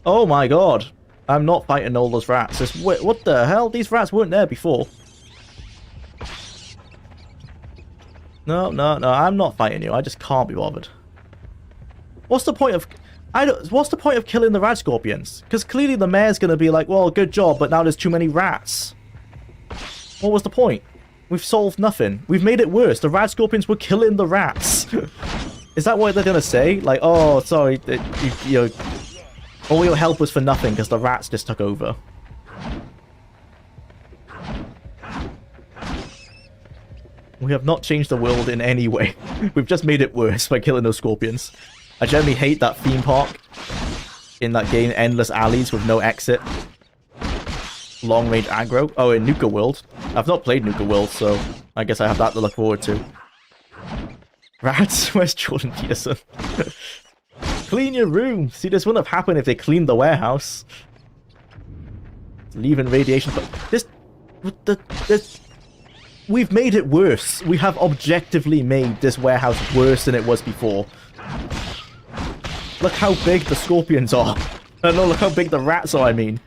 Speaker 1: Oh my god. I'm not fighting all those rats. What the hell? These rats weren't there before. No, I'm not fighting you. I just can't be bothered. What's the point of... what's the point of killing the rat scorpions? Because clearly the mayor's going to be like, well, good job, but now there's too many rats. What was the point? We've solved nothing. We've made it worse. The rat scorpions were killing the rats. Is that what they're going to say? Like, oh, sorry, you know... all your help was for nothing because the rats just took over. We have not changed the world in any way. We've just made it worse by killing those scorpions. I generally hate that theme park in that game, endless alleys with no exit. Long range aggro. Oh, in Nuka World. I've not played Nuka World, so I guess I have that to look forward to. Rats? Where's Jordan Peterson? Clean your room. See, this wouldn't have happened if they cleaned the warehouse. Leaving radiation, but we've made it worse. We have objectively made this warehouse worse than it was before. Look how big the scorpions are. No, look how big the rats are, I mean.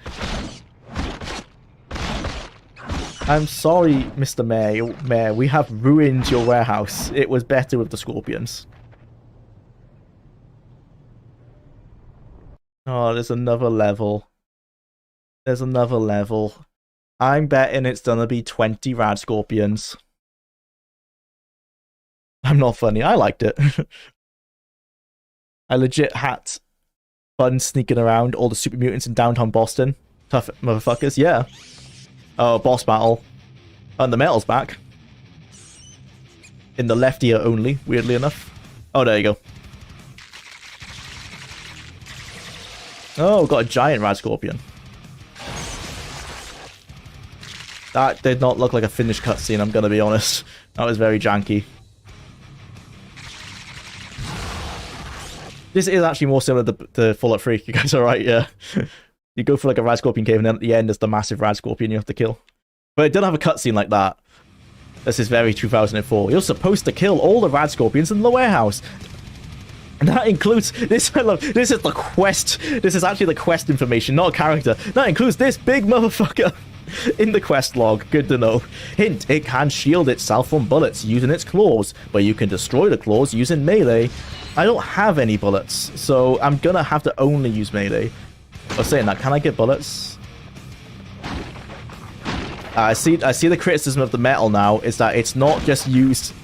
Speaker 1: I'm sorry, Mr. Mayor. We have ruined your warehouse. It was better with the scorpions. Oh, there's another level. There's another level. I'm betting it's gonna be 20 rad scorpions. I'm not funny. I liked it. I legit had fun sneaking around all the super mutants in downtown Boston. Tough motherfuckers, yeah. Oh, boss battle. And the metal's back. In the left ear only, weirdly enough. Oh, there you go. Oh, got a giant rad scorpion. That did not look like a finished cutscene, I'm gonna be honest. That was very janky. This is actually more similar to Fallout 3. You guys are right, yeah. You go for like a rad scorpion cave, and then at the end there's the massive rad scorpion you have to kill. But it didn't have a cutscene like that. This is very 2004. You're supposed to kill all the rad scorpions in the warehouse. And that includes this. I love this is the quest. This is actually the quest information, not a character. That includes this big motherfucker in the quest log. Good to know. Hint: it can shield itself from bullets using its claws, but you can destroy the claws using melee. I don't have any bullets, so I'm gonna have to only use melee. I was saying that. Can I get bullets? I see the criticism of the metal now is that it's not just used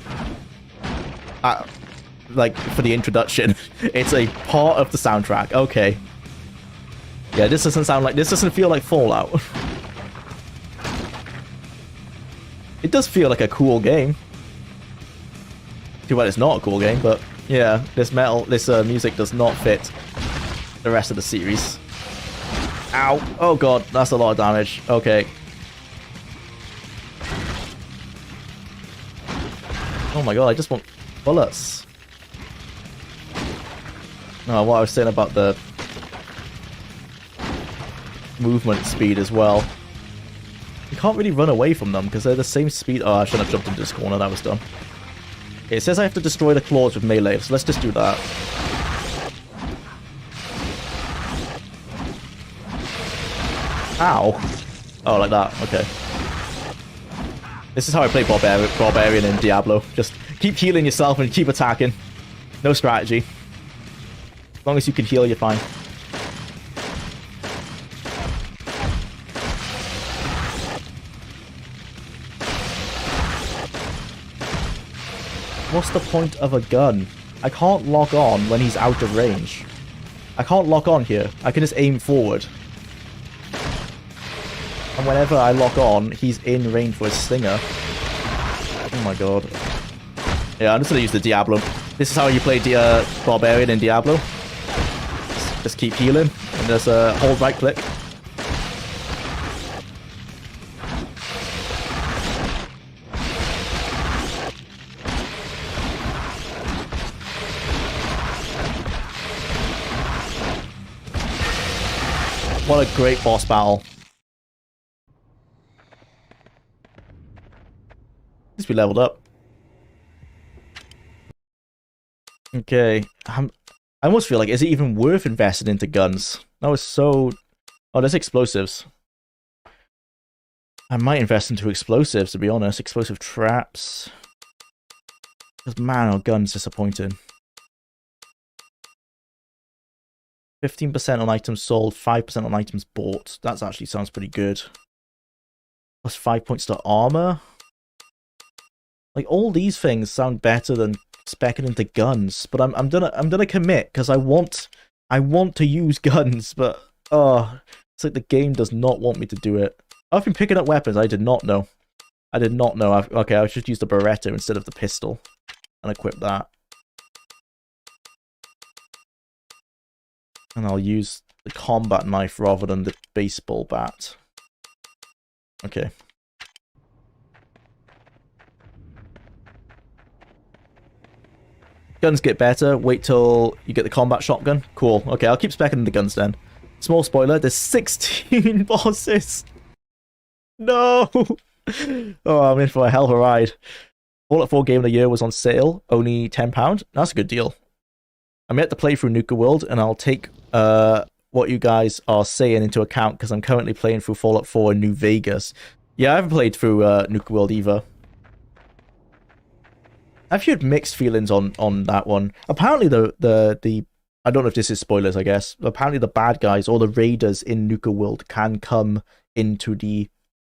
Speaker 1: like for the introduction. It's a part of the soundtrack. Okay. Yeah, this doesn't feel like Fallout. It does feel like a cool game. Too bad it's not a cool game, but yeah, this music does not fit the rest of the series. Ow. Oh god, that's a lot of damage. Okay. Oh my god, I just want bullets. Oh, what I was saying about the movement speed as well. You can't really run away from them because they're the same speed. Oh, I shouldn't have jumped into this corner. That was dumb. Okay, it says I have to destroy the claws with melee, so let's just do that. Ow. Oh, like that. Okay. This is how I play Barbarian in Diablo. Just keep healing yourself and keep attacking. No strategy. As long as you can heal, you're fine. What's the point of a gun? I can't lock on when he's out of range. I can't lock on here. I can just aim forward. And whenever I lock on, he's in range for a stinger. Oh my god. Yeah, I'm just gonna use the Diablo. This is how you play Barbarian in Diablo. Just keep healing, and just hold right click. What a great boss battle. At least we leveled up. Okay. I almost feel like, is it even worth investing into guns? That was so... Oh, there's explosives. I might invest into explosives, to be honest. Explosive traps. Because, man, our gun's disappointing. 15% on items sold, 5% on items bought. That actually sounds pretty good. Plus 5 points to armor. Like, all these things sound better than speccing into guns. But I'm gonna commit, because I want to use guns, but it's like the game does not want me to do it. I've been picking up weapons. I did not know. I did not know. Okay, I should use the Beretta instead of the pistol. And equip that. And I'll use the combat knife rather than the baseball bat. Okay. Guns get better. Wait till you get the combat shotgun. Cool. Okay, I'll keep specking the guns then. Small spoiler, there's 16 bosses. No! Oh, I'm in for a hell of a ride. Fallout 4 Game of the Year was on sale, only £10. That's a good deal. I'm yet to play through Nuka World, and I'll take what you guys are saying into account, because I'm currently playing through Fallout 4 in New Vegas. Yeah, I haven't played through Nuka World either. I've heard mixed feelings on that one. Apparently the I don't know if this is spoilers, I guess. Apparently the bad guys or the raiders in Nuka World can come into the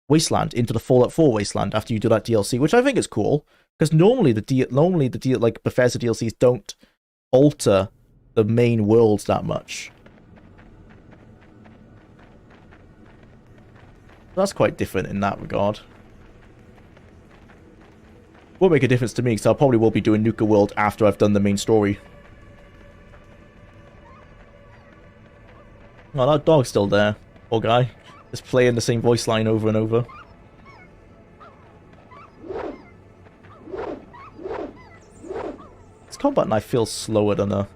Speaker 1: Wasteland, into the Fallout 4 Wasteland after you do that DLC, which I think is cool, because normally like Bethesda DLCs don't alter the main worlds that much. That's quite different in that regard. Won't make a difference to me, because I probably will be doing Nuka World after I've done the main story. Oh, that dog's still there. Poor guy. Just playing the same voice line over and over. This combat knife feels slower than a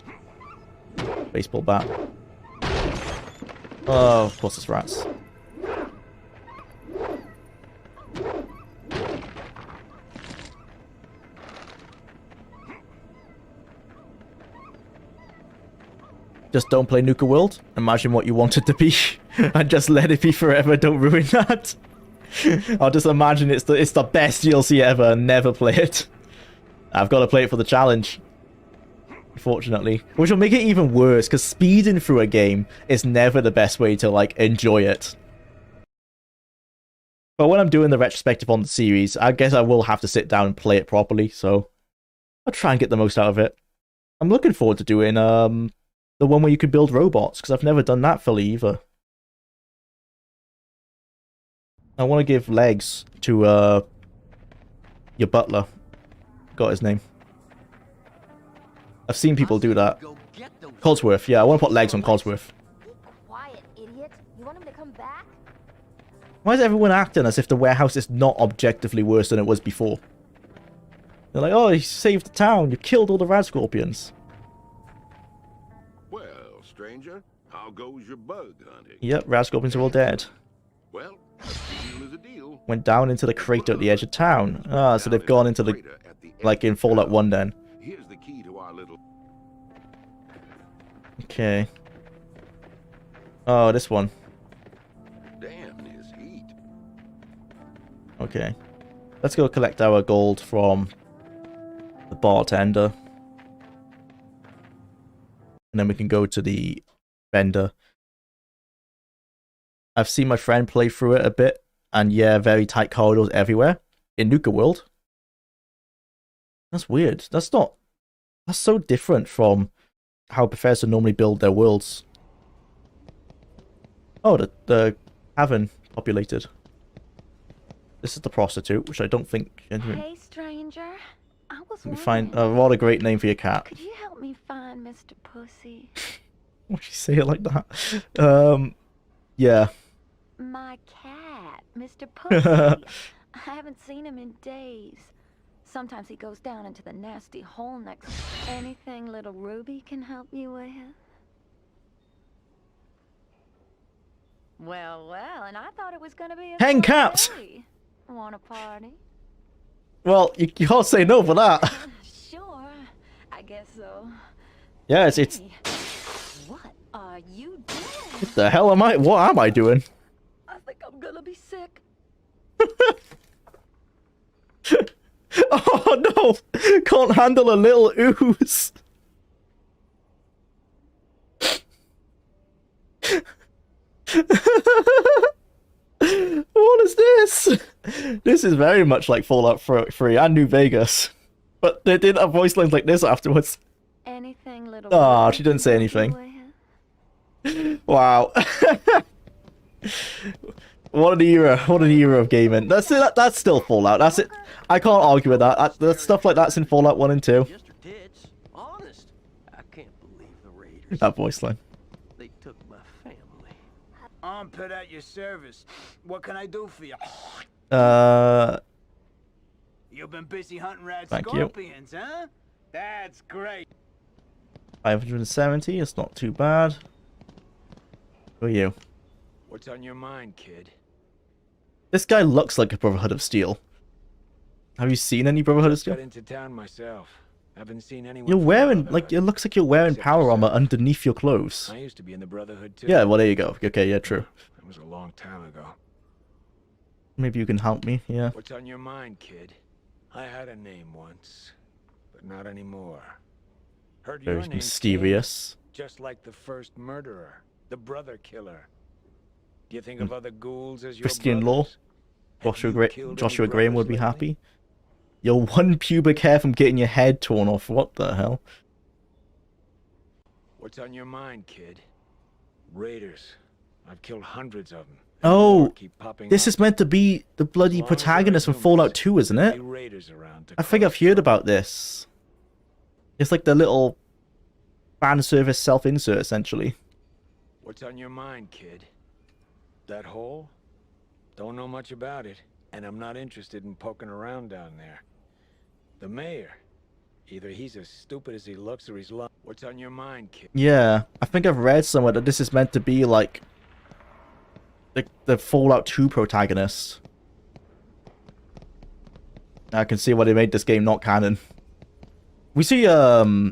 Speaker 1: baseball bat. Oh, of course it's rats. Just don't play Nuka World. Imagine what you want it to be, and just let it be forever. Don't ruin that. I'll just imagine it's the best DLC ever and never play it. I've got to play it for the challenge, unfortunately, which will make it even worse, because speeding through a game is never the best way to like enjoy it. But when I'm doing the retrospective on the series, I guess I will have to sit down and play it properly. So I'll try and get the most out of it. I'm looking forward to doing the one where you can build robots, because I've never done that fully either. I want to give legs to your butler. Got his name. I've seen people do that. Codsworth, yeah, I want to put legs on Codsworth.
Speaker 10: Be quiet, idiot. You want him to come back?
Speaker 1: Why is everyone acting as if the warehouse is not objectively worse than it was before? They're like, oh, you saved the town, you killed all the rad scorpions.
Speaker 9: Well, stranger, how goes your bug hunting?
Speaker 1: Yep, rad scorpions are all dead.
Speaker 9: Well, a deal is a deal.
Speaker 1: Went down into the crater at the edge of town. Ah, so they've gone into the, like in Fallout 1 then.
Speaker 9: Here's the key to our little...
Speaker 1: Okay. Oh, this one.
Speaker 9: Damn this heat.
Speaker 1: Okay. Let's go collect our gold from the bartender. And then we can go to the vendor. I've seen my friend play through it a bit. And yeah, very tight corridors everywhere. In Nuka World. That's weird. That's so different from how Bethesda normally build their worlds. Oh, the cavern populated. This is the prostitute, which I don't think...
Speaker 7: Hey, stranger. I was
Speaker 1: Let me find... what a great name for your cat.
Speaker 7: Could you help me find Mr. Pussy?
Speaker 1: Why'd you say it like that? Yeah.
Speaker 7: My cat, Mr. Pussy. I haven't seen him in days. Sometimes he goes down into the nasty hole next. Anything little Ruby can help you with? Well, and I thought it was gonna be a
Speaker 1: Hang
Speaker 7: fun
Speaker 1: caps!
Speaker 7: day. Want a party?
Speaker 1: Well, you can't say no for that.
Speaker 7: Sure, I guess so.
Speaker 1: Yes, it's...
Speaker 7: Hey, what are you doing?
Speaker 1: What the hell am I... What am I doing?
Speaker 7: I think I'm gonna be sick.
Speaker 1: Oh no! Can't handle a little ooze. What is this? This is very much like Fallout 3 and New Vegas. But they didn't have voice lines like this afterwards.
Speaker 7: Anything, little
Speaker 1: Ah,
Speaker 7: bird
Speaker 1: she didn't say
Speaker 7: can help you
Speaker 1: anything.
Speaker 7: with?
Speaker 1: Wow. What an era. What an era of gaming. That's it. That's still Fallout. That's it. I can't argue with that. The stuff like that's in Fallout 1 and 2.
Speaker 11: Just her tits. Honest. I can't believe the Raiders.
Speaker 1: That voice line.
Speaker 11: They took my family.
Speaker 3: Armpit at your service. What can I do for you? You've been busy hunting rad
Speaker 1: Thank you.
Speaker 3: scorpions, huh? That's great.
Speaker 1: 570. It's not too bad. Who are you?
Speaker 12: What's on your mind, kid?
Speaker 1: This guy looks like a Brotherhood of Steel. Have you seen any Brotherhood of Steel?
Speaker 12: Got into town myself. Haven't seen anyone.
Speaker 1: You're
Speaker 12: from the
Speaker 1: wearing,
Speaker 12: Brotherhood.
Speaker 1: like, it looks like you're wearing
Speaker 12: Except
Speaker 1: power armor
Speaker 12: yourself.
Speaker 1: underneath your clothes.
Speaker 12: I used to be in the Brotherhood too.
Speaker 1: Yeah, well, there you go. Okay, yeah, true.
Speaker 12: That was a long time ago.
Speaker 1: Maybe you can help me, yeah.
Speaker 12: What's on your mind, kid? I had a name once, but not anymore. Heard your
Speaker 1: Very
Speaker 12: name,
Speaker 1: mysterious.
Speaker 12: King, just like the first murderer, the brother killer. Do you think of other ghouls as your
Speaker 1: Christian Law.
Speaker 12: brothers? Have
Speaker 1: Joshua,
Speaker 12: you killed any
Speaker 1: Joshua Graham would
Speaker 12: brothers
Speaker 1: be
Speaker 12: lately?
Speaker 1: happy. You're one pubic hair from getting your head torn off. What the hell?
Speaker 12: What's on your mind, kid? Raiders. I've killed hundreds of them.
Speaker 1: Oh,
Speaker 12: keep popping
Speaker 1: this
Speaker 12: up.
Speaker 1: is meant to be the bloody
Speaker 12: As long as there are
Speaker 1: protagonist from
Speaker 12: humans,
Speaker 1: Fallout 2, isn't it?
Speaker 12: be raiders around to
Speaker 1: I think I've
Speaker 12: cause
Speaker 1: heard
Speaker 12: trouble.
Speaker 1: about this. It's like the little fan service self-insert, essentially.
Speaker 12: What's on your mind, kid? That hole? Don't know much about it, and I'm not interested in poking around down there. The mayor. Either he's as stupid as he looks or he's lying. What's on your mind, kid?
Speaker 1: Yeah, I think I've read somewhere that this is meant to be like the Fallout 2 protagonist. I can see why they made this game not canon. We see Harold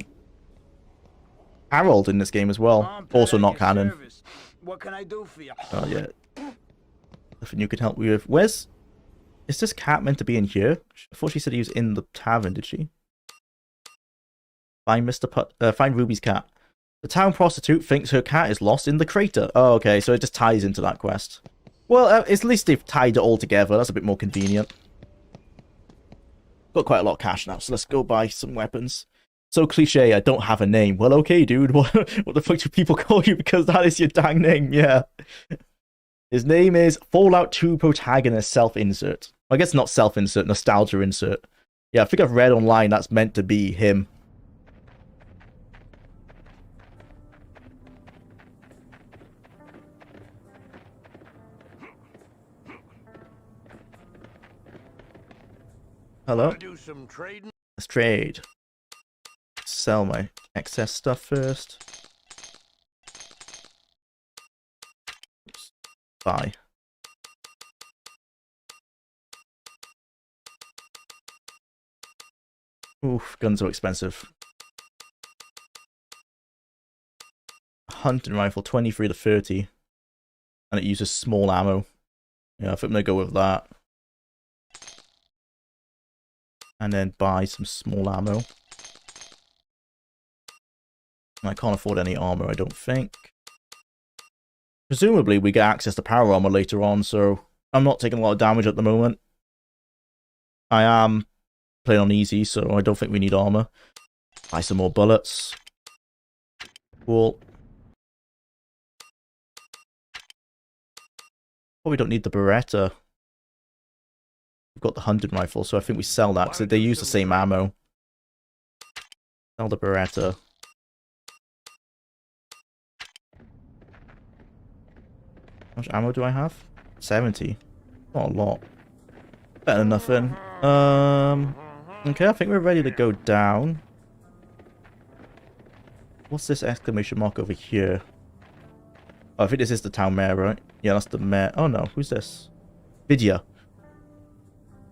Speaker 1: in this game as well,
Speaker 3: Armpit
Speaker 1: also
Speaker 3: at
Speaker 1: not
Speaker 3: your
Speaker 1: canon.
Speaker 3: service. What can I do for you?
Speaker 1: Oh yeah. Nothing you could help me with. Is this cat meant to be in here? I thought she said he was in the tavern, did she? Find find Ruby's cat. The town prostitute thinks her cat is lost in the crater. Oh, okay, so it just ties into that quest. Well, at least they've tied it all together. That's a bit more convenient. Got quite a lot of cash now, so let's go buy some weapons. So cliche, I don't have a name. Well, okay, dude. What the fuck do people call you? Because that is your dang name, yeah. His name is Fallout 2 protagonist self-insert. I guess not self-insert, nostalgia insert. Yeah, I think I've read online that's meant to be him. Hello?
Speaker 2: Do some trading.
Speaker 1: Let's trade. Sell my excess stuff first. Oops. Buy. Oof, guns are expensive. Hunting rifle, 23 to 30. And it uses small ammo. Yeah, I think I'm gonna go with that. And then buy some small ammo. I can't afford any armor, I don't think. Presumably we get access to power armor later on, so I'm not taking a lot of damage at the moment. I am playing on easy, so I don't think we need armor. Buy some more bullets. Cool. Probably don't need the Beretta. We've got the hunting rifle, so I think we sell that, because they use the same ammo. Sell the Beretta. How much ammo do I have? 70. Not a lot. Better than nothing. Okay, I think we're ready to go down. What's this exclamation mark over here? Oh, I think this is the town mayor, right? Yeah, that's the mayor. Oh no, who's this? Vidya.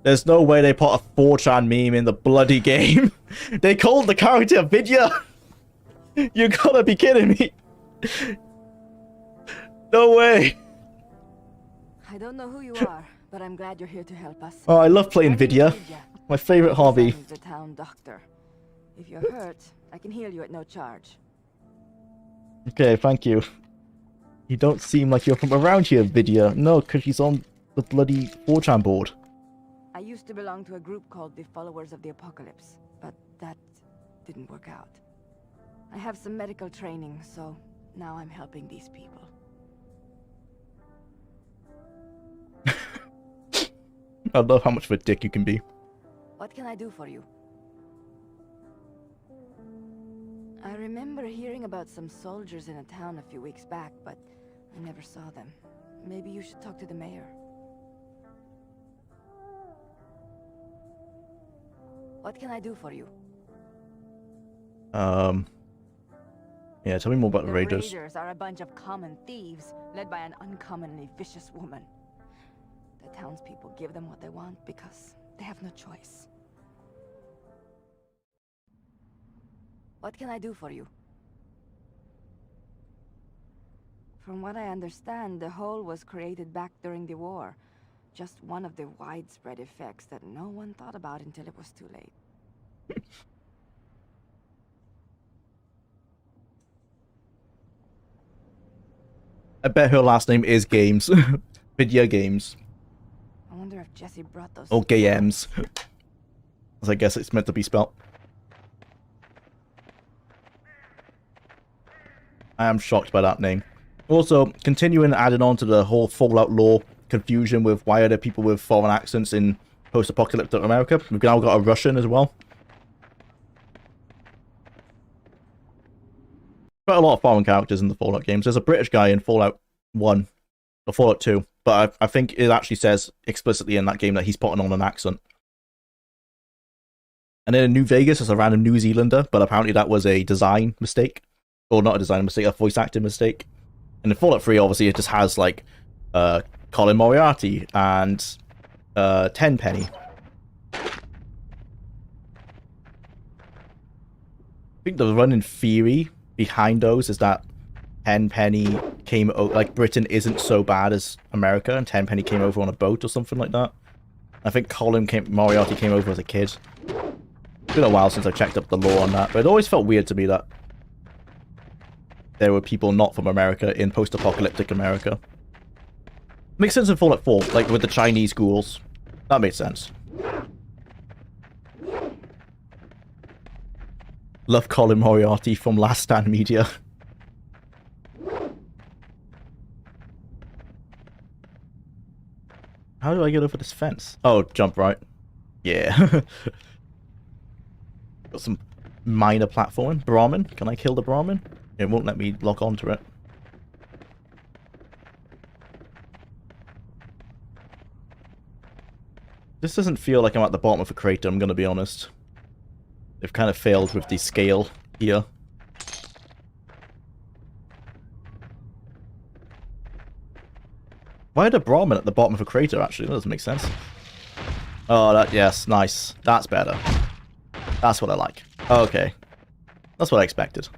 Speaker 1: There's no way they put a 4chan meme in the bloody game. They called the character Vidya. You gotta be kidding me. No way.
Speaker 13: I don't know who you are, but I'm glad you're here to help us.
Speaker 1: Oh, I love playing Vidya. My favorite hobby.
Speaker 13: I'm the town doctor. If you're hurt, I can heal you at no charge.
Speaker 1: Okay, thank you. You don't seem like you're from around here, Vidya. No, because she's on the bloody 4chan board.
Speaker 13: I used to belong to a group called the Followers of the Apocalypse, but that didn't work out. I have some medical training, so now I'm helping these people.
Speaker 1: I love how much of a dick you can be.
Speaker 13: What can I do for you? I remember hearing about some soldiers in a town a few weeks back, but I never saw them. Maybe you should talk to the mayor. What can I do for you?
Speaker 1: Yeah, tell me more about the Raiders.
Speaker 13: The Raiders are a bunch of common thieves, led by an uncommonly vicious woman. The townspeople give them what they want because they have no choice. What can I do for you? From what I understand, the hole was created back during the war. Just one of the widespread effects that no one thought about until it was too late.
Speaker 1: I bet her last name is Games. Vidya Games.
Speaker 13: I wonder if Jesse brought those.
Speaker 1: Or Games. As I guess it's meant to be spelt. I am shocked by that name. Also, continuing adding on to the whole Fallout lore confusion with why are there people with foreign accents in post-apocalyptic America. We've now got a Russian as well. Quite a lot of foreign characters in the Fallout games. There's a British guy in Fallout 1 or Fallout 2, but I think it actually says explicitly in that game that he's putting on an accent. And then in New Vegas, there's a random New Zealander, but apparently that was a design mistake. Or not a design mistake, a voice acting mistake. And in Fallout 3, obviously, it just has, like, Colin Moriarty and Tenpenny. I think the running theory behind those is that Tenpenny came over, like, Britain isn't so bad as America, and Tenpenny came over on a boat or something like that. I think Moriarty came over as a kid. It's been a while since I checked up the lore on that, but it always felt weird to me that there were people not from America in post-apocalyptic America. Makes sense in Fallout 4, like with the Chinese schools. That made sense. Love Colin Moriarty from Last Stand Media. How do I get over this fence? Oh, jump right. Yeah. Got some minor platforming. Brahmin. Can I kill the Brahmin? It won't let me lock onto it. This doesn't feel like I'm at the bottom of a crater, I'm gonna be honest. They've kind of failed with the scale here. Why are the Brahmin at the bottom of a crater, actually? That doesn't make sense. Oh, yes, nice. That's better. That's what I like. Okay. That's what I expected.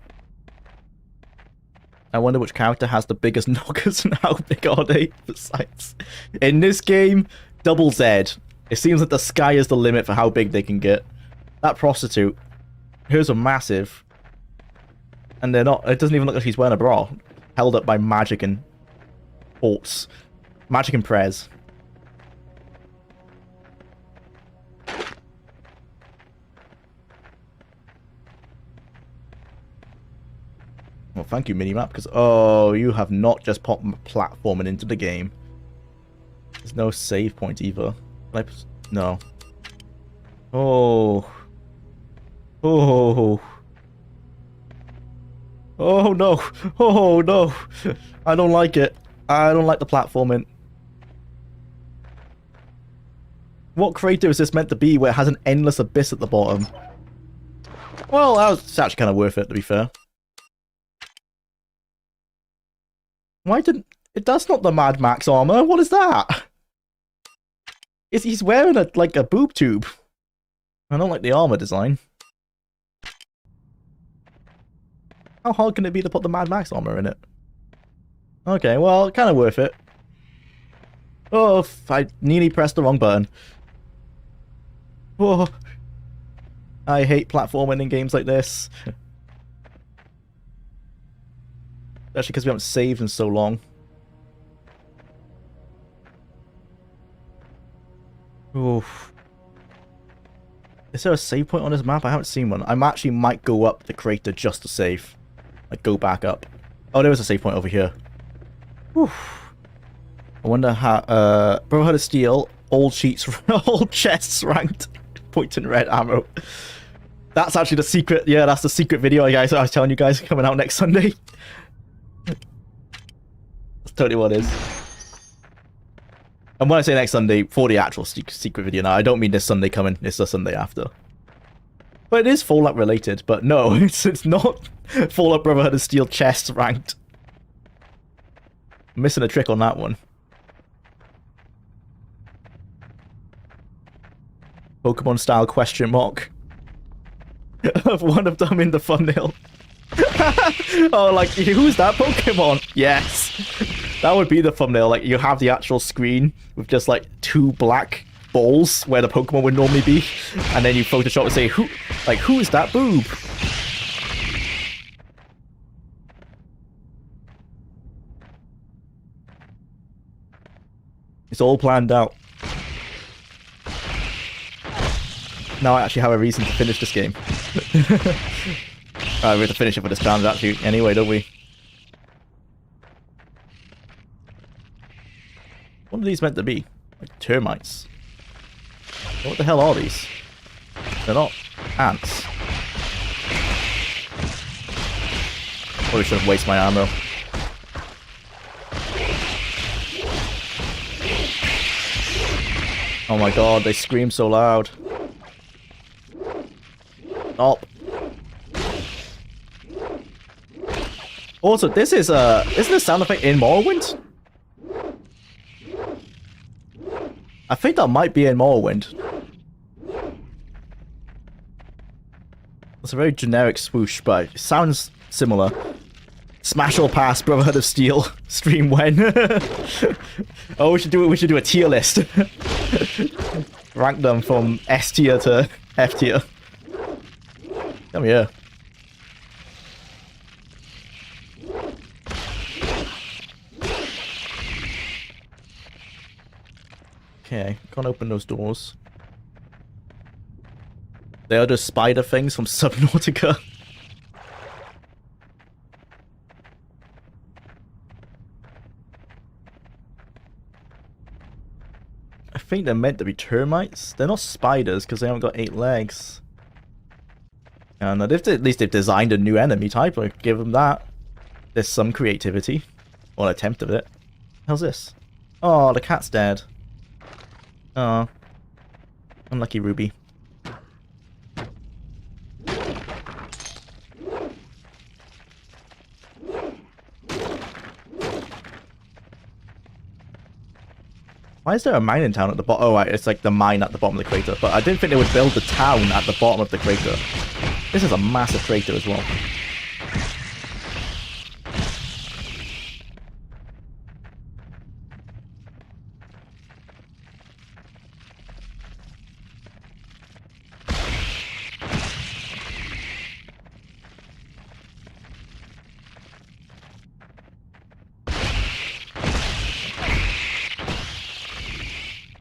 Speaker 1: I wonder which character has the biggest knockers and how big are they besides. In this game, double Z. It seems that the sky is the limit for how big they can get. That prostitute. Here's a massive. And they're not. It doesn't even look like she's wearing a bra. Held up by magic and force. Magic and prayers. Well, thank you, minimap, because, oh, you have not just popped platforming into the game. There's no save point either. No. Oh. Oh. Oh, no. Oh, no. I don't like it. I don't like the platforming. What crater is this meant to be where it has an endless abyss at the bottom? Well, that's actually kind of worth it, to be fair. Why didn't... That's not the Mad Max armor. What is that? He's wearing like a boob tube. I don't like the armor design. How hard can it be to put the Mad Max armor in it? Okay, well, kind of worth it. Oh, I nearly pressed the wrong button. Oh, I hate platforming in games like this. Especially because we haven't saved in so long. Oof. Is there a save point on this map? I haven't seen one. I actually might go up the crater just to save. Like, go back up. Oh, there is a save point over here. Oof. I wonder how, Brotherhood of Steel, old cheats, old chests ranked, pointing red ammo. That's actually the secret, yeah, that's the secret video, guys, I was telling you guys, coming out next Sunday. That's totally what it is. And when I say next Sunday, for the actual secret video now, I don't mean this Sunday coming, it's the Sunday after. But it is Fallout related, but no, it's not Fallout Brotherhood of Steel chests ranked. I'm missing a trick on that one. Pokemon style question mark. Of one of them in the thumbnail. Oh, like, who's that Pokemon? Yes. That would be the thumbnail. Like, you have the actual screen with just, like, 2 black balls where the Pokemon would normally be. And then you Photoshop and say, who is that boob? It's all planned out. Now I actually have a reason to finish this game. We have to finish it for this challenge actually anyway, don't we? What are these meant to be? Like termites. What the hell are these? They're not ants. Probably shouldn't waste my ammo. Oh my god, they scream so loud. Stop. Also, this is isn't this sound effect in Morrowind? I think that might be in Morrowind. It's a very generic swoosh, but it sounds similar. Smash or pass, Brotherhood of Steel. Stream when? Oh, we should do a tier list. Rank them from S tier to F tier. Come here. Okay, can't open those doors. They are just spider things from Subnautica. I think they're meant to be termites. They're not spiders because they haven't got 8 legs. And at least they've designed a new enemy type. I'll give them that. There's some creativity. Or an attempt of it. How's this? Oh, the cat's dead. Oh. Unlucky Ruby. Why is there a mining town at the bottom? Oh, right, it's like the mine at the bottom of the crater. But I didn't think they would build the town at the bottom of the crater. This is a massive crater as well.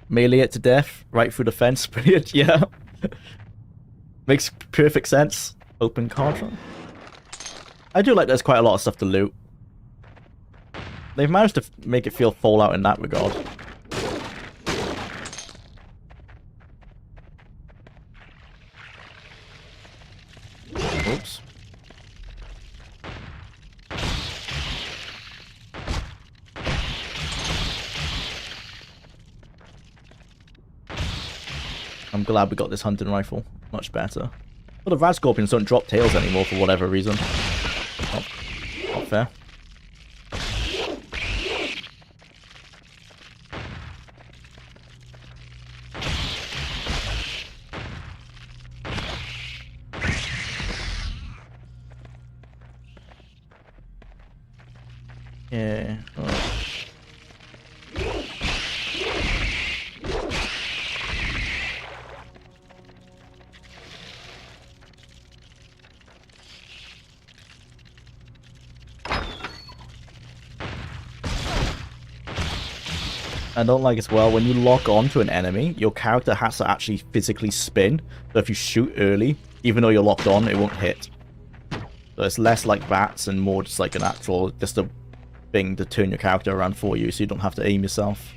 Speaker 1: Melee it to death, right through the fence. Brilliant, yeah. Makes perfect sense. Open card draw. I do like there's quite a lot of stuff to loot. They've managed to make it feel Fallout in that regard. Oops. I'm glad we got this hunting rifle. Much better. But the Rad Scorpions don't drop tails anymore for whatever reason. Not fair. Yeah. Oh. I don't like as well, when you lock onto an enemy, your character has to actually physically spin. So if you shoot early, even though you're locked on, it won't hit. So it's less like bats and more just like an actual, just a thing to turn your character around for you, so you don't have to aim yourself.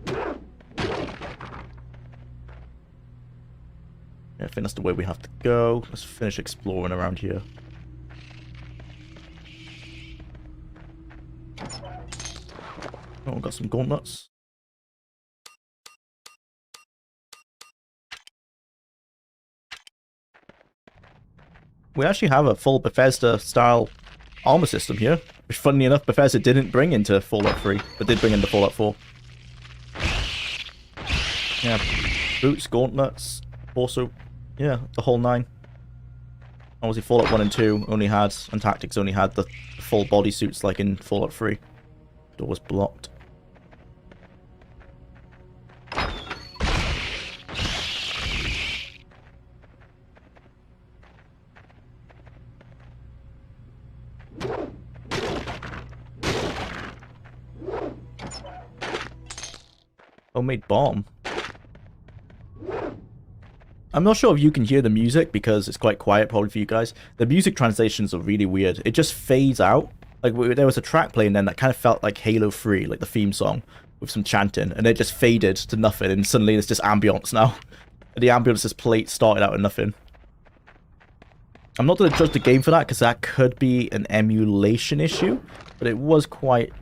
Speaker 1: Yeah, I think that's the way we have to go. Let's finish exploring around here. Oh, got some gauntlets. We actually have a full Bethesda-style armor system here, which, funnily enough, Bethesda didn't bring into Fallout 3, but did bring into Fallout 4. Yeah, boots, gauntlets, also, yeah, the whole nine. Obviously, Fallout 1 and 2 only had, and Tactics only had the full bodysuits like in Fallout 3. Door was blocked. Homemade bomb. I'm not sure if you can hear the music because it's quite quiet probably for you guys. The music translations are really weird. It just fades out. Like there was a track playing then that kind of felt like Halo 3, like the theme song with some chanting, and it just faded to nothing, and suddenly it's just ambience now. And the ambience just started out at nothing. I'm not going to judge the game for that because that could be an emulation issue, but it was quite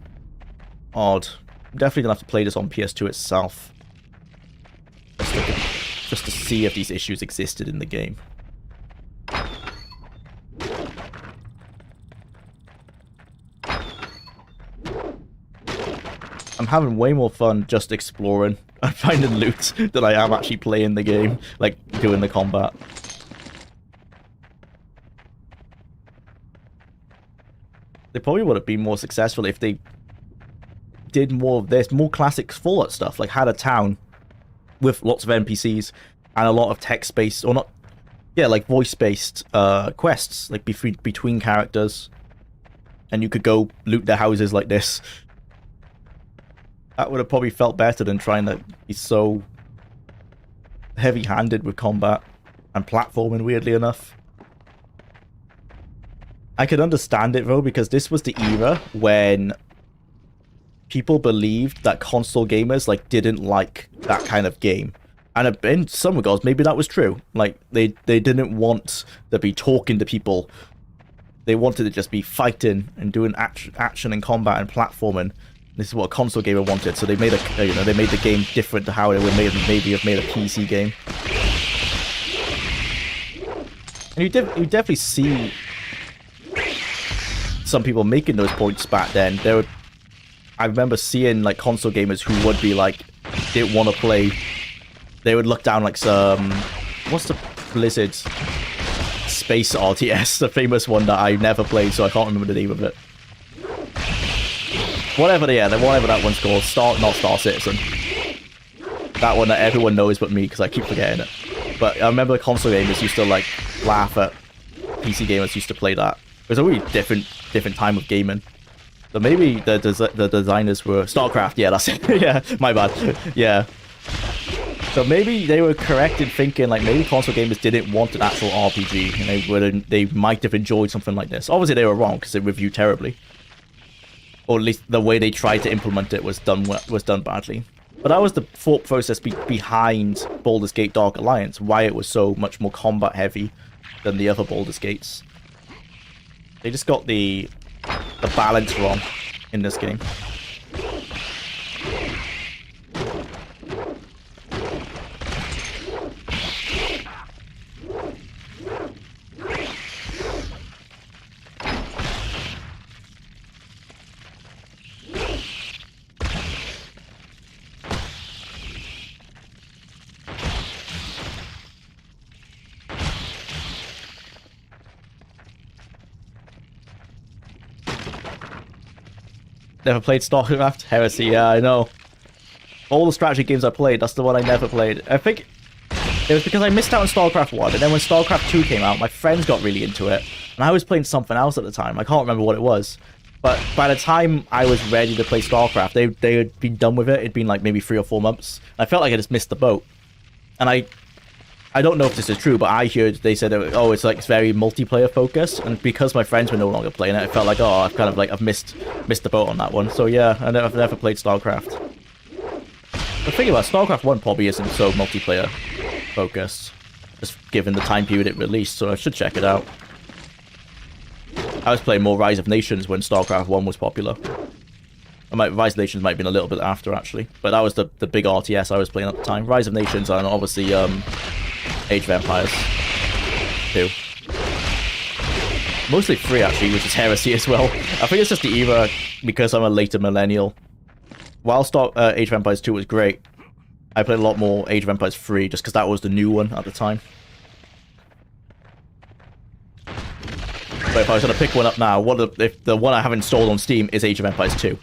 Speaker 1: odd. I'm definitely going to have to play this on PS2 itself. Just to see if these issues existed in the game. I'm having way more fun just exploring and finding loot than I am actually playing the game, like doing the combat. They probably would have been more successful if they did more of this, more classic Fallout stuff, like had a town with lots of NPCs and a lot of text-based, or not, yeah, like voice-based quests, like between characters, and you could go loot their houses like this. That would have probably felt better than trying to be so heavy-handed with combat and platforming, weirdly enough. I could understand it though, because this was the era when people believed that console gamers like didn't like that kind of game, and in some regards maybe that was true. Like they didn't want to be talking to people. They wanted to just be fighting and doing action and combat and platforming. This is what a console gamer wanted, so they made they made the game different to how it would maybe have made a PC game. And you definitely see some people making those points back then. I remember seeing like console gamers who would be like, didn't want to play. They would look down like some, what's the Blizzard Space RTS, the famous one that I never played, so I can't remember the name of it. Whatever that one's called, not Star Citizen. That one that everyone knows but me, because I keep forgetting it. But I remember the console gamers used to like laugh at PC gamers used to play that. It was a really different time of gaming. So maybe the designers were StarCraft. Yeah, that's it. Yeah, my bad. Yeah. So maybe they were correct in thinking like maybe console gamers didn't want an actual RPG, and they might have enjoyed something like this. Obviously, they were wrong because they reviewed terribly, or at least the way they tried to implement it was done badly. But that was the thought process behind Baldur's Gate Dark Alliance. Why it was so much more combat heavy than the other Baldur's Gates. They just got the balance wrong in this game. Never played StarCraft? Heresy, yeah, I know. All the strategy games I played, that's the one I never played. I think it was because I missed out on StarCraft 1, and then when StarCraft 2 came out, my friends got really into it, and I was playing something else at the time. I can't remember what it was. But by the time I was ready to play StarCraft, they had been done with it. It'd been like maybe 3 or 4 months. I felt like I just missed the boat. And I don't know if this is true, but I heard they said, oh, it's like it's very multiplayer focused, and because my friends were no longer playing it, I felt like, oh, I've missed the boat on that one. So yeah, I've never played StarCraft. The thing about StarCraft 1 probably isn't so multiplayer focused, just given the time period it released, so I should check it out. I was playing more Rise of Nations when StarCraft 1 was popular. Rise of Nations might have been a little bit after, actually. But that was the big RTS I was playing at the time. Rise of Nations and obviously Age of Empires 2. Mostly 3, actually, which is Heresy as well. I think it's just the era because I'm a later millennial. While Age of Empires 2 was great, I played a lot more Age of Empires 3 just because that was the new one at the time. But if I was going to pick one up now, if the one I have installed on Steam is Age of Empires 2.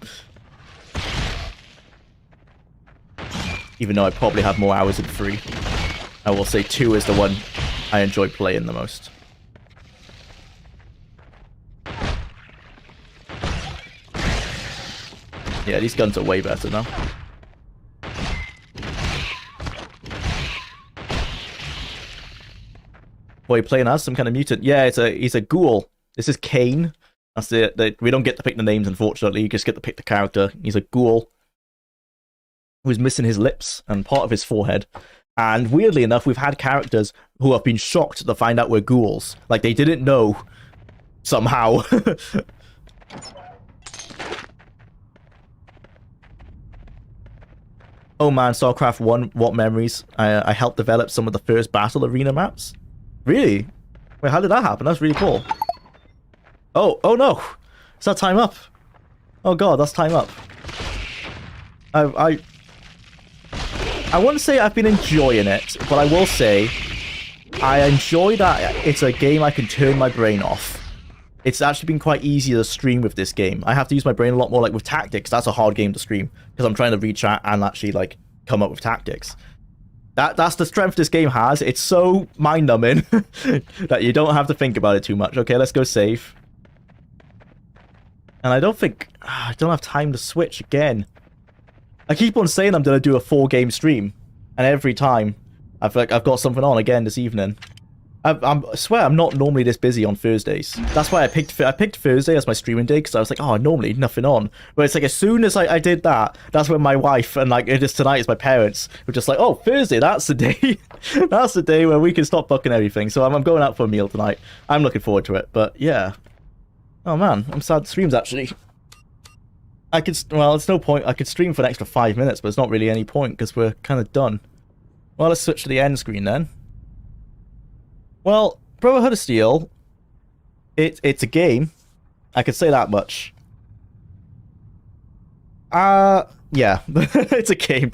Speaker 1: Even though I probably have more hours in 3. I will say 2 is the one I enjoy playing the most. Yeah, these guns are way better now. What are you playing as? Some kind of mutant? Yeah, he's a ghoul. This is Kane. That's we don't get to pick the names, unfortunately. You just get to pick the character. He's a ghoul who's missing his lips and part of his forehead. And weirdly enough, we've had characters who have been shocked to find out we're ghouls. Like, they didn't know somehow. Oh man, StarCraft 1, what memories. I helped develop some of the first battle arena maps. Really? Wait, how did that happen? That's really cool. Oh no! Is that time up? Oh god, that's time up. I wouldn't say I've been enjoying it, but I will say I enjoy that it's a game I can turn my brain off. It's actually been quite easy to stream with this game. I have to use my brain a lot more, like with Tactics. That's a hard game to stream because I'm trying to read chat and actually like come up with tactics. That's the strength this game has. It's so mind-numbing that you don't have to think about it too much. Okay, let's go save. And I don't have time to switch again. I keep on saying I'm gonna do a 4-game stream, and every time I've got something on again this evening. I swear I'm not normally this busy on Thursdays. That's why I picked Thursday as my streaming day, because I was like, oh, normally nothing on. But it's like as soon as I did that, that's when my wife and like it is tonight is my parents were just like, oh, Thursday, that's the day. That's the day where we can stop booking everything. So I'm going out for a meal tonight. I'm looking forward to it. But yeah. Oh man, I'm sad the stream's actually. Well, it's no point. I could stream for an extra 5 minutes, but it's not really any point because we're kind of done. Well, let's switch to the end screen then. Well, Brotherhood of Steel, it's a game. I could say that much. Yeah, it's a game.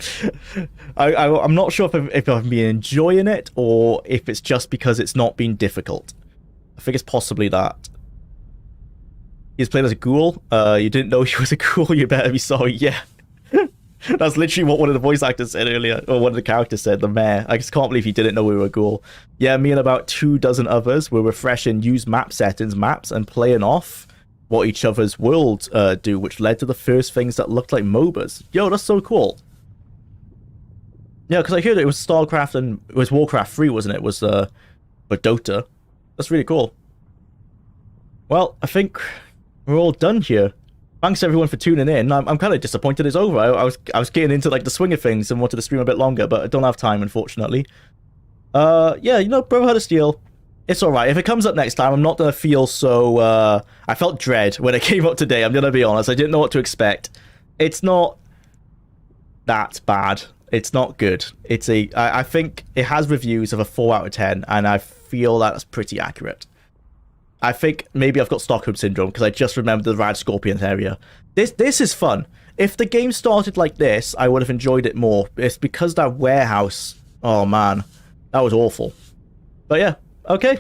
Speaker 1: I'm not sure if I've been enjoying it or if it's just because it's not been difficult. I think it's possibly that. He's playing as a ghoul. You didn't know he was a ghoul, you better be sorry. Yeah. That's literally what one of the voice actors said earlier, or one of the characters said, the mayor. I just can't believe he didn't know we were a ghoul. Yeah, me and about 24 others were refreshing used map settings, maps, and playing off what each other's worlds do, which led to the first things that looked like MOBAs. Yo, that's so cool. Yeah, because I heard it was StarCraft and it was Warcraft 3, wasn't it? It was for Dota. That's really cool. Well, I think we're all done here. Thanks everyone for tuning in. I'm kind of disappointed it's over. I was getting into like the swing of things and wanted to stream a bit longer, but I don't have time, unfortunately. Yeah, you know, Brotherhood of Steel, it's alright. If it comes up next time, I'm not gonna feel so I felt dread when it came up today, I'm gonna be honest. I didn't know what to expect. It's not that bad. It's not good. I think it has reviews of a 4 out of 10, and I feel that's pretty accurate. I think maybe I've got Stockholm Syndrome because I just remembered the Rad Scorpions area. This is fun. If the game started like this, I would have enjoyed it more. It's because that warehouse, oh man, that was awful. But yeah, okay.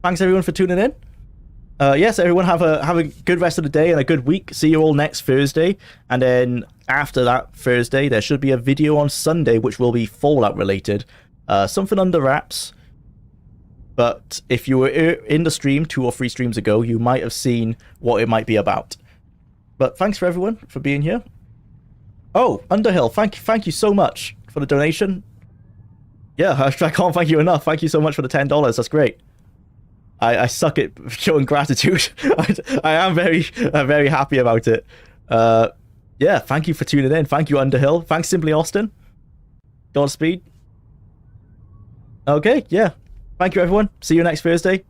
Speaker 1: Thanks everyone for tuning in. Yes, everyone have a good rest of the day and a good week. See you all next Thursday, and then after that Thursday, there should be a video on Sunday which will be Fallout related, something under wraps. But if you were in the stream 2 or 3 streams ago, you might have seen what it might be about. But thanks for everyone for being here. Oh, Underhill, thank you so much for the donation. Yeah, I can't thank you enough. Thank you so much for the $10. That's great. I suck at showing gratitude. I am very happy about it. Yeah, thank you for tuning in. Thank you, Underhill. Thanks, Simply Austin. Godspeed. Okay, yeah. Thank you, everyone. See you next Thursday.